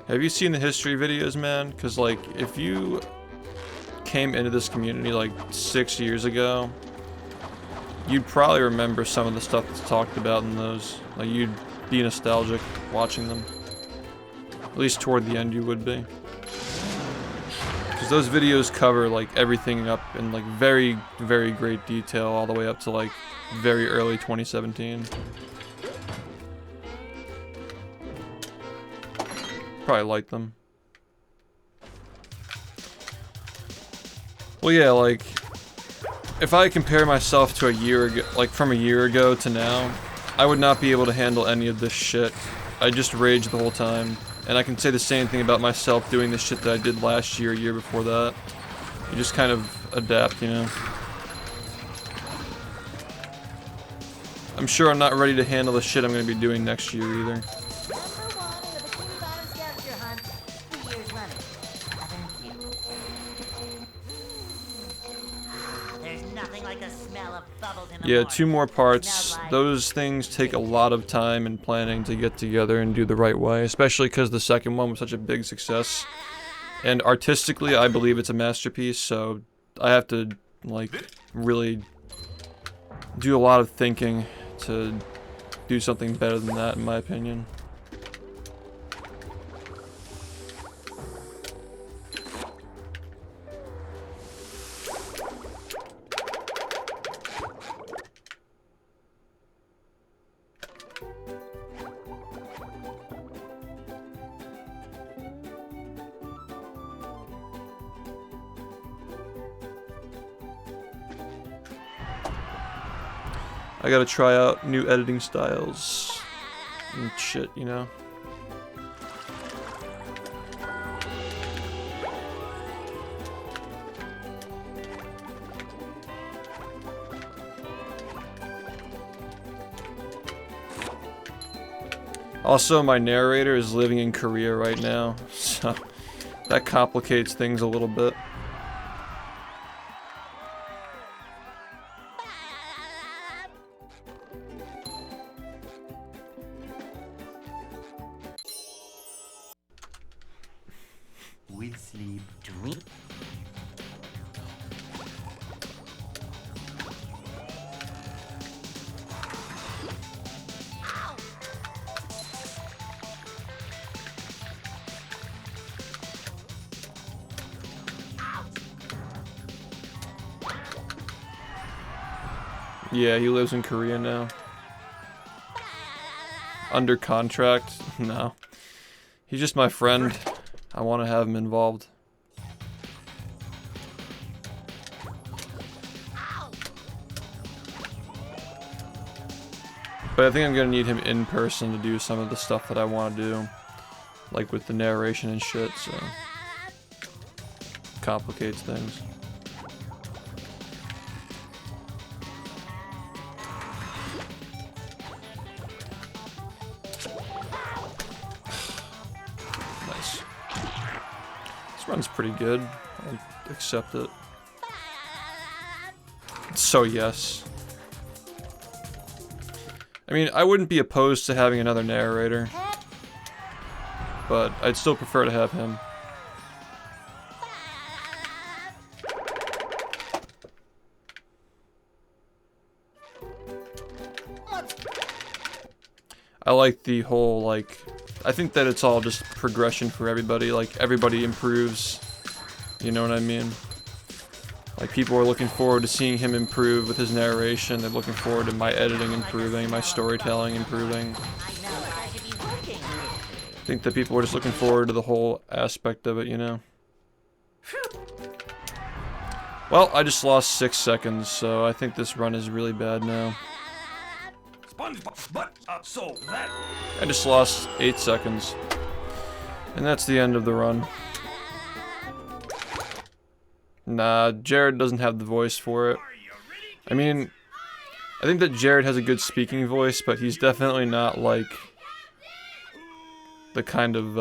Have you seen the history videos, man? Because, like, if you came into this community, like, 6 years ago, you'd probably remember some of the stuff that's talked about in those. Like, you'd be nostalgic watching them. At least toward the end you would be. Because those videos cover, like, everything up in, like, very, very great detail all the way up to, like, very early 2017. Probably like them. Well, yeah, like, if I compare myself to a year ago, like from a year ago to now, I would not be able to handle any of this shit. I just rage the whole time. And I can say the same thing about myself doing the shit that I did last year, year before that. You just kind of adapt, you know? I'm sure I'm not ready to handle the shit I'm gonna be doing next year either. Yeah, 2 more parts. Those things take a lot of time and planning to get together and do the right way, especially because the second one was such a big success. And artistically, I believe it's a masterpiece, so I have to, like, really do a lot of thinking to do something better than that, in my opinion. I gotta try out new editing styles and shit, you know? Also, my narrator is living in Korea right now, so that complicates things a little bit. With sleep, dream. Yeah, he lives in Korea now. Under contract? No. He's just my friend. I want to have him involved. But I think I'm gonna need him in person to do some of the stuff that I want to do. Like with the narration and shit, so... complicates things. This run's pretty good. I accept it. So yes. I mean, I wouldn't be opposed to having another narrator, but I'd still prefer to have him. I like the whole, like, I think that it's all just progression for everybody, like, everybody improves, you know what I mean? Like, people are looking forward to seeing him improve with his narration, they're looking forward to my editing improving, my storytelling improving. I think that people are just looking forward to the whole aspect of it, you know? Well, I just lost 6 seconds, so I think this run is really bad now. I just lost 8 seconds. And that's the end of the run. Nah, Jared doesn't have the voice for it. I mean, I think that Jared has a good speaking voice, but he's definitely not like the kind of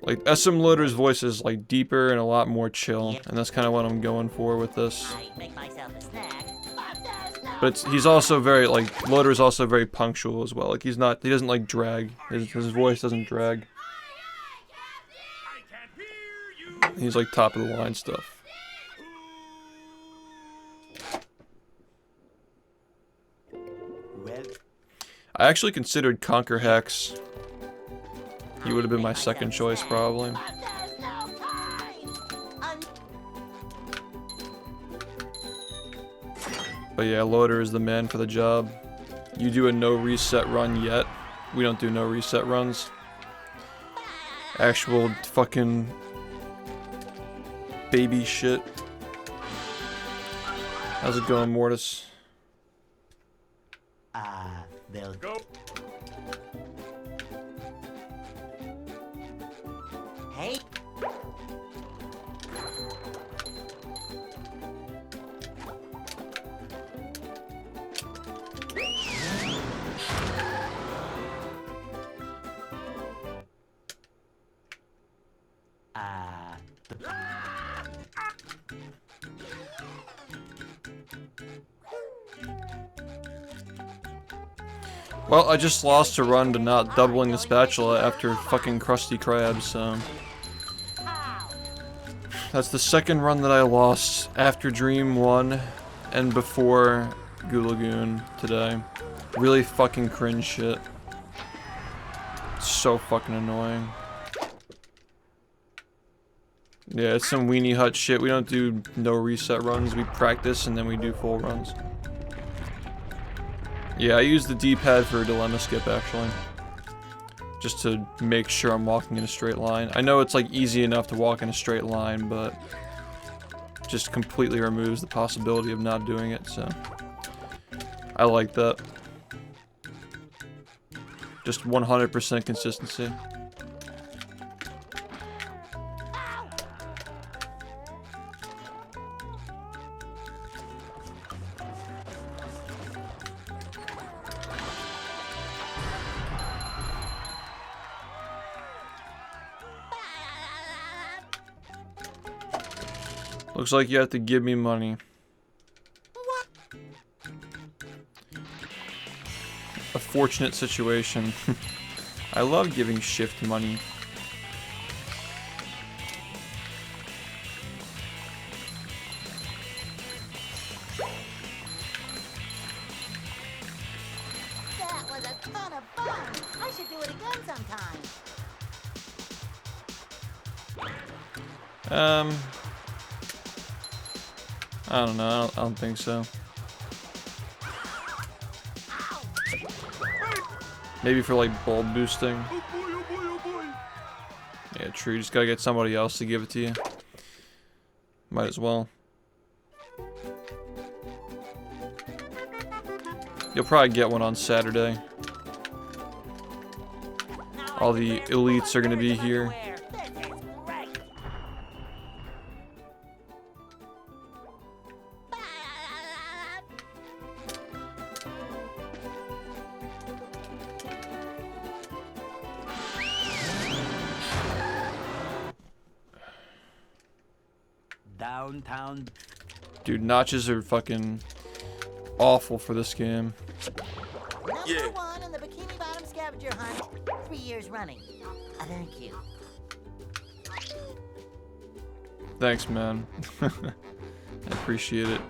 like SM Loader's voice is like deeper and a lot more chill, and that's kind of what I'm going for with this. But he's also very like Loader is also very punctual as well. Like he doesn't like drag. His voice doesn't drag. He's like top of the line stuff. I actually considered Conquer Hex. He would have been my second choice probably. But yeah, Loader is the man for the job. You do a no reset run yet. We don't do no reset runs. Actual fucking baby shit. How's it going, Mortis? They'll Go. Hey. Well, I just lost a run to not doubling the spatula after fucking Krusty Krab, so... That's the second run that I lost after Dream 1 and before Goo Lagoon today. Really fucking cringe shit. It's so fucking annoying. Yeah, it's some weenie hut shit. We don't do no reset runs. We practice and then we do full runs. Yeah, I use the D-pad for a dilemma skip, actually. Just to make sure I'm walking in a straight line. I know it's, like, easy enough to walk in a straight line, but... just completely removes the possibility of not doing it, so... I like that. Just 100% consistency. Looks like you have to give me money. A fortunate situation. I love giving SHiFT money. That was a ton of fun. I should do it again sometime. I don't know. I don't think so. Maybe for like bulb boosting. Yeah, true. You just gotta get somebody else to give it to you. Might as well. You'll probably get one on Saturday. All the elites are gonna be here. downtown. Dude, notches are fucking awful for this game. Number one in the Bikini Bottom scavenger hunt, 3 years running. Thank you. Thanks, man. I appreciate it.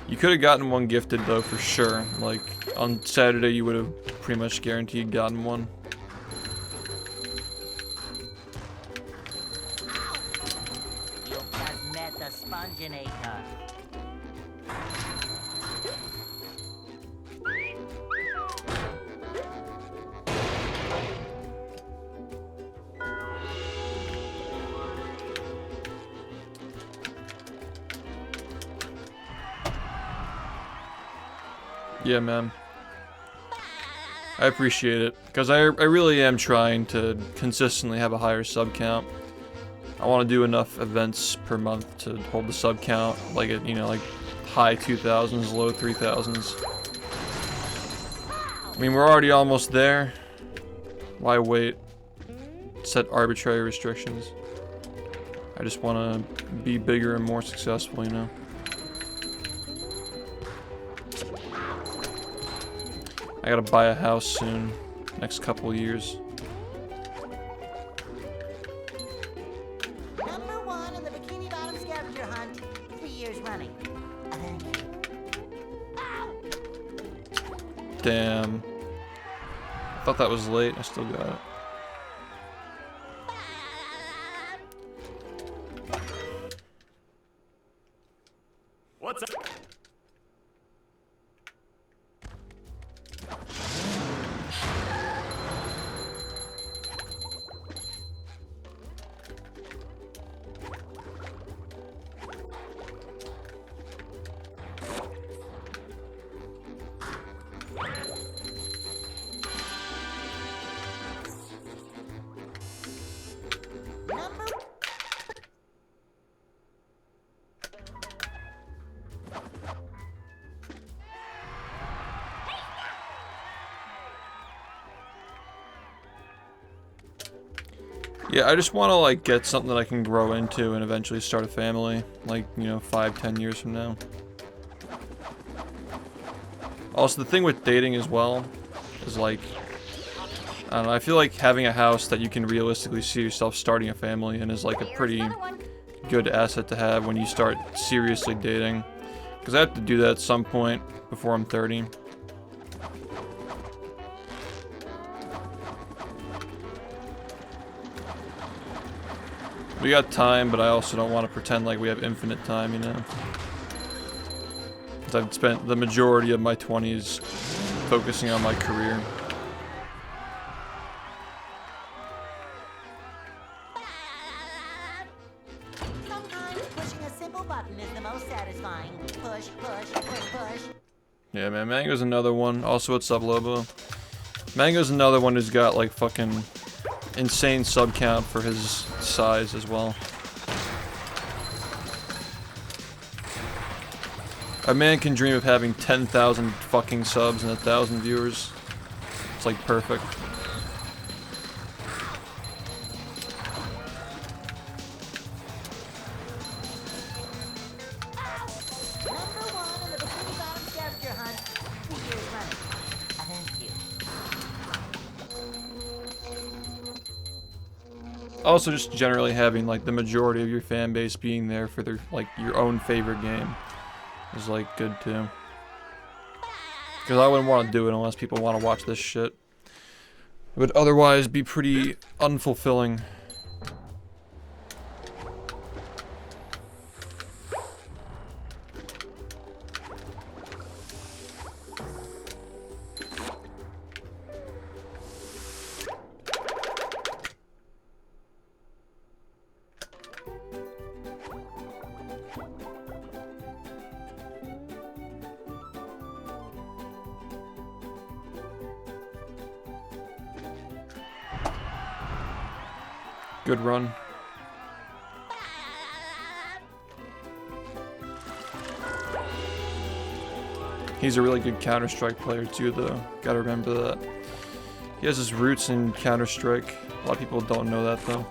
You could have gotten one gifted, though, for sure. Like, on Saturday, you would have pretty much guaranteed gotten one. You just met the Sponginator. Yeah, man. I appreciate it, because I really am trying to consistently have a higher sub count. I want to do enough events per month to hold the sub count, like at, you know, like high 2000s, low 3000s. I mean, we're already almost there. Why wait? Set arbitrary restrictions. I just want to be bigger and more successful, you know? I gotta buy a house soon, next couple years. Number 1 in the Bikini Bottom scavenger hunt, 3 years running. Damn. I thought that was late, I still got it. What's up? Yeah, I just want to like get something that I can grow into and eventually start a family, like, you know, 5-10 years from now. Also, the thing with dating as well is like, I don't know, I feel like having a house that you can realistically see yourself starting a family in is like a pretty good asset to have when you start seriously dating. Because I have to do that at some point before I'm 30. We got time, but I also don't want to pretend like we have infinite time, you know? Because I've spent the majority of my 20s focusing on my career. Sometimes pushing a simple button is the most satisfying. Push, push, push, push. Yeah, man, Mango's another one. Also, what's up, Lobo? Mango's another one who's got, like, fucking insane sub count for his size as well. A man can dream of having 10,000 fucking subs and 1,000 viewers. It's like perfect. Number 1 in the Bikini Bottom scavenger hunt, 3 years running. Thank you. Also, just generally having like the majority of your fan base being there for their like your own favorite game is like good too. Because I wouldn't want to do it unless people want to watch this shit. It would otherwise be pretty unfulfilling. Good run. He's a really good Counter-Strike player too, though. Gotta remember that. He has his roots in Counter-Strike. A lot of people don't know that, though.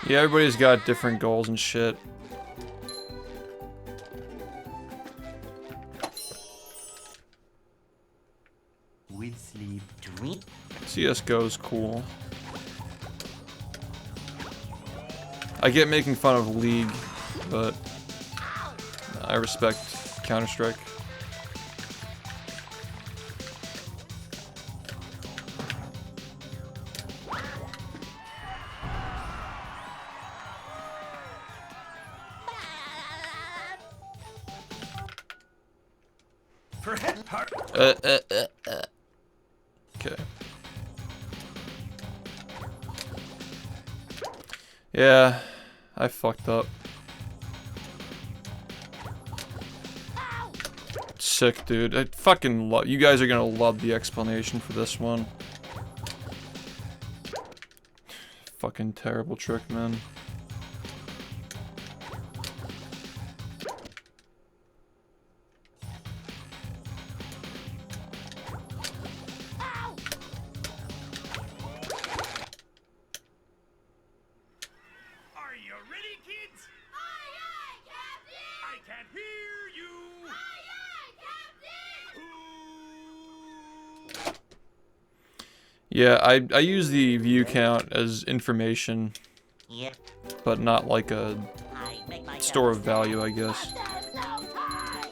Yeah, everybody's got different goals and shit. With sleep, dream. CSGO is cool. I get making fun of League, but I respect Counter-Strike. Okay. Yeah, I fucked up. Sick, dude. I fucking love. You guys are gonna love the explanation for this one. Fucking terrible trick, man. Are you ready, kids? Aye, aye, Captain! I can't hear you! Aye, aye, Captain! Yeah, I use the view count as information, Yeah. but not like a I make myself store of sad, value, I guess. but there's no time.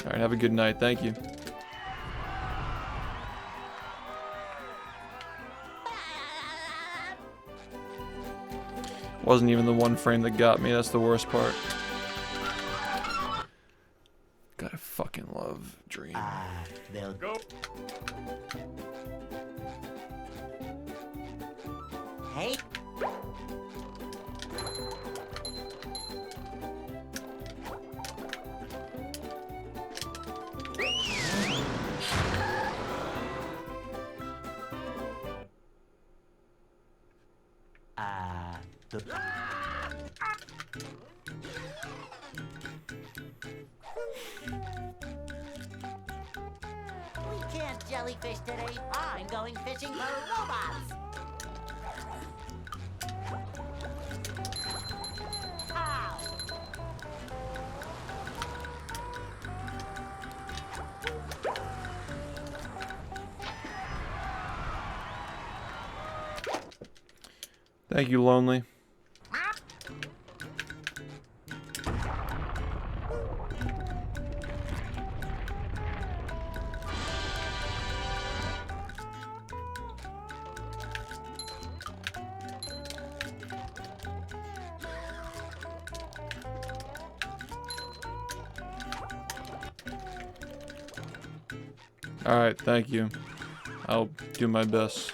Alright, have a good night. Thank you. Wasn't even the one frame that got me. That's the worst part. God, I fucking love Dream. They'll Go. Hey. The We can't jellyfish today. I'm going fishing for robots. Ow! Thank you, Lonely. Alright, thank you. I'll do my best.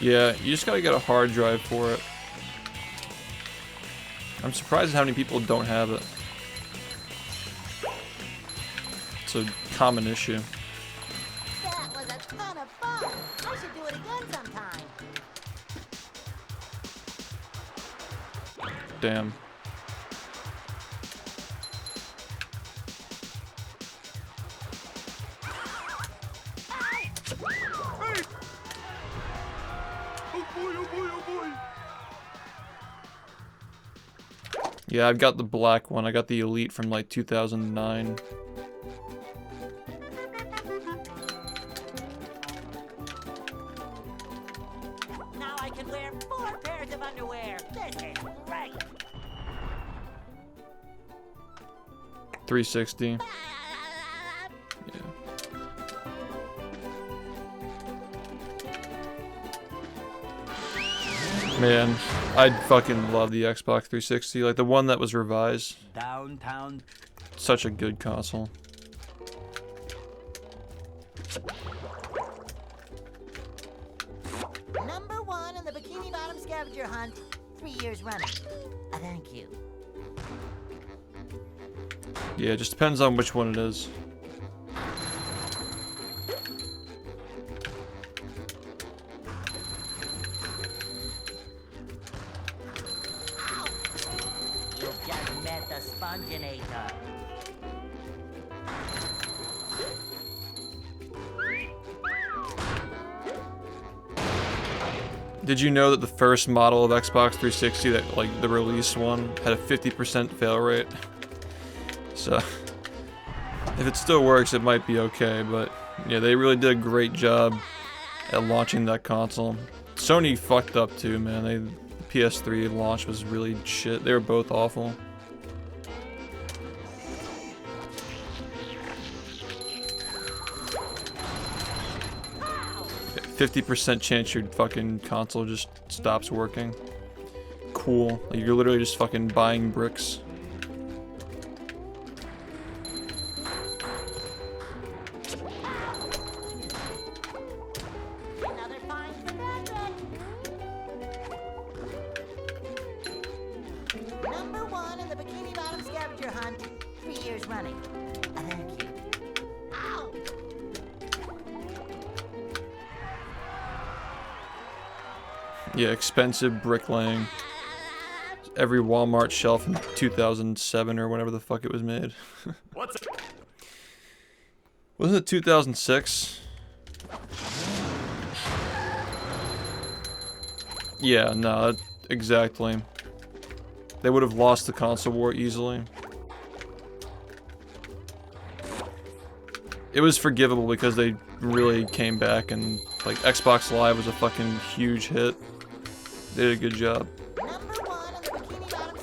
Yeah, you just gotta get a hard drive for it. I'm surprised at how many people don't have it. It's a common issue. That was a ton of fun. I should do it again sometime. Damn. Yeah, I've got the black one. I got the Elite from like 2009. Now I can wear 4 pairs of underwear. This is great. 360. Yeah. Man, I'd fucking love the Xbox 360. Like the one that was revised. Downtown. Such a good console. Number 1 in the Bikini Bottom scavenger hunt. 3 years running. Thank you. Yeah, it just depends on which one it is. You've just met the Sponginator. Did you know that the first model of Xbox 360, that like the release one, had a 50% fail rate? So, if it still works, it might be okay, but yeah, they really did a great job at launching that console. Sony fucked up too, man. The PS3 launch was really shit. They were both awful. Yeah, 50% chance your fucking console just stops working. Cool. Like, you're literally just fucking buying bricks. Another fine for Patrick. Number 1 in the Bikini Bottom scavenger hunt, 3 years running. Thank you. Ow! Yeah, expensive bricklaying. Every Walmart shelf in 2007 or whenever the fuck it was made. What's it? Wasn't it 2006? Yeah, no, exactly. They would have lost the console war easily. It was forgivable because they really came back and, like, Xbox Live was a fucking huge hit. They did a good job. Number 1 in the Bikini Bottom.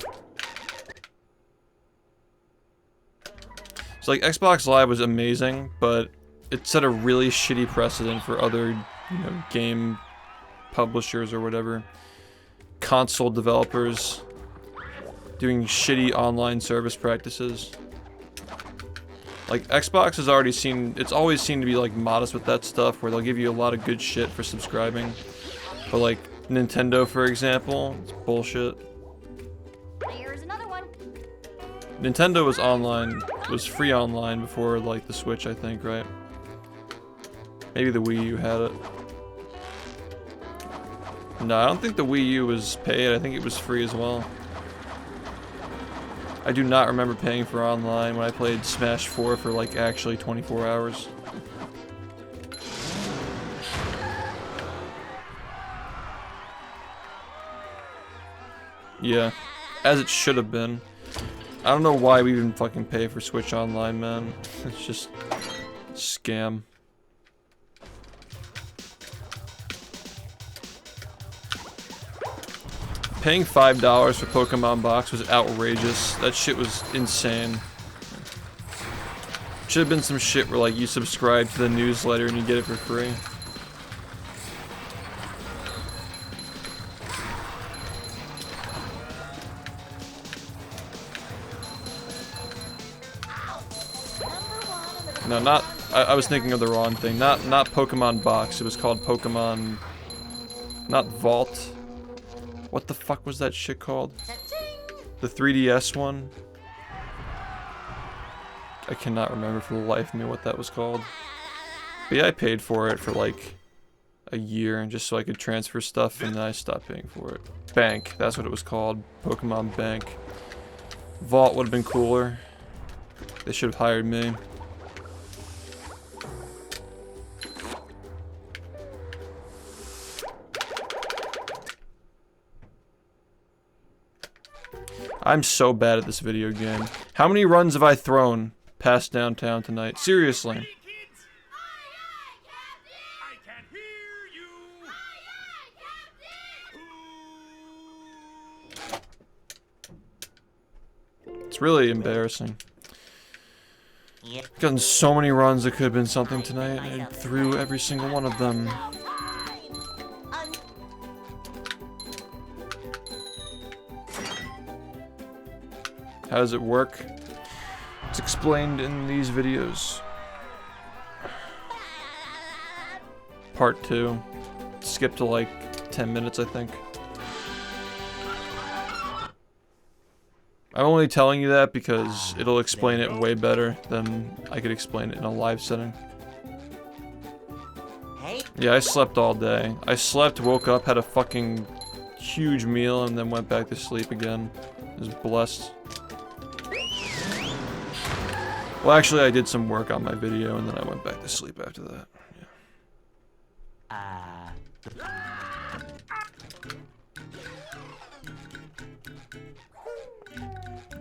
So, like, Xbox Live was amazing, but it set a really shitty precedent for other, you know, game publishers or whatever. Console developers doing shitty online service practices. Like, Xbox has already seen, it's always seemed to be, like, modest with that stuff, where they'll give you a lot of good shit for subscribing. But, like, Nintendo, for example, it's bullshit. Here's another one. Nintendo was online, was free online before, like, the Switch, I think, right? Maybe the Wii U had it. No, I don't think the Wii U was paid, I think it was free as well. I do not remember paying for online when I played Smash 4 for, like, actually 24 hours. Yeah, as it should have been. I don't know why we even fucking pay for Switch Online, man. It's just a scam. Paying $5 for Pokemon Box was outrageous. That shit was insane. Should have been some shit where, like, you subscribe to the newsletter and you get it for free. No, not. I was thinking of the wrong thing. Not Pokemon Box. It was called Pokemon. Not Vault. What the fuck was that shit called? The 3DS one? I cannot remember for the life of me what that was called. But yeah, I paid for it for like a year just so I could transfer stuff, and then I stopped paying for it. Bank, that's what it was called. Pokemon Bank. Vault would have been cooler. They should have hired me. I'm so bad at this video game. How many runs have I thrown past downtown tonight? Seriously. I can't hear you. It's really embarrassing. Yep. Gotten so many runs that could have been something tonight, and I threw every single one of them. How does it work? It's explained in these videos. Part 2. Skip to like 10 minutes, I think. I'm only telling you that because it'll explain it way better than I could explain it in a live setting. Yeah, I slept all day. I slept, woke up, had a fucking huge meal, and then went back to sleep again. I was blessed. Well, actually, I did some work on my video, and then I went back to sleep after that.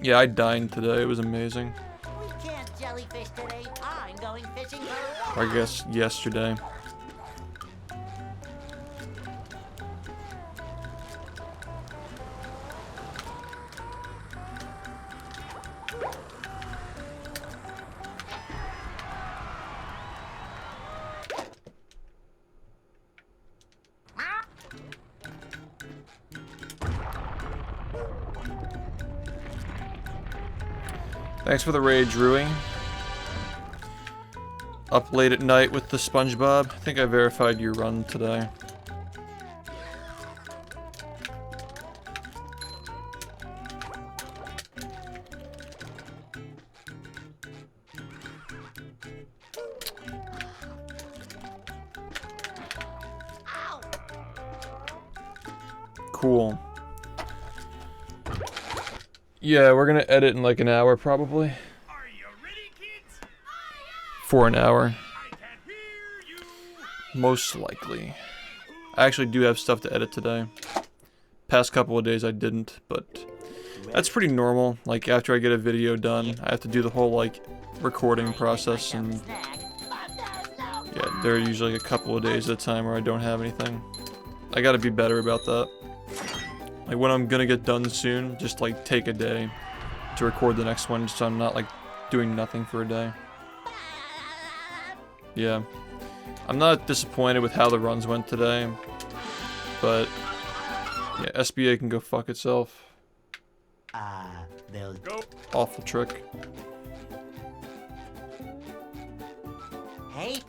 Yeah, I dined today. It was amazing. We can't jellyfish today. I'm going fishing for I guess yesterday. Thanks for the raid, Drewy. Up late at night with the SpongeBob. I think I verified your run today. Cool. Yeah, we're gonna edit in like an hour probably. Are you ready, kids? For an hour. I can hear you. Most likely. I actually do have stuff to edit today. Past couple of days I didn't, but that's pretty normal. Like after I get a video done, I have to do the whole like recording process, and yeah, there are usually a couple of days at a time where I don't have anything. I gotta be better about that. Like when I'm gonna get done soon, just like take a day to record the next one, so I'm not like doing nothing for a day. Yeah. I'm not disappointed with how the runs went today, but yeah, SBA can go fuck itself. They'll Go. Awful trick. Hey,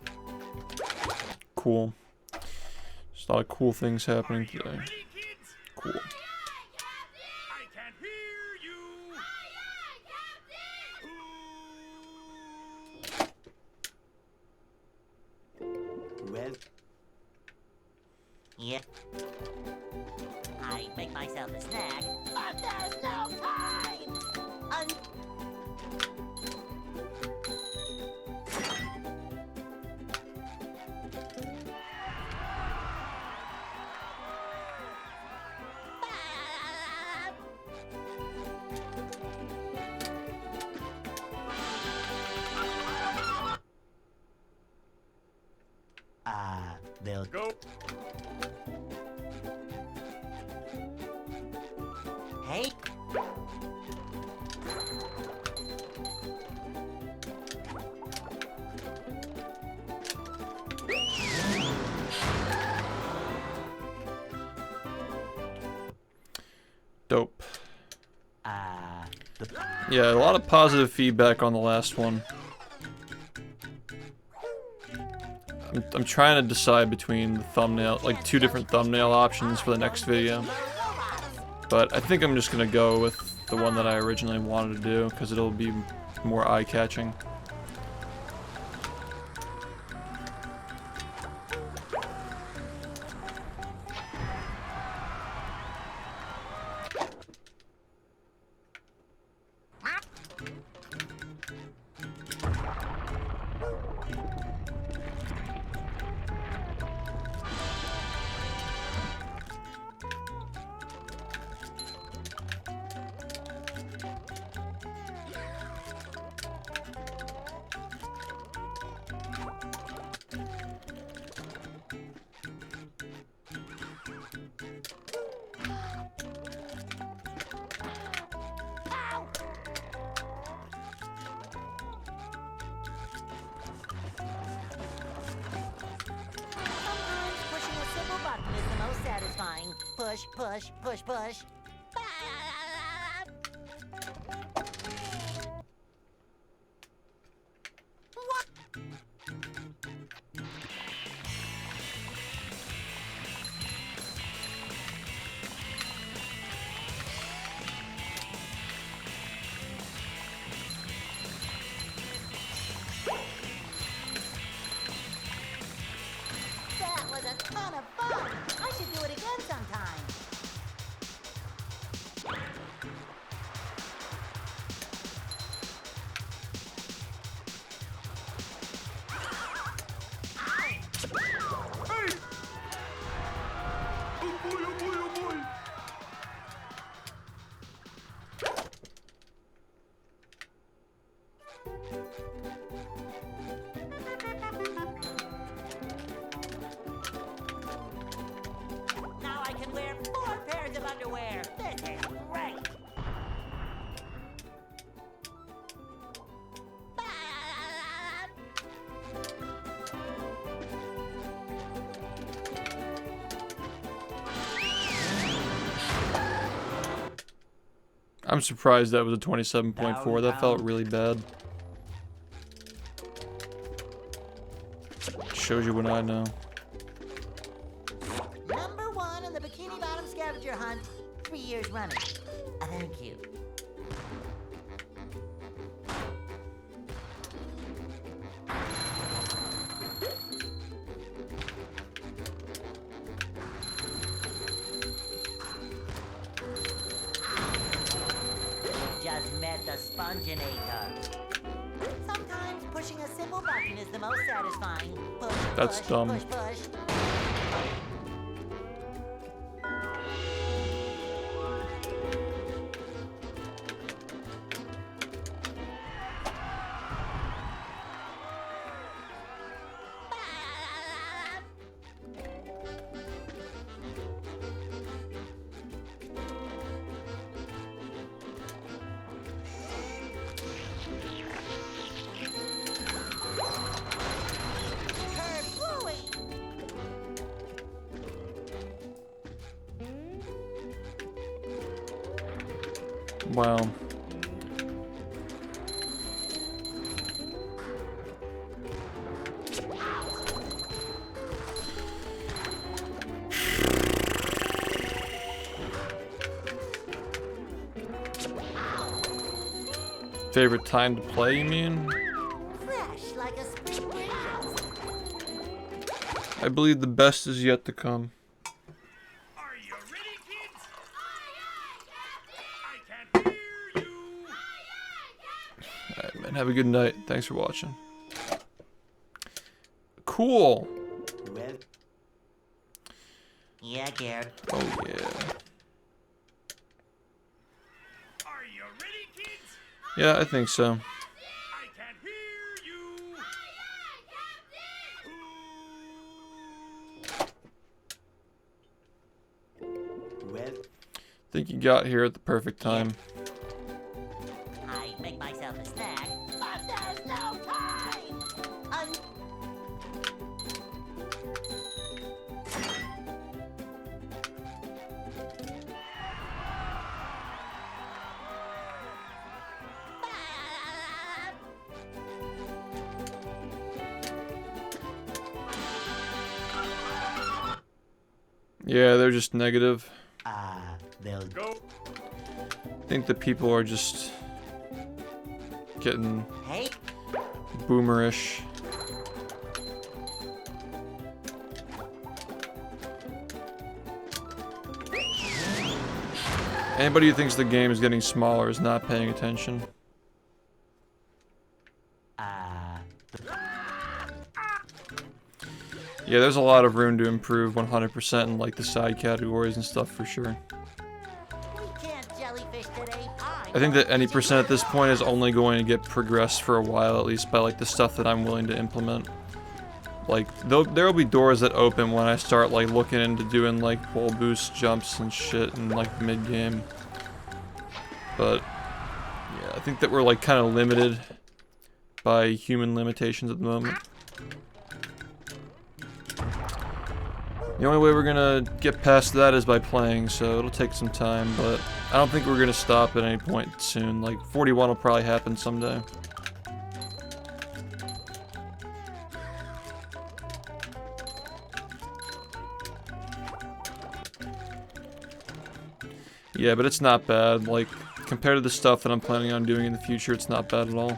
Cool. There's a lot of cool things happening today. Ready, kids? Cool. I can hear you. well, Yeah. I make myself a snack, but there's no time. they'll Go. hey, Dope. the Yeah, a lot of positive feedback on the last one. I'm trying to decide between the thumbnail, like 2 different thumbnail options for the next video. But I think I'm just gonna go with the one that I originally wanted to do, because it'll be more eye-catching. Sometimes pushing a simple button is the most satisfying. Push, push, push, push. What? That was a ton of fun. I should do it again sometime. Now I I'm surprised that was a 27.4. That felt really bad. Shows you what I know. Number 1 on the Bikini Bottom scavenger hunt. 3 years running. Thank you. Just met the Sponginator. Sometimes pushing a simple button is the most satisfying. Push, That's push, dumb. push, push. Wow. Favorite time to play, you mean? Fresh like a spring breeze. I believe the best is yet to come. Are you ready, kids? I can't hear you. Alright, man. Have a good night. Thanks for watching. Cool. Well, Yeah, Garrett. Oh, yeah. Are you ready, kids? Yeah, I think so. I can't hear you. well, I think you got here at the perfect time. I make myself a snack, but there's no time. Yeah, they're just negative. they'll Go. I think the people are just getting Hey, boomerish. Anybody who thinks the game is getting smaller is not paying attention. Yeah, there's a lot of room to improve 100% in like the side categories and stuff for sure. we can't jellyfish today. I think that any percent at this point is only going to get progressed for a while, at least by like the stuff that I'm willing to implement. Like, there'll be doors that open when I start like looking into doing like pole boost jumps and shit in like mid-game. But yeah, I think that we're like kind of limited by human limitations at the moment. The only way we're gonna get past that is by playing, so it'll take some time, but I don't think we're gonna stop at any point soon. Like, 41 will probably happen someday. Yeah, but it's not bad. Like, compared to the stuff that I'm planning on doing in the future, it's not bad at all.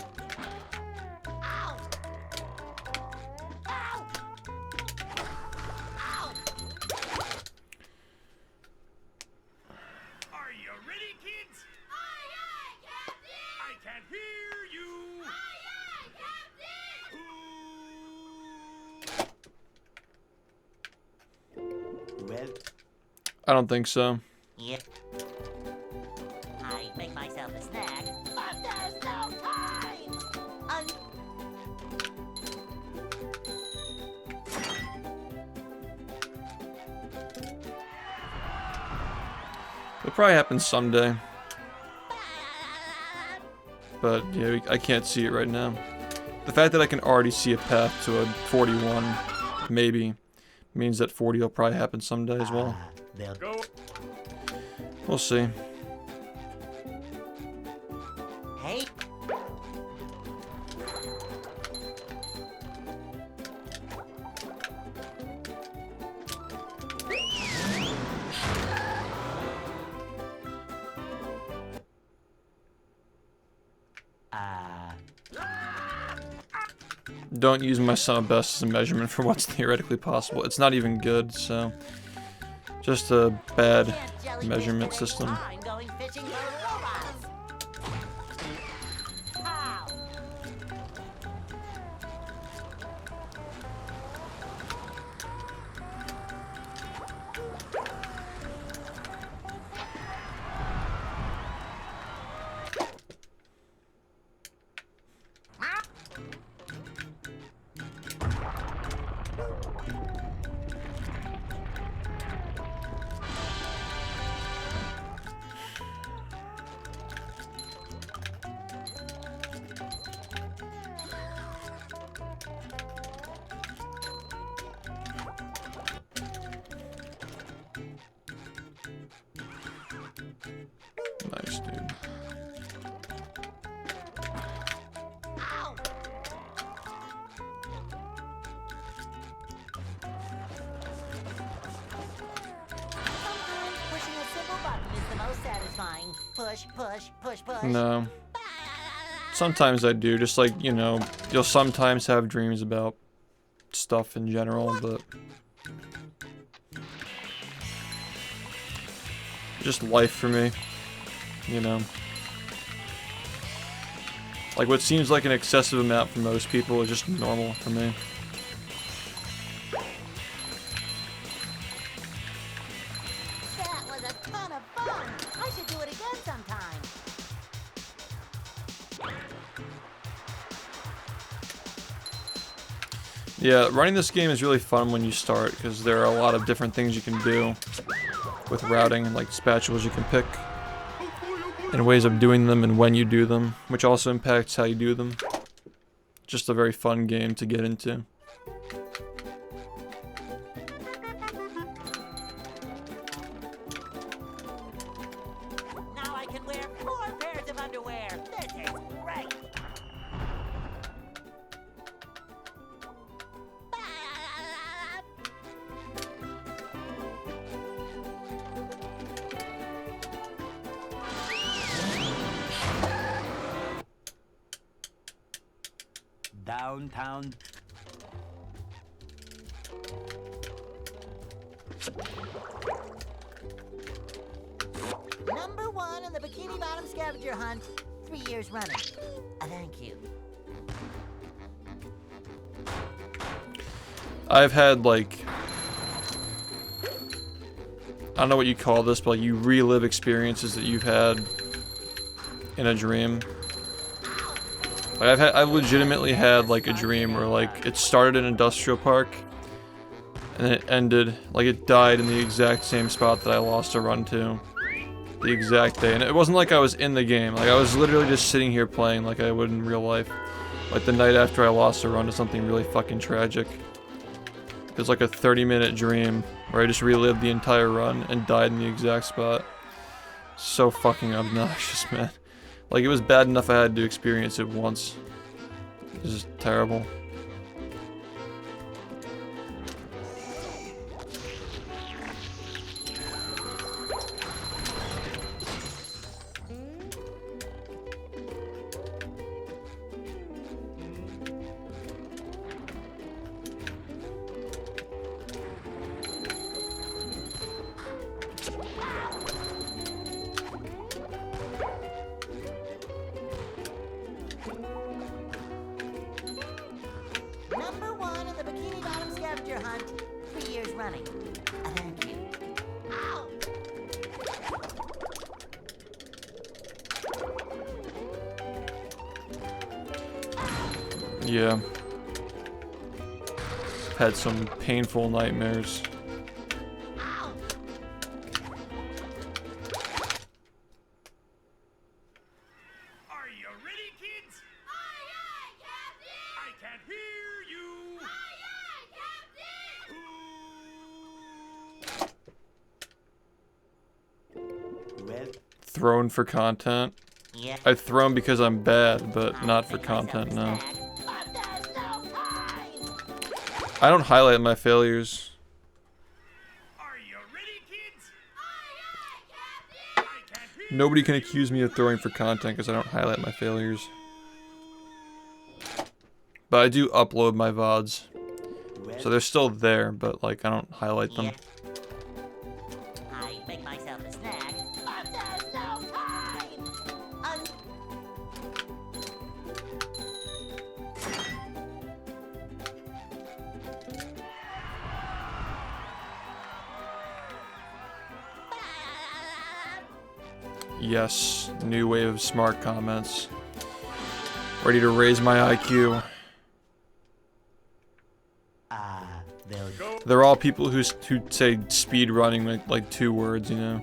Are you ready, kids? Aye, aye, Captain. I can't hear you. Aye, aye, Captain. well, I don't think so. Yep. I make myself a snack, but there's no time. It'll probably happen someday. But yeah, I can't see it right now. The fact that I can already see a path to a 41, maybe, means that 40 will probably happen someday as well. they'll Go. We'll see. don't use my sum of best as a measurement for what's theoretically possible. It's not even good, so just a bad measurement system. I'm going fishing for robots. Pow. Nice, dude. Ow. Sometimes pushing a simple button is the most satisfying. Push, push, push, push. No. Sometimes I do, just like, you know, you'll sometimes have dreams about stuff in general, but just life for me, you know. Like what seems like an excessive amount for most people is just normal for me. That was a ton of fun. I should do it again sometime. Yeah, running this game is really fun when you start because there are a lot of different things you can do with routing and like spatulas you can pick and ways of doing them and when you do them, which also impacts how you do them. Just a very fun game to get into. Now I can wear 4 pairs of underwear. This is great. Downtown. Number 1 in the Bikini Bottom scavenger hunt. 3 years running. Thank you. I've had like, I don't know what you call this, but like you relive experiences that you've had in a dream. Like I've legitimately had like a dream where like it started in an industrial park and then it ended, like it died in the exact same spot that I lost a run to the exact day. And it wasn't like I was in the game, like I was literally just sitting here playing like I would in real life. Like the night after I lost a run to something really fucking tragic. It was like a 30-minute dream where I just relived the entire run and died in the exact spot. So fucking obnoxious, man. Like, it was bad enough I had to experience it once. This is terrible. Number 1 in the Bikini Bottom scavenger hunt. 3 years running. Thank you. Ow! Yeah. Had some painful nightmares. Ow! Are you ready, kids? Aye, aye, Captain! I can't hear you! Aye, aye, Captain! Well, Thrown for content. Yeah. I thrown because I'm bad, but not for content, no. But there's no time! I don't highlight my failures. Are you ready, kids? Aye, aye, Captain! I can't hear Nobody can accuse me of throwing for content because I don't highlight my failures. But I do upload my VODs. So they're still there, but like I don't highlight them. I make myself a snack, but there's no time. Yes, new wave of smart comments. Ready to raise my IQ. They're all people who say speed running like 2 words, you know.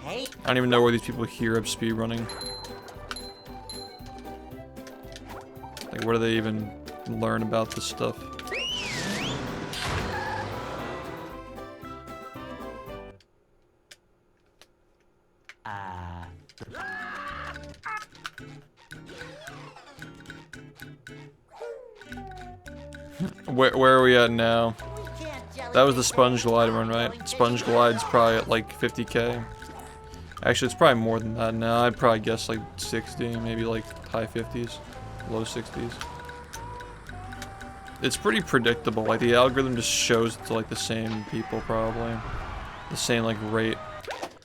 Hey. I don't even know where these people hear of speed running. Like, where do they even learn about this stuff? Where are we at now? That was the Sponge Glide run, right? Sponge Glide's probably at like 50k. Actually, it's probably more than that now. I'd probably guess like 60, maybe like high 50s, low 60s. It's pretty predictable. Like the algorithm just shows it to like the same people probably. The same like rate.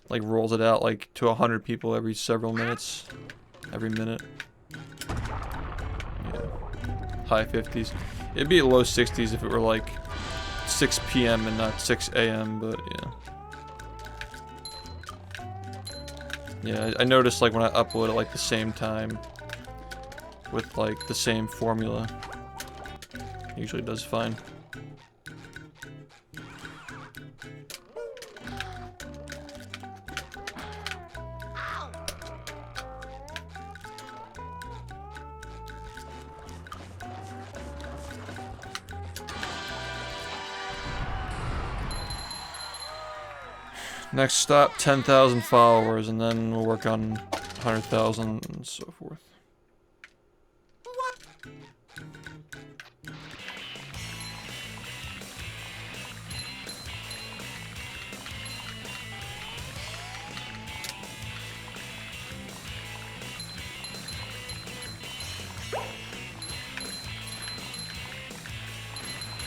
Like rolls it out like to 100 people every several minutes. Every minute. Yeah. High 50s. It'd be low 60s if it were like 6 p.m. and not 6 a.m. But yeah. Yeah, I noticed like when I upload at like the same time with like the same formula, it usually does fine. Next stop, 10,000 followers, and then we'll work on 100,000 and so forth.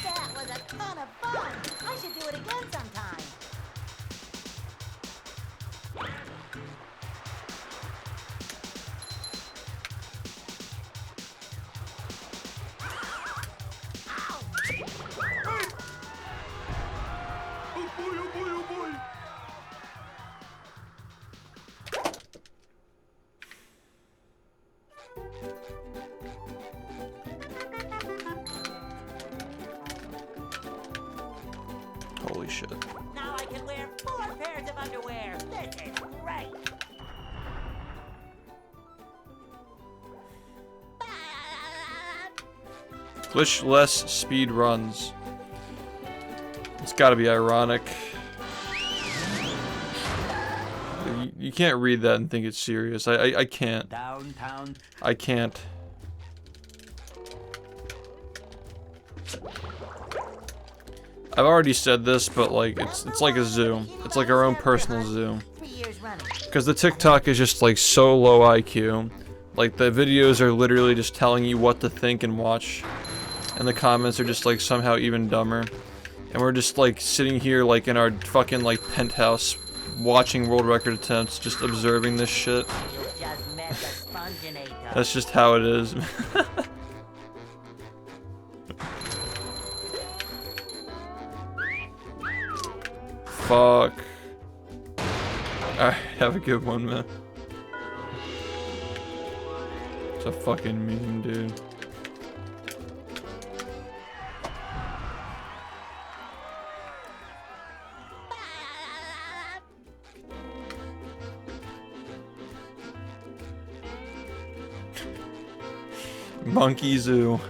That was a ton of fun. I should do it again sometime. Holy shit. Now I can wear 4 pairs of underwear. This is great. Glitchless speed runs. It's gotta be ironic. You can't read that and think it's serious. I can't. Downtown. I can't. I've already said this, but like it's like a zoo. It's like our own personal zoo. 3 years running. Because the TikTok is just like so low IQ. Like the videos are literally just telling you what to think and watch. And the comments are just like somehow even dumber. And we're just like sitting here like in our fucking like penthouse watching world record attempts, just observing this shit. You just met the Sponginator. That's just how it is. Fuck. Alright, have a good one, man. It's a fucking meme, dude. Monkey Zoo.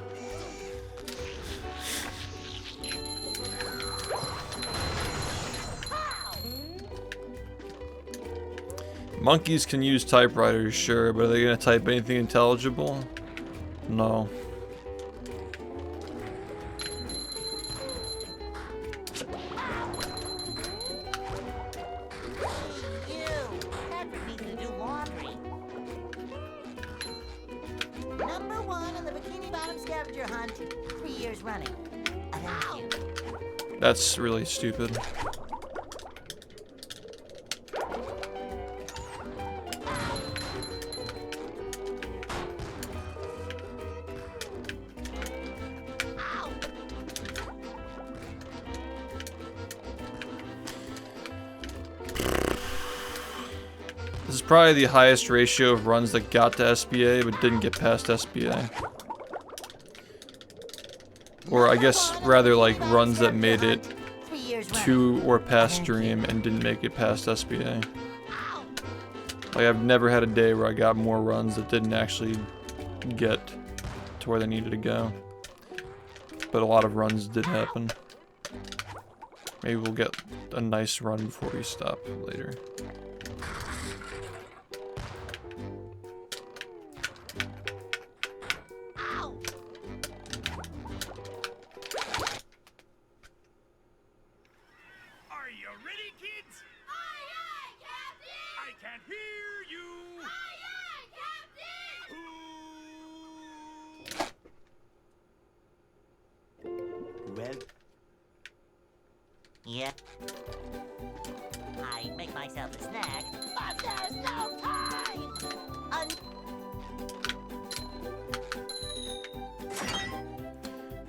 Monkeys can use typewriters, sure, but are they gonna type anything intelligible? No. Ew, Patrick needs to do laundry. Number 1 on the Bikini Bottom scale running. Thank you. That's really stupid. This is probably the highest ratio of runs that got to SBA but didn't get past SBA. Or I guess rather like runs that made it to or past Dream and didn't make it past SBA. Like I've never had a day where I got more runs that didn't actually get to where they needed to go. But a lot of runs did happen. Maybe we'll get a nice run before we stop later. Yeah. I make myself a snack, but there's no time!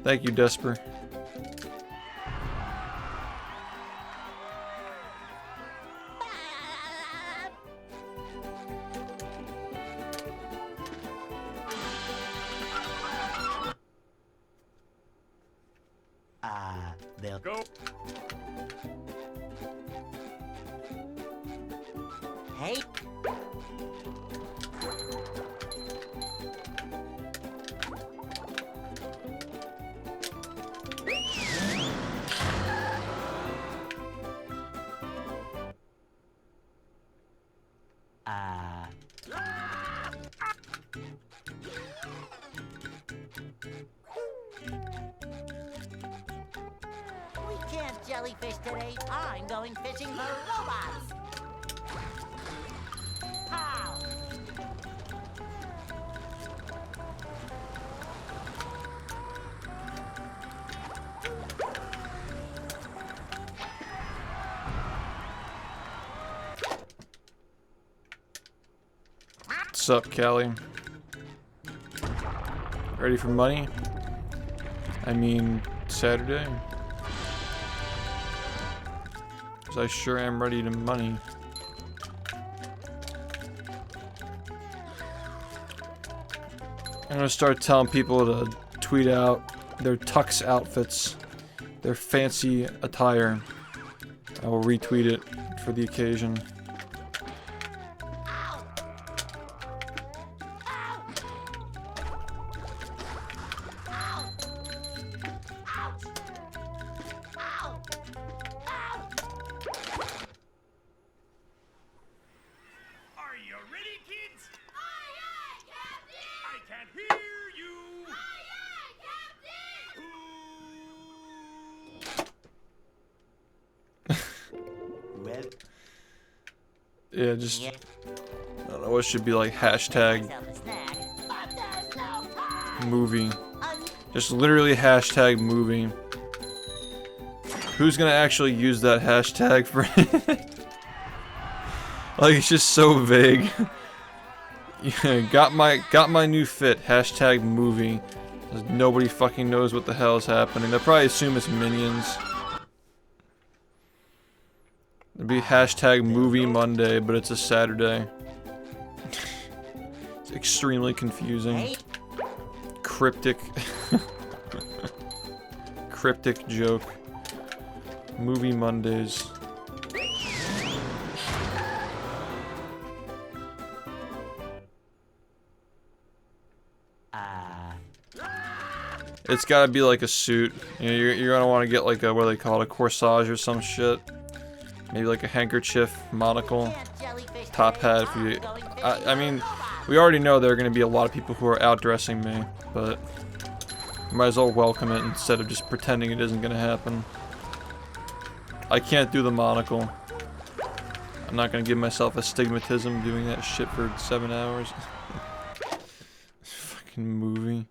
Thank you, Desper. They'll go. Hey. We can't jellyfish today. I'm going fishing for robots. Pow! What's up, Callie? Ready for money? I mean, Saturday? 'Cause I sure am ready to money. I'm gonna start telling people to tweet out their tux outfits, their fancy attire. I will retweet it for the occasion. Yeah, just, I don't know, it should be like hashtag movie. Just literally hashtag movie. Who's gonna actually use that hashtag for like, it's just so vague. Yeah, got my new fit, hashtag movie. Nobody fucking knows what the hell is happening. They'll probably assume it's Minions. It'd be hashtag movie Monday, but it's a Saturday. It's extremely confusing. Cryptic. Cryptic joke. Movie Mondays. It's gotta be like a suit. You know, you're gonna want to get like a, what do they call it, a corsage or some shit. Maybe like a handkerchief, monocle, top hat. If you, I mean, we already know there are going to be a lot of people who are outdressing me, but you might as well welcome it instead of just pretending it isn't going to happen. I can't do the monocle. I'm not going to give myself astigmatism doing that shit for 7 hours. Fucking movie.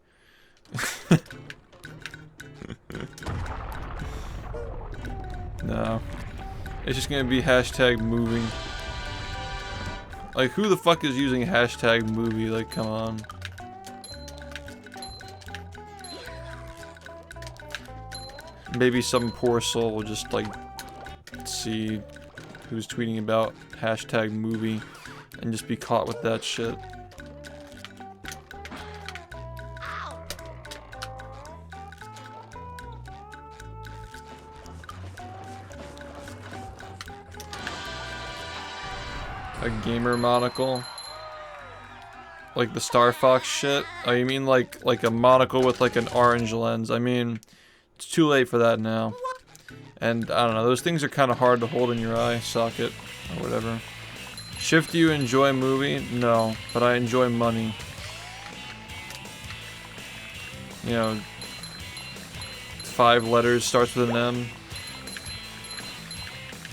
No. It's just gonna be hashtag movie. Like, who the fuck is using hashtag movie? Like, come on. Maybe some poor soul will just, like, see who's tweeting about hashtag movie and just be caught with that shit. A gamer monocle? Like the Star Fox shit? Oh, you mean like a monocle with like an orange lens? I mean, it's too late for that now. And I don't know, those things are kind of hard to hold in your eye socket or whatever. SHiFT, do you enjoy movie? No, but I enjoy money. You know, 5 letters, starts with an M.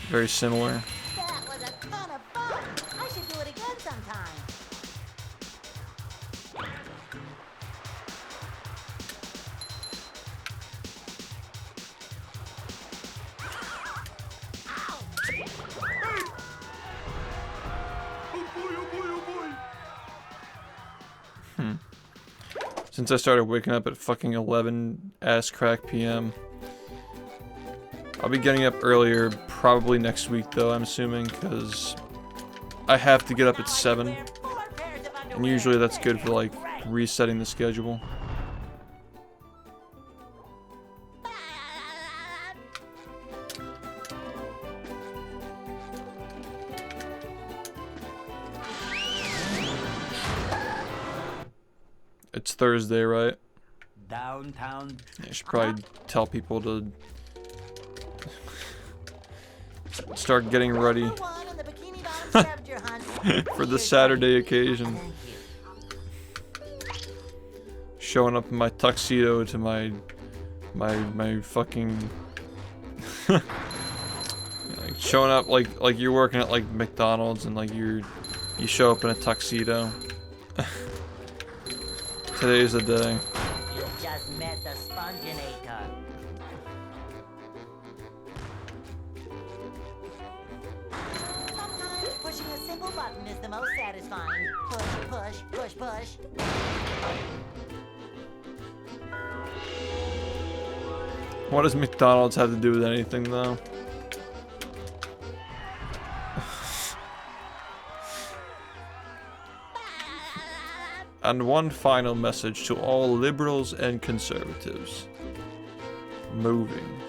Very similar. That was a ton of fun. I should do it again sometime. Since I started waking up at fucking 11 ass crack PM. I'll be getting up earlier probably next week though, I'm assuming, because I have to get up at 7. And usually that's good for like resetting the schedule. It's Thursday, right? Downtown. I should probably tell people to start getting ready for the Saturday occasion. Showing up in my tuxedo to my fucking like showing up like you're working at like McDonald's and like you show up in a tuxedo. Today's the day. You just met the Sponginator. Sometimes pushing a simple button is the most satisfying. Push, push, push, push. What does McDonald's have to do with anything though? And one final message to all liberals and conservatives. Moving.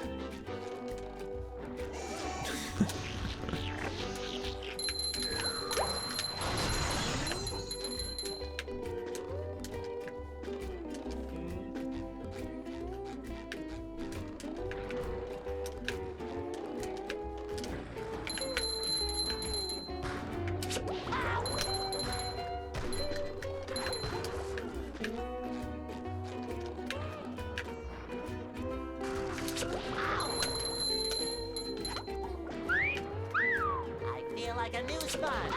Like a new sponge.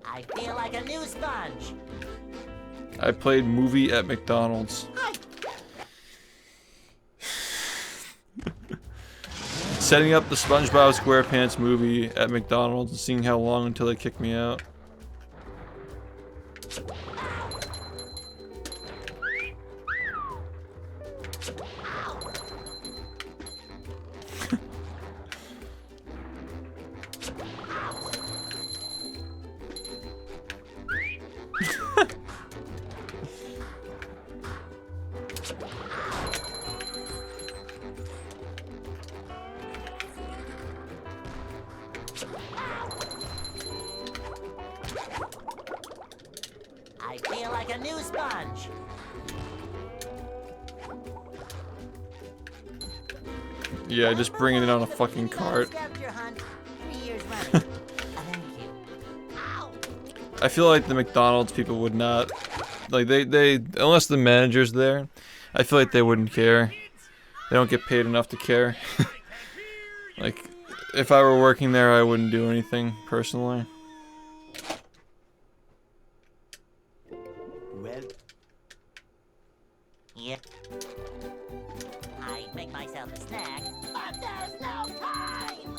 I feel like a new sponge. I played movie at McDonald's. Setting up the SpongeBob SquarePants movie at McDonald's and seeing how long until they kick me out. I feel like a new sponge. Yeah, just bringing it on a fucking cart. I feel like the McDonald's people would not, like they unless the manager's there, I feel like they wouldn't care. They don't get paid enough to care. Like, if I were working there, I wouldn't do anything personally. Well, Yep. I'd make myself a snack, but there's no time!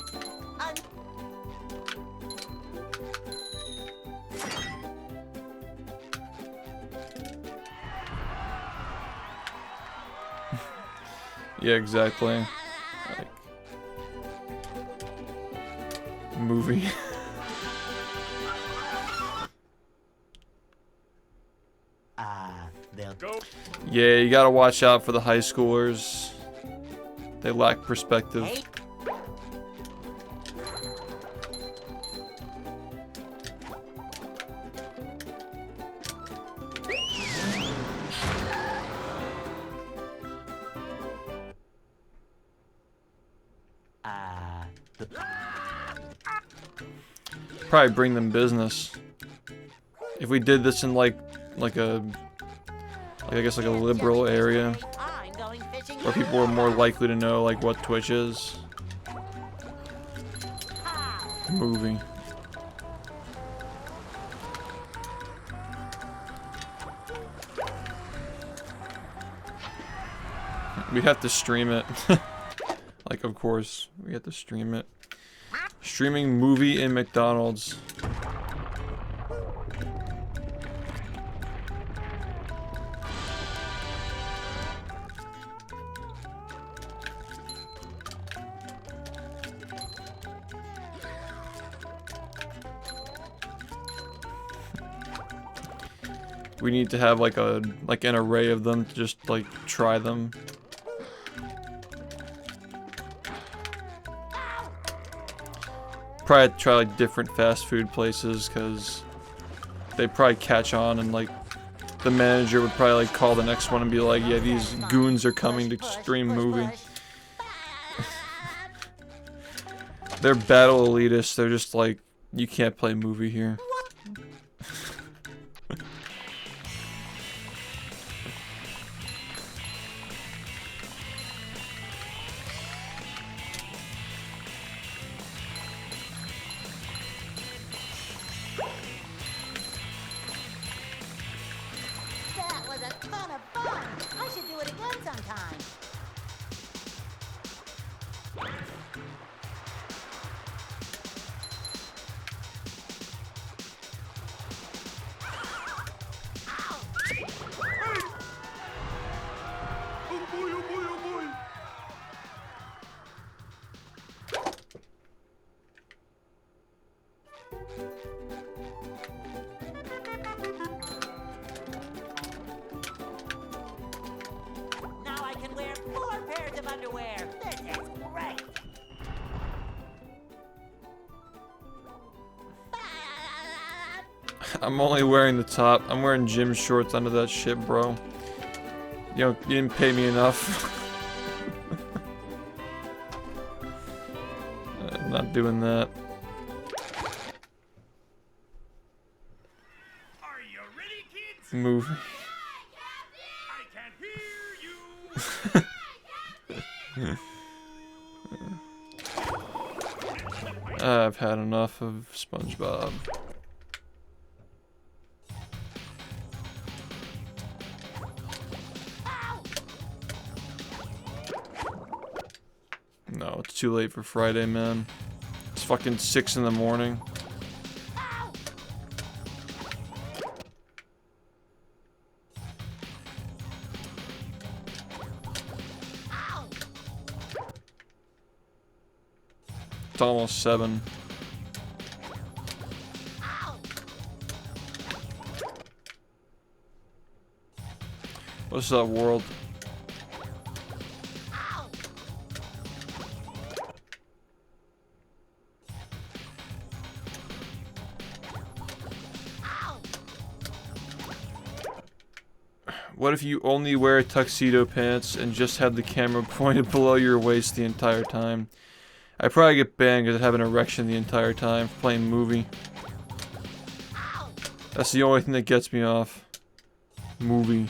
Yeah, exactly. Like, movie. they'll Go. Yeah, you gotta watch out for the high schoolers. They lack perspective. Hey. Probably bring them business. If we did this in like a I guess like a liberal area I'm going fishing where people were more likely to know like what Twitch is. Movie. We have to stream it. Like, of course, we have to stream it. Streaming movie in McDonald's. We need to have like an array of them to just like try them. Probably try like different fast food places because they probably catch on, and like the manager would probably like call the next one and be like, yeah, these goons are coming to stream movie. They're battle elitists. They're just like, you can't play movie here. That was a ton of fun! I should do it again sometime. Now I can wear 4 pairs of underwear. This is great. I'm only wearing the top. I'm wearing gym shorts under that shit, bro. You know, you didn't pay me enough. I'm not doing that. Are you ready, kids? Movie. I can't hear you. I've had enough of SpongeBob. No, it's too late for Friday, man. It's fucking 6 in the morning. It's almost 7. What's up, world? What if you only wear tuxedo pants and just have the camera pointed below your waist the entire time? I'd probably get banned because I'd have an erection the entire time playing movie. That's the only thing that gets me off. Movie.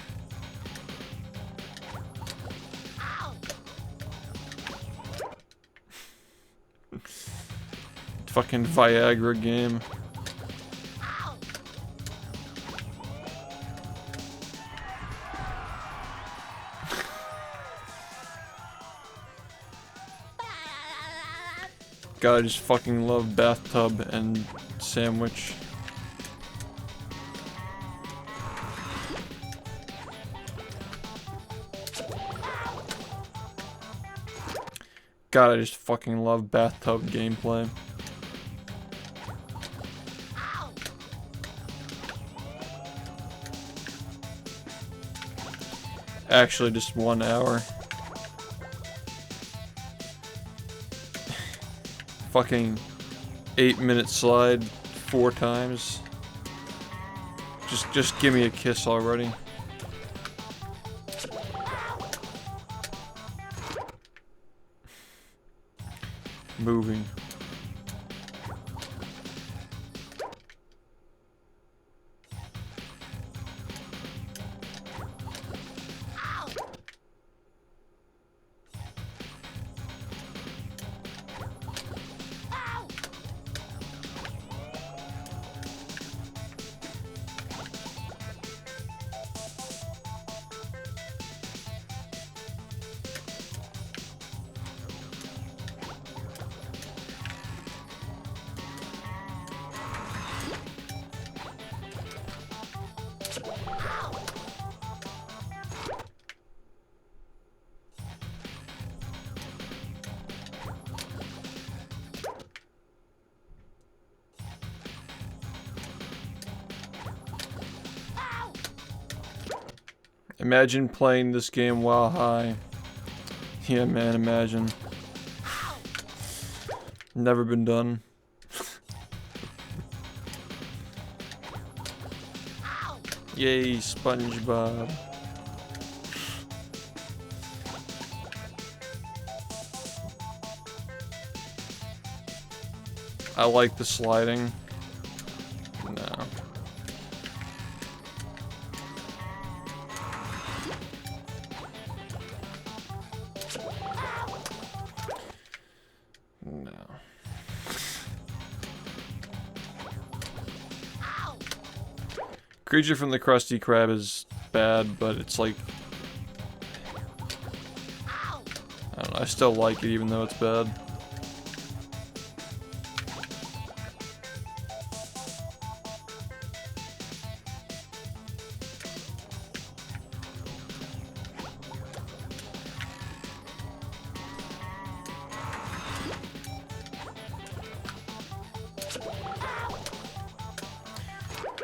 Fucking Viagra game. God, I just fucking love bathtub and sandwich. God, I just fucking love bathtub gameplay. Actually, just 1 hour. Fucking 8-minute slide 4 times. Just give me a kiss already. Moving. Imagine playing this game while high. Yeah, man, imagine. Never been done. Yay, SpongeBob. I like the sliding. No. No. Creature from the Krusty Krab is bad, but it's like... I don't know, I still like it even though it's bad.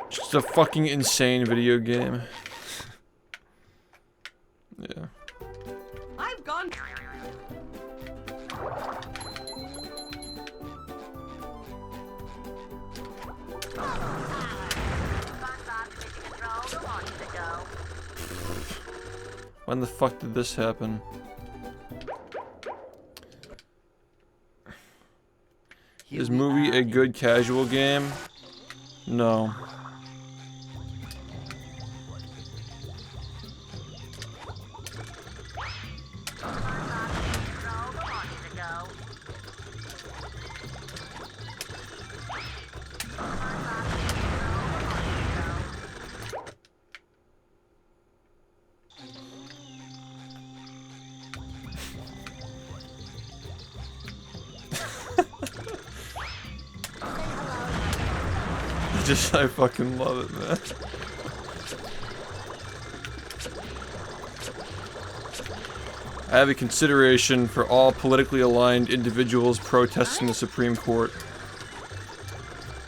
Just a fucking insane video game. Yeah. I've gone. When the fuck did this happen? Is movie a good casual game? No. I fucking love it, man. I have a consideration for all politically aligned individuals protesting the Supreme Court.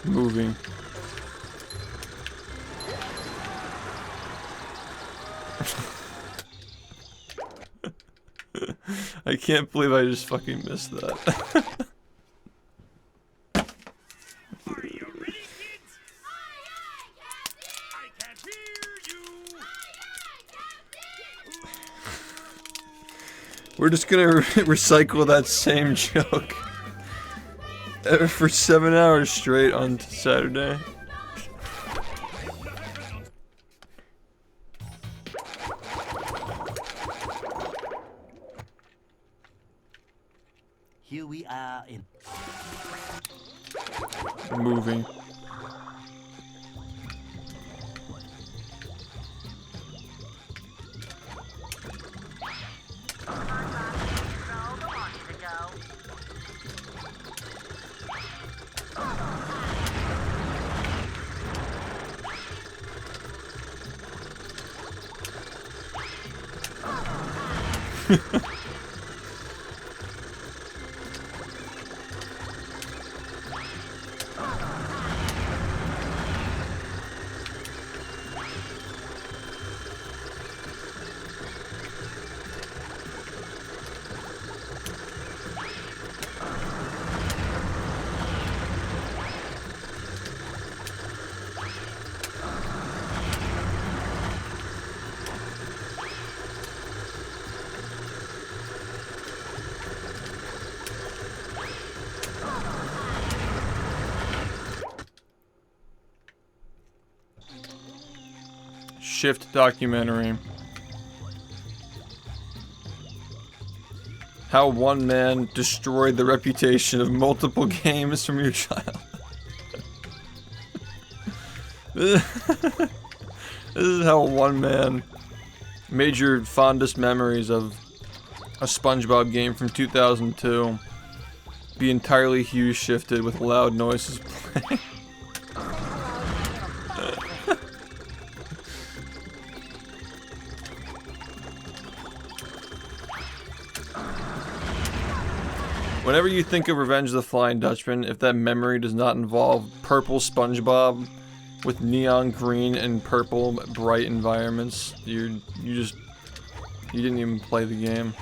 Moving. I can't believe I just fucking missed that. We're just gonna recycle that same joke for 7 hours straight on Saturday. Here we are in. movie. SHiFT documentary. How one man destroyed the reputation of multiple games from your child. This is how one man made your fondest memories of a SpongeBob game from 2002 be entirely hue shifted with loud noises playing. Whenever you think of Revenge of the Flying Dutchman, if that memory does not involve purple SpongeBob with neon green and purple bright environments, you didn't even play the game.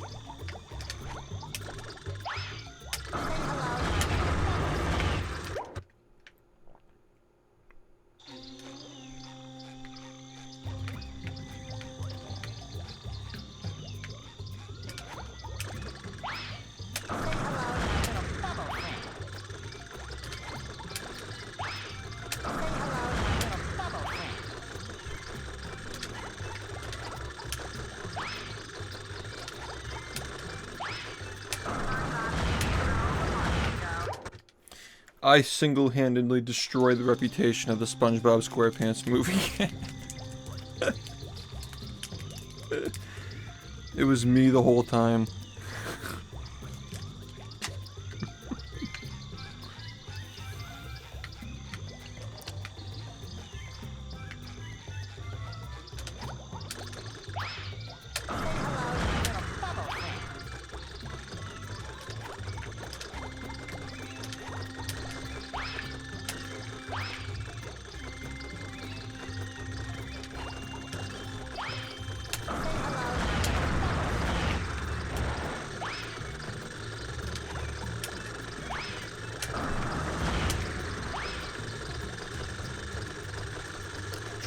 I single-handedly destroyed the reputation of the SpongeBob SquarePants movie. It was me the whole time.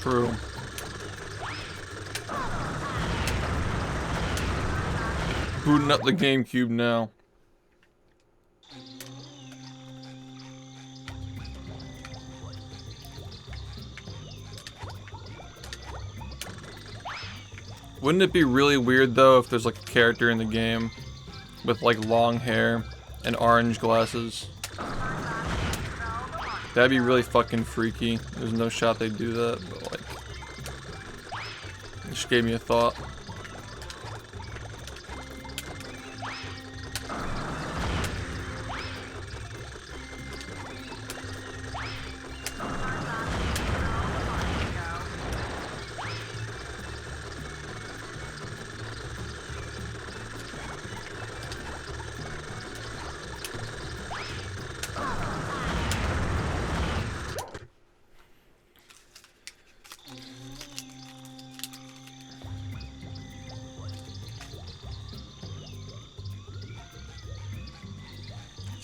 True. Booting up the GameCube now. Wouldn't it be really weird though if there's like a character in the game with like long hair and orange glasses? That'd be really fucking freaky. There's no shot they'd do that, but like, it just gave me a thought.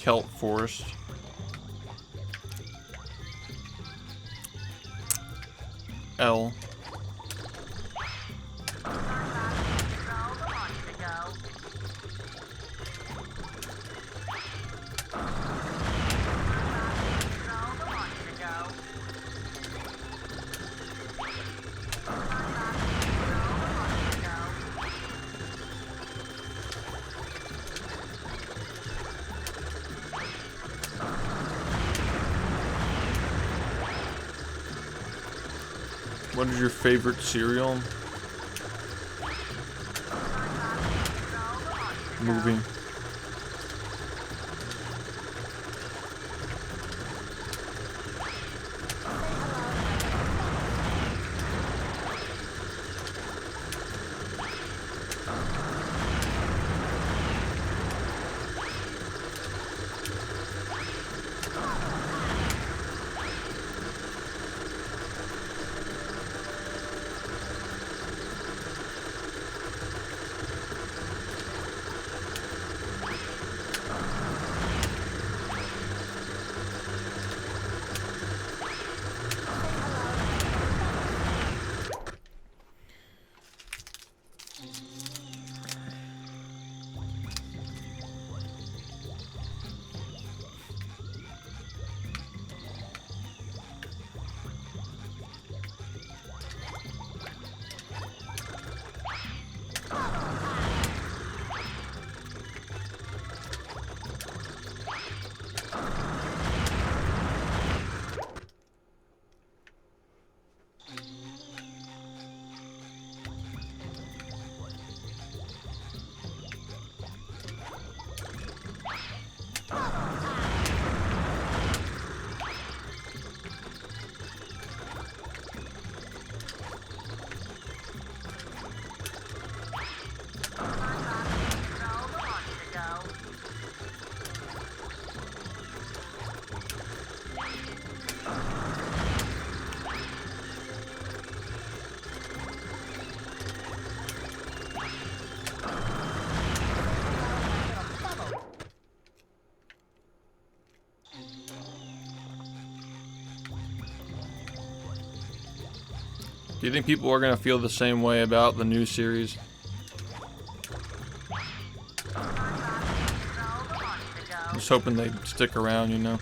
Kelp Forest. L. What is your favorite cereal? Movie. Do you think people are gonna feel the same way about the new series? Just hoping they stick around, you know?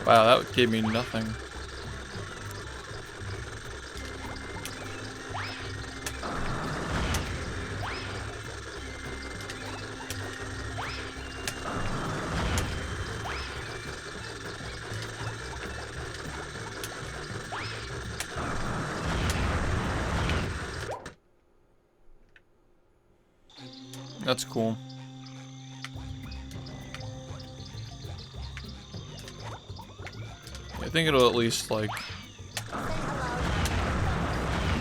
Wow, that gave me nothing. That's cool. I think it'll at least, like,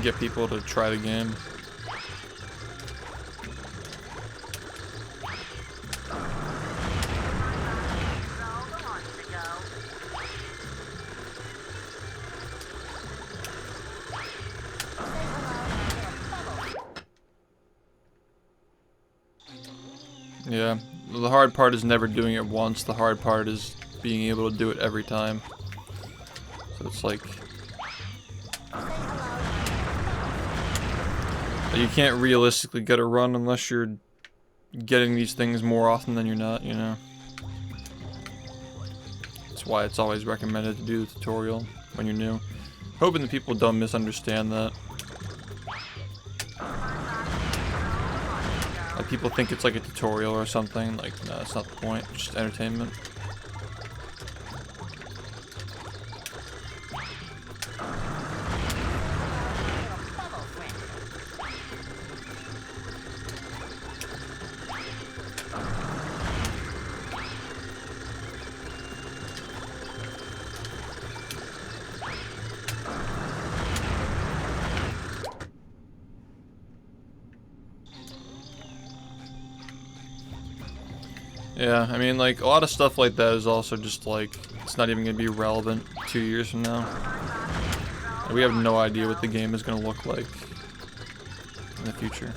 get people to try the game. Yeah, the hard part is never doing it once. The hard part is being able to do it every time. So it's like, you can't realistically get a run unless you're getting these things more often than you're not, you know? That's why it's always recommended to do the tutorial when you're new. Hoping that people don't misunderstand that. Like, people think it's like a tutorial or something. Like, no, that's not the point. Just entertainment. Yeah, I mean, like, a lot of stuff like that is also just, like, it's not even going to be relevant 2 years from now. We have no idea what the game is going to look like in the future.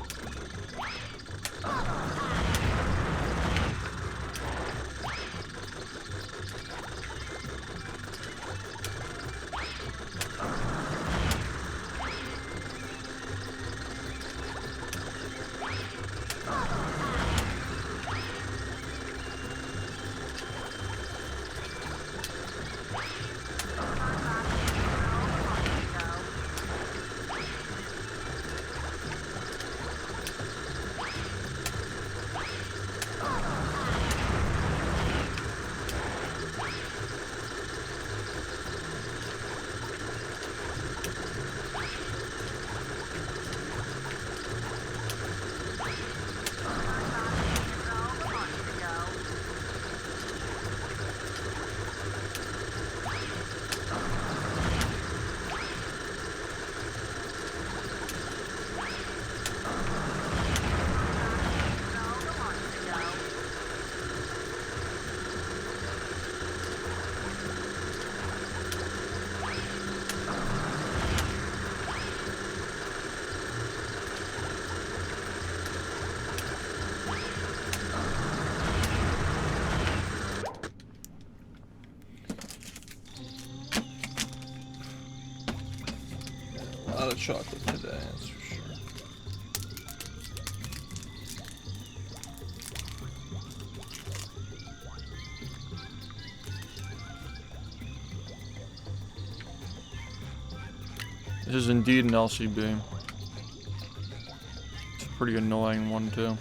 chocolate today, that's for sure. This is indeed an LCB. It's a pretty annoying one too.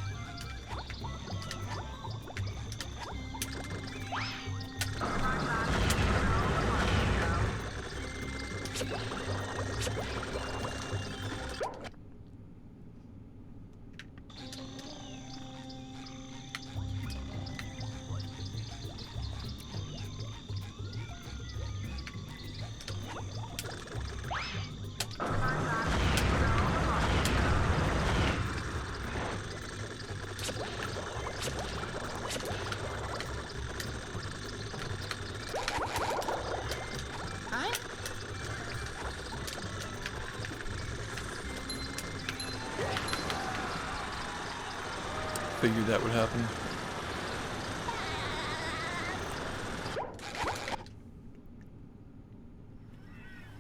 Figured that would happen.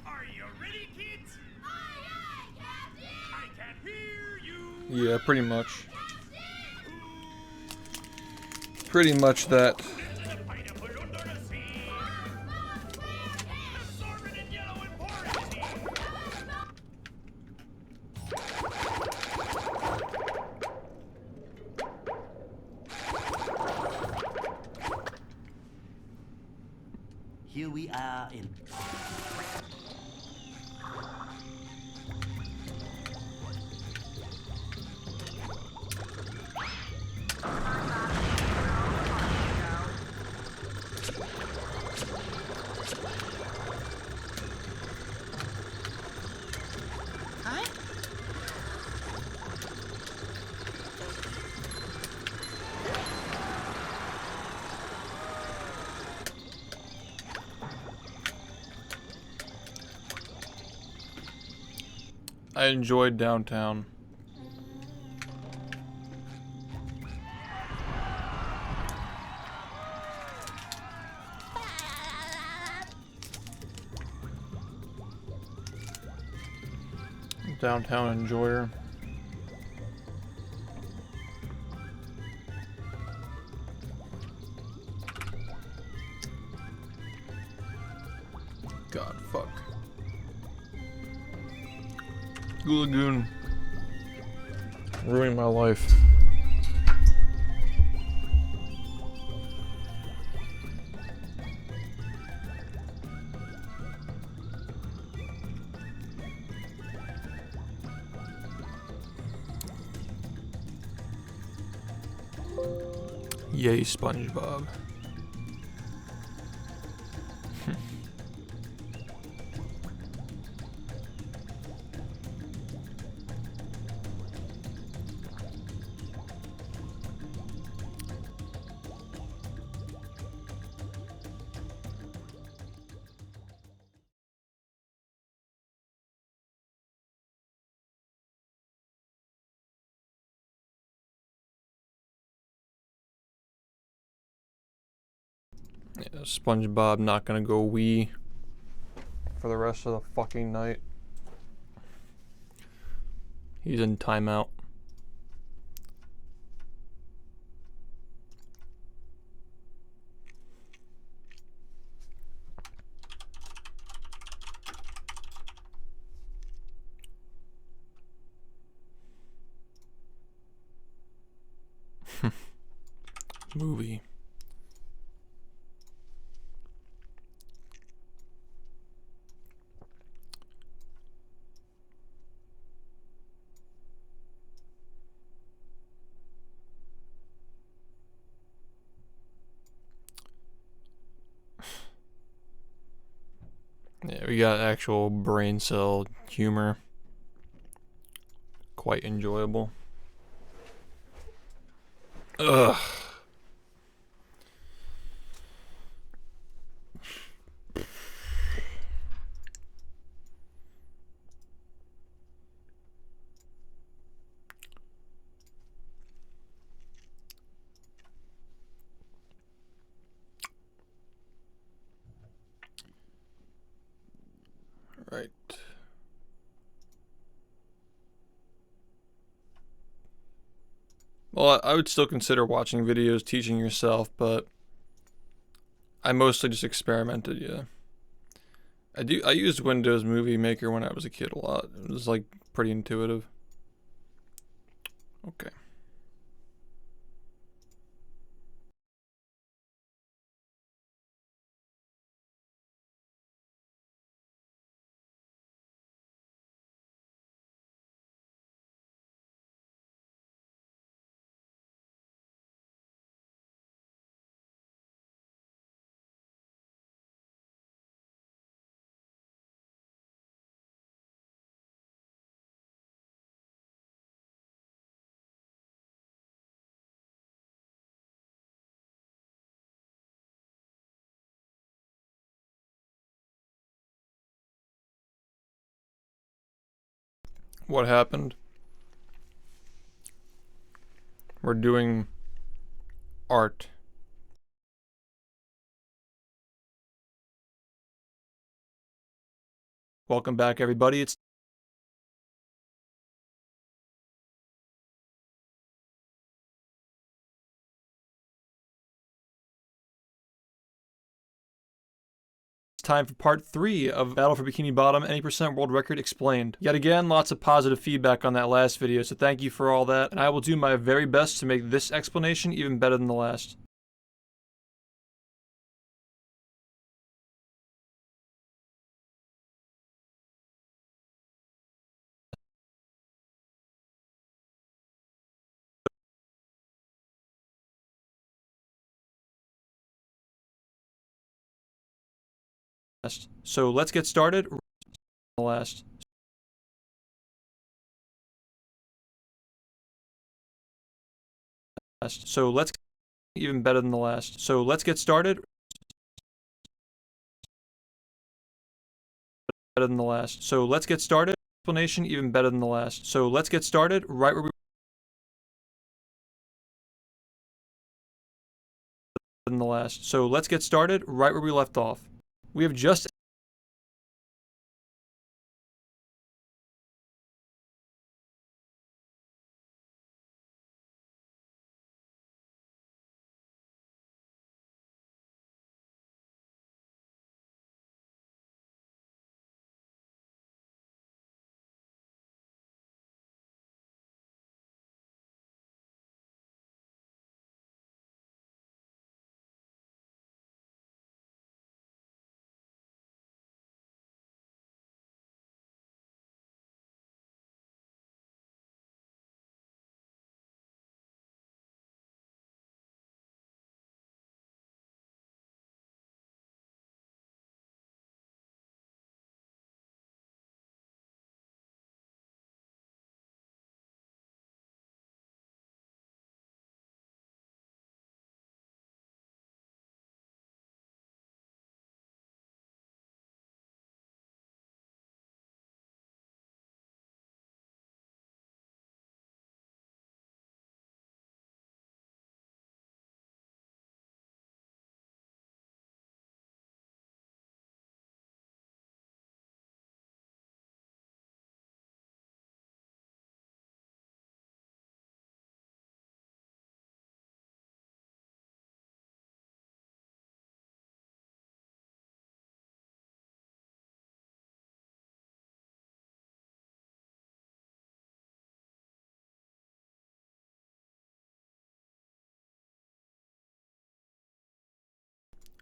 Are you ready, kids? Aye, aye, Captain! I can hear you. Yeah, pretty much. Pretty much that. Pineapple under the sea. Absorbent in yellow and porosity. Here we are in. I enjoyed downtown. Downtown enjoyer. God, fuck. Goo Lagoon. Ruining my life. Yay, SpongeBob. Yeah, SpongeBob not gonna go wee for the rest of the fucking night. He's in timeout. Movie. Yeah, we got actual brain cell humor. Quite enjoyable. Ugh. Right. Well, I would still consider watching videos teaching yourself, but I mostly just experimented, yeah. I used Windows Movie Maker when I was a kid a lot. It was like pretty intuitive. Okay. What happened? We're doing art. Welcome back, everybody. It's time for part 3 of Battle for Bikini Bottom, any percent world record explained. Yet again, lots of positive feedback on that last video, so thank you for all that, and I will do my very best to make this explanation even better than the last. So let's get started. The last. So let's even better than the last. So let's get started. Better than the last. So let's get started. Explanation even better than the last. So let's get started right where we than the last. So let's get started right where we left off. We have just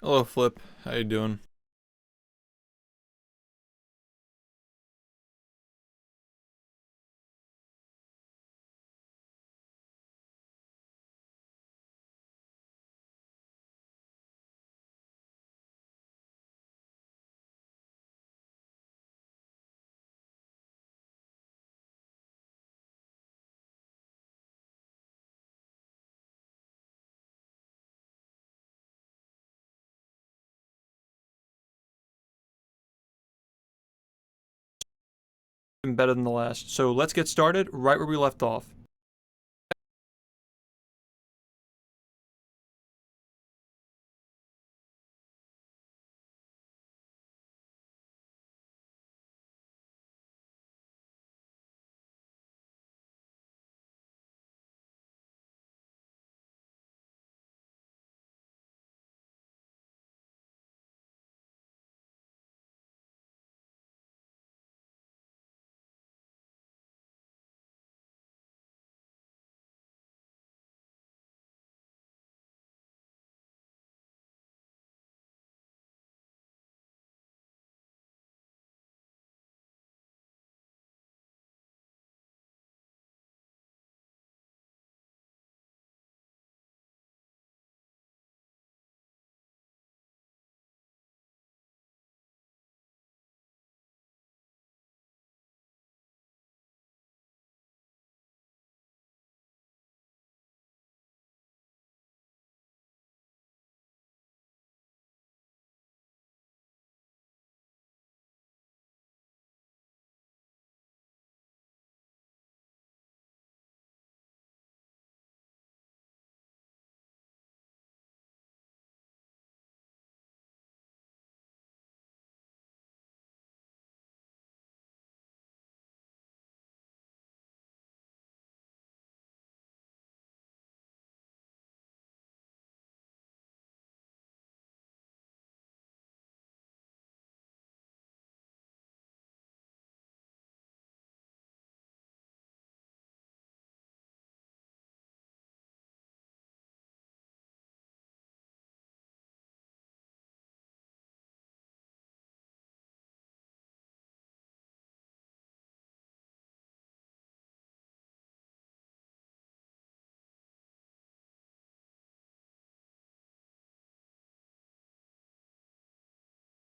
hello, Flip. How you doing? Better than the last. So let's get started right where we left off.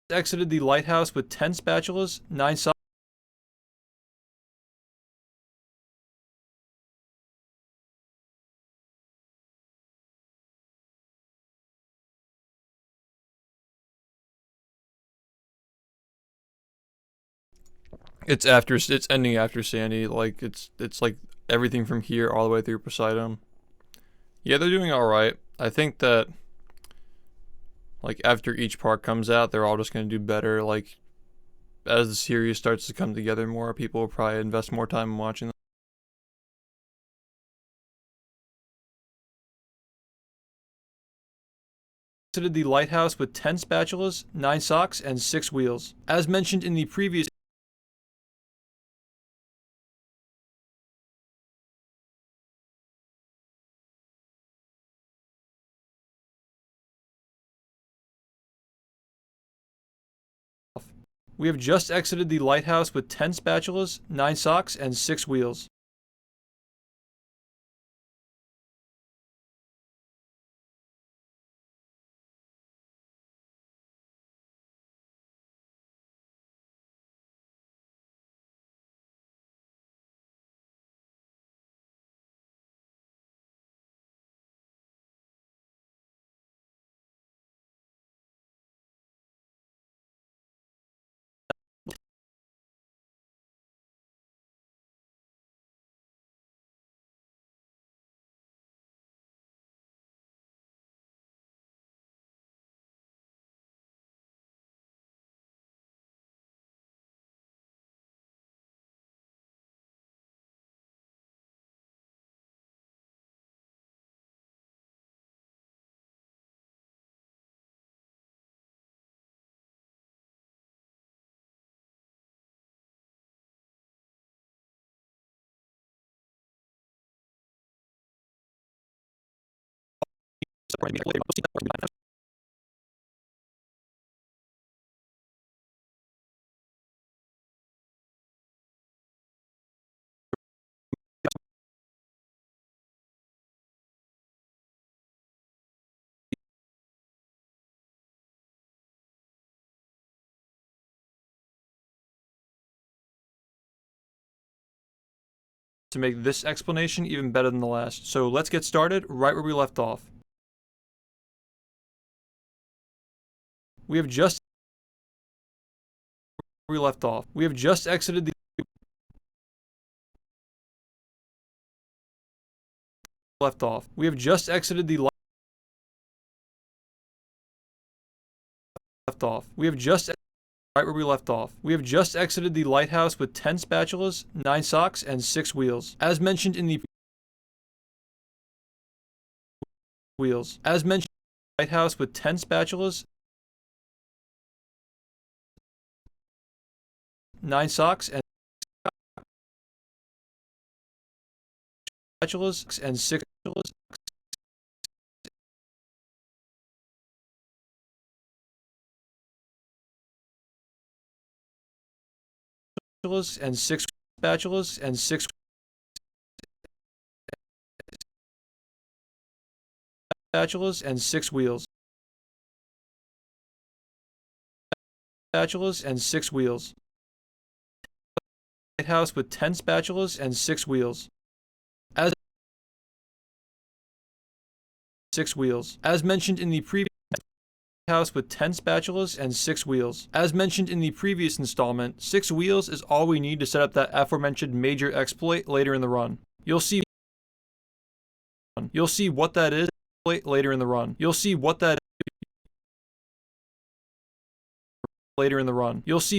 Exited the lighthouse with 10 spatulas, 9 socks. It's ending after Sandy. Like it's like everything from here all the way through Poseidon. Yeah, they're doing all right. I think that like after each part comes out, they're all just gonna do better. Like as the series starts to come together more, people will probably invest more time in watching them. Exited the lighthouse with 10 spatulas, 9 socks, and 6 wheels. As mentioned in the previous we have just exited the lighthouse with 10 spatulas, 9 socks, and 6 wheels. To make this explanation even better than the last. So let's get started right where we left off. We have just exited the right where we left off. We have just exited the lighthouse with 10 spatulas, 9 socks, and 6 wheels. As mentioned in the lighthouse with 10 spatulas, 9 socks, and spatulas, and 6 spatulas, and 6 spatulas, and 6 spatulas, and 6 wheels. Spatulas and 6 wheels. Lighthouse with 10 spatulas and 6 wheels. As 6 wheels. As mentioned in the previous house with 10 spatulas and 6 wheels. As mentioned in the previous installment, 6 wheels is all we need to set up that aforementioned major exploit later in the run. You'll see what that is later in the run. You'll see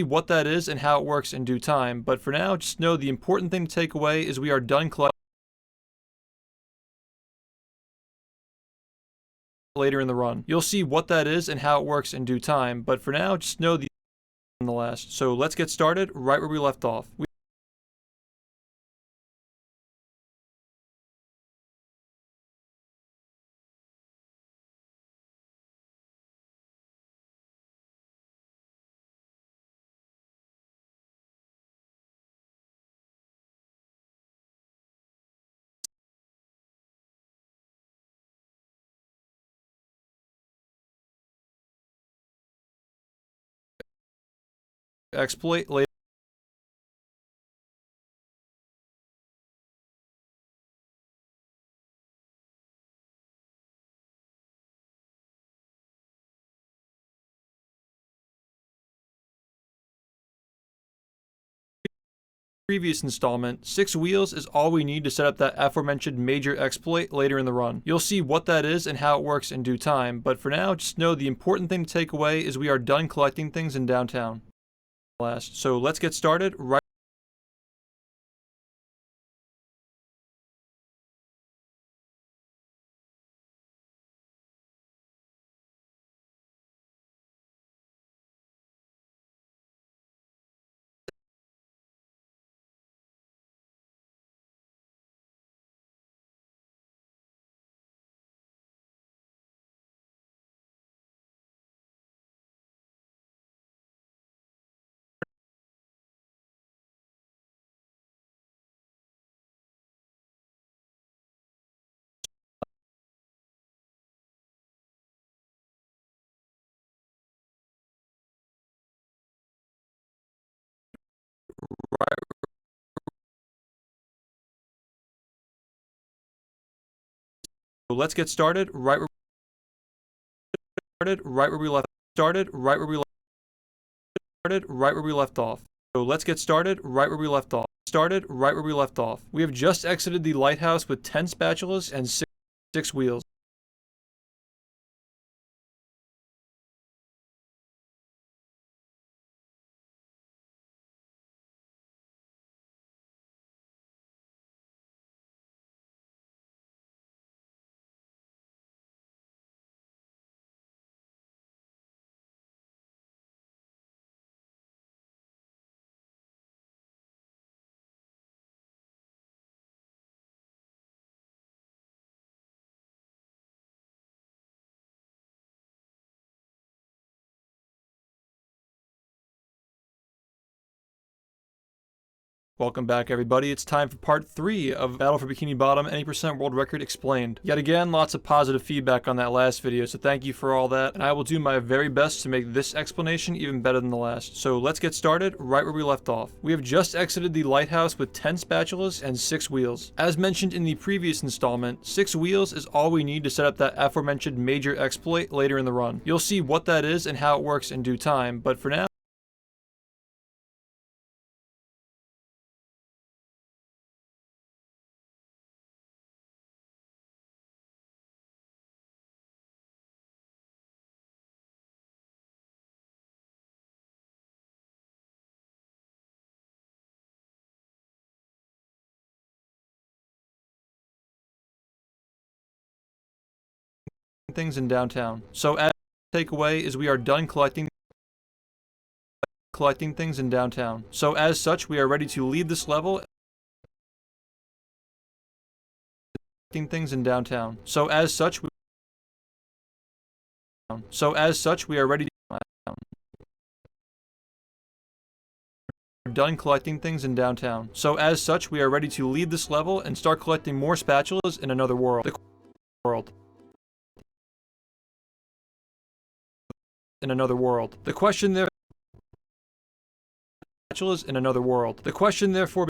what that is and how it works in due time, but for now, just know the important thing to take away is we are done collecting later in the run. You'll see what that is and how it works in due time, but for now, just know the last. So let's get started right where we left off. exploit later. Previous installment, 6 wheels is all we need to set up that aforementioned major exploit later in the run. You'll see what that is and how it works in due time, but for now, just know the important thing to take away is we are done collecting things in downtown. So let's get started right. Let's get started right where we left off. So let's get started right where we left off. We have just exited the lighthouse with 10 spatulas and 6 wheels. Welcome back, everybody. It's time for part 3 of Battle for Bikini Bottom, any percent world record explained. Yet again, lots of positive feedback on that last video, so thank you for all that, and I will do my very best to make this explanation even better than the last. So let's get started right where we left off. We have just exited the lighthouse with 10 spatulas and 6 wheels. As mentioned in the previous installment, 6 wheels is all we need to set up that aforementioned major exploit later in the run. You'll see what that is and how it works in due time, but for now, things in downtown. So as takeaway is we are done collecting things in downtown. So as such, we are ready to leave this level. Things in downtown. So as such, we are ready to done collecting things in downtown. So as such, we are ready to leave this level and start collecting more spatulas in another world. The question there spatulas in another world. The question therefore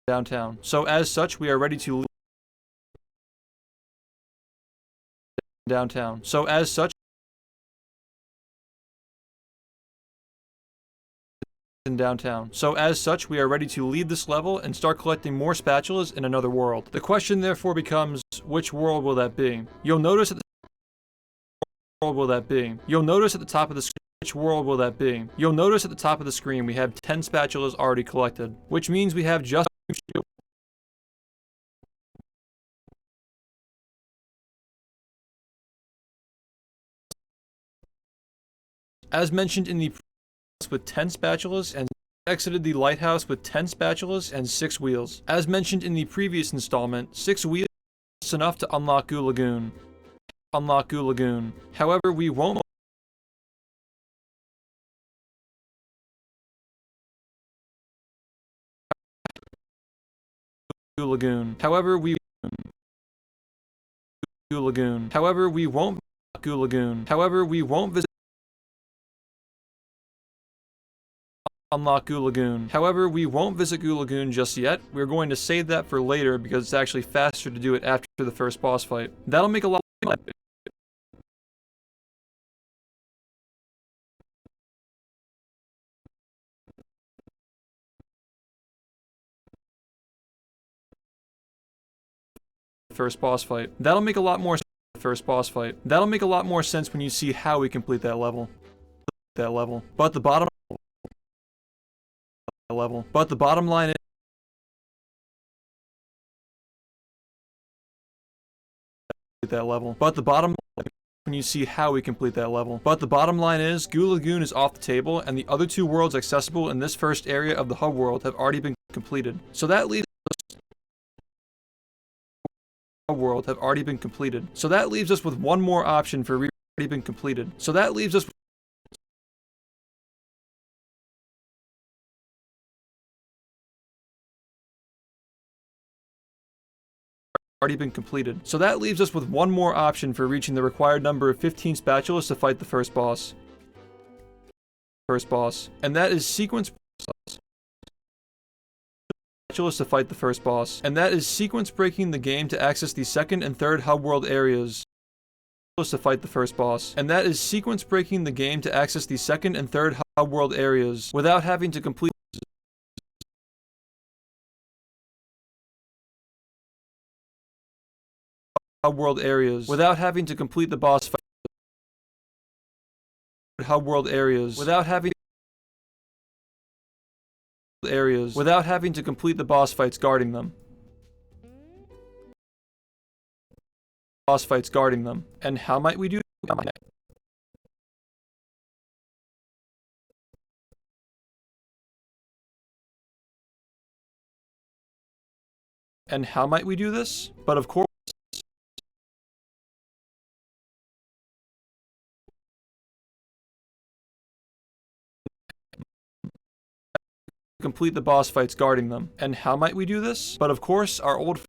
downtown. So as such, we are ready to downtown. So as such, in downtown. So as such, we are ready to leave this level and start collecting more spatulas in another world. The question therefore becomes, which world will that be? You'll notice at the top of the screen, which world will that be? You'll notice at the top of the screen we have 10 spatulas already collected, which means we have just as mentioned in the with 10 spatulas and exited the lighthouse with 10 spatulas and 6 wheels. As mentioned in the previous installment, 6 wheels is enough to unlock Goo Lagoon. However, we won't However, we won't visit unlock Goo Lagoon. However, we won't visit Goo Lagoon just yet. We're going to save that for later because it's actually faster to do it after the first boss fight. That'll make a lot of first boss fight. That'll make a lot more first boss fight. That'll make a lot more sense when you see how we complete that level. But the bottom line is that level. But the bottom when you see how we complete that level. But the bottom line is Goo Lagoon is off the table and the other two worlds accessible in this first area of the hub world have already been completed. So that leaves us with one more option for already been completed. So that leaves us with one more option for reaching the required number of 15 spatulas to fight the first boss. And that is sequence breaking the game to access the second and third hub world areas to fight the first boss. Without having to complete the boss fight. Without having to complete the boss fights guarding them. And how might we do that? And how might we do this? But of course, complete the boss fights guarding them. And how might we do this? But of course, our old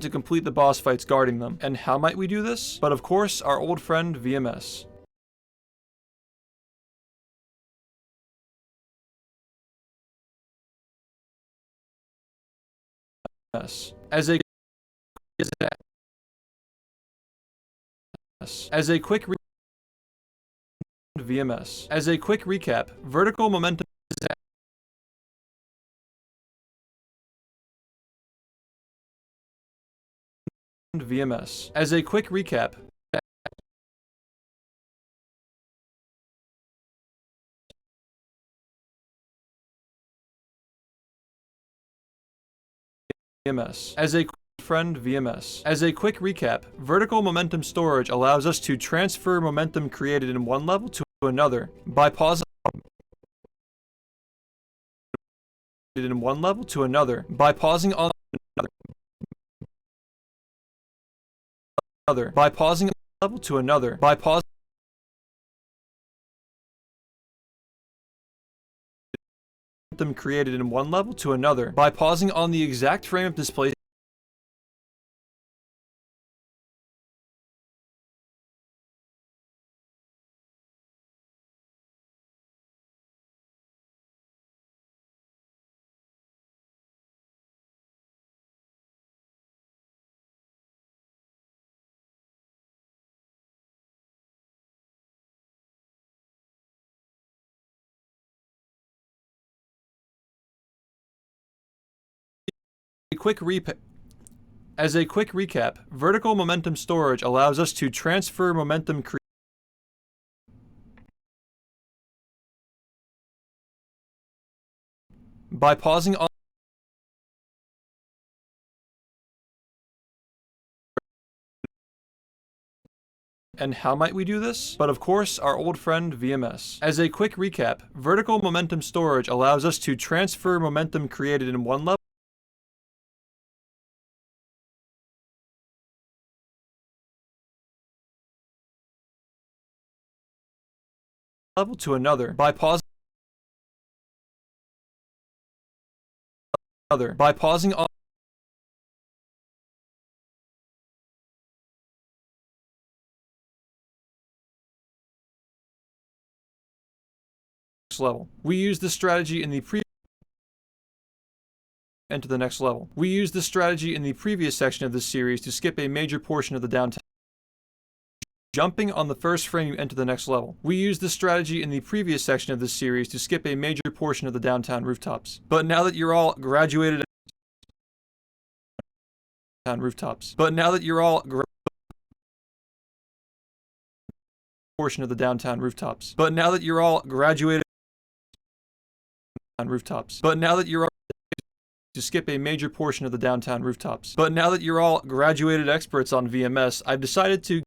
to complete the boss fights guarding them. And how might we do this? But of course, our old friend VMS. As a quick recap, vertical momentum VMS. As a quick recap, As a quick recap, vertical momentum storage allows us to transfer momentum created in one level to another by pausing on created in one level to another by pausing on the exact frame of displacement As a quick recap, vertical momentum storage allows us to transfer momentum by pausing on And how might we do this? But of course, our old friend VMS. As a quick recap, vertical momentum storage allows us to transfer momentum created in one level to another by pausing on next level. We used this strategy in the enter the next level. We used this strategy in the previous section of this series to skip a major portion of the downtown. Jumping on the first frame, you enter the next level. We used this strategy in the previous section of this series to skip a major portion of the downtown rooftops. But now that you're all graduated portion of the downtown rooftops. But now that you're all graduated rooftops. But now that you're all to skip a major portion of the downtown rooftops. But now that you're all graduated experts on VMS, I've decided to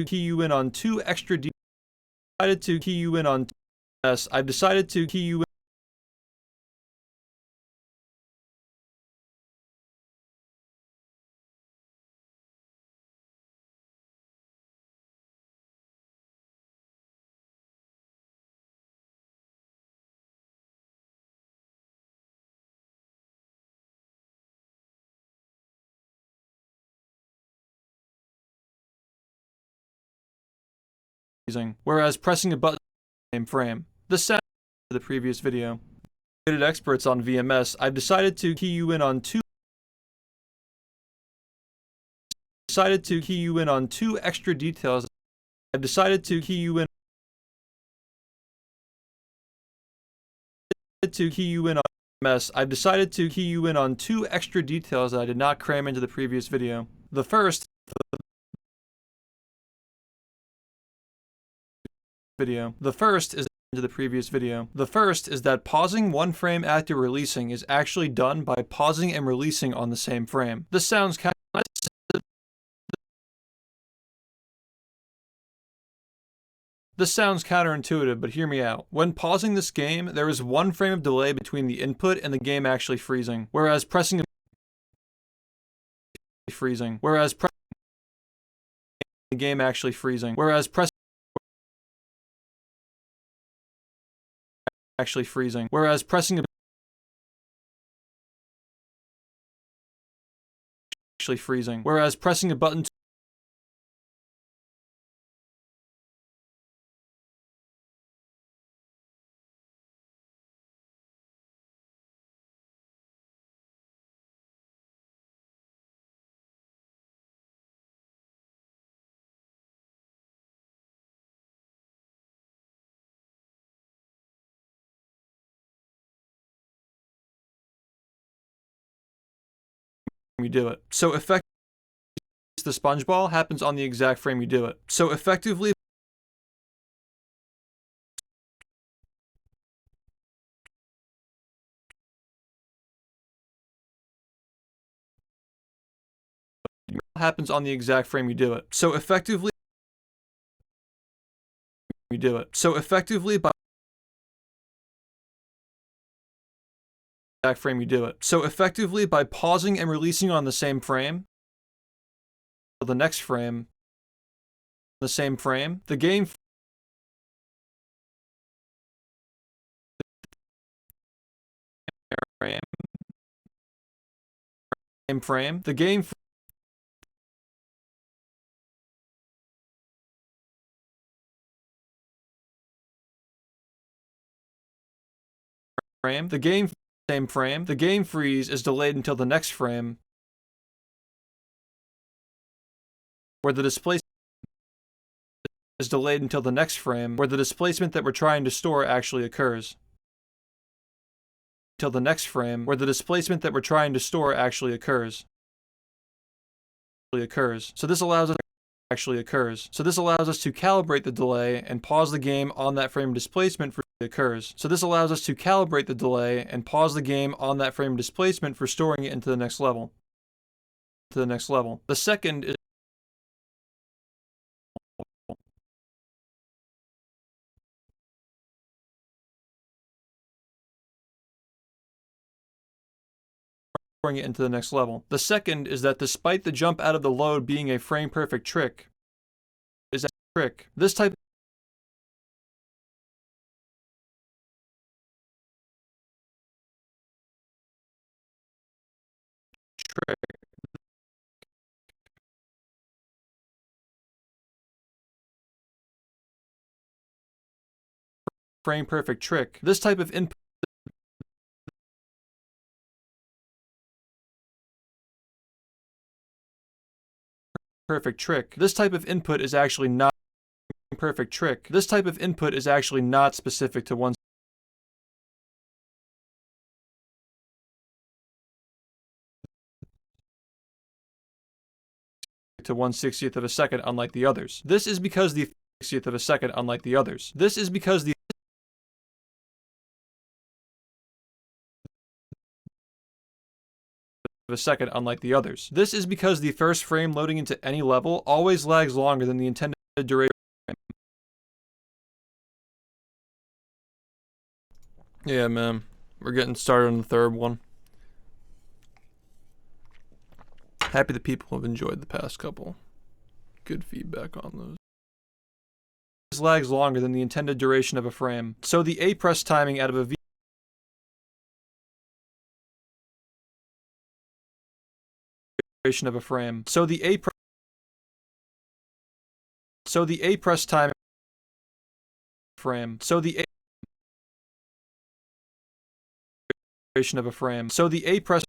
key you in on two extra details. I've decided to key you in on whereas pressing a button in the same frame. The sound of the previous video. Experts on VMS, I've decided to key you in on two extra details. I've decided to key you in on VMS. I've decided to key you in on two extra details that I did not cram into the previous video. The first is into the previous video. The first is that pausing one frame after releasing is actually done by pausing and releasing on the same frame. This sounds counterintuitive, but hear me out. When pausing this game, there is one frame of delay between the input and the game actually freezing, whereas pressing the game actually freezing, whereas pressing a button you do it. So effectively, the sponge ball happens on the exact frame you do it. So effectively, happens on the exact frame you do it. So effectively, by exact frame you do it. So effectively, by pausing and releasing on the same frame, the next frame, the same frame, the game frame, the game frame, the game same frame, the game freeze is delayed until the next frame, where the displacement is delayed until the next frame, where the displacement that we're trying to store actually occurs. Till the next frame, where the displacement that we're trying to store actually occurs. So this allows us to calibrate the delay and pause the game on that frame of displacement for storing it into the next level. The second is it into the next level. The second is that despite the jump out of the load being a frame perfect trick, this type frame perfect trick. This type of input perfect trick. This type of input is actually not perfect trick. This type of input is actually not specific to one to 1/60th of a second, unlike the others. This is because the 60th of a second, unlike the others. This is because the of a second, unlike the others. This is because the first frame loading into any level always lags longer than the intended duration. Yeah, man. We're getting started on the third one. Happy that people have enjoyed the past couple. Good feedback on those. This lags longer than the intended duration of a frame. So the A press timing out of a V duration of a frame. So the A press timing frame. So the A duration of a frame. So the A press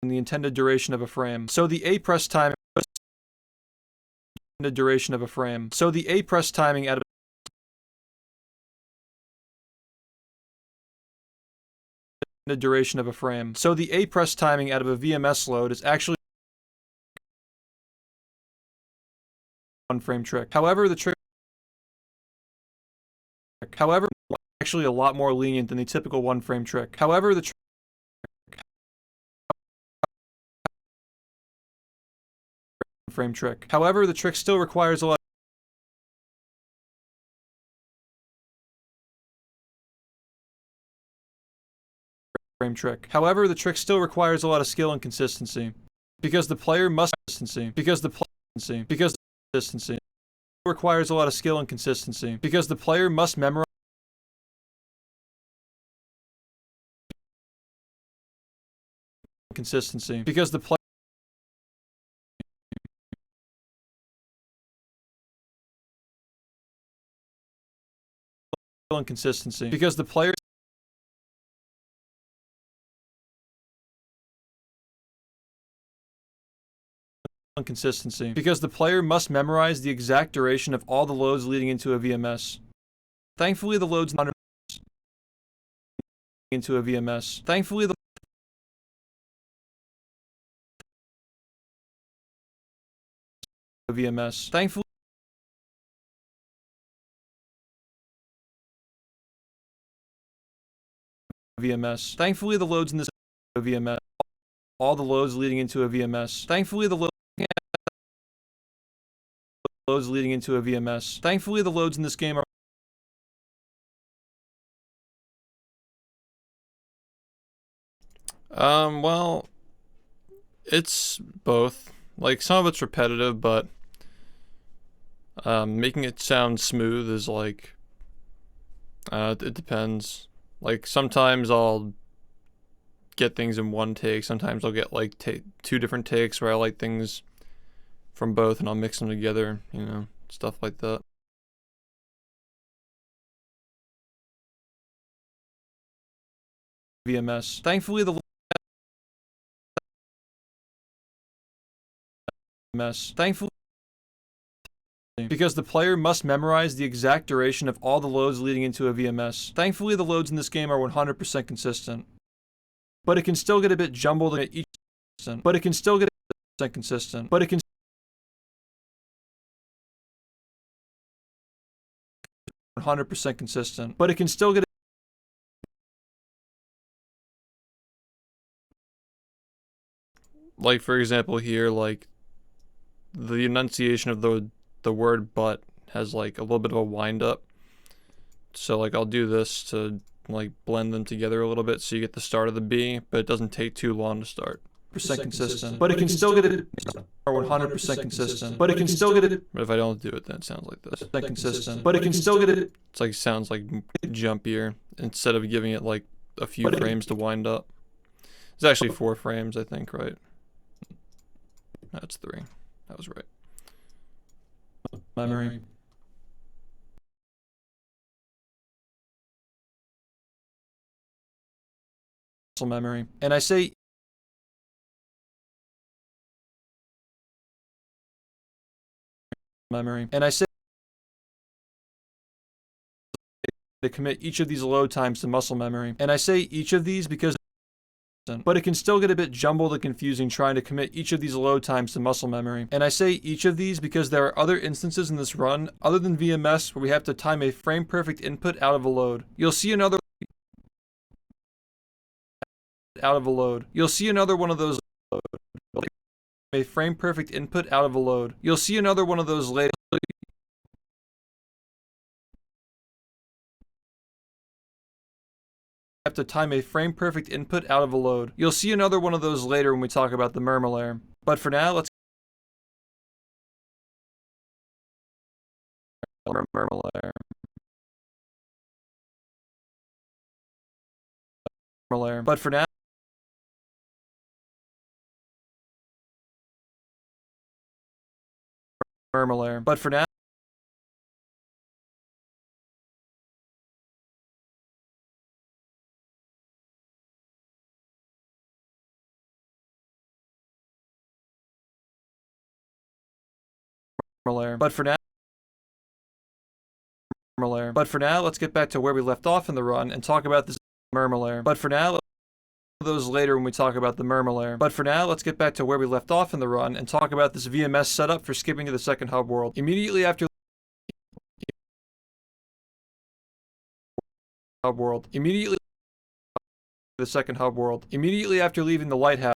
the intended duration of a frame. So the A press timing intended duration of a frame. So the A press timing out of the duration of a frame. So the A press timing out of a VMS load is actually one frame trick. However, the trick actually a lot more lenient than the typical one frame trick. However, the frame trick. However, the trick still requires a lot frame trick. However, the trick still requires a lot of skill and consistency. Because the player must consistency requires a lot of skill and consistency. Because the player must memorize consistency. Because the player and consistency. Because the player consistency. Because the player must memorize the exact duration of all the loads leading into a VMS. Thankfully, the loads not into a VMS. Thankfully, the VMS. Thankfully, VMS. Thankfully, the loads in this VMS. All the loads leading into a VMS. Thankfully, the loads leading into a VMS. Thankfully, the loads in this game are well, it's both. Like, some of it's repetitive, but making it sound smooth is like, it depends. Like, sometimes I'll get things in one take, sometimes I'll get like two different takes where I like things from both and I'll mix them together, you know, stuff like that. VMS. Thankfully, the VMS. Thankfully, because the player must memorize the exact duration of all the loads leading into a VMS. Thankfully, the loads in this game are 100% consistent. But it can still get a bit jumbled at each consistent. But it can still get a bit consistent. But it can 100% consistent. But it can still get like, for example, here, like the enunciation of the word but has like a little bit of a wind up. So like I'll do this to like blend them together a little bit so you get the start of the B, but it doesn't take too long to start. Percent consistent. But it can still get it 100% consistent. But it can still get it. But if I don't do it, then it sounds like this. Consistent. But it can still get it. It's like sounds like jumpier instead of giving it like a few frames to wind up. It's actually 4 frames, I think, right? That's 3. That was right. Memory. memory. And I say memory. And I say to commit each of these load times to muscle memory. And I say each of these because but it can still get a bit jumbled and confusing trying to commit each of these load times to muscle memory. And I say each of these because there are other instances in this run, other than VMS, where we have to time a frame-perfect input out of a load. You'll see another You'll see another one of those a frame-perfect input out of a load. You'll see another one of those later. Have to time a frame-perfect input out of a load. You'll see another one of those later when we talk about the murmur layer. But for now, let's murmur layer. But for now, murmur layer. But for now, layer. But for now, let's get back to where we left off in the run and talk about this murmur layer. But for now, those later when we talk about the murmur layer. But for now, let's get back to where we left off in the run and talk about this VMS setup for skipping to the second hub world. Immediately after hub world. Immediately the second hub world. Immediately after leaving the lighthouse.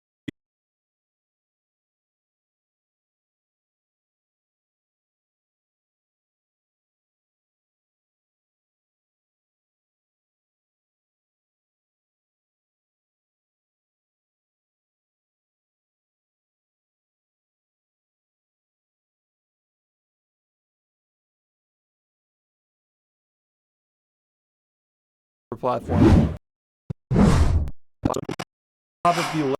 Platform. Top of the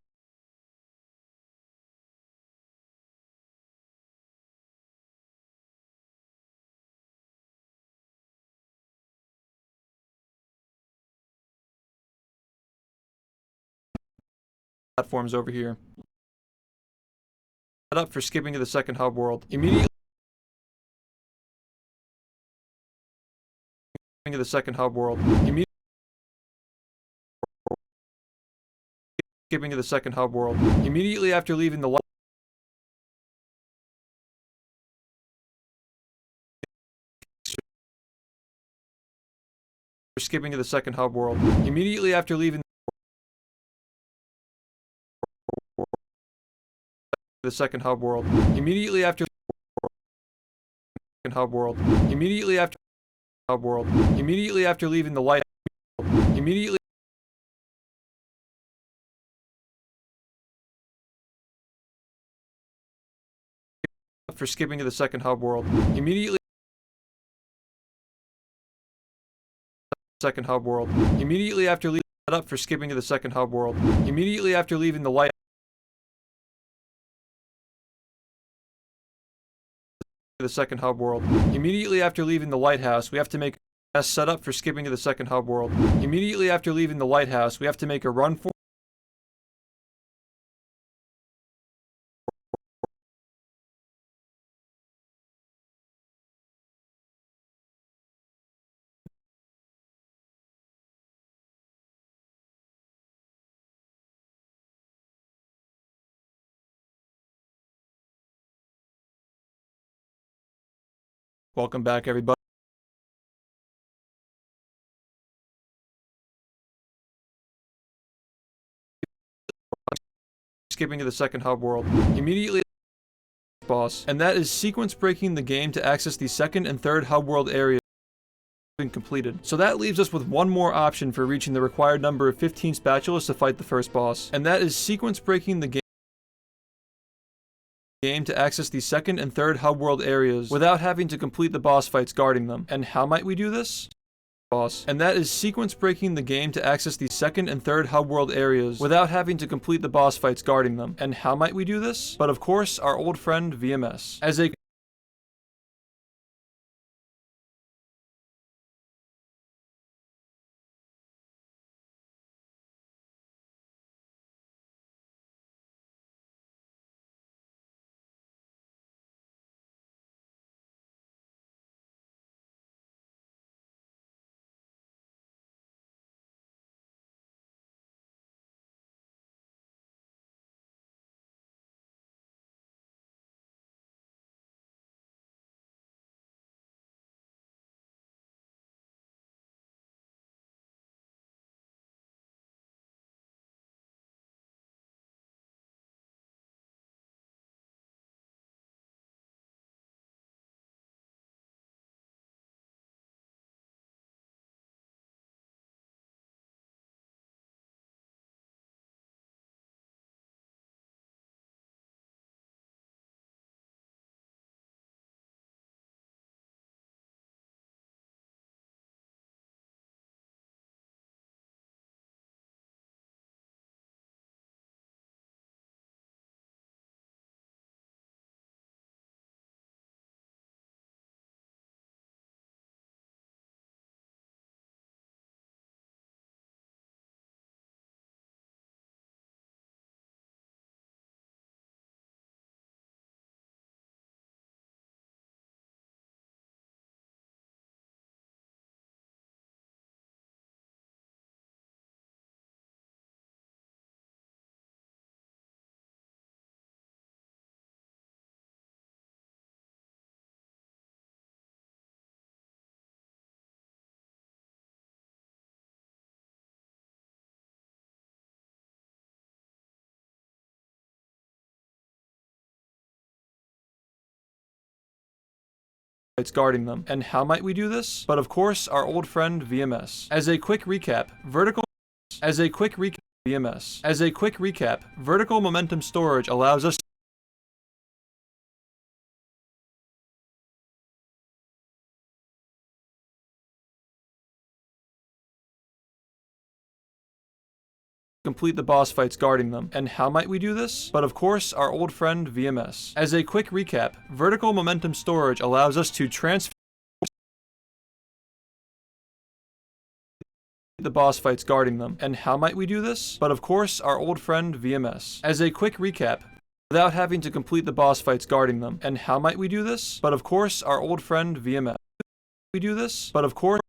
platforms over here. Set up for skipping to the second hub world. Immediately to the second hub world. Immediately skipping to the second hub world. Immediately after leaving the skipping to the second hub world. Immediately after leaving the second hub world. Immediately after hub world. Immediately after hub world. Immediately after leaving the light. Immediately for skipping to the second hub world. Immediately second hub world. Immediately after leaving up for skipping to the second hub world. Immediately after leaving the light the second hub world. Immediately after leaving the lighthouse, we have to make a setup for skipping to the second hub world. Immediately after leaving the lighthouse, we have to make a run for Welcome back, everybody. Skipping to the second hub world. Immediately boss. And that is sequence breaking the game to access the second and third hub world areas been completed. So that leaves us with one more option for reaching the required number of 15 spatulas to fight the first boss. And that is sequence breaking the game to access the second and third hub world areas without having to complete the boss fights guarding them. And how might we do this? Boss. And that is sequence breaking the game to access the second and third hub world areas without having to complete the boss fights guarding them. And how might we do this? But of course, our old friend VMS. As a fights guarding them. And how might we do this? But of course, our old friend VMS. As a quick recap, vertical momentum storage allows us to complete the boss fights guarding them. And how might we do this? But of course, our old friend VMS. As a quick recap, vertical momentum storage allows us to transfer the boss fights guarding them. And how might we do this? But of course, our old friend VMS. As a quick recap, without having to complete the boss fights guarding them. And how might we do this? But of course, our old friend VMS. We do this? But of course,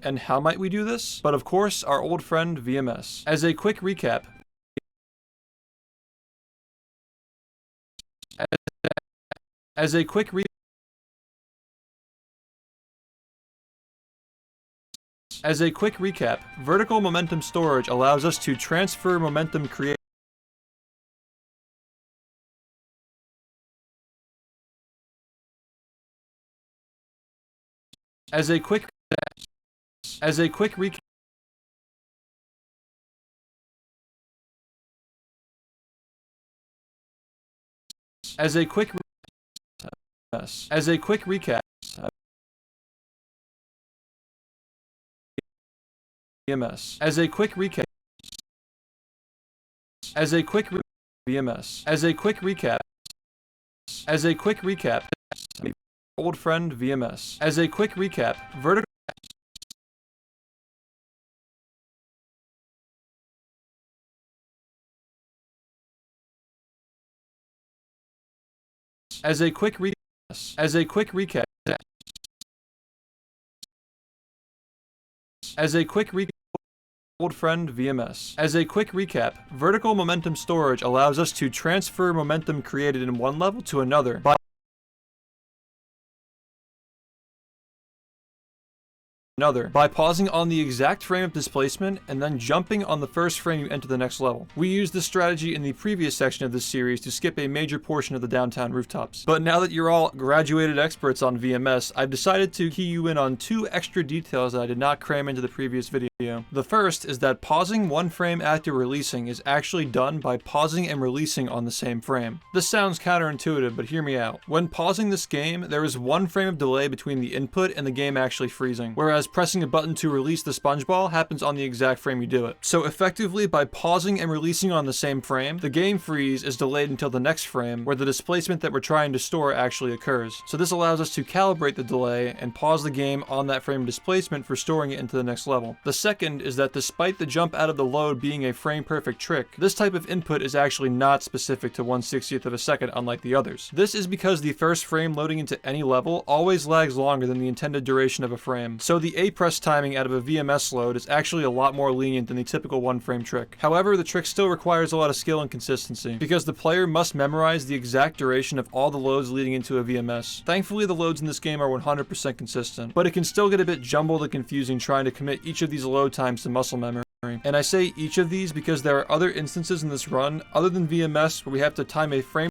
and how might we do this? But of course, our old friend VMS. As a quick recap, vertical momentum storage allows us to transfer momentum created. As a quick recap, VMS. As a quick recap, old friend VMS. As a quick recap, vertical. As a quick recap, old friend VMS. As a quick recap, vertical momentum storage allows us to transfer momentum created in one level to another by pausing on the exact frame of displacement and then jumping on the first frame you enter the next level. We used this strategy in the previous section of this series to skip a major portion of the downtown rooftops. But now that you're all graduated experts on VMS, I've decided to key you in on 2 extra details that I did not cram into the previous video. The first is that pausing one frame after releasing is actually done by pausing and releasing on the same frame. This sounds counterintuitive, but hear me out. When pausing this game, there is 1 frame of delay between the input and the game actually freezing, whereas pressing a button to release the sponge ball happens on the exact frame you do it. So effectively, by pausing and releasing on the same frame, the game freeze is delayed until the next frame, where the displacement that we're trying to store actually occurs. So this allows us to calibrate the delay and pause the game on that frame of displacement for storing it into the next level. The second is that despite the jump out of the load being a frame-perfect trick, this type of input is actually not specific to 1/60th of a second unlike the others. This is because the first frame loading into any level always lags longer than the intended duration of a frame. So the A-press timing out of a VMS load is actually a lot more lenient than the typical 1-frame trick. However, the trick still requires a lot of skill and consistency, because the player must memorize the exact duration of all the loads leading into a VMS. Thankfully, the loads in this game are 100% consistent, but it can still get a bit jumbled and confusing trying to commit each of these load times to muscle memory. And I say each of these because there are other instances in this run, other than VMS, where we have to time a frame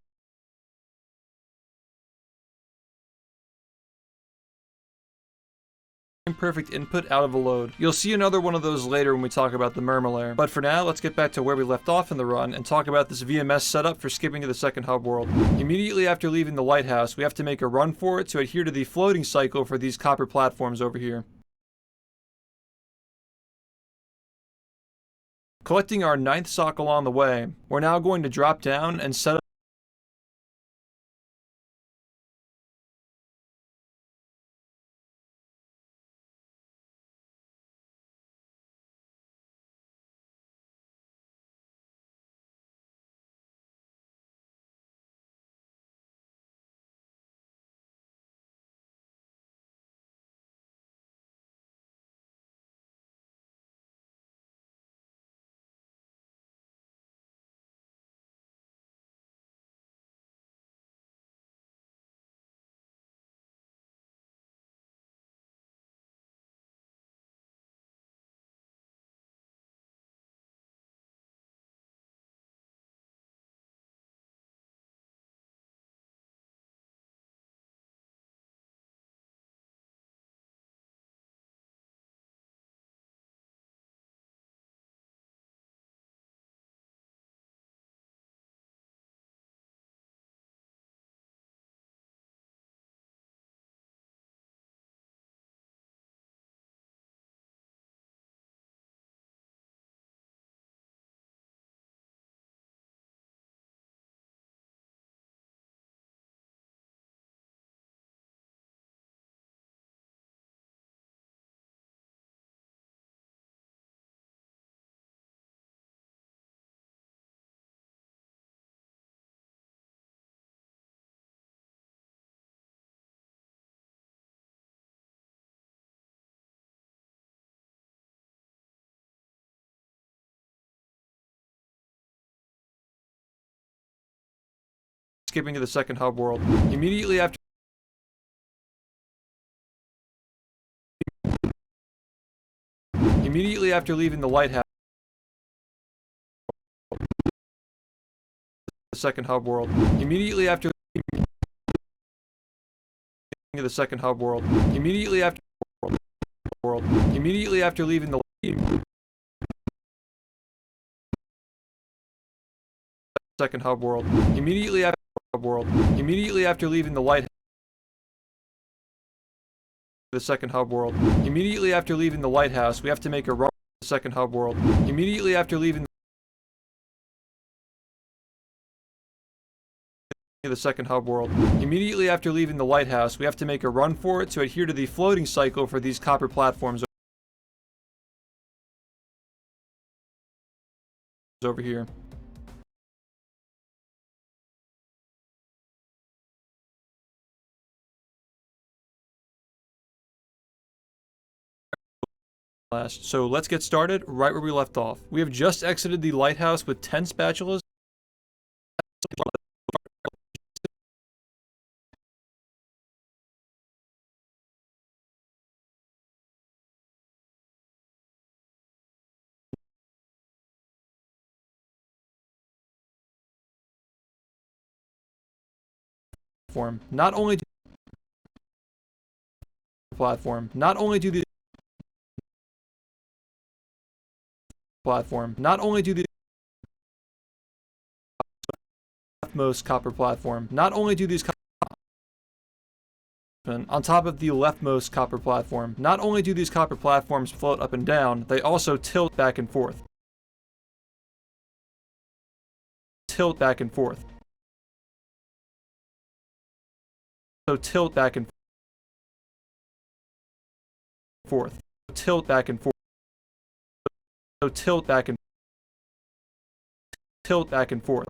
perfect input out of a load. You'll see another one of those later when we talk about the murmur layer. But for now, let's get back to where we left off in the run and talk about this VMS setup for skipping to the second hub world. Immediately after leaving the lighthouse, we have to make a run for it to adhere to the floating cycle for these copper platforms over here. Collecting our 9th sock along the way, we're now going to drop down and set up skipping to the second hub world. Immediately after leaving the lighthouse, the second hub world. Immediately after the second hub world. Immediately after leaving the second hub world. Immediately after leaving the lighthouse, the second hub world. Immediately after leaving the lighthouse, we have to make a run to the second hub world. Immediately after leaving the second hub world. Immediately after leaving the lighthouse, we have to make a run for it to adhere to the floating cycle for these copper platforms over here. So let's get started right where we left off. We have just exited the lighthouse with 10 spatulas. Not only do these leftmost copper platform, not only do these on top of the leftmost copper platform, not only do these copper platforms float up and down, they also tilt back and forth. So tilt back and forth. Tilt back and forth. So tilt back and forth. So tilt back and forth.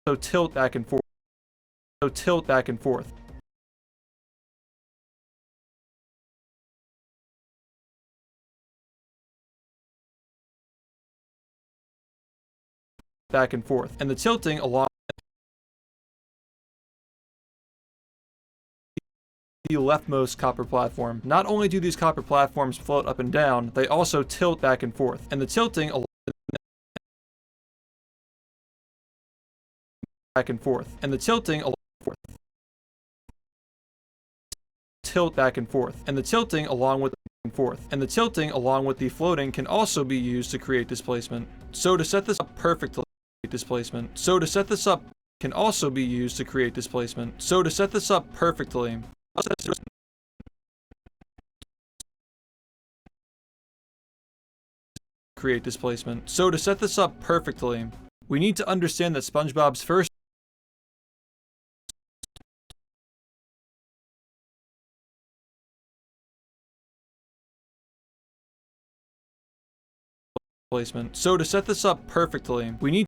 So tilt back and forth. So tilt back and forth. Back and forth. And the tilting along the leftmost copper platform. Not only do these copper platforms float up and down, they also tilt back and forth. And the tilting along back and forth. And the tilting along tilt back and forth. And the tilting along with the floating can also be used to create displacement. So to set this up perfectly, can also be used to create displacement. So to set this up perfectly, create displacement. So to set this up perfectly, we need to understand that SpongeBob's first displacement. So to set this up perfectly, we need to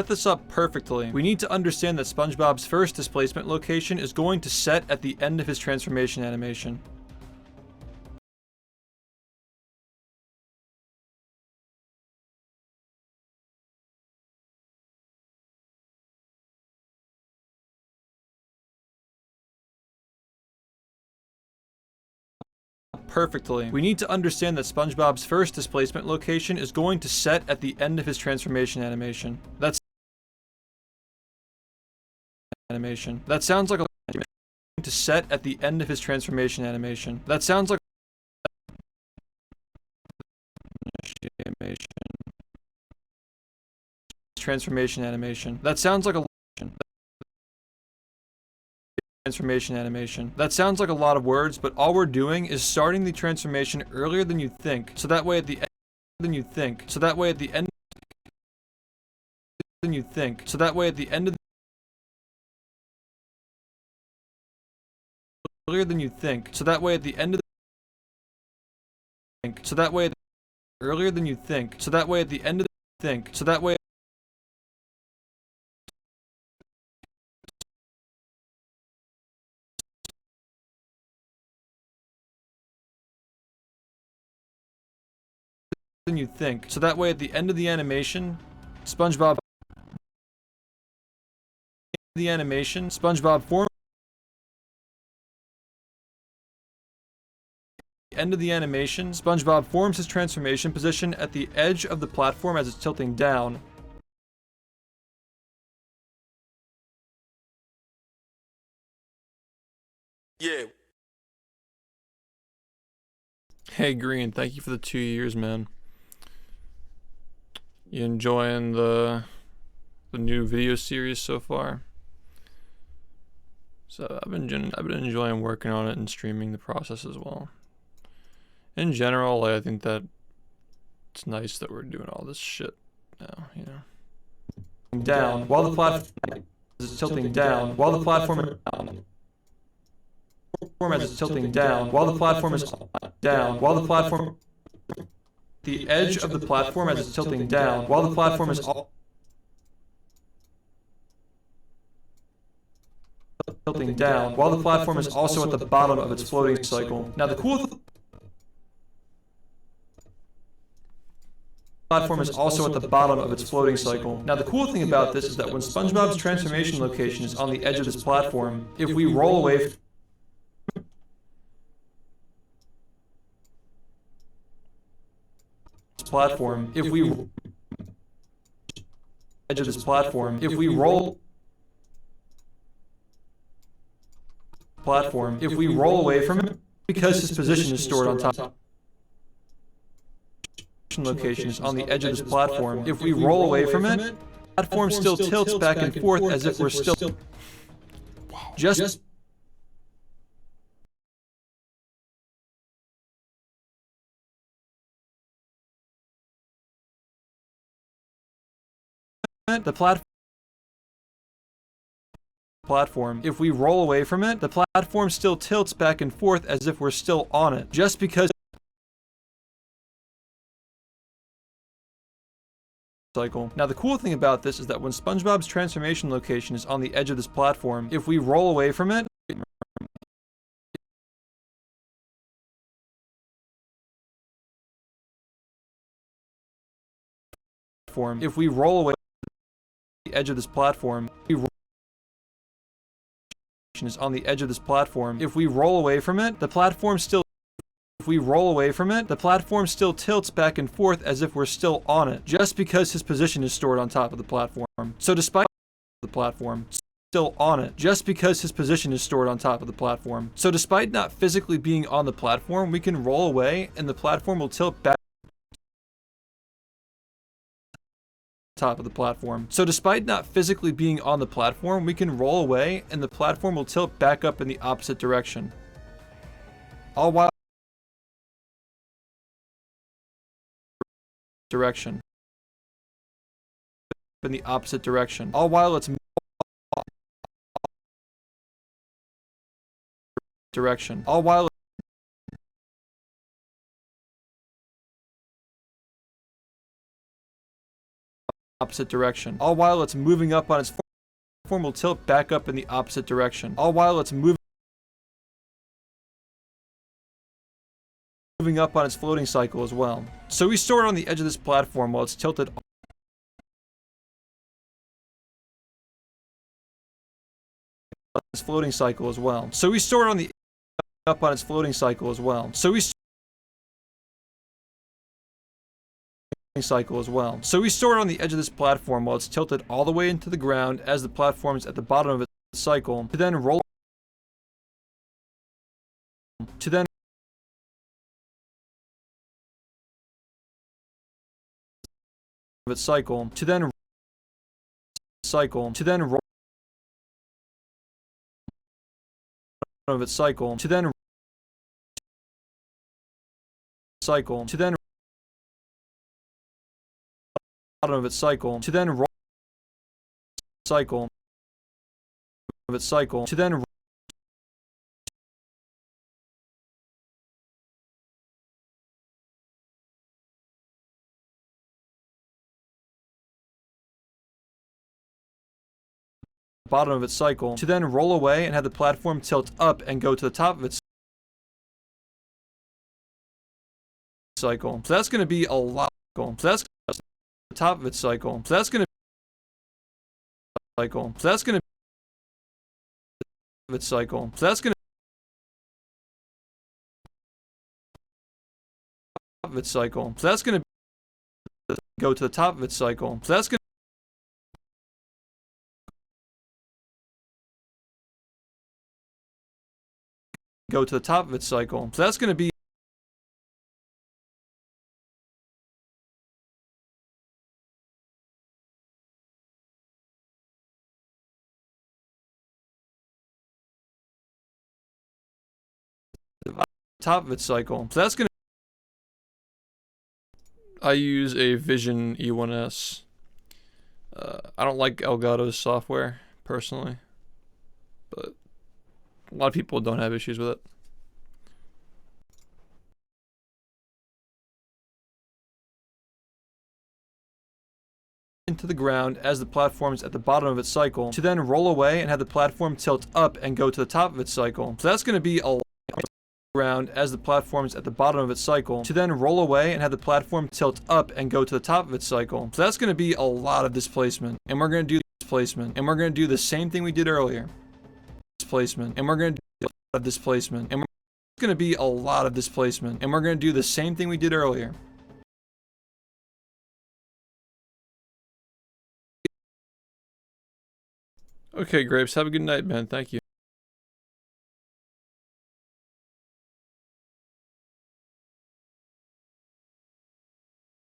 set this up perfectly. We need to understand that SpongeBob's first displacement location is going to set at the end of his transformation animation. Perfectly. We need to understand that SpongeBob's first displacement location is going to set at the end of his transformation animation. That sounds like a to set at the end of his transformation animation. That sounds like transformation animation. That sounds like a transformation animation. That sounds like a lot of words, but all we're doing is starting the transformation earlier than you think, so that way at the end of the earlier than you think, so that way at the end of the think. So that way than you'd think. So that way at the end of the animation, SpongeBob forms end of the animation, SpongeBob forms his transformation position at the edge of the platform as it's tilting down. Yeah. Hey Green, thank you for the 2 years, man. You enjoying the new video series so far? So I've been enjoying working on it and streaming the process as well. In general, I think that it's nice that we're doing all this shit now, you know. Down while the platform is tilting down while the platform as it's tilting down while the platform is down while the platform the edge of the platform as it's tilting down while the platform is tilting down while the platform is also at the bottom of its floating cycle. Now the cool platform is also at the bottom of its floating cycle. Now the cool thing about this is that when SpongeBob's transformation location is on the edge of this platform, if we roll away platform, if we edge of this platform, if we roll away from it, because his position is stored on top location is on the edge of this platform. If we roll away from it, the platform still tilts back and forth as if we're still just the platform. If we roll away from it, the platform still tilts back and forth as if we're still on it. Just because cycle. Now the cool thing about this is that when SpongeBob's transformation location is on the edge of this platform, if we roll away from it, if we roll away the edge of this platform, is on the edge of this platform. If we roll away from it, the platform still tilts back and forth as if we're still on it, just because his position is stored on top of the platform. So despite the platform still on it, just because his position is stored on top of the platform. So despite not physically being on the platform, we can roll away and the platform will tilt back top of the platform. So despite not physically being on the platform, we can roll away and the platform will tilt back up in the opposite direction. All while in the opposite direction. All while it's direction. All while opposite direction. All while it's moving up on its form will tilt back up in the opposite direction. All while it's moving up on its floating cycle as well. So we store it on the edge of this platform while it's tilted on its floating cycle as well. So we store it on the up on its floating cycle as well. So we cycle as well. So we store it on the edge of this platform while it's tilted all the way into the ground as the platform is at the bottom of its cycle to then roll of its cycle to then roll of its cycle to then of its cycle to then roll cycle of its cycle to then bottom of its cycle, to then roll away and have the platform tilt up and go to the top of its cycle. So that's going to be a lot. So that's the top of its cycle. So that's going to cycle. So that's going to its cycle. So that's going to of its cycle. So that's going to go to the top of its cycle. So that's going to go to the top of its cycle. So that's going to be top of its cycle. So that's going to I use a Vision E1S. I don't like Elgato's software, personally. But a lot of people don't have issues with it. Into the ground as the platform is at the bottom of its cycle, to then roll away and have the platform tilt up and go to the top of its cycle. So that's going to be a ground as the platform is at the bottom of its cycle, to then roll away and have the platform tilt up and go to the top of its cycle. So that's going to be a lot of displacement, and we're going to do displacement, and we're going to do the same thing we did earlier. Displacement, and we're going to do a lot of displacement, and it's going to be a lot of displacement, and we're going to do the same thing we did earlier. Okay, Grapes, have a good night, man. Thank you.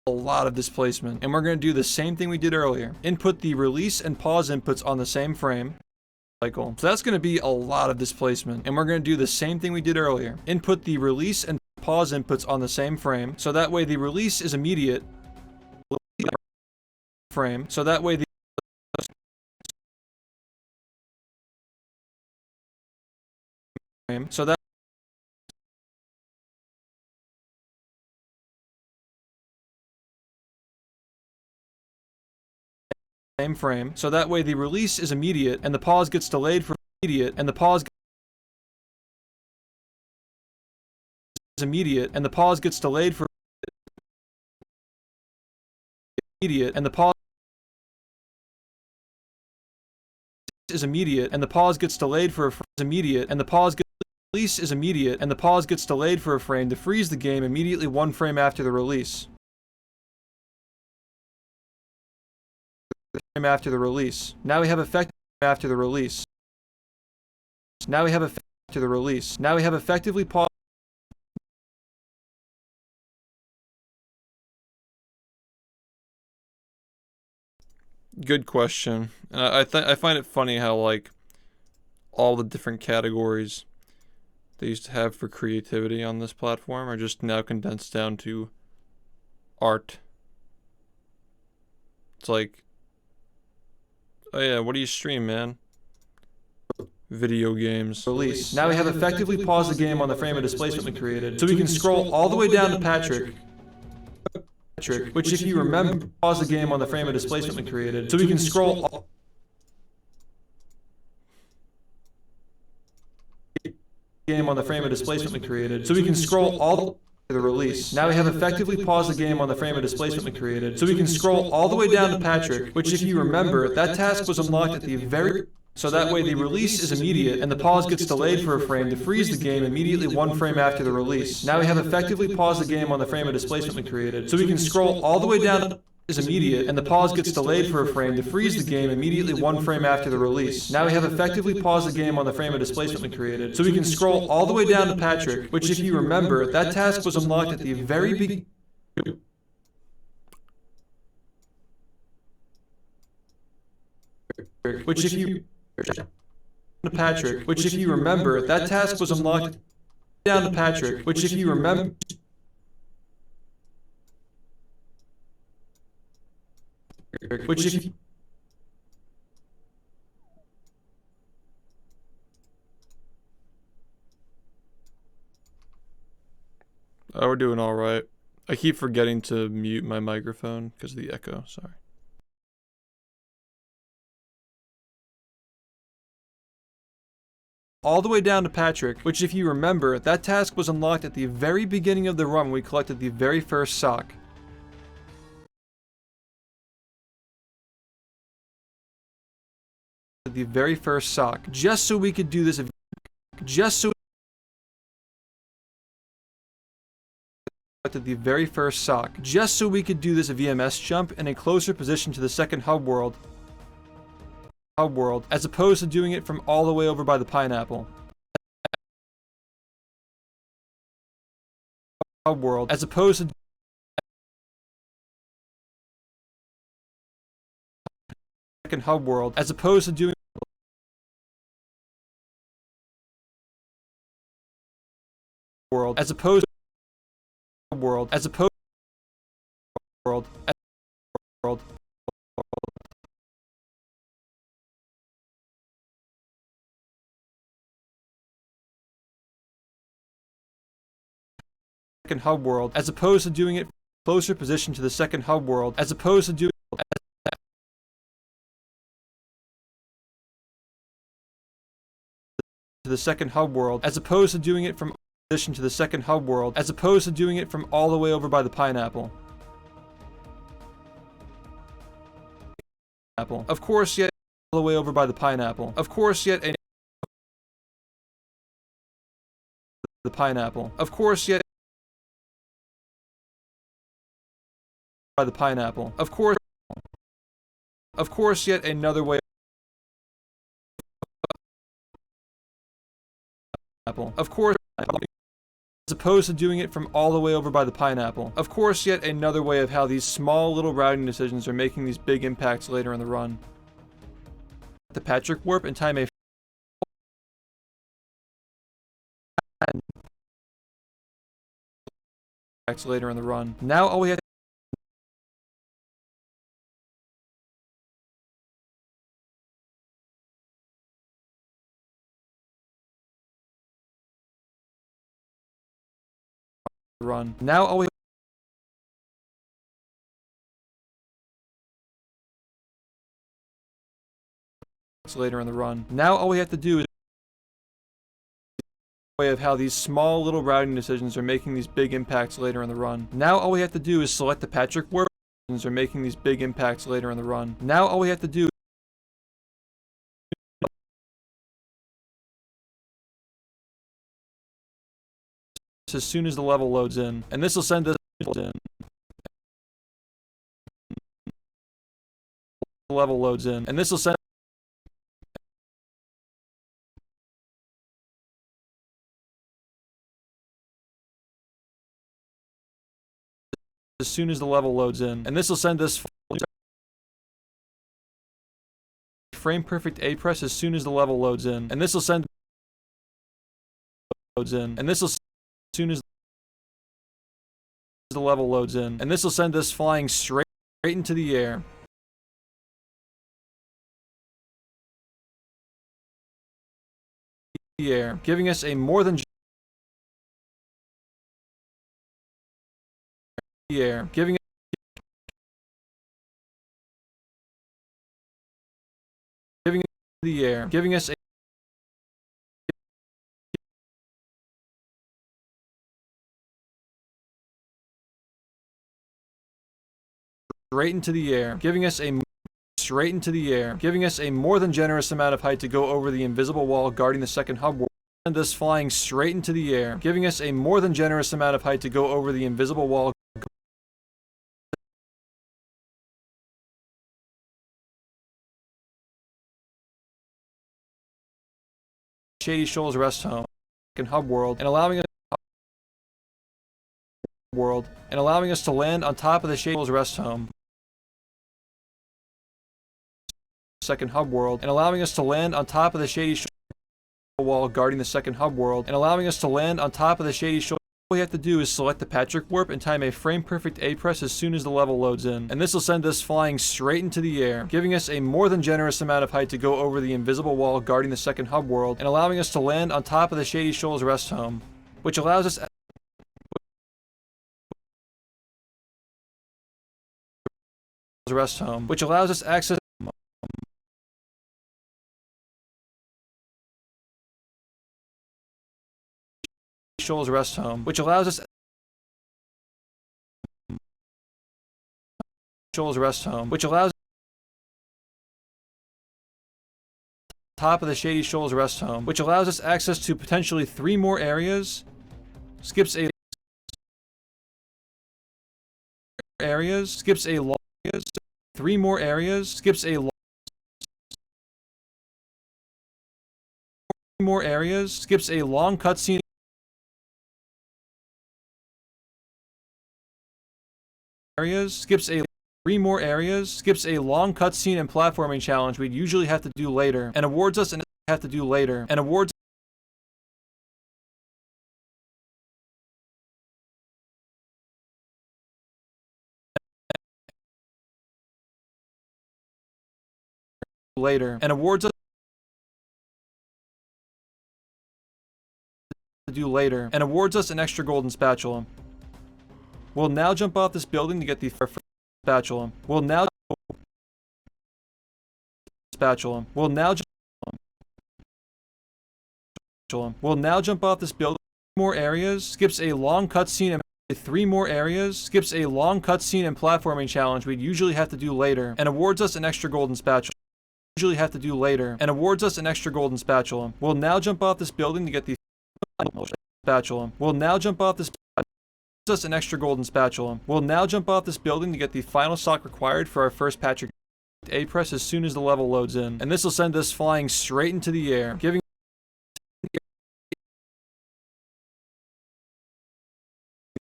A lot of displacement, and we're going to do the same thing we did earlier. Input the release and pause inputs on the same frame cycle. So that's going to be a lot of displacement, and we're going to do the same thing we did earlier. Input the release and pause inputs on the same frame, so that way the release is immediate. Frame, so that way the frame, so that same frame, so that way the release is immediate and the pause gets delayed for immediate and the pause is immediate and the pause gets delayed for immediate and the pause is immediate and the pause gets delayed for a immediate and the pause gets release is immediate and the pause gets delayed for a frame to freeze the game immediately one frame after the release. After the release. Now we have effective after the release. Now we have after the release. Now we have effectively paused. Good question. And I find it funny how like all the different categories they used to have for creativity on this platform are just now condensed down to art. It's like, oh yeah, what do you stream, man? Video games. Release. Now we have effectively paused the game on the frame of displacement we created, so we can scroll all the way down to Patrick, which if you remember, pause the game on the frame of displacement we created, so we can scroll game on the frame of displacement we created, so we can scroll all the release. Now we have effectively paused the game on the frame of displacement we created, so we can scroll all the way down to Patrick, which if you remember, that task was unlocked at the very so that way the release is immediate and the pause gets delayed for a frame to freeze the game immediately one frame after the release. Now we have effectively paused the game on the frame of displacement we created, so we can scroll all the way down is immediate and the pause gets delayed for a frame to freeze the game immediately one frame after the release. Now we have effectively paused the game on the frame of displacement we created, so we can scroll all the way down to Patrick, which if you remember, that task was unlocked at the very beginning. Which if you Patrick, which if you remember, that task was unlocked down to Patrick, which if you remember which if oh, we're doing all right. I keep forgetting to mute my microphone because of the echo, sorry. all the way down to Patrick, which if you remember, that task was unlocked at the very beginning of the run when we collected the very first sock. The very first sock, just so we could do this, just so the very first sock, just so we could do this VMS jump in a closer position to the second hub world, as opposed to doing it from all the way over by the pineapple. Hub world, as opposed to second hub world, as opposed to doing world, as opposed to world, as opposed to world, world. Second hub world, as opposed to doing it closer position to the second hub world, as opposed to doing to the second hub world, as opposed to doing it from position to the second hub world, as opposed to doing it from all the way over by the pineapple. Of course, yet all the way over by the pineapple. Of course, yet the pineapple. Of course, yet by the pineapple. Of course, yet another way. Of course, as opposed to doing it from all the way over by the pineapple. Of course, yet another way of how these small little routing decisions are making these big impacts later in the run. The Patrick warp and time a later in the run. Now all we have run. Now all we later in the run. Now all we have to do is way of how these small little routing decisions are making these big impacts later in the run. Now all we have to do is select the Patrick warp are making these big impacts later in the run. Now all we have to do as soon as the level loads in, and this will send us in. The level loads in, and this will send as soon as the level loads in, and this will send us frame perfect A press as soon as the level loads in, and this will send loads in, and this will soon as the level loads in, and this will send us flying straight into the air. Giving us a more than giving the air, giving us a straight into the air, giving us a straight into the air, giving us a more than generous amount of height to go over the invisible wall guarding the second hub world, and us flying straight into the air, giving us a more than generous amount of height to go over the invisible wall Shady Shoals rest home and hub world, and allowing us to land on top of the Shady Shoals rest home second hub world, and allowing us to land on top of the Shady Shoals wall guarding the second hub world, and allowing us to land on top of the Shady Shoals. All we have to do is select the Patrick warp and time a frame perfect A press as soon as the level loads in, and this will send us flying straight into the air, giving us a more than generous amount of height to go over the invisible wall guarding the second hub world, and allowing us to land on top of the Shady Shoals rest home, which allows us access Shoals Rest Home, which allows us Shoals Rest Home, which allows top of the Shady Shoals Rest Home, which allows us access to potentially 3 more areas, skips a long 3 more areas, skips a long more areas, skips a long cutscene skips a 3 more areas, skips a long cutscene and platforming challenge we'd usually have to do later, and awards us an extra golden spatula. We'll now jump off this building to get the first spatula. We'll now jump off this building. More areas, skips a long cutscene and 3 more areas, skips a long cutscene and platforming challenge we'd usually have to do later, and awards us an extra golden spatula. We'll now jump off this building to get the spatula. We'll now jump off this an extra golden spatula. We'll now jump off this building to get the final stock required for our first Patrick A press as soon as the level loads in, and this will send us flying straight into the air, giving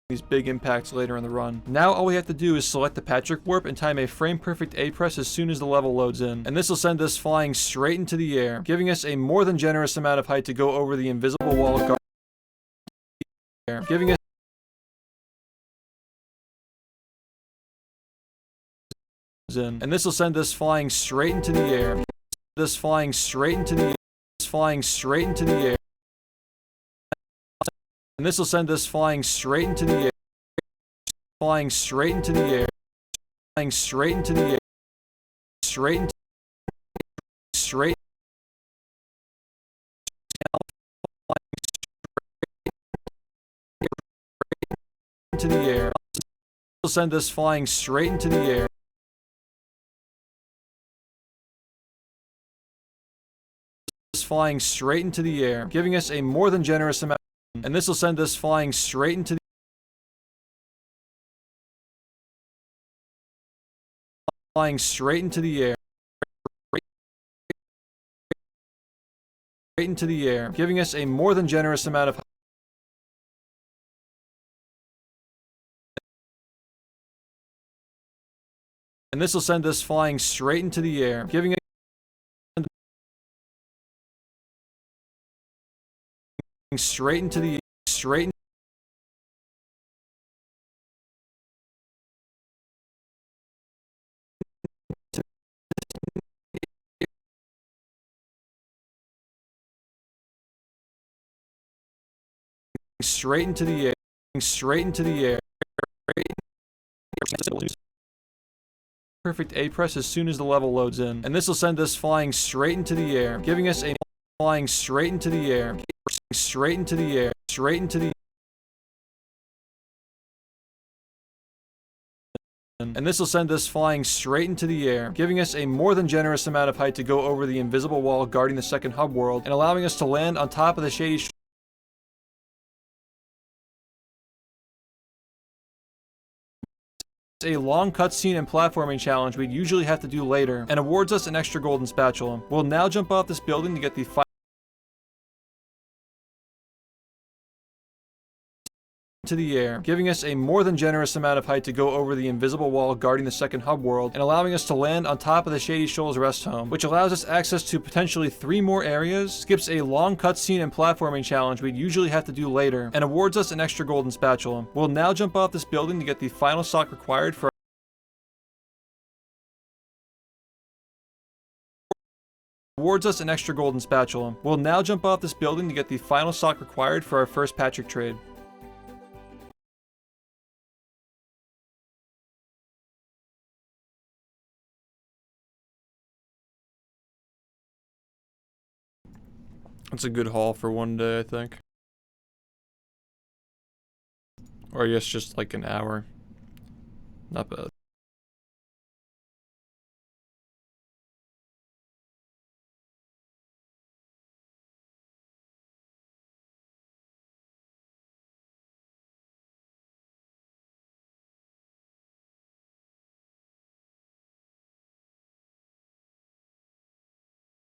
these big impacts later in the run. Now all we have to do is select the Patrick Warp and time a frame-perfect A-press as soon as the level loads in, and this will send us flying straight into the air, giving us a more than generous amount of height to go over the invisible wall guard. And this will send us flying straight into the air. And this will send us flying straight into the air. Flying straight into the air. Will send us flying straight into the air. Flying straight into the air, giving us a more than generous amount, and this will send us flying straight into the air. Giving us a more than generous amount of and this will send us flying straight into the air, giving us straight into the straight into the air, perfect A press as soon as the level loads in, and this will send us flying straight into the air, giving us a flying straight into the air. And this will send us flying straight into the air, giving us a more than generous amount of height to go over the invisible wall guarding the second hub world, and allowing us to land on top of the Shady a long cutscene and platforming challenge we'd usually have to do later, and awards us an extra golden spatula. We'll now jump off this building to get the to the air, giving us a more than generous amount of height to go over the invisible wall guarding the second hub world, and allowing us to land on top of the Shady Shoals Rest Home, which allows us access to potentially 3 more areas, skips a long cutscene and platforming challenge we'd usually have to do later, and awards us an extra golden spatula. We'll now jump off this building to get the final stock required for awards us an extra golden spatula. We'll now jump off this building to get the final stock required for our first Patrick trade. That's a good haul for one day, I think. Or I guess just like an hour. Not bad.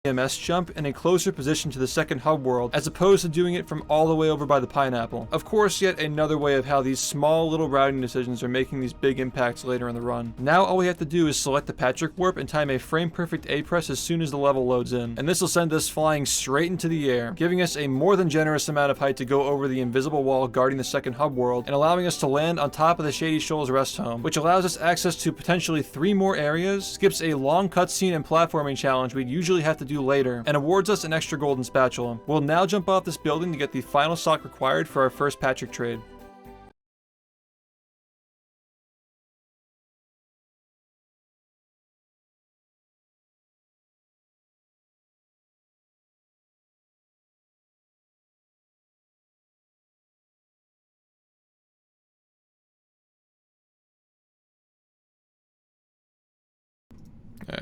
EMS jump in a closer position to the second hub world, as opposed to doing it from all the way over by the pineapple. Of course, yet another way of how these small little routing decisions are making these big impacts later in the run. Now all we have to do is select the Patrick warp and time a frame perfect A press as soon as the level loads in, and this will send us flying straight into the air, giving us a more than generous amount of height to go over the invisible wall guarding the second hub world, and allowing us to land on top of the Shady Shoals rest home, which allows us access to potentially 3 more areas, skips a long cutscene and platforming challenge we'd usually have to do later, and awards us an extra golden spatula. We'll now jump off this building to get the final sock required for our first Patrick trade.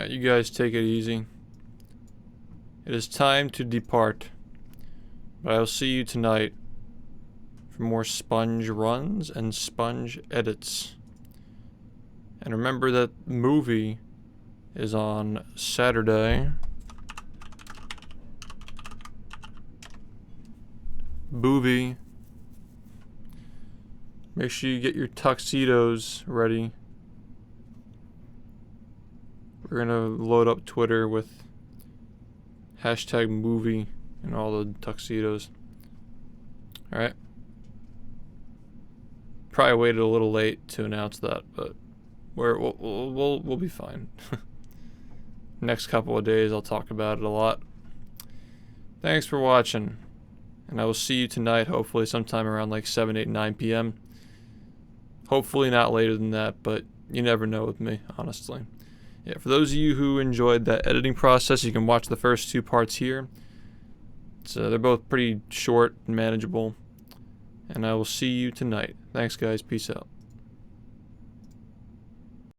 You guys take it easy. It is time to depart, but I will see you tonight for more sponge runs and sponge edits. And remember that movie is on Saturday. Boovie. Make sure you get your tuxedos ready. We're gonna load up Twitter with hashtag movie and all the tuxedos. Alright. Probably waited a little late to announce that, but we'll be fine. Next couple of days I'll talk about it a lot. Thanks for watching, and I will see you tonight, hopefully sometime around like 7, 8, 9 p.m. Hopefully not later than that, but you never know with me, honestly. Yeah, for those of you who enjoyed that editing process, you can watch the first 2 parts here. They're both pretty short and manageable. And I will see you tonight. Thanks guys, peace out.